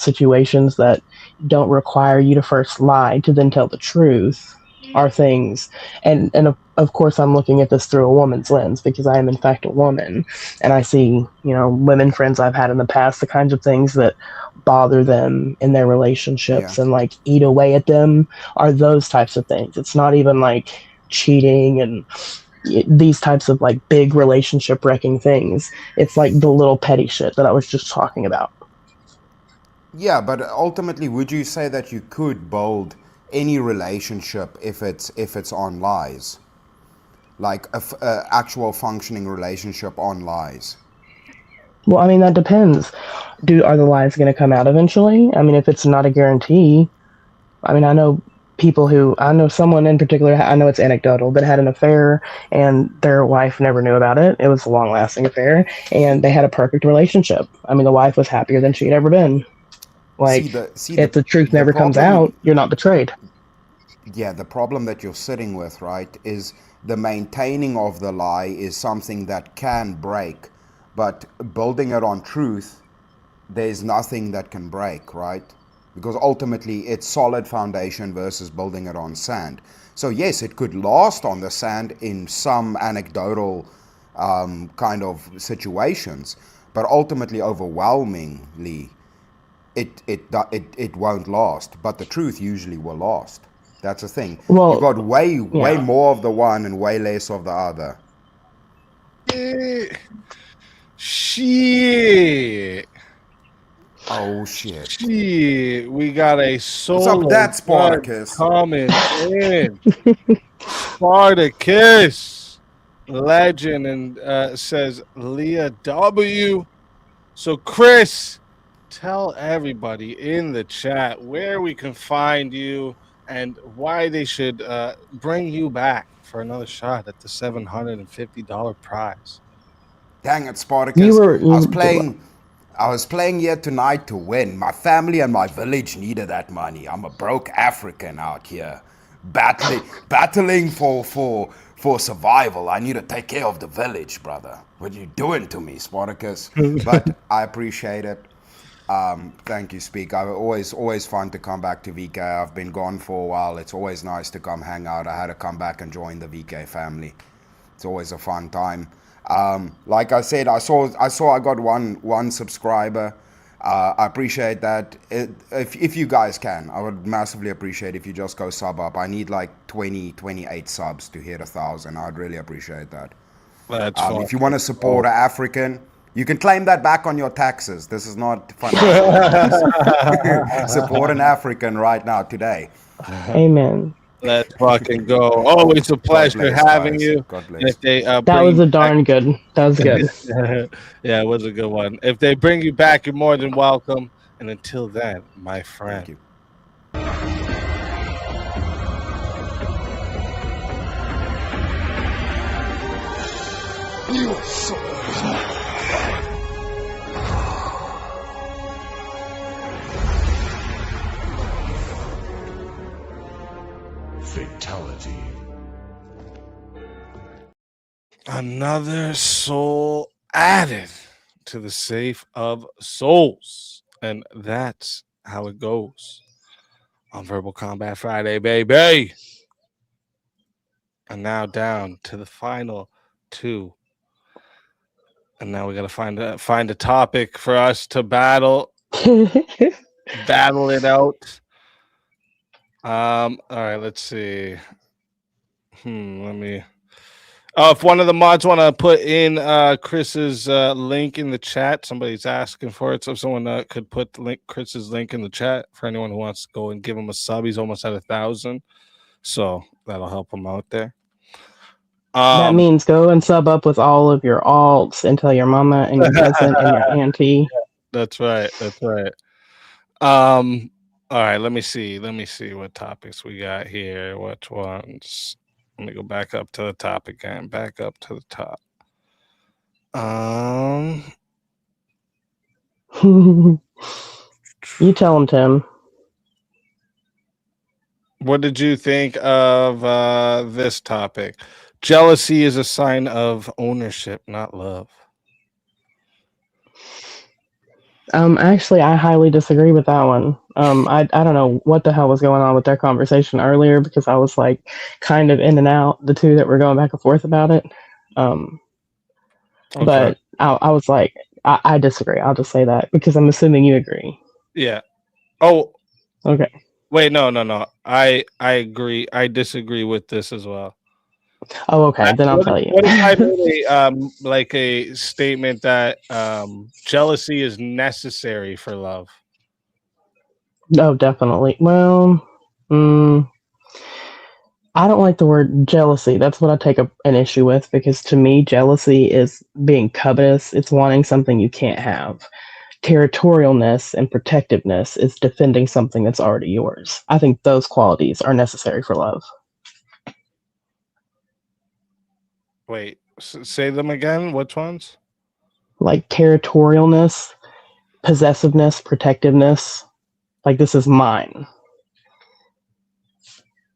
situations that don't require you to first lie to then tell the truth are things. And of course, I'm looking at this through a woman's lens because I am in fact a woman, and I see, women friends I've had in the past, the kinds of things that bother them in their relationships and like eat away at them are those types of things. It's not even like cheating and these types of like big relationship wrecking things. It's like the little petty shit that I was just talking about. Yeah, but ultimately, would you say that you could build any relationship if it's on lies, like a actual functioning relationship on lies? Well, I mean, that depends. Are the lies going to come out eventually? I mean, if it's not a guarantee, I mean, I know someone in particular, I know it's anecdotal, that had an affair and their wife never knew about it. It was a long lasting affair and they had a perfect relationship. I mean, the wife was happier than she'd ever been. Like, if the truth never comes out, you're not betrayed. Yeah, the problem that you're sitting with, right, is the maintaining of the lie is something that can break, but building it on truth, there's nothing that can break, right? Because ultimately it's solid foundation versus building it on sand. So yes, it could last on the sand in some anecdotal kind of situations, but ultimately, overwhelmingly, it won't last. But the truth usually will last. That's the thing. Well, You got way yeah. more of the one and way less of the other. Shit. Oh shit. Shit. We got a What's up with that, solo judge Spartacus? coming in. Spartacus, legend, and says Leah W. So, Chris, tell everybody in the chat where we can find you and why they should bring you back for another shot at the $750 prize. Dang it, Spartacus. I was playing here tonight to win. My family and my village needed that money. I'm a broke African out here, battling for survival. I need to take care of the village, brother. What are you doing to me, Spartacus? But I appreciate it. Thank you, Speak. Always fun to come back to VK. I've been gone for a while. It's always nice to come hang out. I had to come back and join the VK family. It's always a fun time. Like I said, I saw I got one subscriber. I appreciate that. If you guys can, I would massively appreciate if you just go sub up. I need like 28 subs to hit 1,000. I'd really appreciate that. That's if you want to support an African, you can claim that back on your taxes. This is not fun. Support an African right now today. Amen. Let's fucking go. Always a pleasure bless, having guys. you. God bless. And if they That bring was you a darn good. That was good. yeah, it was a good one. If they bring you back, you're more than welcome. And until then, my friend. Thank you. You are so Fatality. Another soul added to the safe of souls. And that's how it goes on Verbal Combat Friday, baby. And now down to the final two. And now we got to find a topic for us to battle it out. All right, let's see. Let me. Oh, if one of the mods want to put in Chris's link in the chat, somebody's asking for it. So if someone could put Chris's link in the chat for anyone who wants to go and give him a sub. He's almost at 1,000, so that'll help him out there. That means go and sub up with all of your alts and tell your mama and your cousin and your auntie. That's right. That's right. All right. Let me see what topics we got here. Which ones? Let me go back up to the top again. Back up to the top. You tell him, Tim. What did you think of this topic? Jealousy is a sign of ownership, not love. Actually, I highly disagree with that one. I don't know what the hell was going on with their conversation earlier because I was like kind of in and out, the two that were going back and forth about it. But I was like, I disagree. I'll just say that because I'm assuming you agree. Yeah. Oh. Okay. Wait, no. I agree. I disagree with this as well. Oh, okay. Then I'll tell you. What if I made like a statement that jealousy is necessary for love? Oh, definitely. Well, I don't like the word jealousy. That's what I take an issue with because to me, jealousy is being covetous. It's wanting something you can't have. Territorialness and protectiveness is defending something that's already yours. I think those qualities are necessary for love. Wait, say them again. Which ones? Like territorialness, possessiveness, protectiveness. Like this is mine.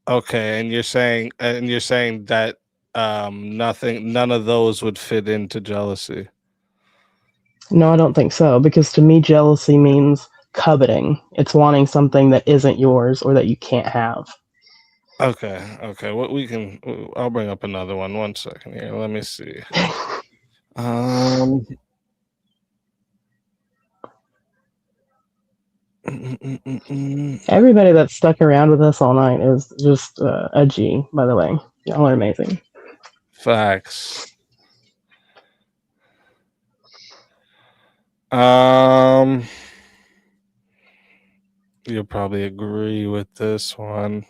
Okay, and you're saying that none of those would fit into jealousy. No, I don't think so. Because to me, jealousy means coveting. It's wanting something that isn't yours or that you can't have. Okay. What we can, I'll bring up another one. 1 second here. Let me see. Everybody that's stuck around with us all night is just a G, by the way. Y'all are amazing. Facts. You'll probably agree with this one.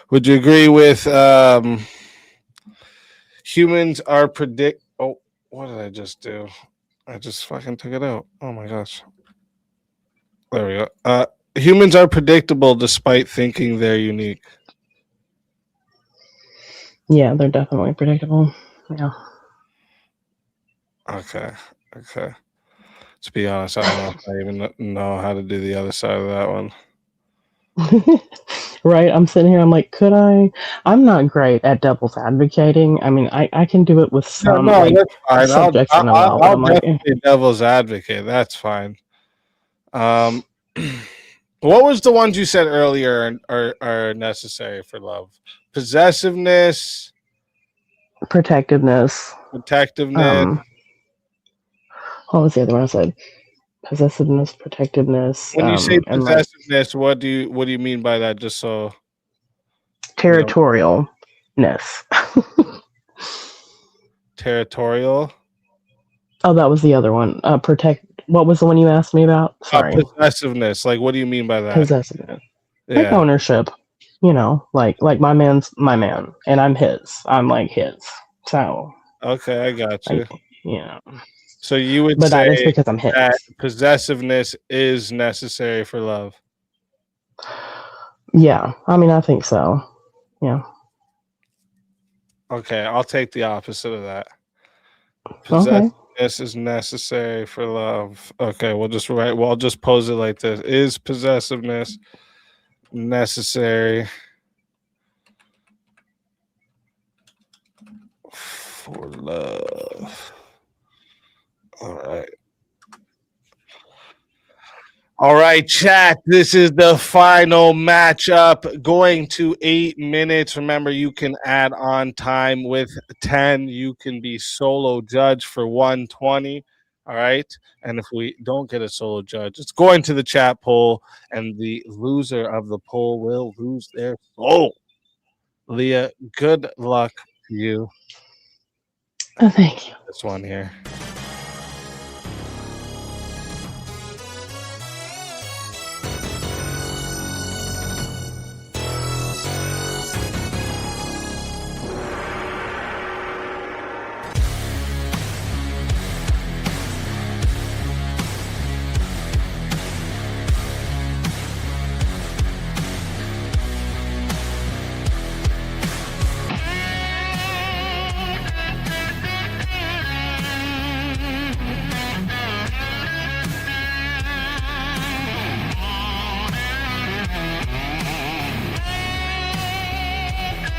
Would you agree with humans are Oh, what did I just do? I just fucking took it out. Oh my gosh. There we go. Humans are predictable despite thinking they're unique. Yeah, they're definitely predictable. Yeah. Okay. To be honest, I don't know if I even know how to do the other side of that one. Right? I'm sitting here, I'm like, could I? I'm not great at devil's advocating. I mean, I can do it with some that's fine. subjects in a while. But I'll I'm like, definitely be devil's advocate. That's fine. What was the ones you said earlier are necessary for love? Possessiveness, protectiveness. Protectiveness. What was the other one I said? Possessiveness, protectiveness. When you say and like possessiveness, what do you mean by that? Just so territorialness. Territorial. Oh, that was the other one. What was the one you asked me about? Sorry. Possessiveness. Like, what do you mean by that? Possessiveness. Yeah. Like ownership. You know, like my man's my man, and I'm his. I'm like his. So. Okay, I got you. Yeah. So you would but say that is because I'm his. that possessiveness is necessary for love. Yeah, I mean, I think so. Yeah. Okay, I'll take the opposite of that. Okay. Possessiveness is necessary for love. Okay, we'll just write. Well, I'll just pose it like this: is possessiveness necessary for love. All right. All right, chat. This is the final matchup going to 8 minutes. Remember, you can add on time with 10. You can be solo judge for 120. All right. And if we don't get a solo judge, it's going to the chat poll, and the loser of the poll will lose their soul. Leah, good luck to you. Oh, thank you. This one here.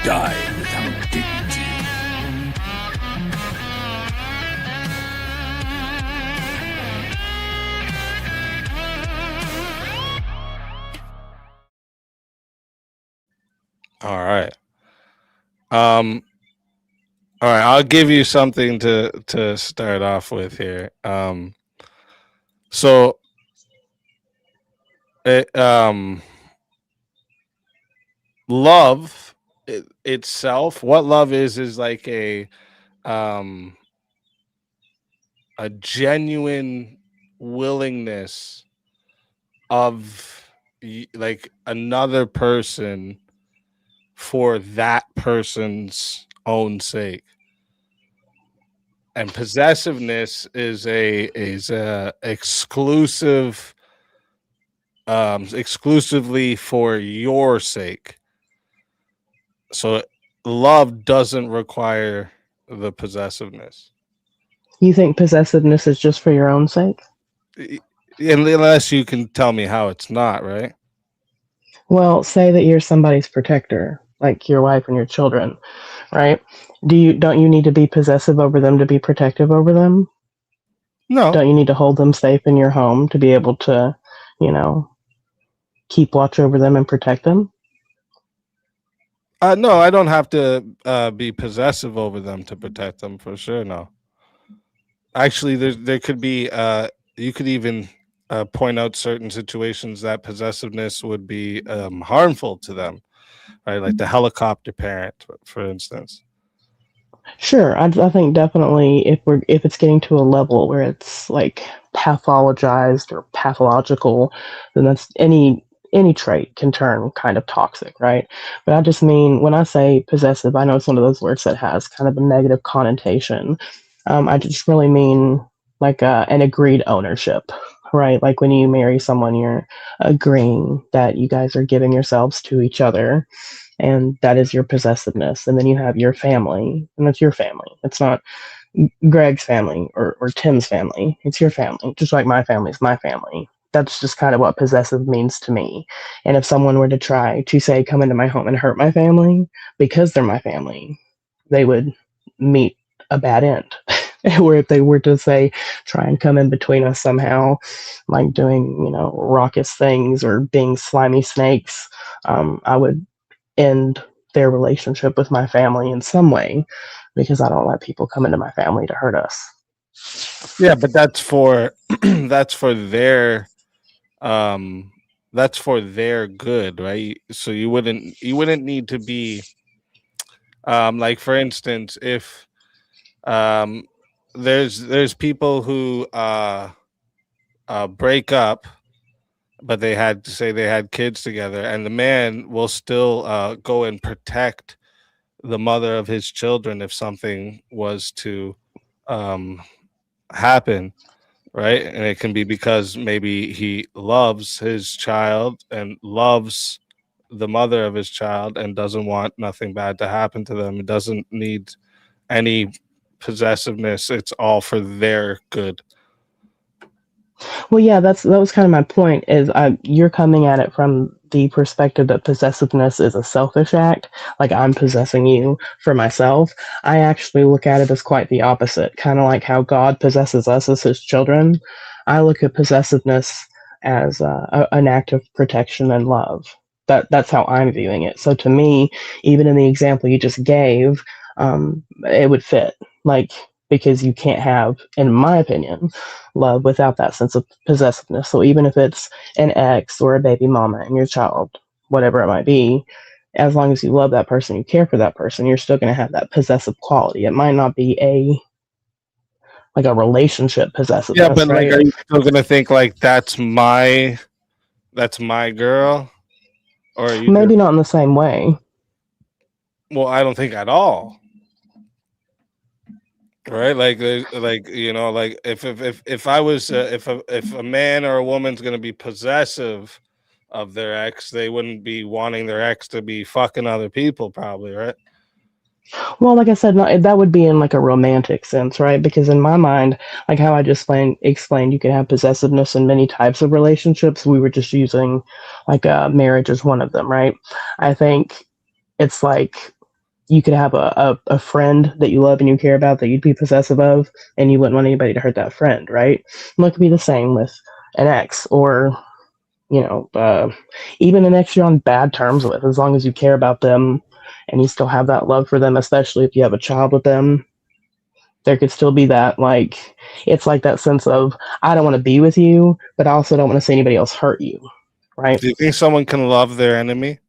Die without dignity. All right. All right, I'll give you something to start off with here. So love itself, what love is like a genuine willingness of like another person for that person's own sake. And possessiveness is a exclusive exclusively for your sake. So love doesn't require the possessiveness. You think possessiveness is just for your own sake? Unless you can tell me how it's not, right? Well, say that you're somebody's protector, like your wife and your children, right? Don't you need to be possessive over them to be protective over them? No. Don't you need to hold them safe in your home to be able to, keep watch over them and protect them? No, I don't have to be possessive over them to protect them, for sure. No. Actually, there could be you could even point out certain situations that possessiveness would be harmful to them, right? Like the helicopter parent, for instance. Sure, I think definitely if it's getting to a level where it's like pathologized or pathological, then that's any trait can turn kind of toxic, right? But I just mean when I say possessive, I know it's one of those words that has kind of a negative connotation. I just really mean like an agreed ownership, right? Like when you marry someone, you're agreeing that you guys are giving yourselves to each other, and that is your possessiveness. And then you have your family, and that's your family. It's not Greg's family or Tim's family. It's your family, just like my family is my family. That's just kind of what possessive means to me. And if someone were to try to say come into my home and hurt my family because they're my family, they would meet a bad end. Or if they were to say try and come in between us somehow, like doing raucous things or being slimy snakes, I would end their relationship with my family in some way, because I don't let people come into my family to hurt us. Yeah, but that's for that's for their good, right? So you wouldn't need to be like, for instance, if there's people who break up, but they had kids together, and the man will still go and protect the mother of his children if something was to happen, right? And it can be because maybe he loves his child and loves the mother of his child and doesn't want nothing bad to happen to them. It doesn't need any possessiveness. It's all for their good. Well, yeah, that was kind of my point. Is you're coming at it from the perspective that possessiveness is a selfish act, like I'm possessing you for myself, I actually look at it as quite the opposite. Kind of like how God possesses us as his children. I look at possessiveness as an act of protection and love. That's how I'm viewing it. So to me, even in the example you just gave, it would fit. Like, because you can't have, in my opinion, love without that sense of possessiveness. So even if it's an ex or a baby mama and your child, whatever it might be, as long as you love that person, you care for that person, you're still going to have that possessive quality. It might not be a relationship possessiveness, Yeah, but like, right? are you still gonna think like that's my girl, or are you Maybe not in the same way. Well, I don't think at all. Right, like like if I was if a man or a woman's gonna be possessive of their ex, they wouldn't be wanting their ex to be fucking other people, probably, right? Well, like I said, that would be in like a romantic sense, right? Because in my mind, like how I just explained, you can have possessiveness in many types of relationships. We were just using like marriage as one of them, right? I think it's like you could have a friend that you love and you care about that you'd be possessive of, and you wouldn't want anybody to hurt that friend, right? And it could be the same with an ex, or even an ex you're on bad terms with. As long as you care about them and you still have that love for them, especially if you have a child with them, there could still be that, like, it's like that sense of, I don't want to be with you, but I also don't want to see anybody else hurt you, right? Do you think someone can love their enemy?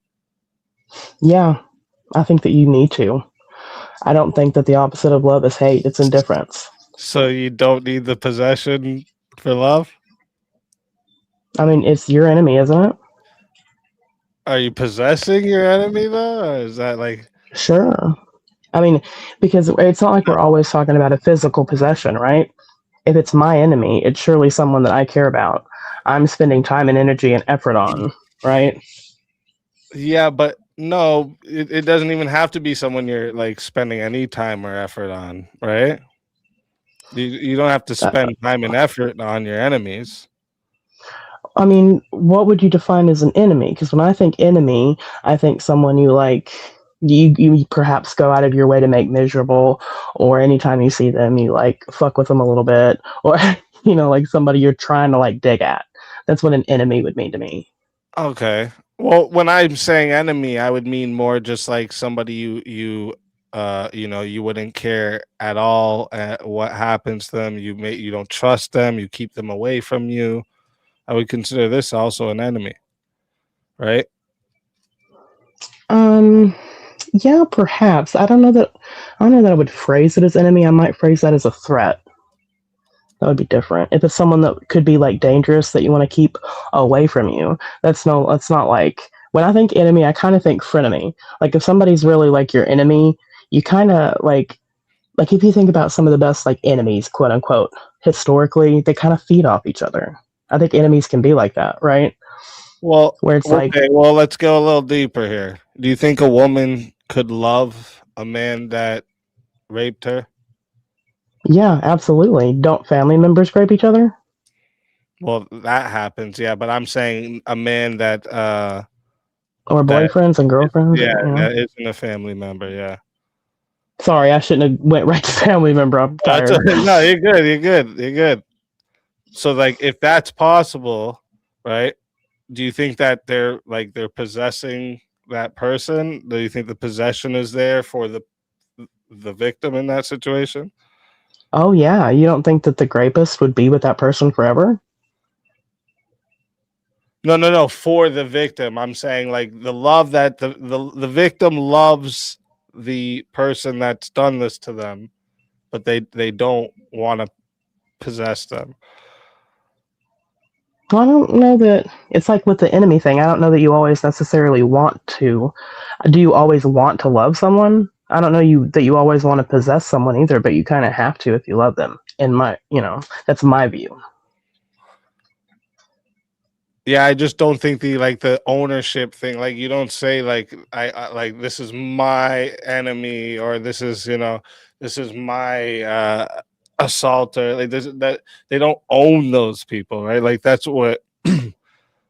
Yeah, I think that you need to. I don't think that the opposite of love is hate, it's indifference. So you don't need the possession for love? I mean, it's your enemy, isn't it? Are you possessing your enemy though? Or is that like Sure. I mean, because it's not like we're always talking about a physical possession, right? If it's my enemy, it's surely someone that I care about. I'm spending time and energy and effort on, right? Yeah, but no, it doesn't even have to be someone you're like spending any time or effort on, right? You don't have to spend time and effort on your enemies. I mean, what would you define as an enemy? Because when I think enemy, I think someone you like, you perhaps go out of your way to make miserable, or anytime you see them, you like fuck with them a little bit, or like somebody you're trying to like dig at. That's what an enemy would mean to me. Okay. Well, when I'm saying enemy, I would mean more just like somebody you wouldn't care at all at what happens to them. You don't trust them, you keep them away from you. I would consider this also an enemy. Right? Yeah, perhaps. I don't know that I would phrase it as enemy. I might phrase that as a threat. That would be different. If it's someone that could be like dangerous that you want to keep away from you, that's not like, when I think enemy, I kind of think frenemy. Like if somebody's really like your enemy, you kind of like if you think about some of the best like enemies, quote unquote, historically, they kind of feed off each other. I think enemies can be like that, right? Well, Where it's like, okay, well, let's go a little deeper here. Do you think a woman could love a man that raped her? yeah, absolutely. Don't family members rape each other? Well, that happens, yeah, but I'm saying a man that Or that boyfriends and girlfriends? yeah, Or, that isn't a family member, yeah. Sorry, I shouldn't have went right to family member. I'm That's tired. no, you're good, you're good. So like if that's possible, right? Do you think that they're possessing that person? Do you think the possession is there for the victim in that situation? Oh yeah, you don't think that the rapist would be with that person forever? No. For the victim, I'm saying like the love that the victim loves the person that's done this to them, but they don't want to possess them. Well, I don't know that it's like with the enemy thing. I don't know that you always necessarily want to. Do you always want to love someone? I don't know that you always want to possess someone either, but you kind of have to if you love them. That's my view. Yeah, I just don't think the ownership thing. Like you don't say like I like this is my enemy, or this is this is my assaulter. Like this, that they don't own those people, right? Like that's what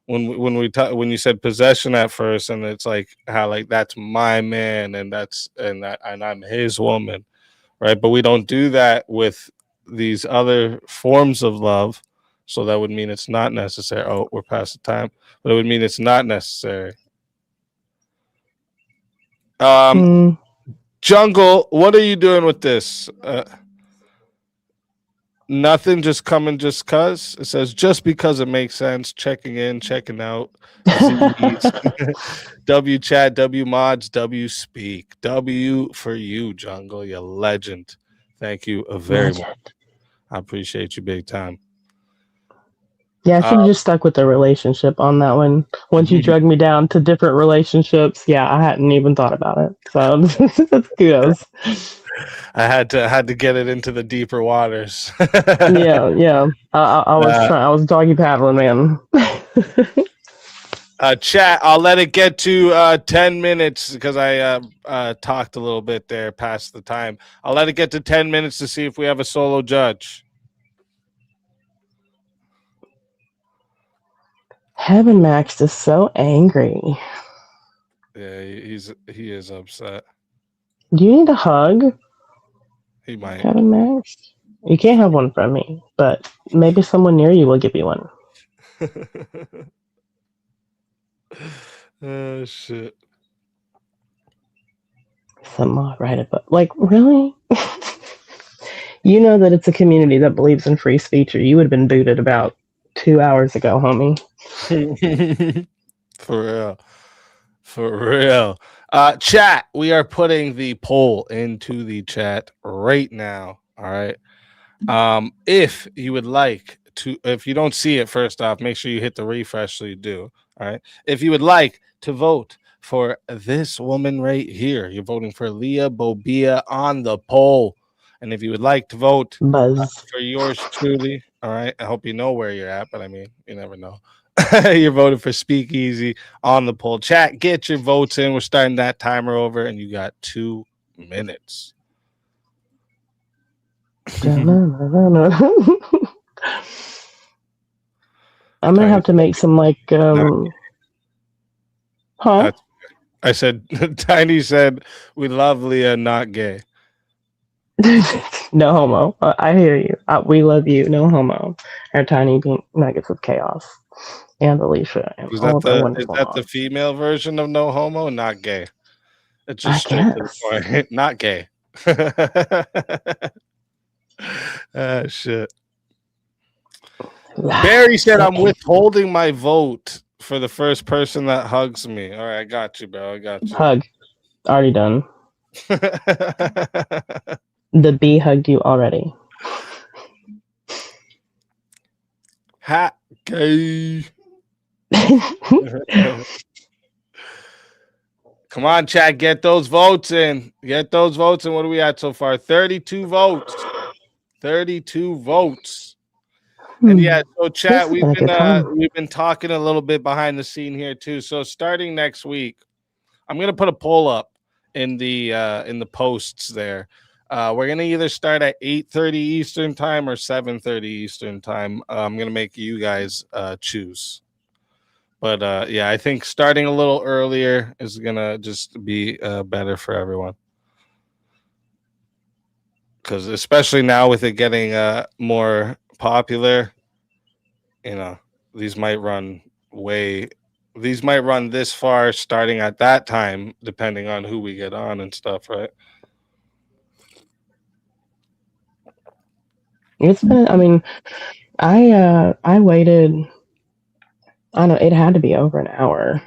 when you said possession at first, and it's like how like that's my man and I'm his woman, right? But we don't do that with these other forms of love, so that would mean it's not necessary. Oh, we're past the time, but it would mean it's not necessary. Jungle, what are you doing with this? Nothing, just coming just cuz. It says just because it makes sense. Checking in, checking out. Z's. W chat, W mods, W speak. W for you, Jungle. You legend. Thank you very much. I appreciate you big time. Yeah, I should have just stuck with the relationship on that one. Once you drug me down to different relationships, yeah, I hadn't even thought about it. So that's kudos. I had to get it into the deeper waters. Yeah. I was doggy paddling, man. Chat, I'll let it get to 10 minutes because I talked a little bit there past the time. I'll let it get to 10 minutes to see if we have a solo judge. Heaven Max is so angry. Yeah, he is upset. Do you need a hug? He might. Heaven Max? You can't have one from me, but maybe someone near you will give you one. Oh shit. Something right above. Like, really? You know that it's a community that believes in free speech, or you would have been booted about 2 hours ago, homie. For real. Chat, we are putting the poll into the chat right now. All right. If you would like to, if you don't see it, first off, make sure you hit the refresh so you do. All right. If you would like to vote for this woman right here, you're voting for Leah Bobia on the poll. And if you would like to vote for yours truly, all right, I hope you know where you're at, but I mean, you never know. You're voting for Speakeasy on the poll. Chat, get your votes in. We're starting that timer over, and you got 2 minutes. I'm gonna have to make some like huh? I said Tiny said we love Leah, not gay. No homo. I hear you. We love you. No homo. Our tiny pink nuggets of chaos, and Alicia, and all of our wonderful Is that the female version of no homo? Not gay. It's just straight to the point. Not gay. Shit. Barry said I'm withholding my vote for the first person that hugs me. All right, I got you, bro. I got you. Hug. Already done. The bee hugged you already. Hat gay. Come on, chat. Get those votes in. Get those votes in. What are we at so far? 32 votes. 32 votes. And yeah, so chat, we've been talking a little bit behind the scene here too. So starting next week, I'm gonna put a poll up in the posts there. We're gonna either start at 8:30 Eastern time or 7:30 Eastern time. I'm gonna make you guys choose. But yeah, I think starting a little earlier is gonna just be better for everyone. Because especially now with it getting more popular, you know, these might run this far starting at that time, depending on who we get on and stuff, right? It's been, I mean, I waited, I don't know, it had to be over an hour.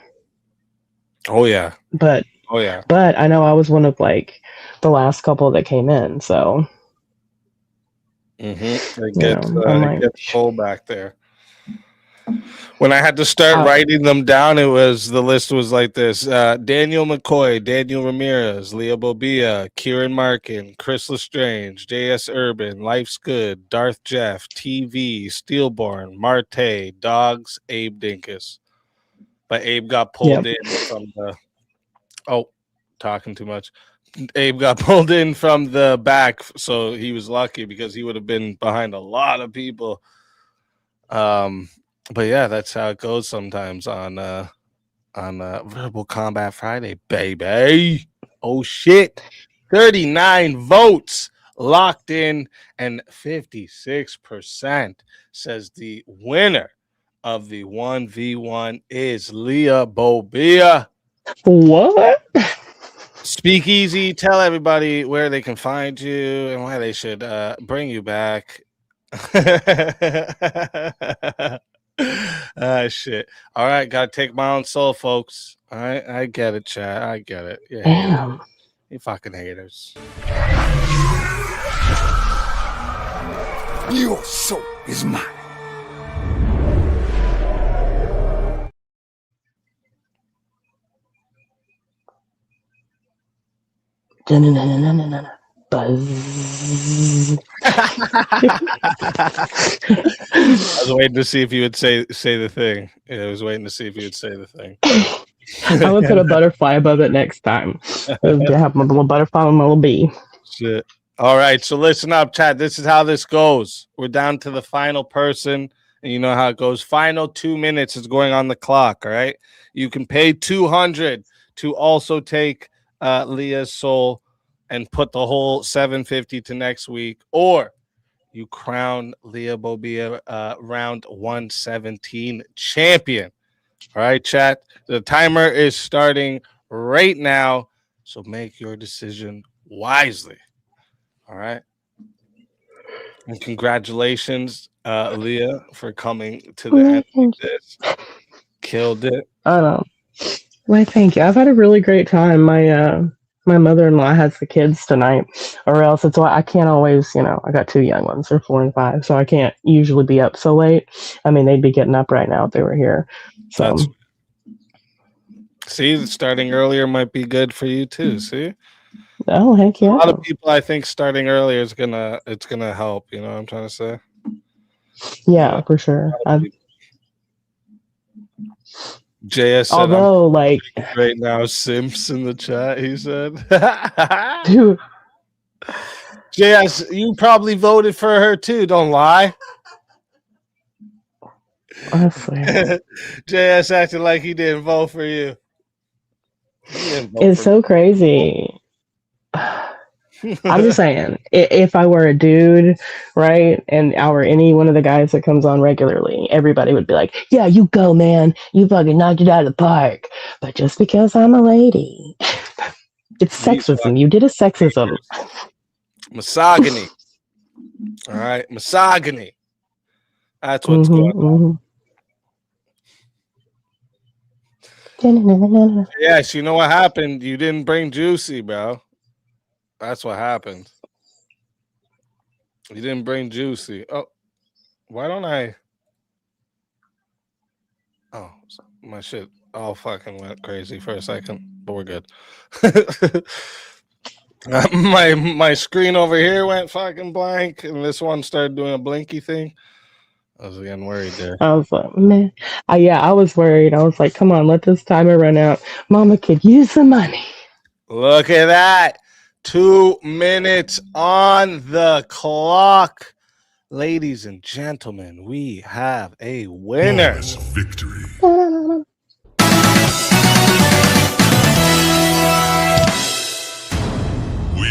Oh yeah. But I know I was one of like the last couple that came in, so it gets full back there. When I had to start writing them down, the list was like this: Daniel McCoy, Daniel Ramirez, Leah Bobia, Kieran Markin, Chris Lestrange, J.S. Urban, Life's Good, Darth Jeff, TV, Steelborn, Marte, Dogs, Abe Dinkus. But Abe got pulled in from the talking too much. Abe got pulled in from the back, so he was lucky because he would have been behind a lot of people. But yeah, that's how it goes sometimes on Verbal Combat Friday, baby. Oh shit. 39 votes locked in, and 56% says the winner of the 1v1 is Leah Bobia. What? Speakeasy, tell everybody where they can find you and why they should bring you back. Shit. All right, gotta take my own soul, folks. All right, I get it, chat. I get it. You haters. Damn. You fucking haters. Your soul is mine. Buzz. I was waiting to see if you would say the thing. Yeah, I was waiting to see if you would say the thing. I would put a butterfly above it next time. I have my little butterfly and my little bee. Shit. All right, so listen up, chat. This is how this goes. We're down to the final person, and you know how it goes. Final 2 minutes is going on the clock. All right, you can pay 200 to also take Leah's soul and put the whole 750 to next week, or you crown Leah Bobia round 117 champion. All right, chat. The timer is starting right now, so make your decision wisely. All right. And congratulations, Leah, for coming to the end of this. Killed it. I know. Why, thank you. I've had a really great time. My mother-in-law has the kids tonight, or else it's why I can't always, I got 2 young ones, they're 4 and 5, so I can't usually be up so late. I mean, they'd be getting up right now if they were here. So See, starting earlier might be good for you too. See? Oh, heck yeah. A lot of people, I think, starting earlier is gonna help. You know what I'm trying to say? Yeah, for sure. JS said, although, like, right now, Simps in the chat. He said, dude. JS, you probably voted for her too. Don't lie. Honestly. JS acted like he didn't vote for you. It's so crazy. I'm just saying, if I were a dude, right, and I were any one of the guys that comes on regularly, everybody would be like, yeah, you go, man. You fucking knocked it out of the park. But just because I'm a lady, it's sexism. You did a sexism. Misogyny. All right, misogyny. That's what's going on. Yes, you know what happened? You didn't bring Juicy, bro. That's what happened. You didn't bring Juicy. Oh, why don't I? Oh, my shit all fucking went crazy for a second, but we're good. My screen over here went fucking blank, and this one started doing a blinky thing. I was getting worried there. I was like, man. I was worried. I was like, come on, let this timer run out. Mama could use the money. Look at that. 2 minutes on the clock. Ladies and gentlemen, we have a winner. Victory. We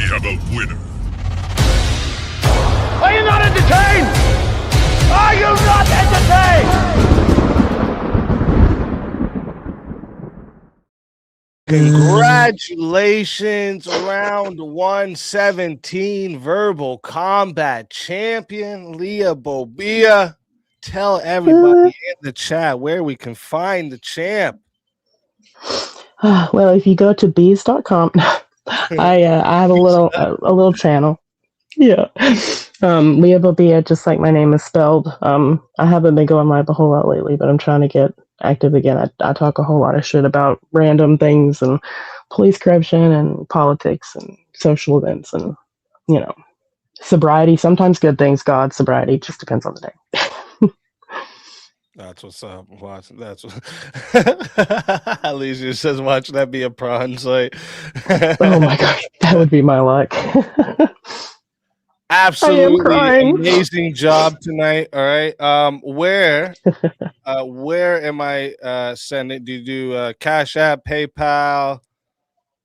have a winner. Are you not entertained? Are you not entertained? Congratulations, round 117 Verbal Combat Champion, Leah Bobia. Tell everybody in the chat where we can find the champ. Well, if you go to bees.com, I have a little channel. Yeah. Leah Bobia, just like my name is spelled. I haven't been going live a whole lot lately, but I'm trying to get active again. I talk a whole lot of shit about random things and police corruption and politics and social events and, sobriety. Sometimes good things, God, sobriety. Just depends on the day. That's what's up. Watch. That's what. Alicia says, "Watch that be a prawn site." Oh my gosh, that would be my luck. Absolutely crying. amazing job tonight. All right. Where am I sending? Do you do Cash App, PayPal,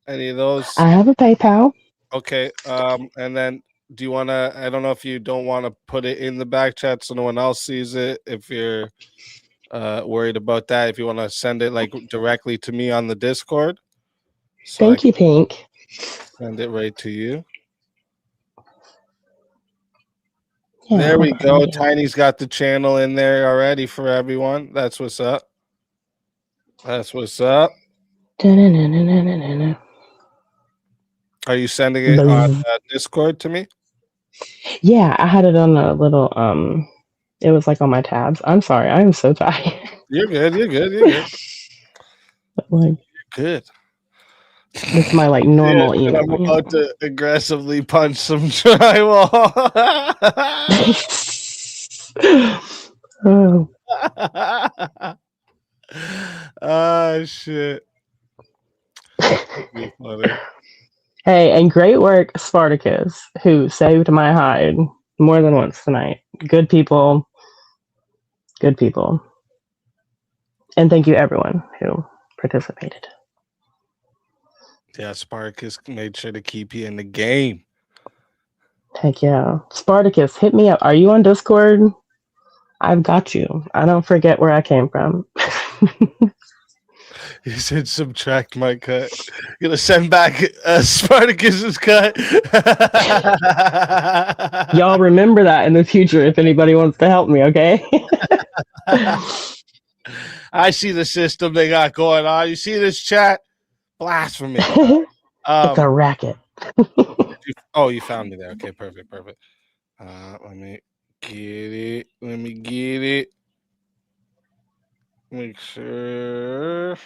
any of those? I have a PayPal. Okay. And then do you want to? I don't know if you don't want to put it in the back chat so no one else sees it. If you're worried about that, if you want to send it like directly to me on the Discord, so Thank you, Pink. send it right to you. Yeah, There we hold on, go. yeah. Tiny's got the channel in there already for everyone. That's what's up. That's what's up. Da-na-na-na-na-na-na. Are you sending it on Discord to me? Yeah, I had it on a little it was like on my tabs. I'm sorry, I am so tired. You're good. You're good. You're good. Like, Good. this is my like Yeah, normal and email. I'm you about to aggressively punch some drywall. know. Oh shit. You're funny. Hey, and great work, Spartacus, who saved my hide more than once tonight. Good people. Good people. And thank you everyone who participated. Yeah, Sparkus made sure to keep you in the game. Heck yeah. Spartacus, hit me up. Are you on Discord? I've got you. I don't forget where I came from. He said subtract my cut. Gonna send back Spartacus's cut. Y'all remember that in the future if anybody wants to help me, okay? I see the system they got going on. You see this chat? Blasphemy. It's a racket. You found me there. Okay, perfect. Let me get it. Make sure.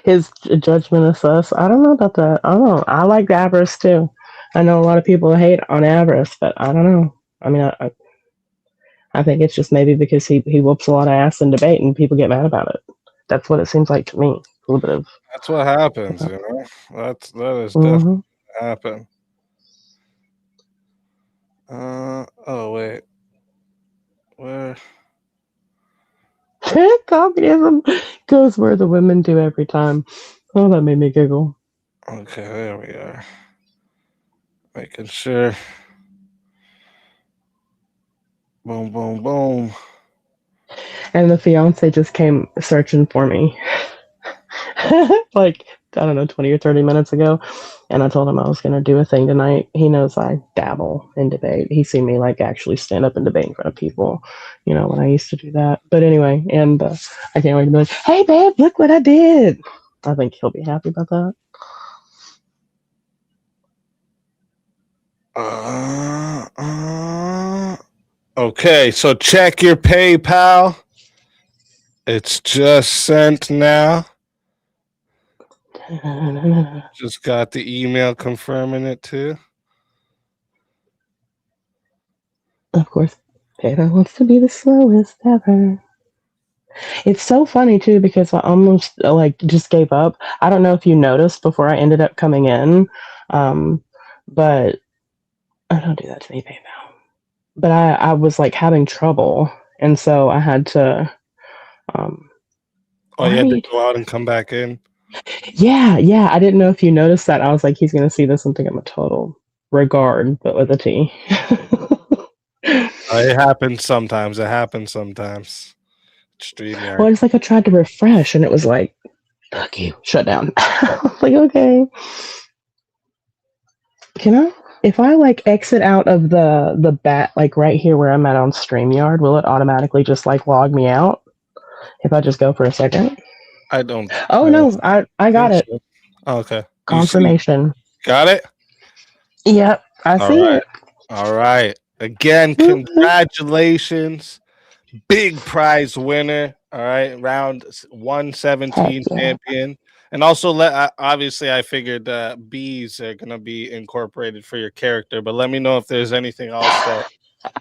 His judgment is sus. I don't know about that. I don't know. I like Avarice too. I know a lot of people hate on Avarice, but I don't know. I mean, I think it's just maybe because he whoops a lot of ass in debate and people get mad about it. That's what it seems like to me. A little bit of. That's what happens, you know. That is Mhm. definitely happen. Oh wait. Where? Communism goes where the women do every time. Oh, that made me giggle. Okay, there we are. Making sure. Boom, boom, boom. And the fiance just came searching for me. Like, I don't know, 20 or 30 minutes ago. And I told him I was going to do a thing tonight. He knows I dabble in debate. He's seen me, like, actually stand up and debate in front of people, you know, when I used to do that. But anyway, and I can't wait to be like, hey, babe, look what I did. I think he'll be happy about that. Okay, so check your PayPal. It's just sent now. Just got the email confirming it too. Of course, PayPal wants to be the slowest ever. It's so funny too because I almost like just gave up. I don't know if you noticed before I ended up coming in, but I don't do that to me, PayPal. But I was like having trouble, and so I had to. You had to go out and come back in. Yeah. I didn't know if you noticed that. I was like, he's gonna see this and think I'm a total regard, but with a T. It happens sometimes. StreamYard. Well, it's like I tried to refresh, and it was like, "Fuck you, shut down." Like, okay. Can I? If I like exit out of the bat, like right here where I'm at on StreamYard, will it automatically just like log me out if I just go for a second? I don't. Oh no, I got it. So. Oh, okay. Confirmation. Got it? Yep, I see it. All right. Again, congratulations. Big prize winner. All right. Round 117 champion. And also, obviously, I figured bees are going to be incorporated for your character, but let me know if there's anything else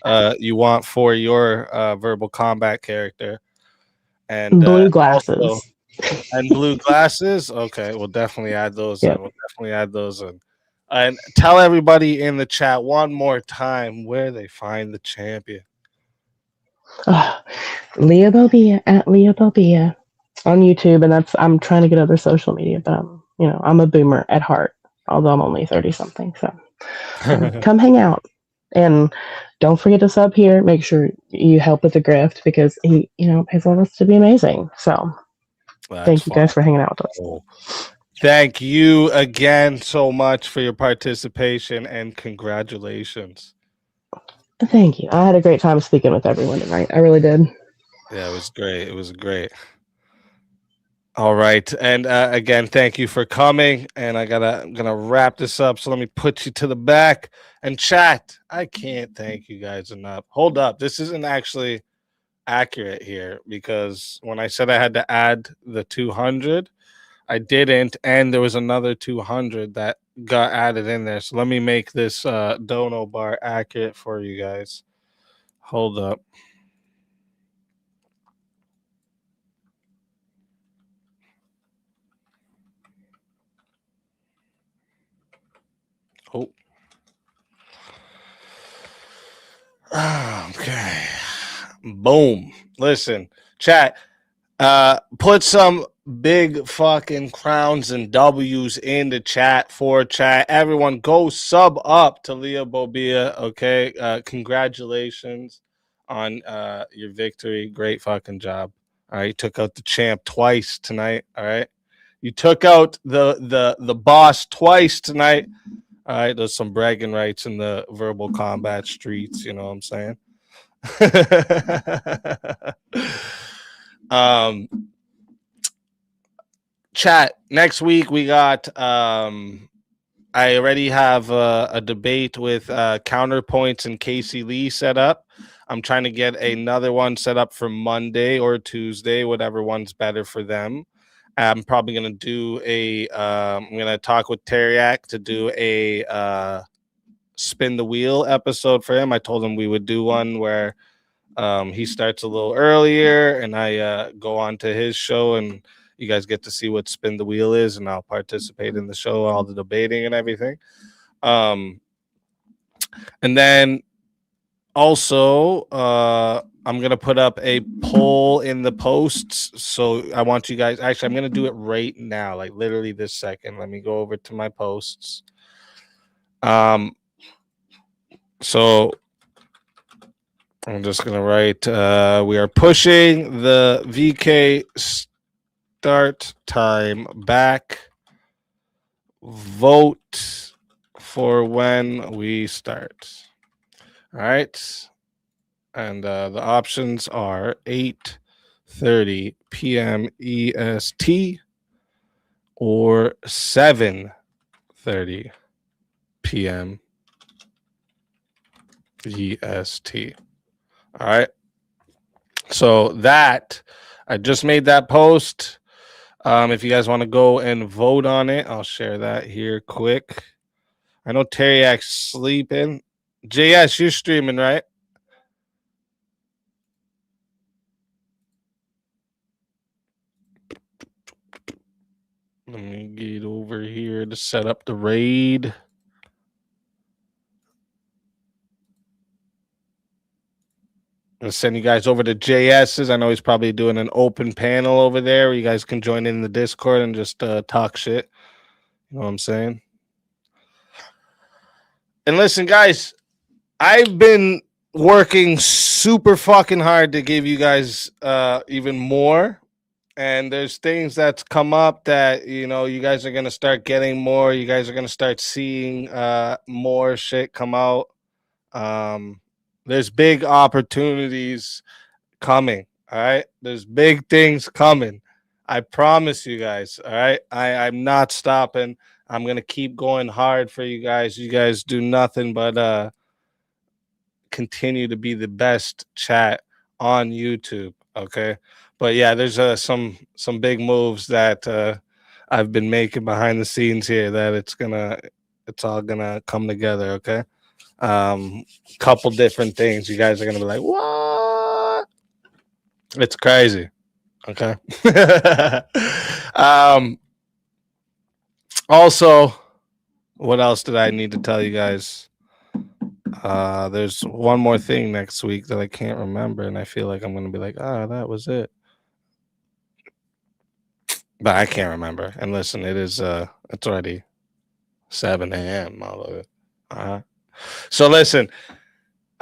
that you want for your verbal combat character. And blue glasses. Also, and blue glasses. Okay, we'll definitely add those. Yep. We'll definitely add those in. And tell everybody in the chat one more time where they find the champion. Leah Bobia at Leah Bobia on YouTube, and I'm trying to get other social media, but I'm a boomer at heart, although I'm only 30 something. So come hang out, and don't forget to sub here. Make sure you help with the grift because he pays all us to be amazing. So thank you guys for hanging out with us. Thank you again so much for your participation and congratulations. Thank you. I had a great time speaking with everyone tonight. I really did. Yeah, it was great. It was great. All right. And again, thank you for coming. And I'm gonna wrap this up. So let me put you to the back and chat. I can't thank you guys enough. Hold up. This isn't actually accurate here because when I said I had to add the 200, I didn't, and there was another 200 that got added in there. So let me make this dono bar accurate for you guys. Hold up. Oh. Okay. Boom. Listen, chat. Put some big fucking crowns and W's in the chat for chat. Everyone go sub up to Leah Bobia. Okay. Congratulations on your victory. Great fucking job. All right. You took out the champ twice tonight. All right. You took out the boss twice tonight. All right. There's some bragging rights in the verbal combat streets. You know what I'm saying? Chat, next week we got I already have a debate with Counterpoints and Casey Lee set up. I'm trying to get another one set up for Monday or Tuesday, whatever one's better for them. I'm probably gonna do I'm gonna talk with Teriak to do a spin the wheel episode for him. I told him we would do one where he starts a little earlier and I go on to his show and you guys get to see what spin the wheel is and I'll participate in the show, all the debating and everything. And then also I'm going to put up a poll in the posts. So I want you guys, actually, I'm going to do it right now, like literally this second. Let me go over to my posts. So I'm just going to write, we are pushing the VK start time back. Vote for when we start. All right. And the options are 8:30 p.m. EST or 7:30 p.m. EST. All right. So that I just made that post. If you guys want to go and vote on it, I'll share that here quick. I know Teriak's sleeping. JS, you're streaming, right? Let me get over here to set up the raid. I'll send you guys over to JS's. I know he's probably doing an open panel over there where you guys can join in the Discord and just talk shit. You know what I'm saying? And listen, guys, I've been working super fucking hard to give you guys even more. And there's things that's come up that, you know, you guys are going to start getting more. You guys are going to start seeing more shit come out. There's big opportunities coming. All right. There's big things coming. I promise you guys. All right. I'm not stopping. I'm going to keep going hard for you guys. You guys do nothing but continue to be the best chat on YouTube. Okay. But yeah, there's some big moves that I've been making behind the scenes here that it's all gonna come together. Okay. Couple different things. You guys are gonna be like, what? It's crazy. Okay. Also, What else did I need to tell you guys? There's one more thing next week that I can't remember, and I feel like I'm gonna be like, that was it. But I can't remember. And listen, it's already 7 a.m. all of it. So listen,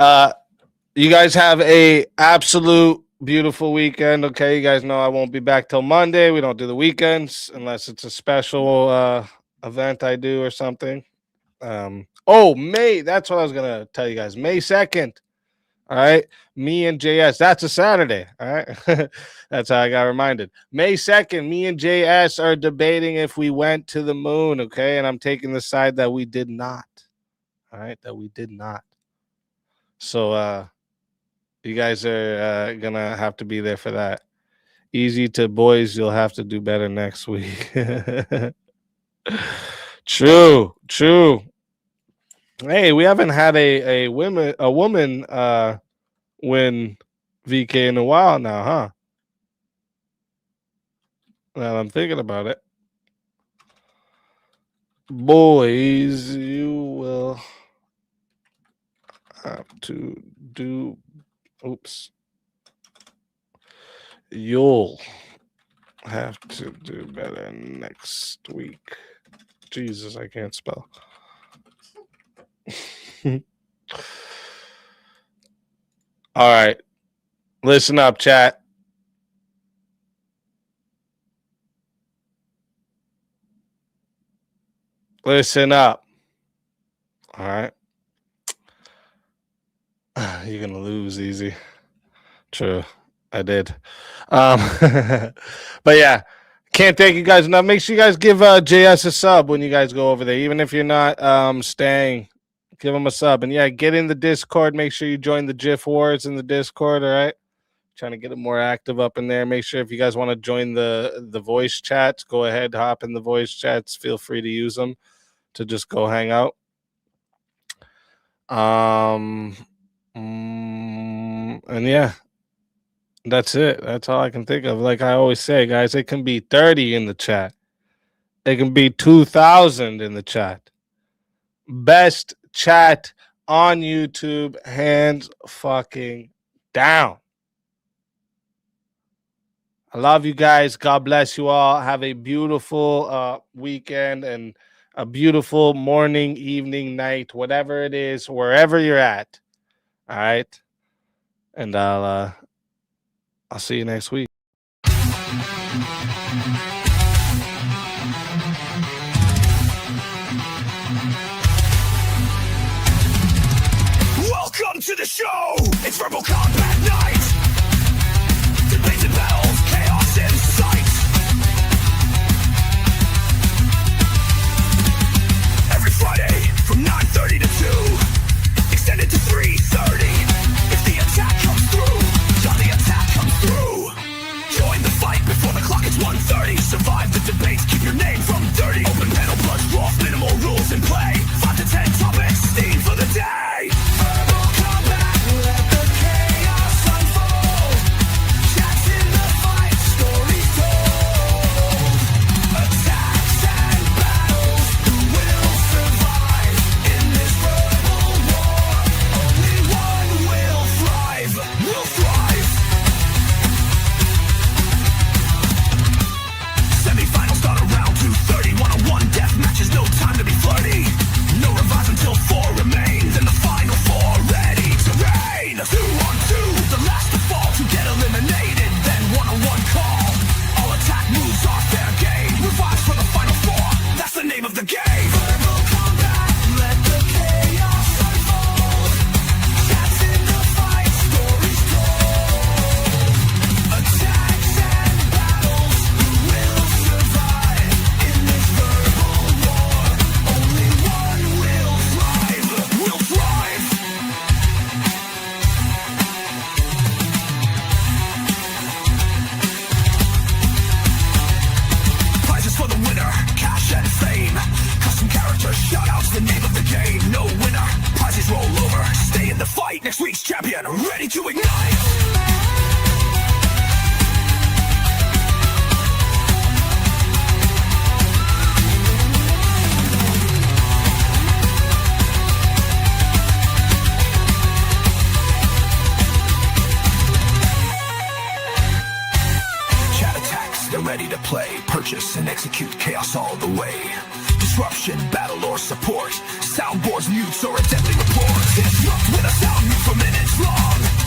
you guys have a absolute beautiful weekend. Okay, you guys know I won't be back till Monday. We don't do the weekends unless it's a special event I do or something. May, that's what I was gonna tell you guys. May 2nd. All right, me and JS. That's a Saturday. All right, that's how I got reminded. May 2nd, me and JS are debating if we went to the moon. Okay, and I'm taking the side that we did not. All right, that we did not. So you guys are gonna have to be there for that. Easy to boys, you'll have to do better next week. True. Hey, we haven't had a woman win VK in a while now, huh? Now I'm thinking about it. Boys, you will have to do. Oops. You'll have to do better next week. Jesus, I can't spell. All right. Listen up, chat. Listen up. All right. You're going to lose easy. True. I did. But yeah, can't thank you guys enough. Make sure you guys give JS a sub when you guys go over there. Even if you're not staying, give them a sub. And yeah, get in the Discord. Make sure you join the GIF Wars in the Discord, all right? Trying to get it more active up in there. Make sure if you guys want to join the voice chats, go ahead, hop in the voice chats. Feel free to use them to just go hang out. And yeah, that's it. That's all I can think of. Like I always say, guys, it can be 30 in the chat. It can be 2,000 in the chat. Best chat on YouTube, hands fucking down. I love you guys. God bless you all. Have a beautiful weekend and a beautiful morning, evening, night, whatever it is, wherever you're at. All right. And I'll see you next week. Welcome to the show. It's Verbal Combat Night. Debates and battles, chaos in sight. Every Friday from 9:30 to 2, extended to 3:30. If the attack comes through, the attack comes through. Join the fight before the clock hits 1:30. Survive the debates, keep your name from dirty. Open panel, blood rough, minimal rules in play. 5 to 10 topics, steam for the day. Verbal combat, let the chaos unfold. Chats in the fight, stories told. Attacks and battles, who will survive in this verbal war? Only one will thrive, will thrive. Semi-finals start around 2:30. 1-on-1 death matches, no time to be flirty. No revives until 4 remain. Then the final 4 ready to reign. 2-on-2, the last to fall to get eliminated. Then 1-on-1 call. All attack moves are fair game. Revives for the final 4. That's the name of the game. Verbal combat, let the chaos unfold. Chats in the fight, stories told. Attacks and battles, who will survive in this verbal war? Only one will thrive, will thrive. Prizes for the winner, cash and fame. Custom characters, shoutouts, the name of the game. No winner, prizes roll over. Stay in the fight, next week's champion, ready to ignite. to play, purchase and execute chaos all the way. Disruption, battle or support, soundboards, mutes or a deadly report. Disrupt with a sound mute for minutes long.